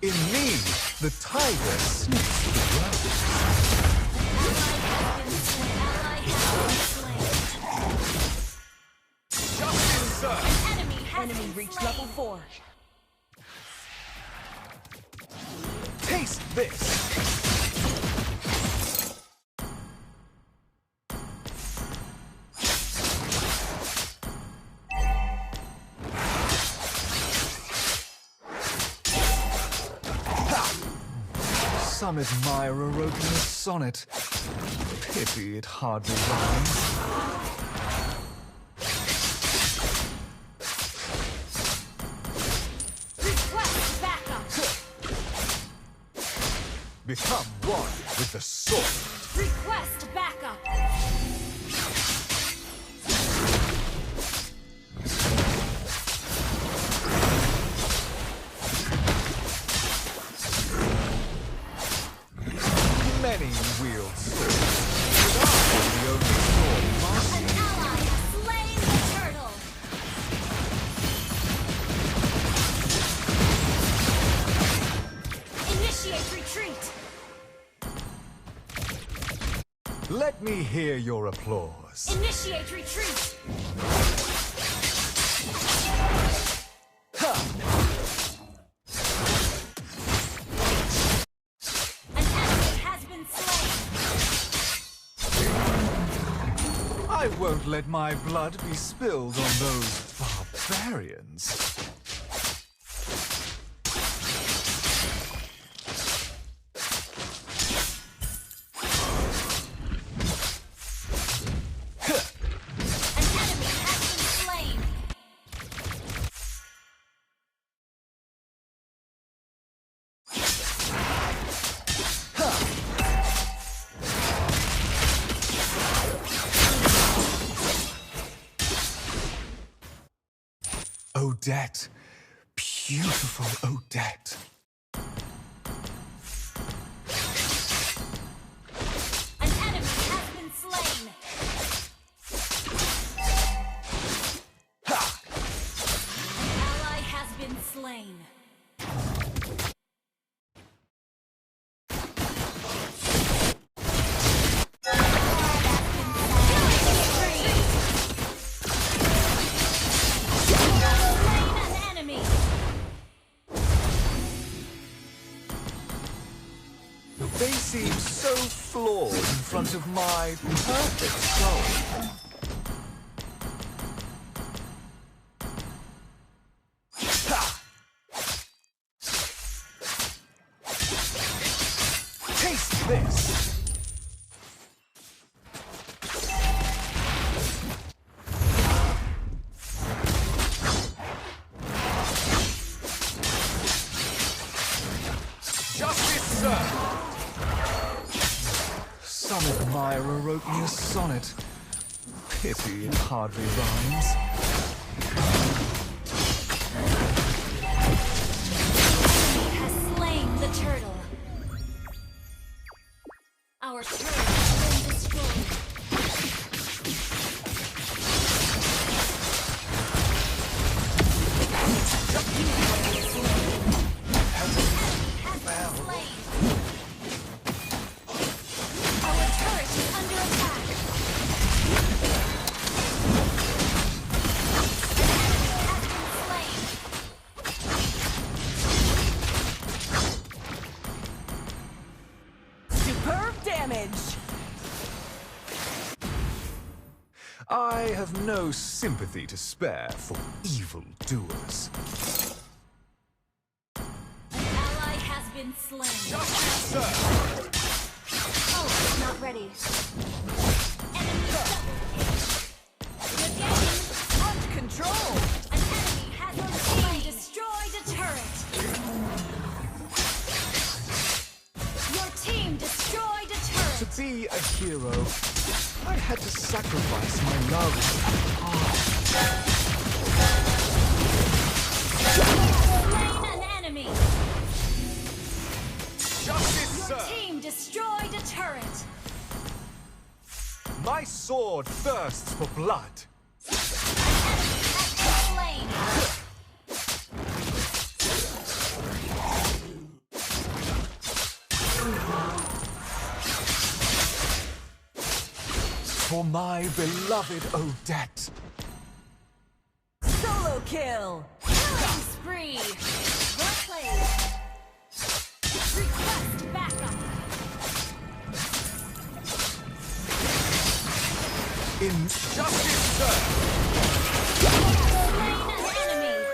In me, the tiger sniffs the Justice, sir! Enemy reached level 4. Taste this! Some admirer wrote me a sonnet. Pity it hardly rhymes. Request backup. Become one with the sword. Request backup. Many wield swords, but I am the only sword master. An ally has slain the turtle. Initiate retreat. Let me hear your applause. Initiate retreat. I won't let my blood be spilled on those barbarians. Odette. Beautiful Odette. An enemy has been slain. An ally has been slain. They seem so flawed in front of my perfect soul. Ha! Taste this! Justice, sir! Some admirer wrote me a sonnet. Pity it hardly rhymes. He has slain the turtle. Our turret has been destroyed. I have no sympathy to spare for evildoers. An ally has been slain. Justice, sir! Oh, not ready. Enemy double. Good game. Touch control. An enemy has been slain. Destroyed a turret. Your team destroyed a turret. To be a hero, I had to sacrifice my love. Slain an enemy. Justice, Your sir! team destroyed a turret. My sword thirsts for blood. Slain. For my beloved Odette. Solo kill. Killing spree. Well played. Request backup. Injustice, sir! Slain an enemy.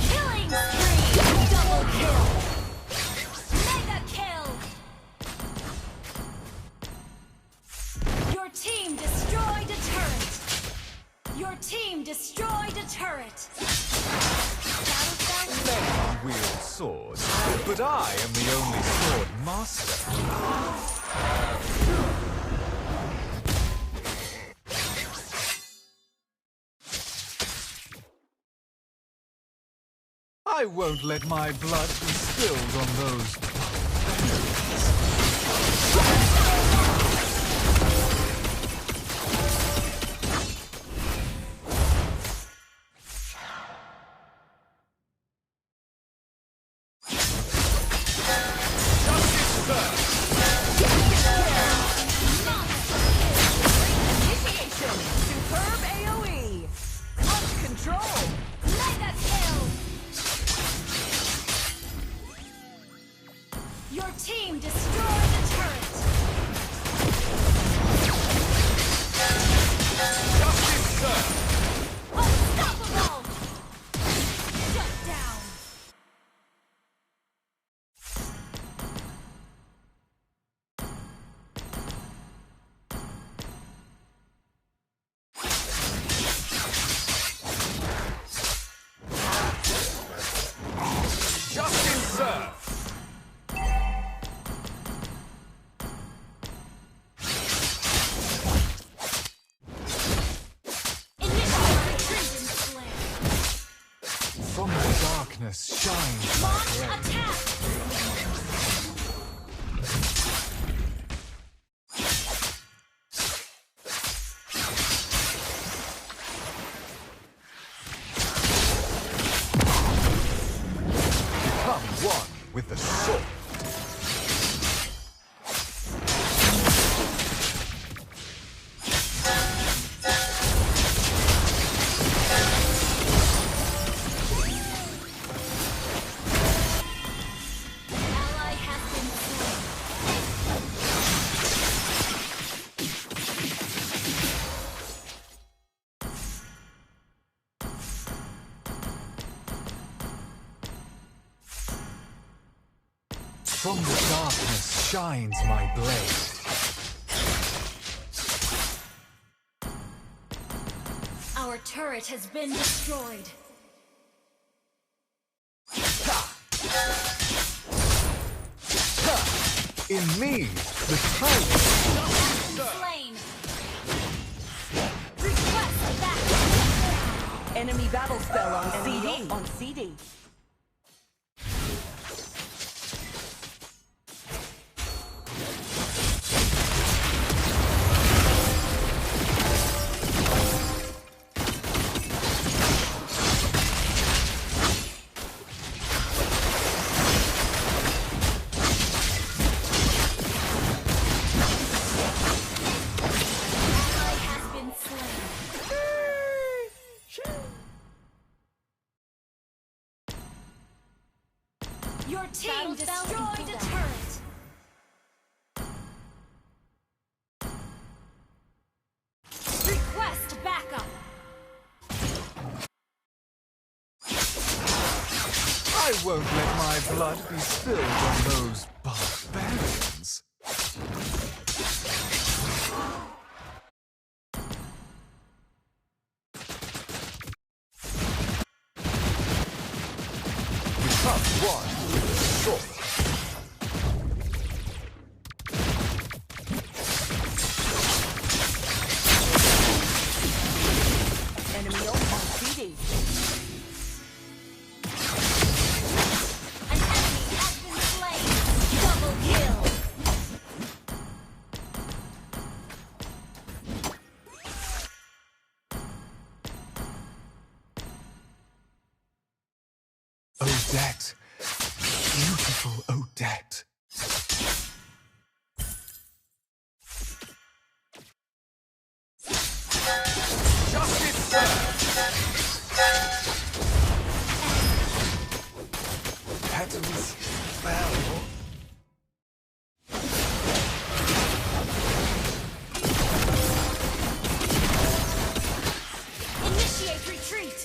Killing spree. Double kill. Mega kill. Your team destroyed a turret. Your team destroyed a turret. Men wield swords, but I am the only sword master. I won't let my blood be spilled on those Initiation. Superb AoE. Touch control. Mega kill. darkness shines my blade. Become one with the sword. From the darkness shines my blade. Our turret has been destroyed. In me, the tiger. Slain. Request back. Enemy battle spell on CD. On CD. Your team destroyed a turret. Request backup. I won't let my blood be spilled on those barbarians. Become one with the sword. Enemy on CD. An enemy has been slain. Double kill. Odette. Beautiful Odette. Justice Petals fell. Initiate retreat.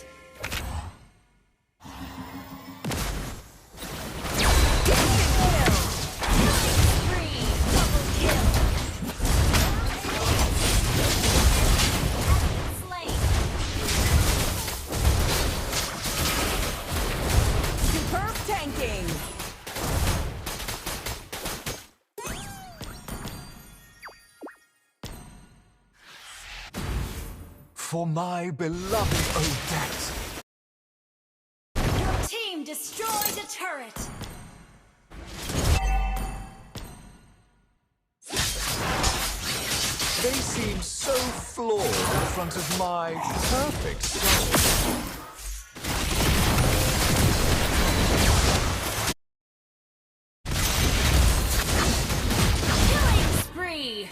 Superb tanking. For my beloved Odette. Your team destroyed a turret. They seem so flawed in front of my perfect soul. Killing spree.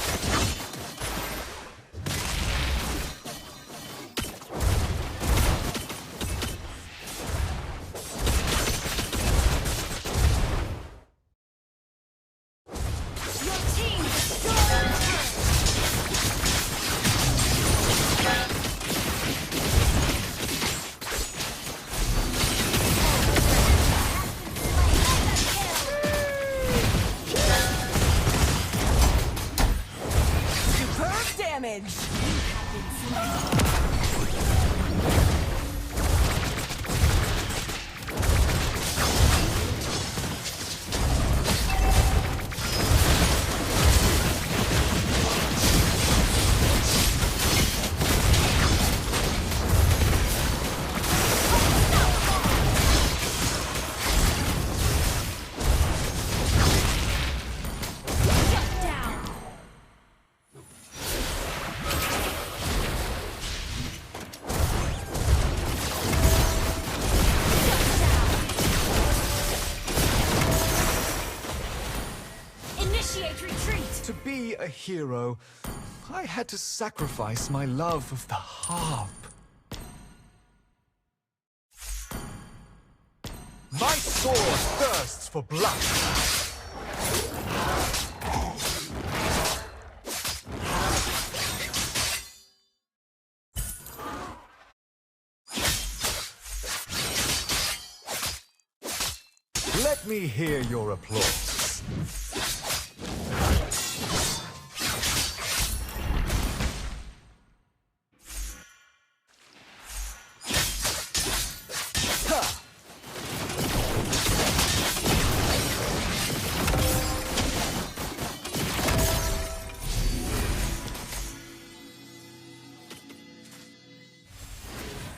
Your team destroyed a turret. be a hero, I had to sacrifice my love of the harp. My sword thirsts for blood. Let me hear your applause.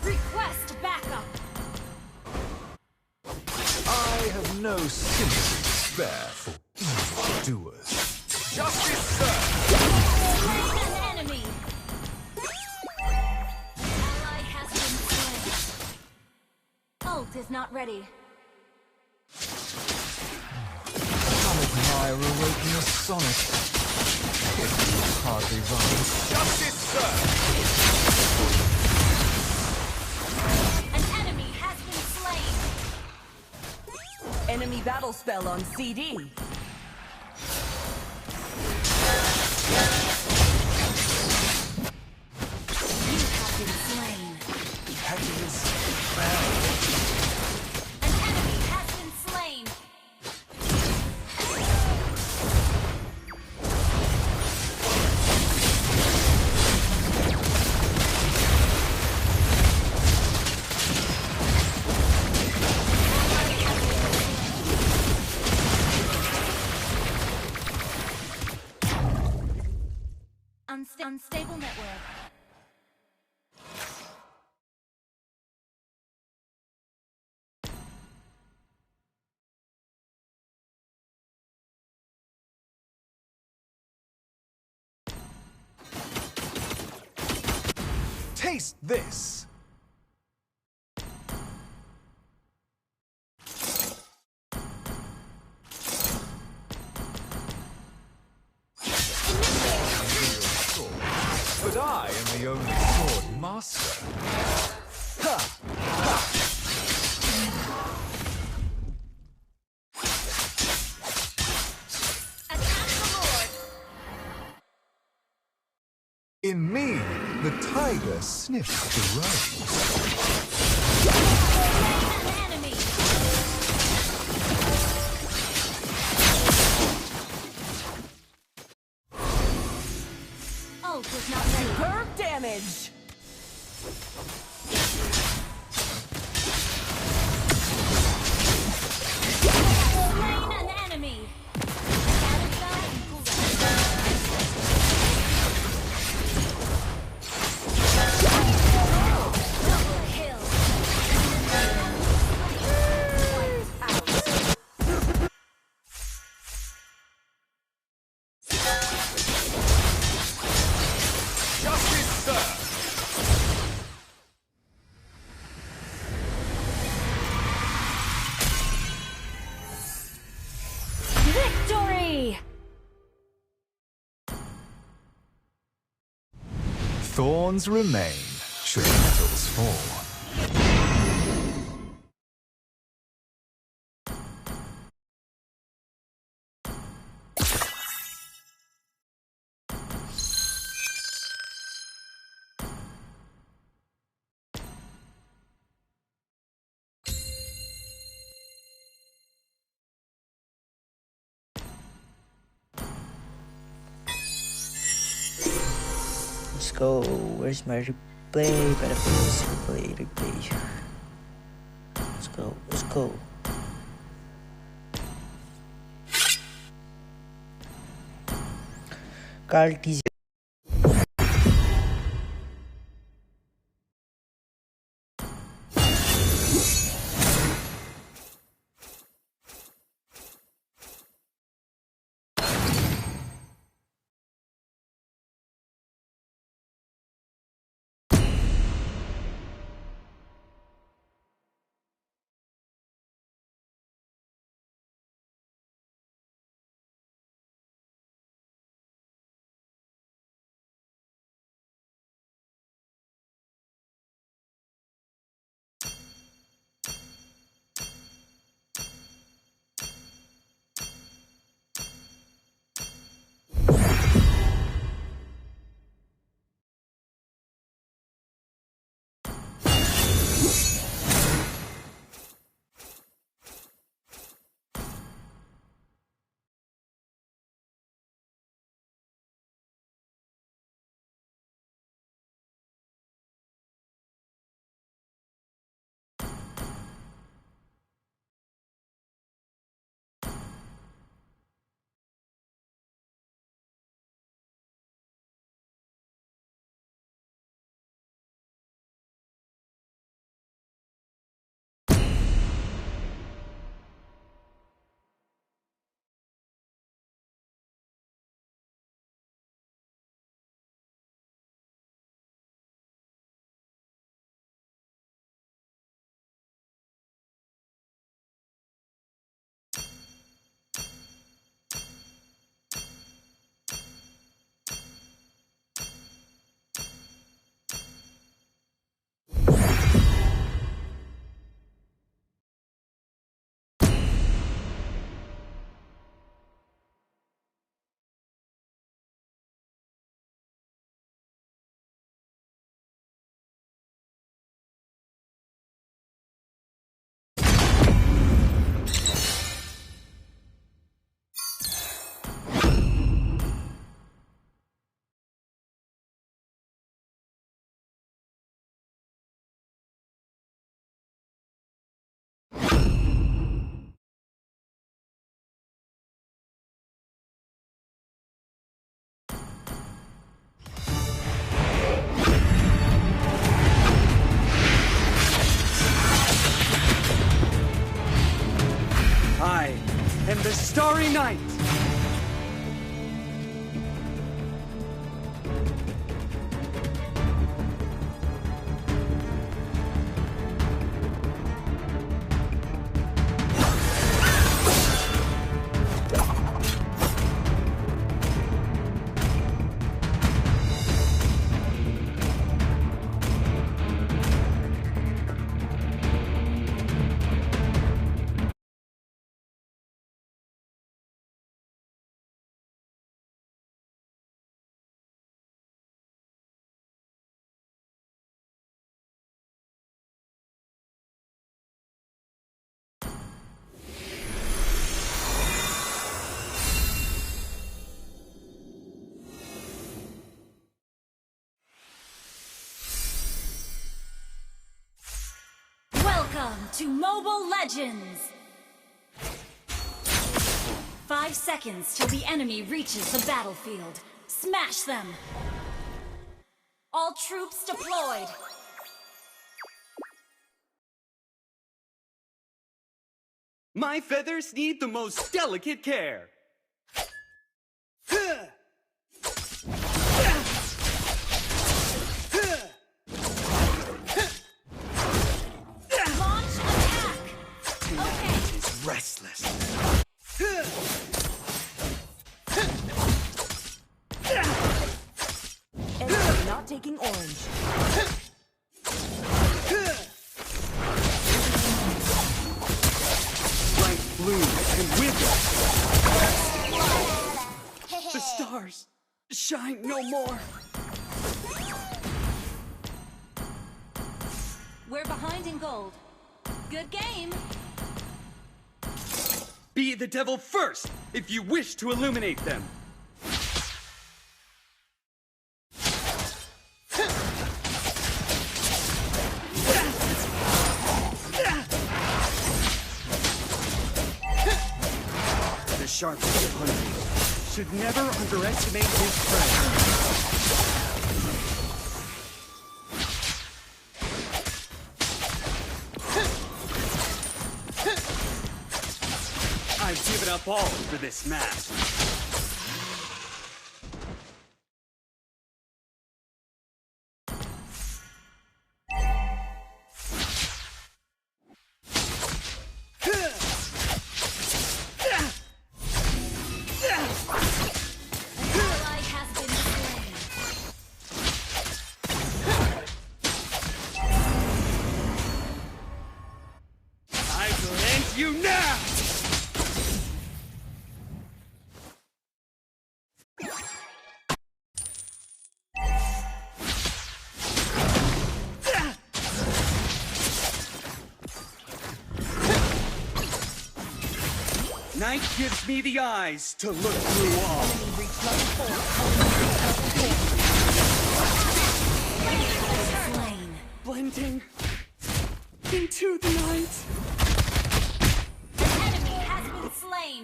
Request backup. I have no sympathy to spare for evildoers. Justice served! Slain an enemy. Ally has been slain. Ult is not ready. Come admire awaken a sonnet. It will hardly rhyme. Justice served! An enemy has been slain. Enemy battle spell on CD. You have been slain. Heavy's An enemy has been slain. Unstable network. Taste this! But I am the only sword master. Ha! Ha! Attack the Lord. In me, the tiger sniffs the rose. An enemy. Ult was not ready. Superb damage. Slain an enemy. Battle and cooldown. Double kill. Justice served! Victory! Thorns remain, should petals fall. Let's go. Where's my replay? Better please replay. Let's go. Let's go. Carl TZ starry night. Welcome to Mobile Legends! 5 seconds till the enemy reaches the battlefield. Smash them! All troops deployed! My feathers need the most delicate care. Launch attack! Okay. Is restless. Enemy not taking orange. Bright blue and wither. The stars shine no more. We're behind in gold. Good game! Be the devil first if you wish to illuminate them. The sharpest hunter should never underestimate his prey. I've given up all for this match. Ally has been slain. I will end you now! Night gives me the eyes to look through all. Slain. Blending into the night. An enemy has been slain.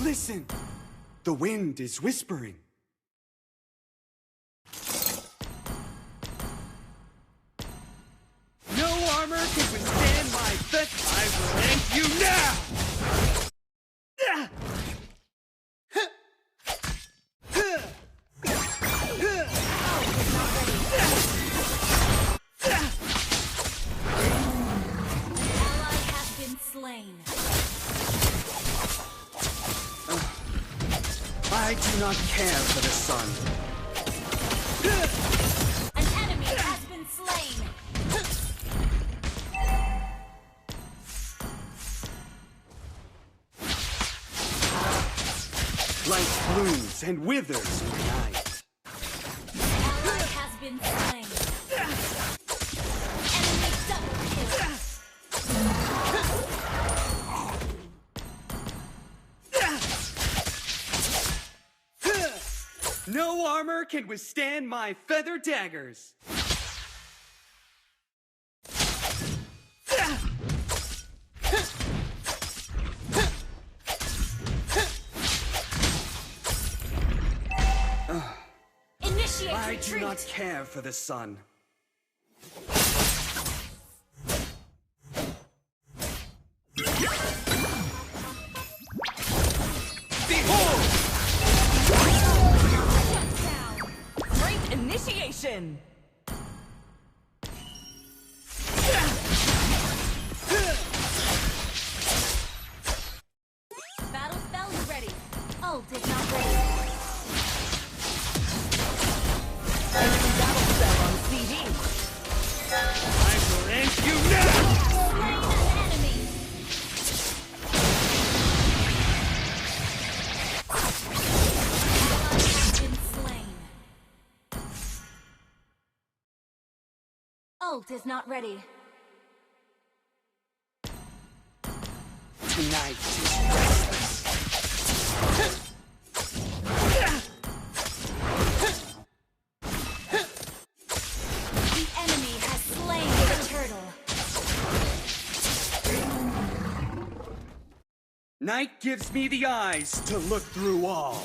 Listen, the wind is whispering. No armor can withstand my threat. I will end you now! Ally has been slain. I do not care for the sun. An enemy has been slain. Light blooms and withers in the night. Ally has been slain. Enemy double kill. No armor can withstand my feather daggers. Initiate I retreat. do not care for the sun. Initiation! Battle spell is ready. Ult is not ready. Enemy battle spell on CD. I will end you now! Slain an enemy. Ally has been slain. Ult is not ready. Tonight. The enemy has slain the turtle. Night gives me the eyes to look through all.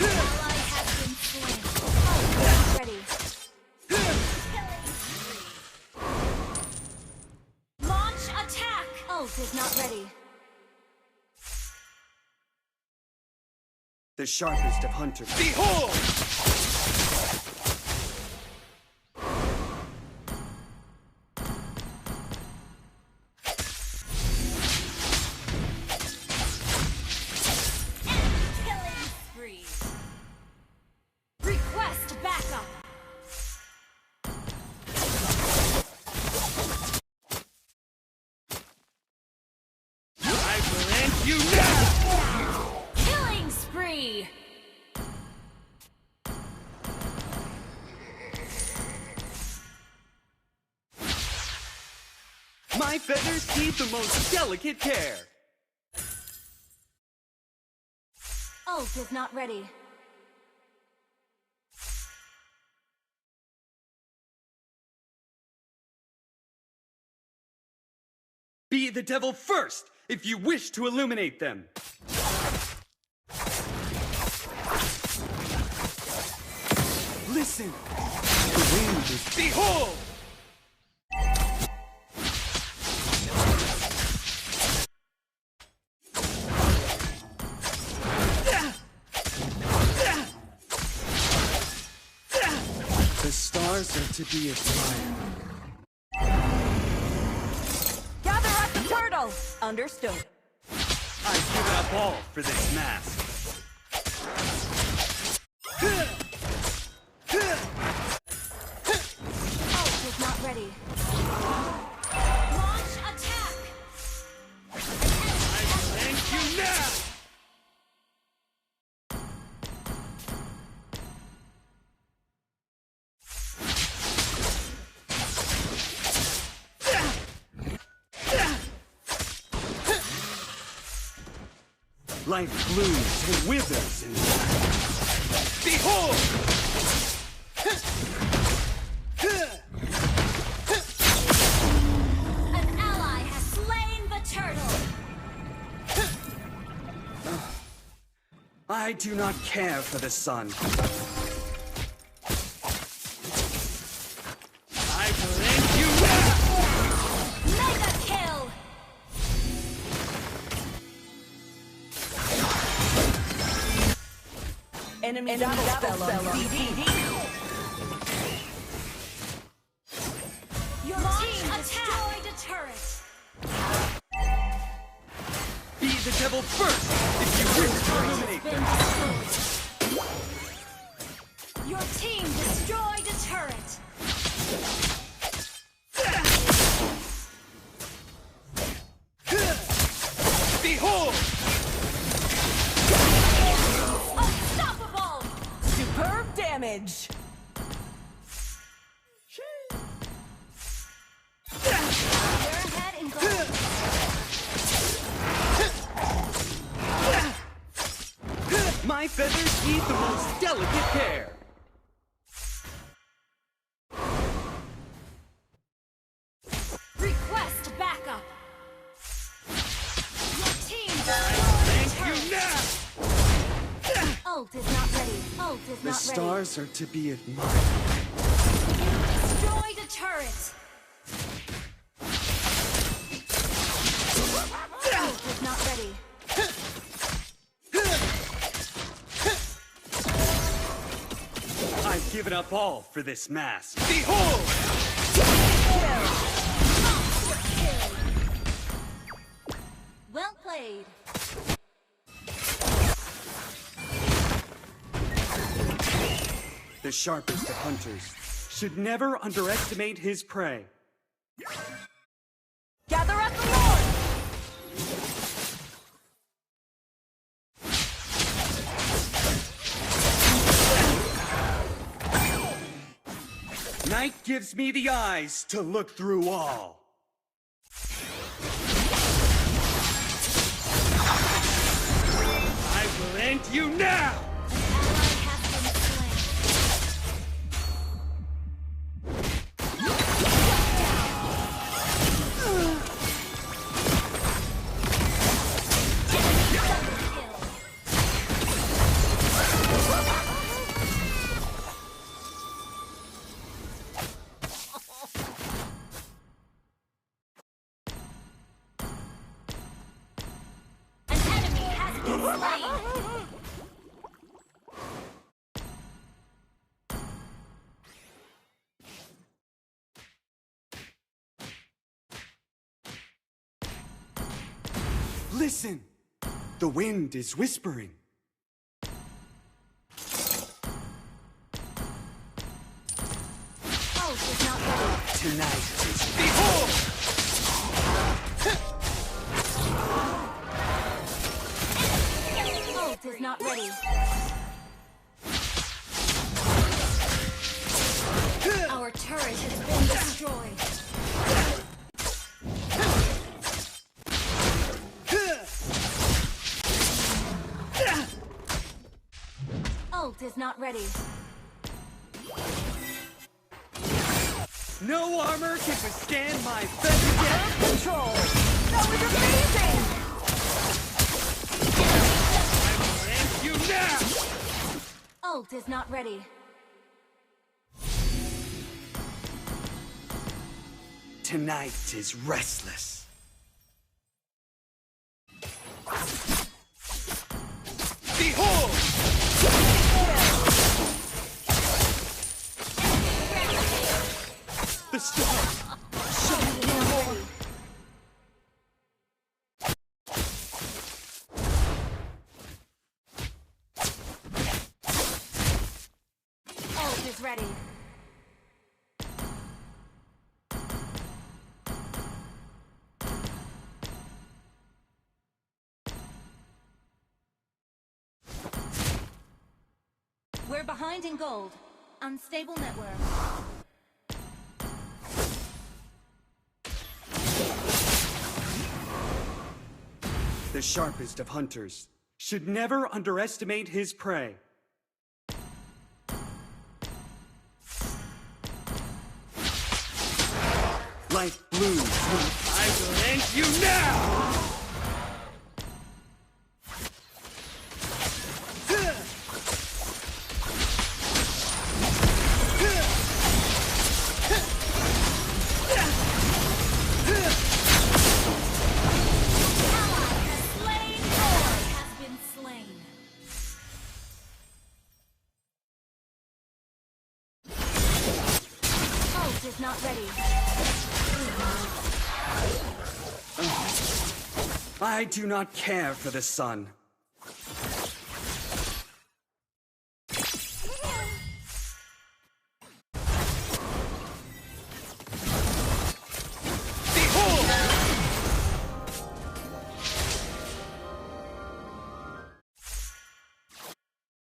Ally has been slain. Ult is ready. Launch attack! Ult is not ready. The sharpest of hunters. Behold! Killing spree. Request backup. I will end you now! Killing spree. My feathers need the most delicate care. Ult is not ready. Be the devil first if you wish to illuminate them. Listen, the wind is behold! The stars are to be admired. Gather at the turtle. Understood. I've given up all for this mask. Ult is not ready. Launch attack. Thank you now! Life blooms and withers and behold! An ally has slain the turtle. I do not care for the sun. I will end you now! Mega kill. Enemy battle spell on CD. Your team destroyed a turret. Be the devil first if you wish to eliminate them. Your team destroyed a turret. Behold! Unstoppable! Superb damage. You're ahead in gold. My feathers need the most delicate care. Request backup. Your team Thank destroyed you now! Ult is not ready. Ult is The not stars are to be admired. ready. You destroyed a turret. given up all for this mask. Behold! Well played. The sharpest of hunters should never underestimate his prey. Gather up the Lord! Night gives me the eyes to look through all. I will end you now! Listen! The wind is whispering. Tonight is behold! Ult is not ready. Our turret has been destroyed. Ult is not ready. No armor can withstand my feather death Control! That was amazing! I will end you now! Ult is not ready. Tonight is restless. Behold! The storm! Ult is ready. We're behind in gold. Unstable network. The sharpest of hunters should never underestimate his prey. Life blooms. I will end you now! Is not ready. I do not care for the sun.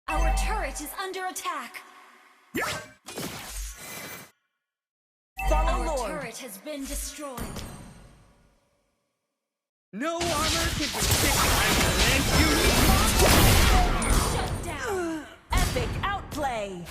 Our turret is under attack. Our turret has been destroyed. No armor can withstand. I will end you. Shut down. Epic outplay!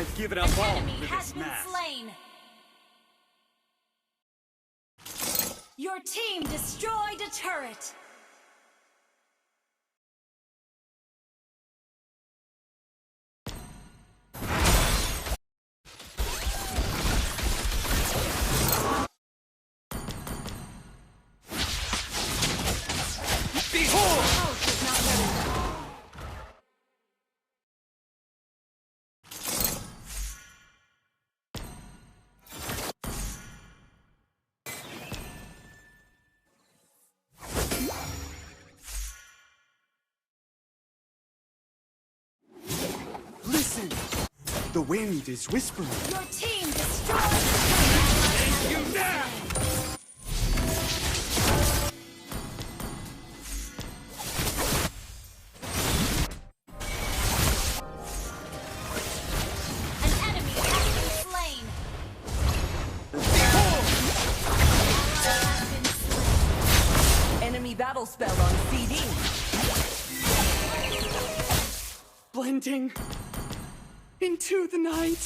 I've given up all Enemy for has this been match. slain. Your team destroyed a turret. Behold! Listen, the wind is whispering. Your team destroyed a turret. You now! An enemy has been slain. Enemy battle spell on CD. Blending into the night.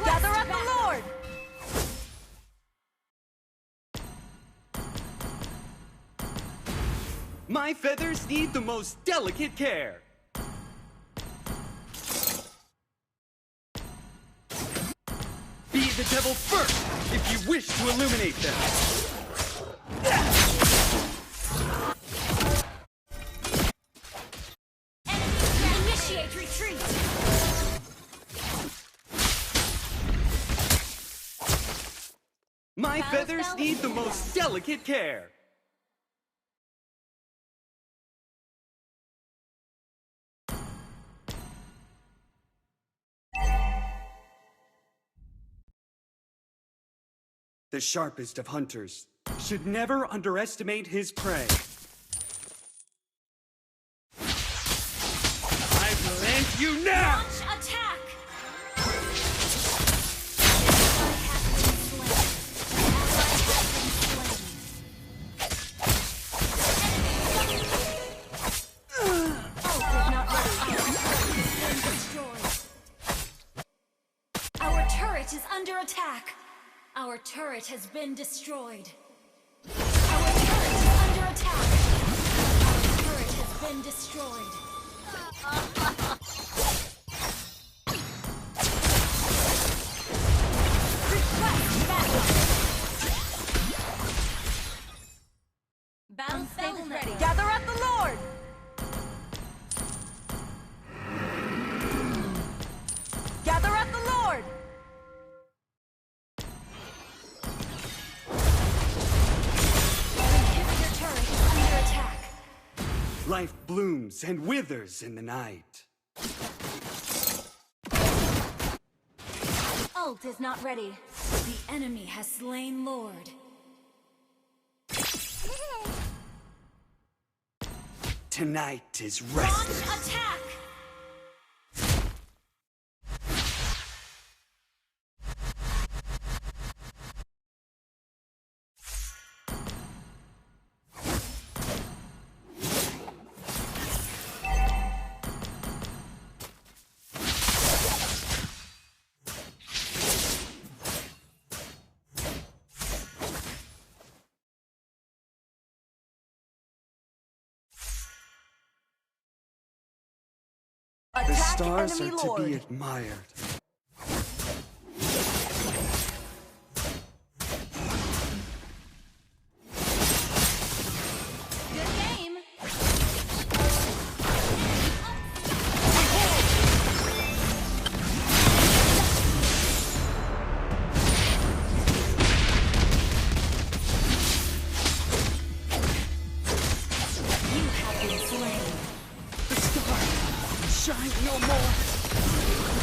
Gather up the Lord. My feathers need the most delicate care. Be the devil first if you wish to illuminate them. Initiate retreat. My feathers need the most delicate care. The sharpest of hunters should never underestimate his prey. I will end you now! Launch attack. Our turret is under attack. Our turret has been destroyed. Our turret is under attack. Our turret has been destroyed. Request backup. Battle spell ready. Gather up the Lord. Gather up the Lord. Inhibitor turret is under attack. Life blooms and withers in the night. Ult is not ready. The enemy has slain Lord. Tonight is Launch restless. attack. The Attack stars enemy are to Lord. be admired. Good game. You have been slain. The stars shine no more.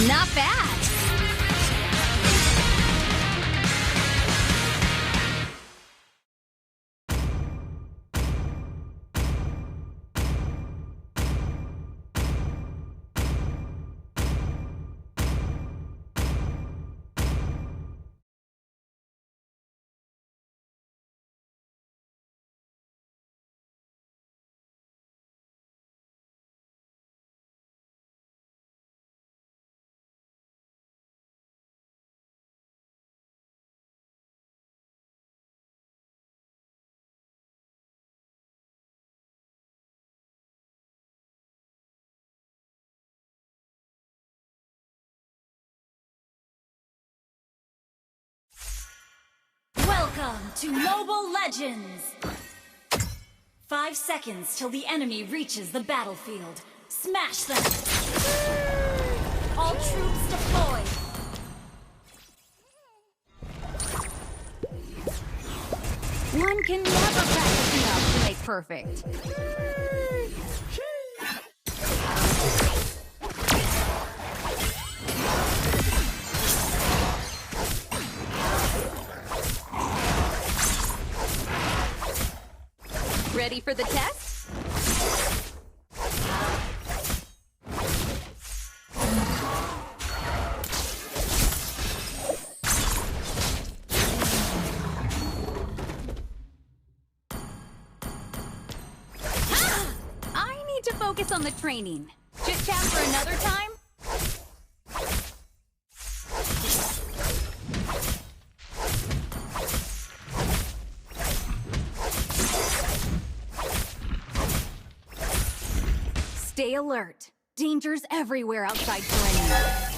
Not bad. Welcome to Mobile Legends! 5 seconds till the enemy reaches the battlefield. Smash them! All troops deployed! One can never practice enough to make perfect. Ready for the test? I need to focus on the training. Chit chat for another time? Stay alert. Dangers everywhere outside perimeter.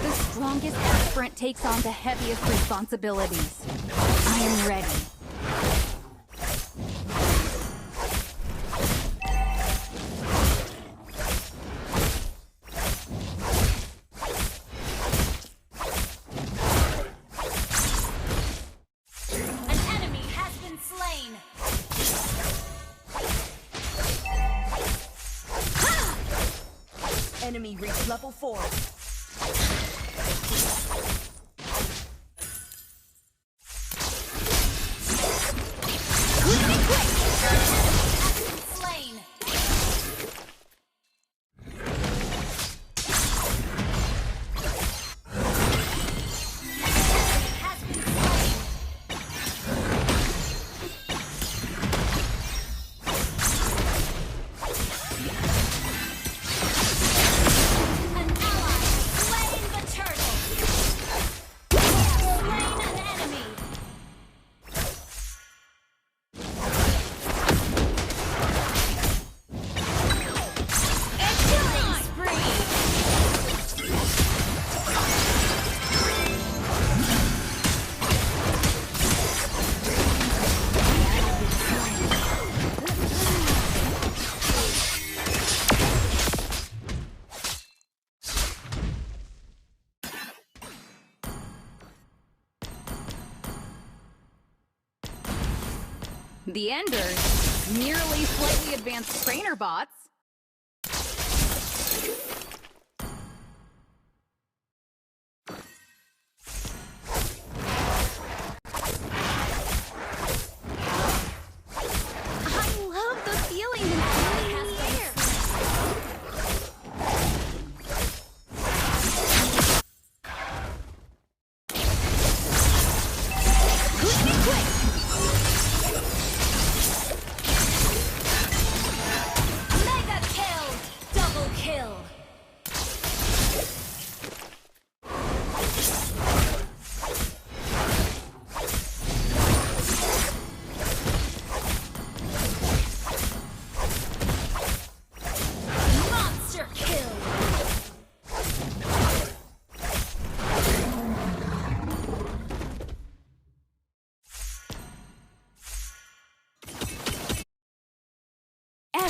The strongest aspirant takes on the heaviest responsibilities. I am ready. An enemy has been slain! Enemy reached level 4. Slain! The Enders, merely slightly advanced trainer bots. I love the feeling in the air. Quick!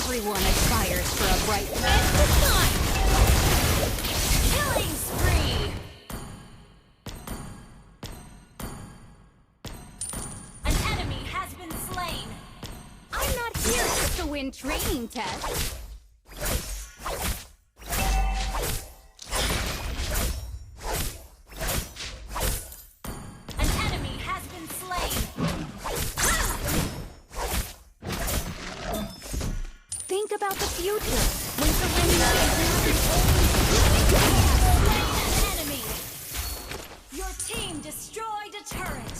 Everyone aspires for a bright Killing spree! An enemy has been slain. I'm not here just to win training tests. An enemy has been slain. Think about the future. When surrendering Slain an enemy. Your team destroyed a turret.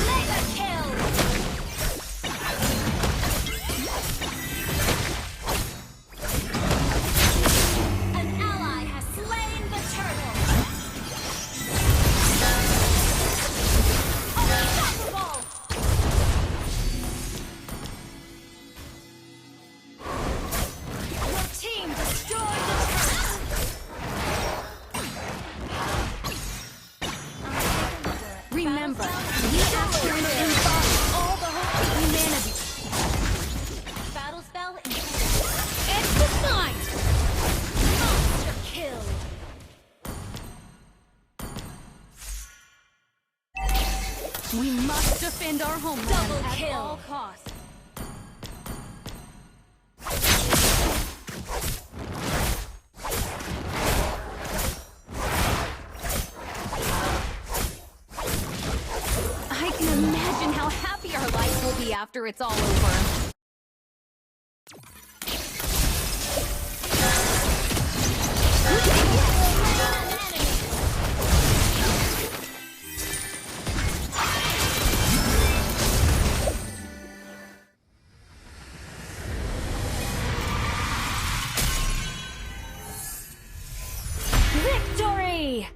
Mega kill. An ally has slain the turtle. Unstoppable. Your team destroyed the turret. remember, we aspirants embody all the hope of humanity. Battle spell in It's the night! monster kill. We must defend our homeland Double at kill. all costs. I can imagine how happy our life will be after it's all over. Victory!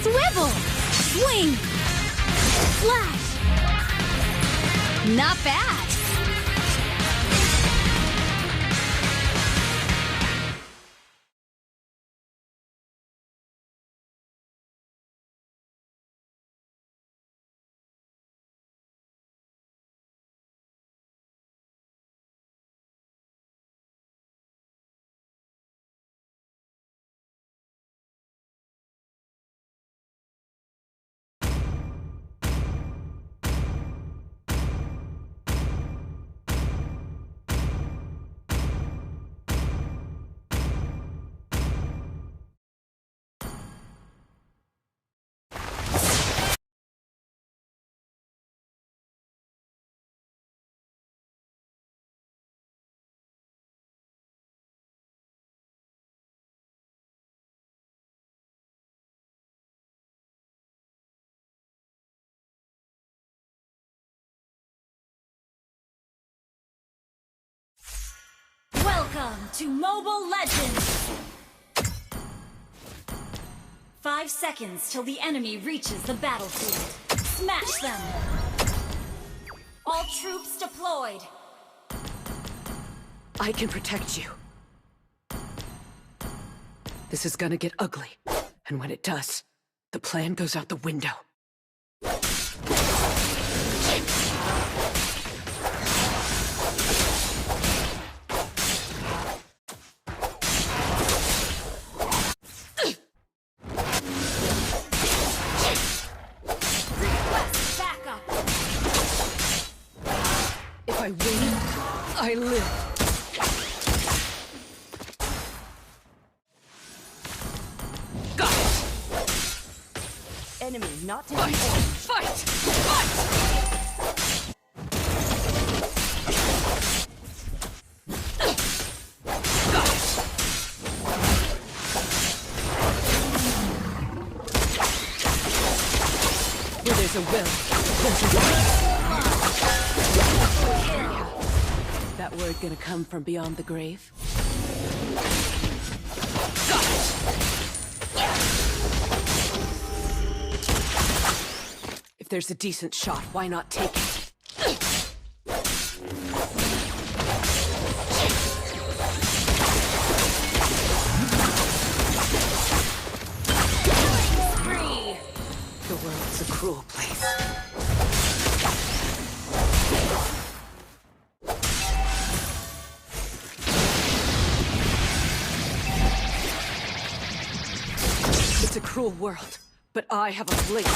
Swivel! Swing! Flash! Not bad! Welcome to Mobile Legends! 5 seconds till the enemy reaches the battlefield. Smash them! All troops deployed! I can protect you. This is gonna get ugly. And when it does, the plan goes out the window. Request backup! If I win, I live. Got it! Enemy not in Fight! Fight! Fight! Got it! Where there's a will, there's a way. That word gonna come from beyond the grave? Got it! If there's a decent shot, why not take it? Spree! The world's a cruel place. It's a cruel world, but I have a place in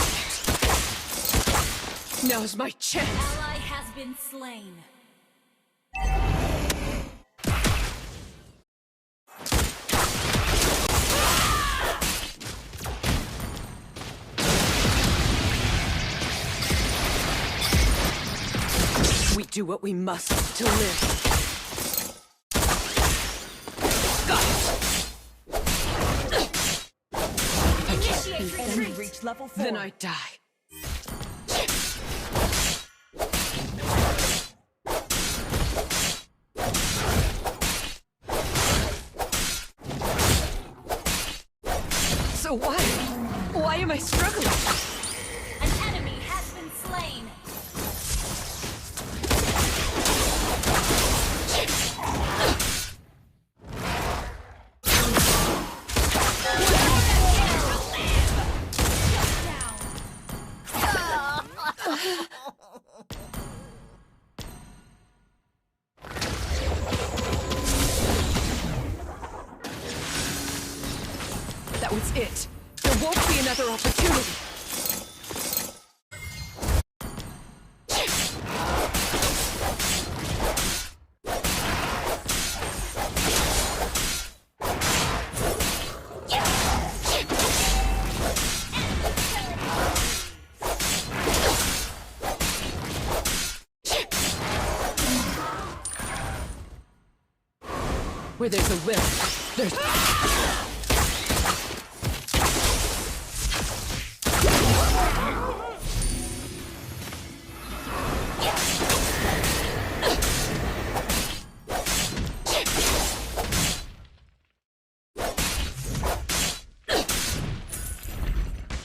it. Now's my chance. Ally has been slain. We do what we must to live. Got it! If I can't beat them, Reach level 4. then I die. So why am I struggling? An enemy has been slain. That was it. There won't be another opportunity. Where there's a will, there's...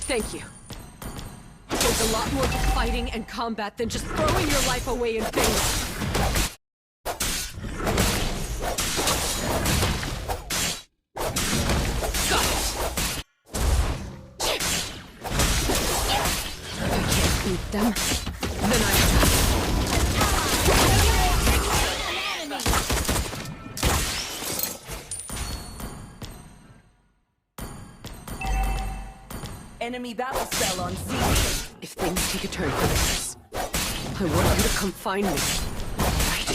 Thank you. There's a lot more to fighting and combat than just throwing your life away in vain. Beat them, then I die. Enemy battle spell on C. If things take a turn for the worse, I want you to come find me. Right?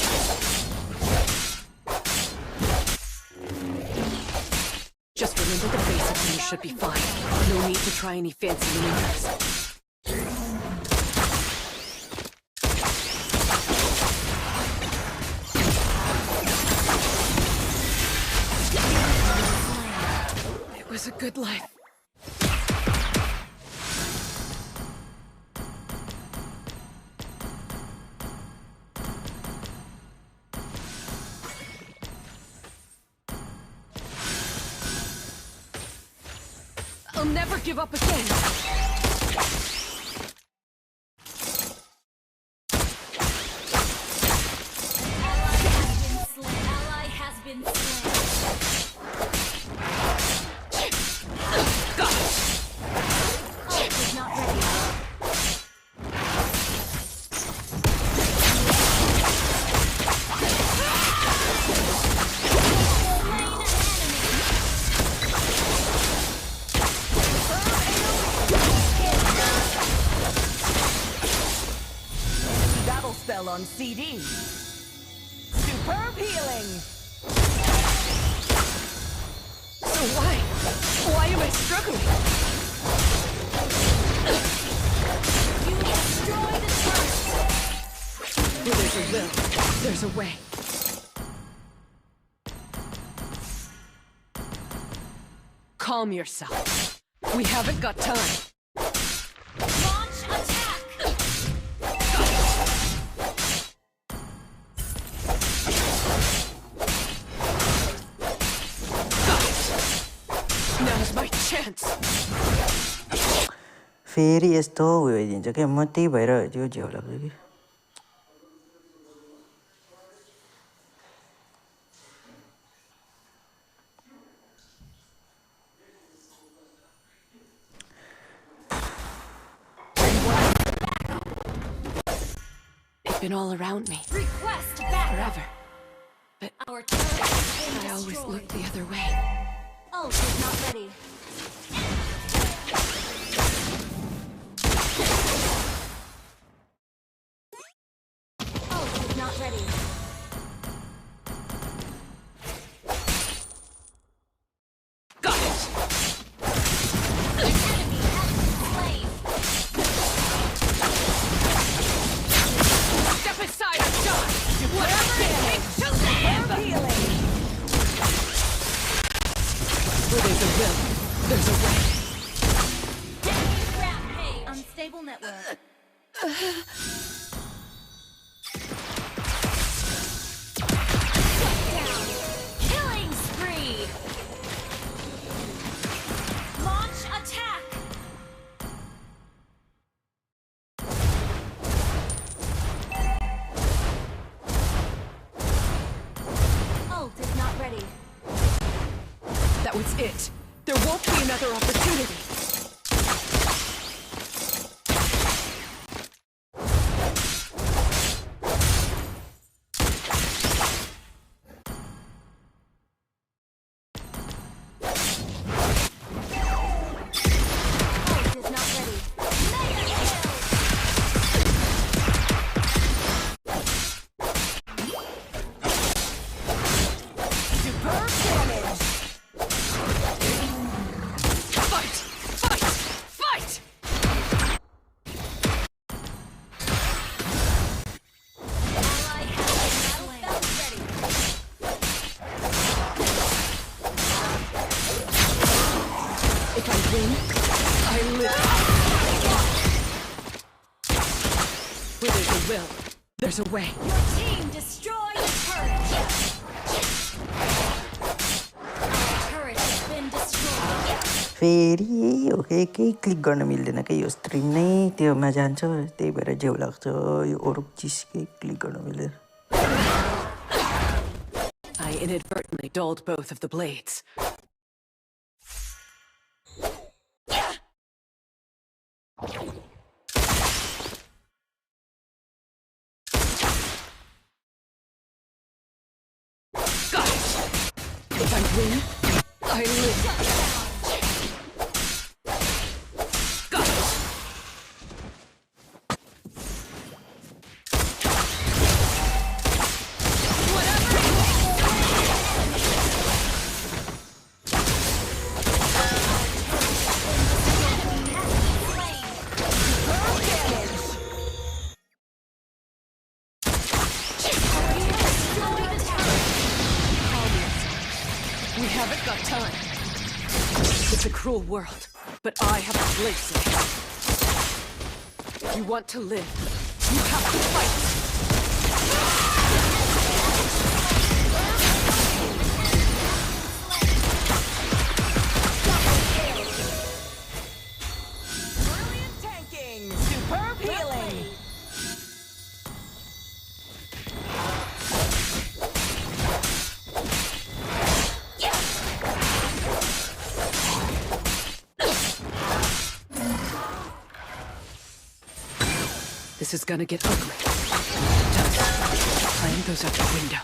Just remember the basics and you should be fine. No need to try any fancy maneuvers. It was a good life. never give up again. Ally has been slain. Ult is not ready. Battle spell on CD. Superb healing. So why am I struggling? You destroy the turret. Where there's a will, there's a way. Calm yourself. We haven't got time. Launch attack. Now's my chance. फेरि यस्तो भइदिन्छ क्या म त्यही भएर त्यो झ्याउ लाग्छ कि They've been all around me Request backup. forever. But Our turret has been I always destroyed. look the other way. Ult is not ready. Ult is not ready. Got it! Enemy has been slain. Step aside or die! Whatever it takes to live! Healing. Where there's a will, there's a way. Enemy rampage. Unstable network. Shut down. Killing spree. Launch attack. Ult is not ready. That was it. There won't be another opportunity. Ult is not ready. Mega kill. Superb damage. Fight! Fight! Fight! Ally has been ready. If I win, I live. Where there's a will, there's a way. Your team destroyed the turret. Our turret has been destroyed. फेरि हो कि केही click गर्न मिल्दैन कि यो stream नै त्योमा जान्छ त्यही भएर झ्याउ लाग्छ यो अरू चिज केही क्लिक गर्न मिल्दैन I inadvertently dulled both of the blades. Got it! If I win, I live. Got it! We haven't got time. It's a cruel world, but I have a place in it. If you want to live, you have to fight. This is gonna get ugly. Plan goes out the window.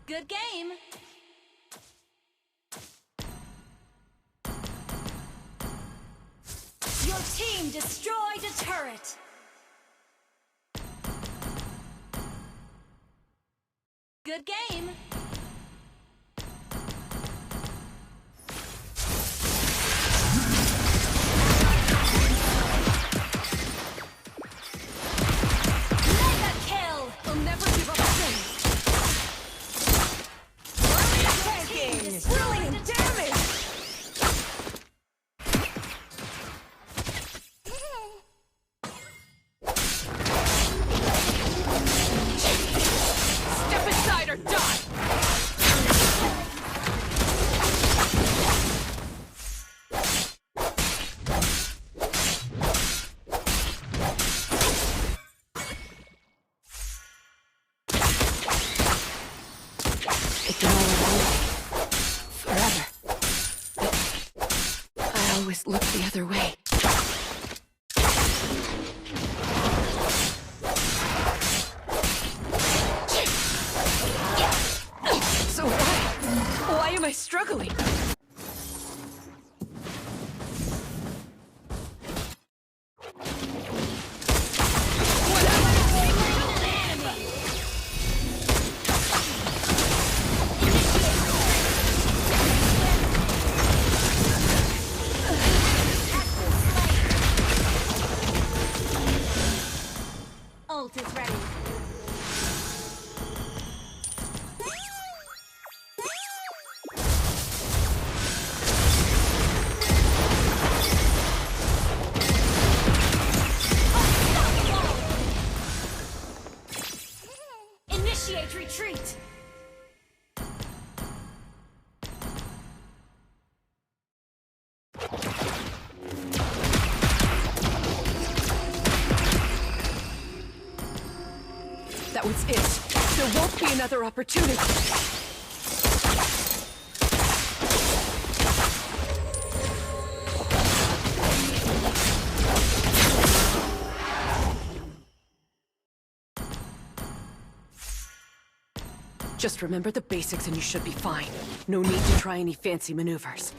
Good game. Your team destroyed a turret. Good game. Mega kill. We'll never give up since. Brilliant damage. Step inside or die! It can all end forever. But I always look the other way. So why am I struggling? Ult is ready. Initiate retreat. That was it. There won't be another opportunity. Just remember the basics and you should be fine. No need to try any fancy maneuvers.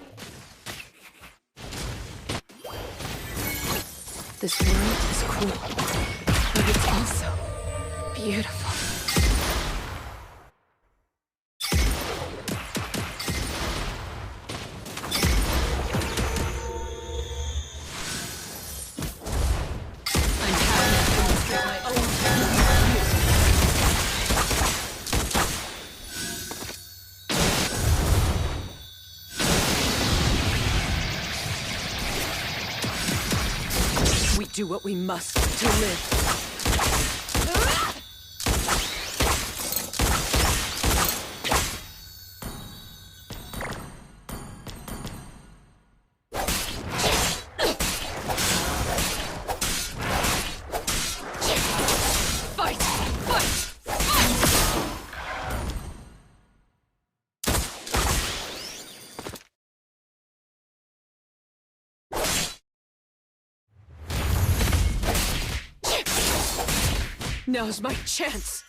This world is cruel, but it's also beautiful. I'm happy to demonstrate my own talent. We do what we must to live. Now's my chance.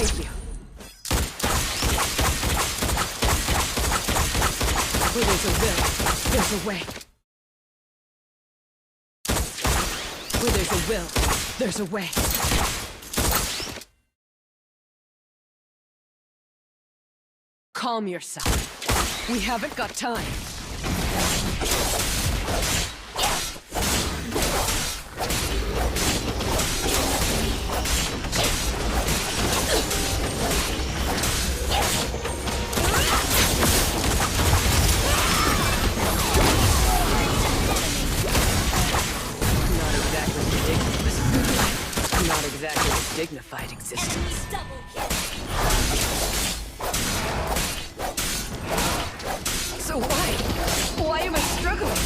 Thank you. Where there's a will, there's a way. Where there's a will, there's a way. Calm yourself. We haven't got time. Not exactly a dignified existence. So why am I struggling?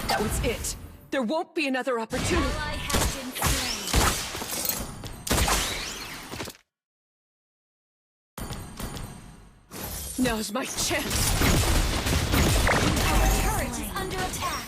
That was it. There won't be another opportunity. Now's my chance. Our turret is under attack.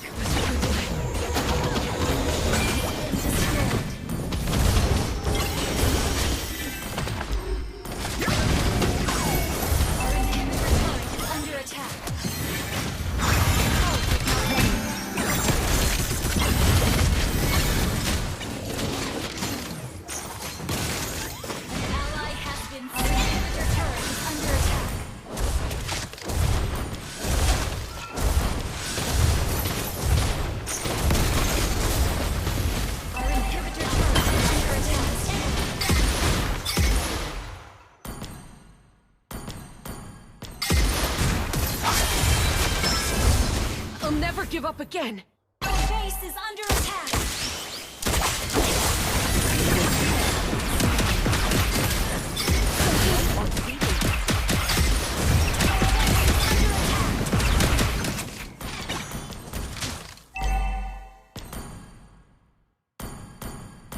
I'll never give up again. Our base is under attack.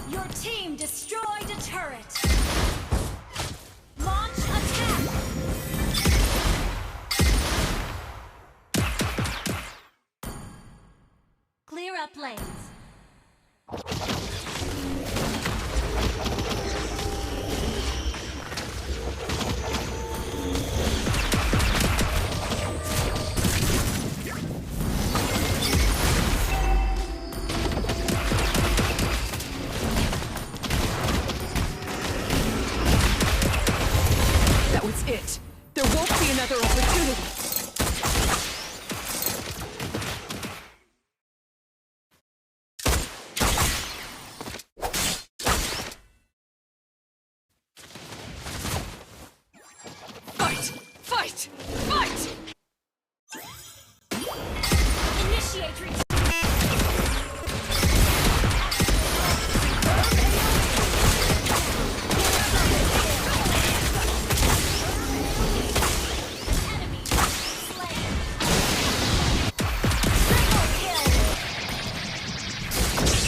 Your team destroyed a turret. Launch attack. Clear up lanes. That was it. There won't be another opportunity. Fight! Fight! Initiate retreat.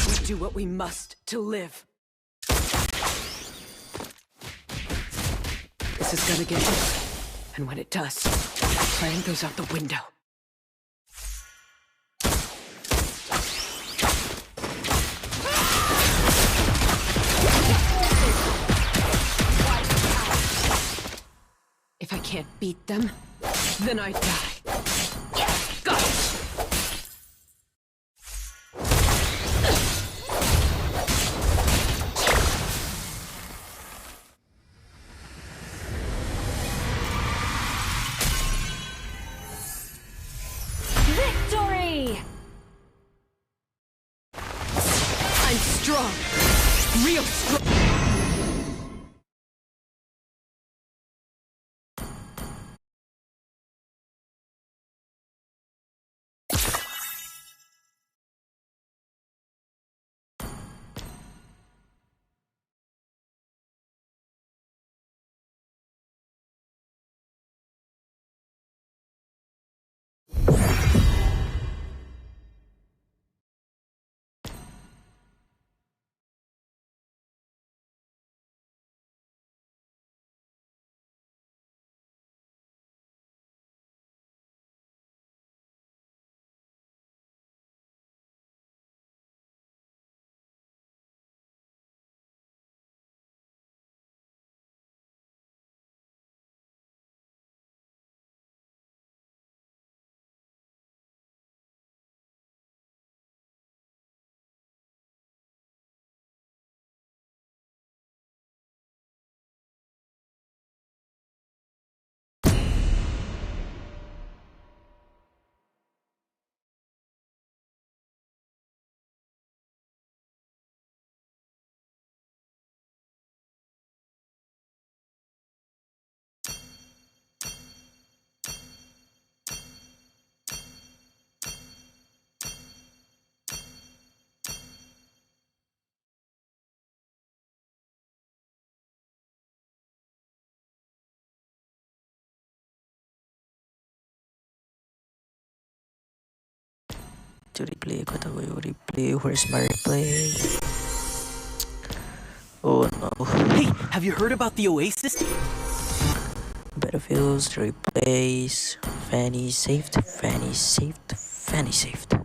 We do what we must to live. This is gonna get ugly. And when it does, the plan goes out the window. If I can't beat them, then I die. Got it! Victory! I'm strong. Real strong. to replay. Kota ko yung replay. Where's my replay? Oh no. Hey, have you heard about the Oasis? Battlefields, replays. Fanny saved, Fanny saved, Fanny saved.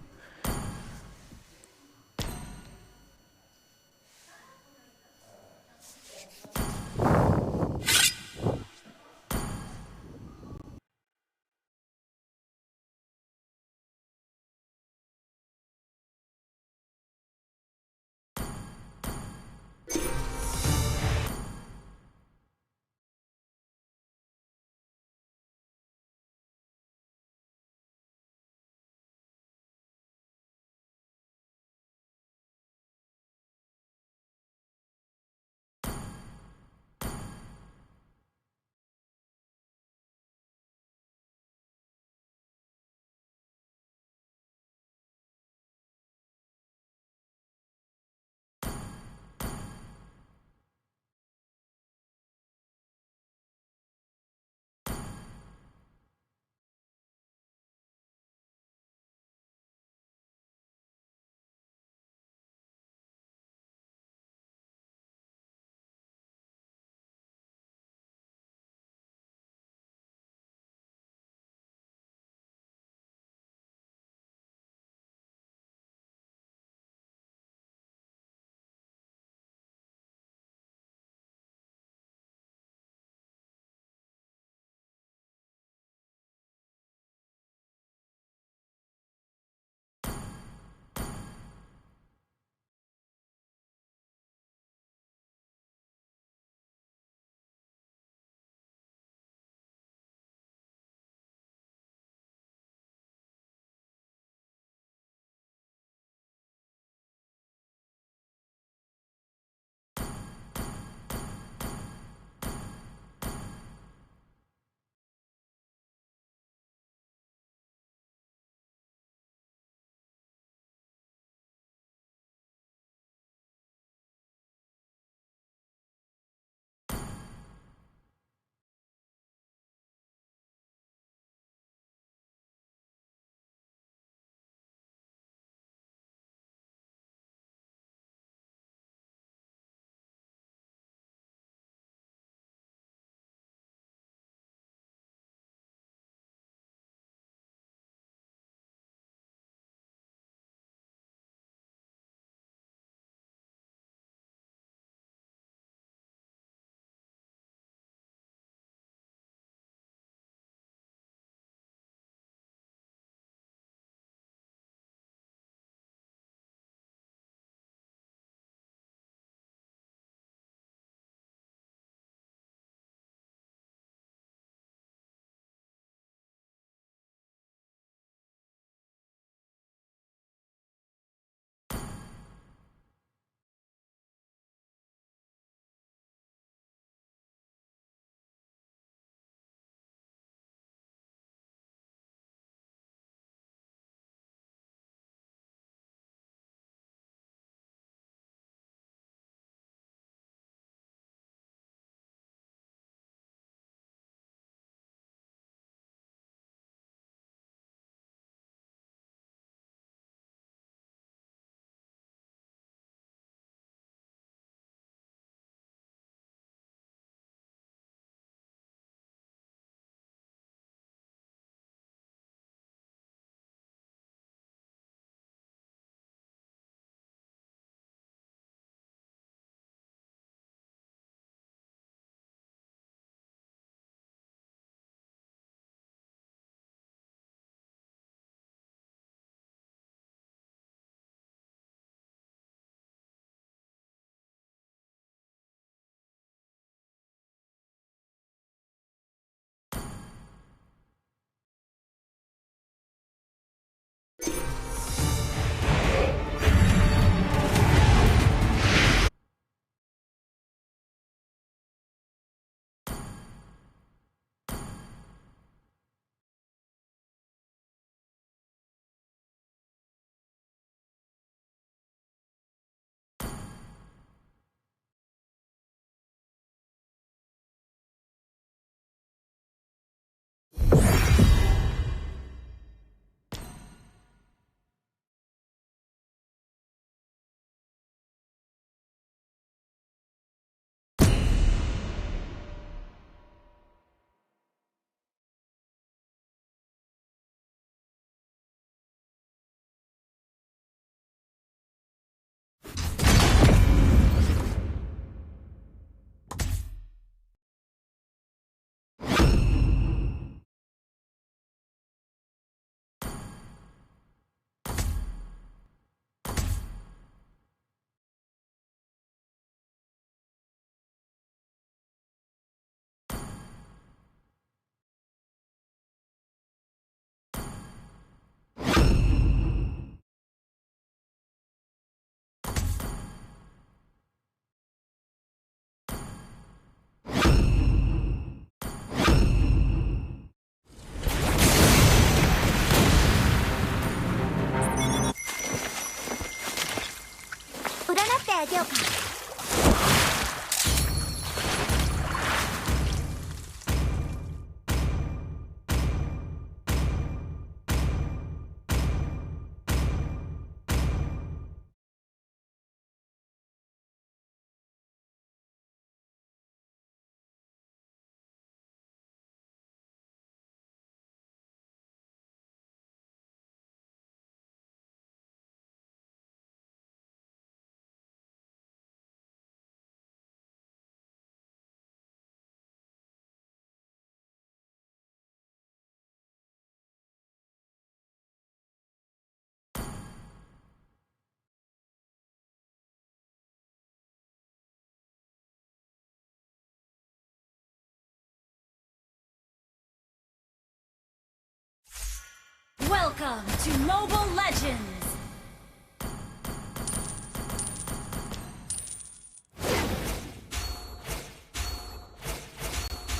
Welcome to Mobile Legends!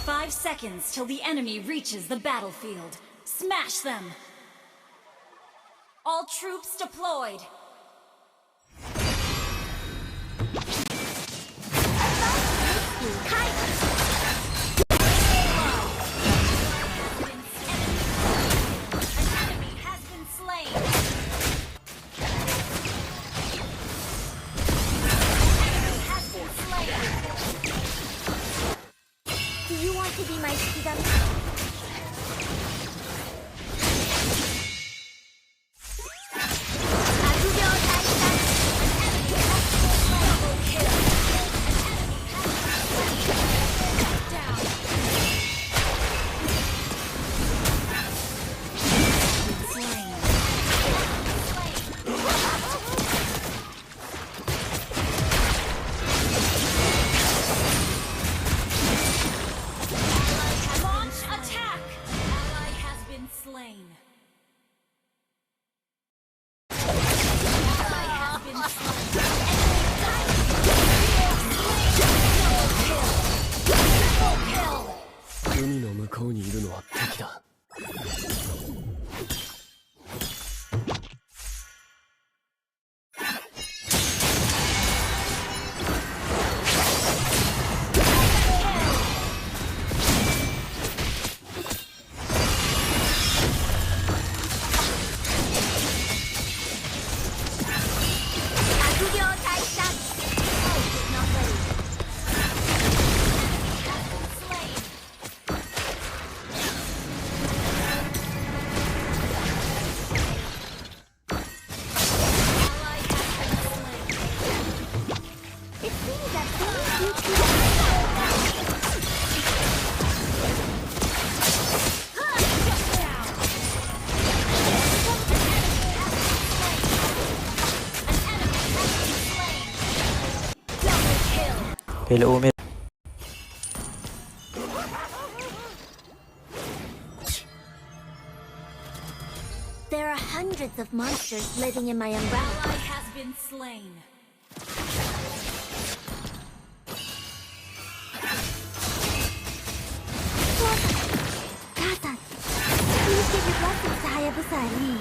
Five seconds till the enemy reaches the battlefield. Smash them! All troops deployed! Do you want to be my Shikigami? Launch attack! Ally has been slain. Ally has been slain. Triple kill! 海の向こうにいるのは敵だ。 Hello, Umir. There are hundreds of monsters living in my umbrella. Ally has been slain. Kasa, please give your blessings to Hayabusa and me.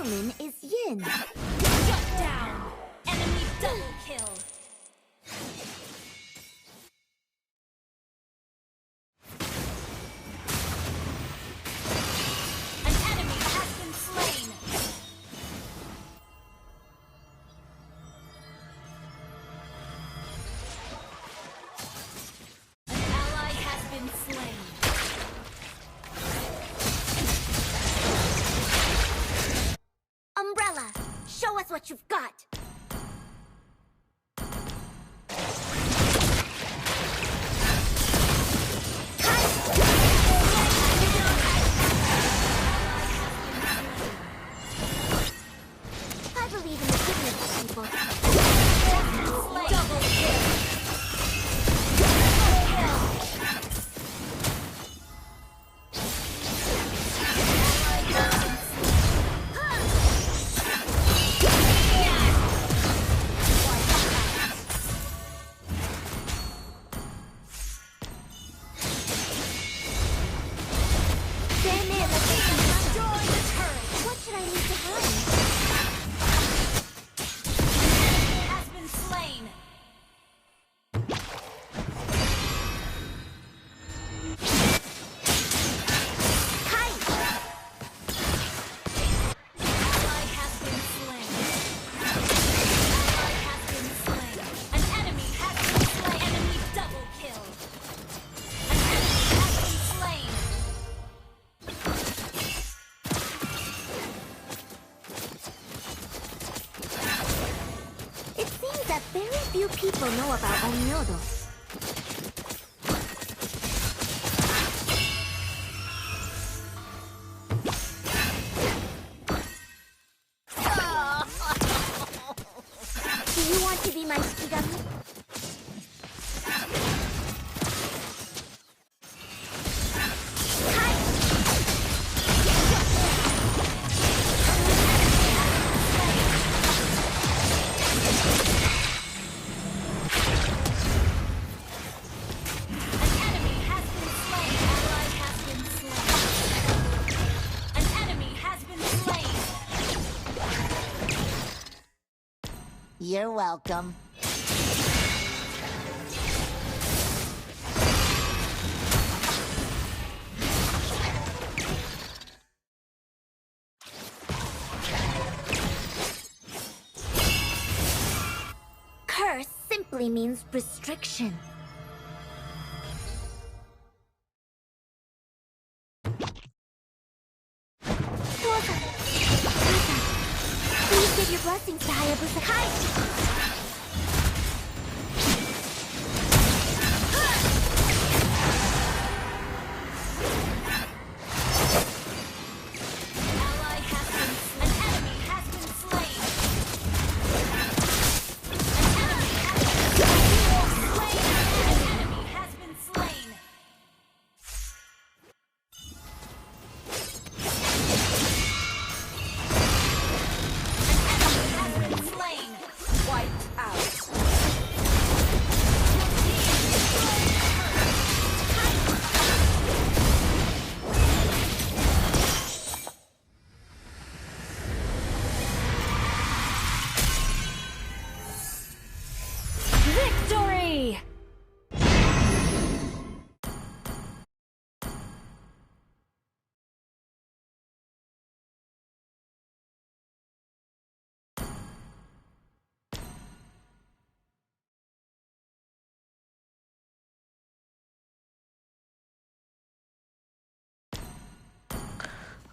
human is yin. Shut down. Enemy double kill. An enemy has been slain. An ally has been slain. Umbrella, show us what you've got. I believe in the goodness of people. Double kill. What should I leave behind? Has been slain. Ally has been slain. Ally has been slain. An enemy has been slain. Enemy double kill. An enemy has been slain. It seems that very few people know about Onmyodo. Do you want to be my Shikigami? You're welcome. Curse simply means restriction. Please give your blessings to Hayabusa. Ally has been slain. An enemy has been slain. An enemy has been slain. Wiped out. Victory!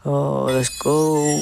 Oh, let's go.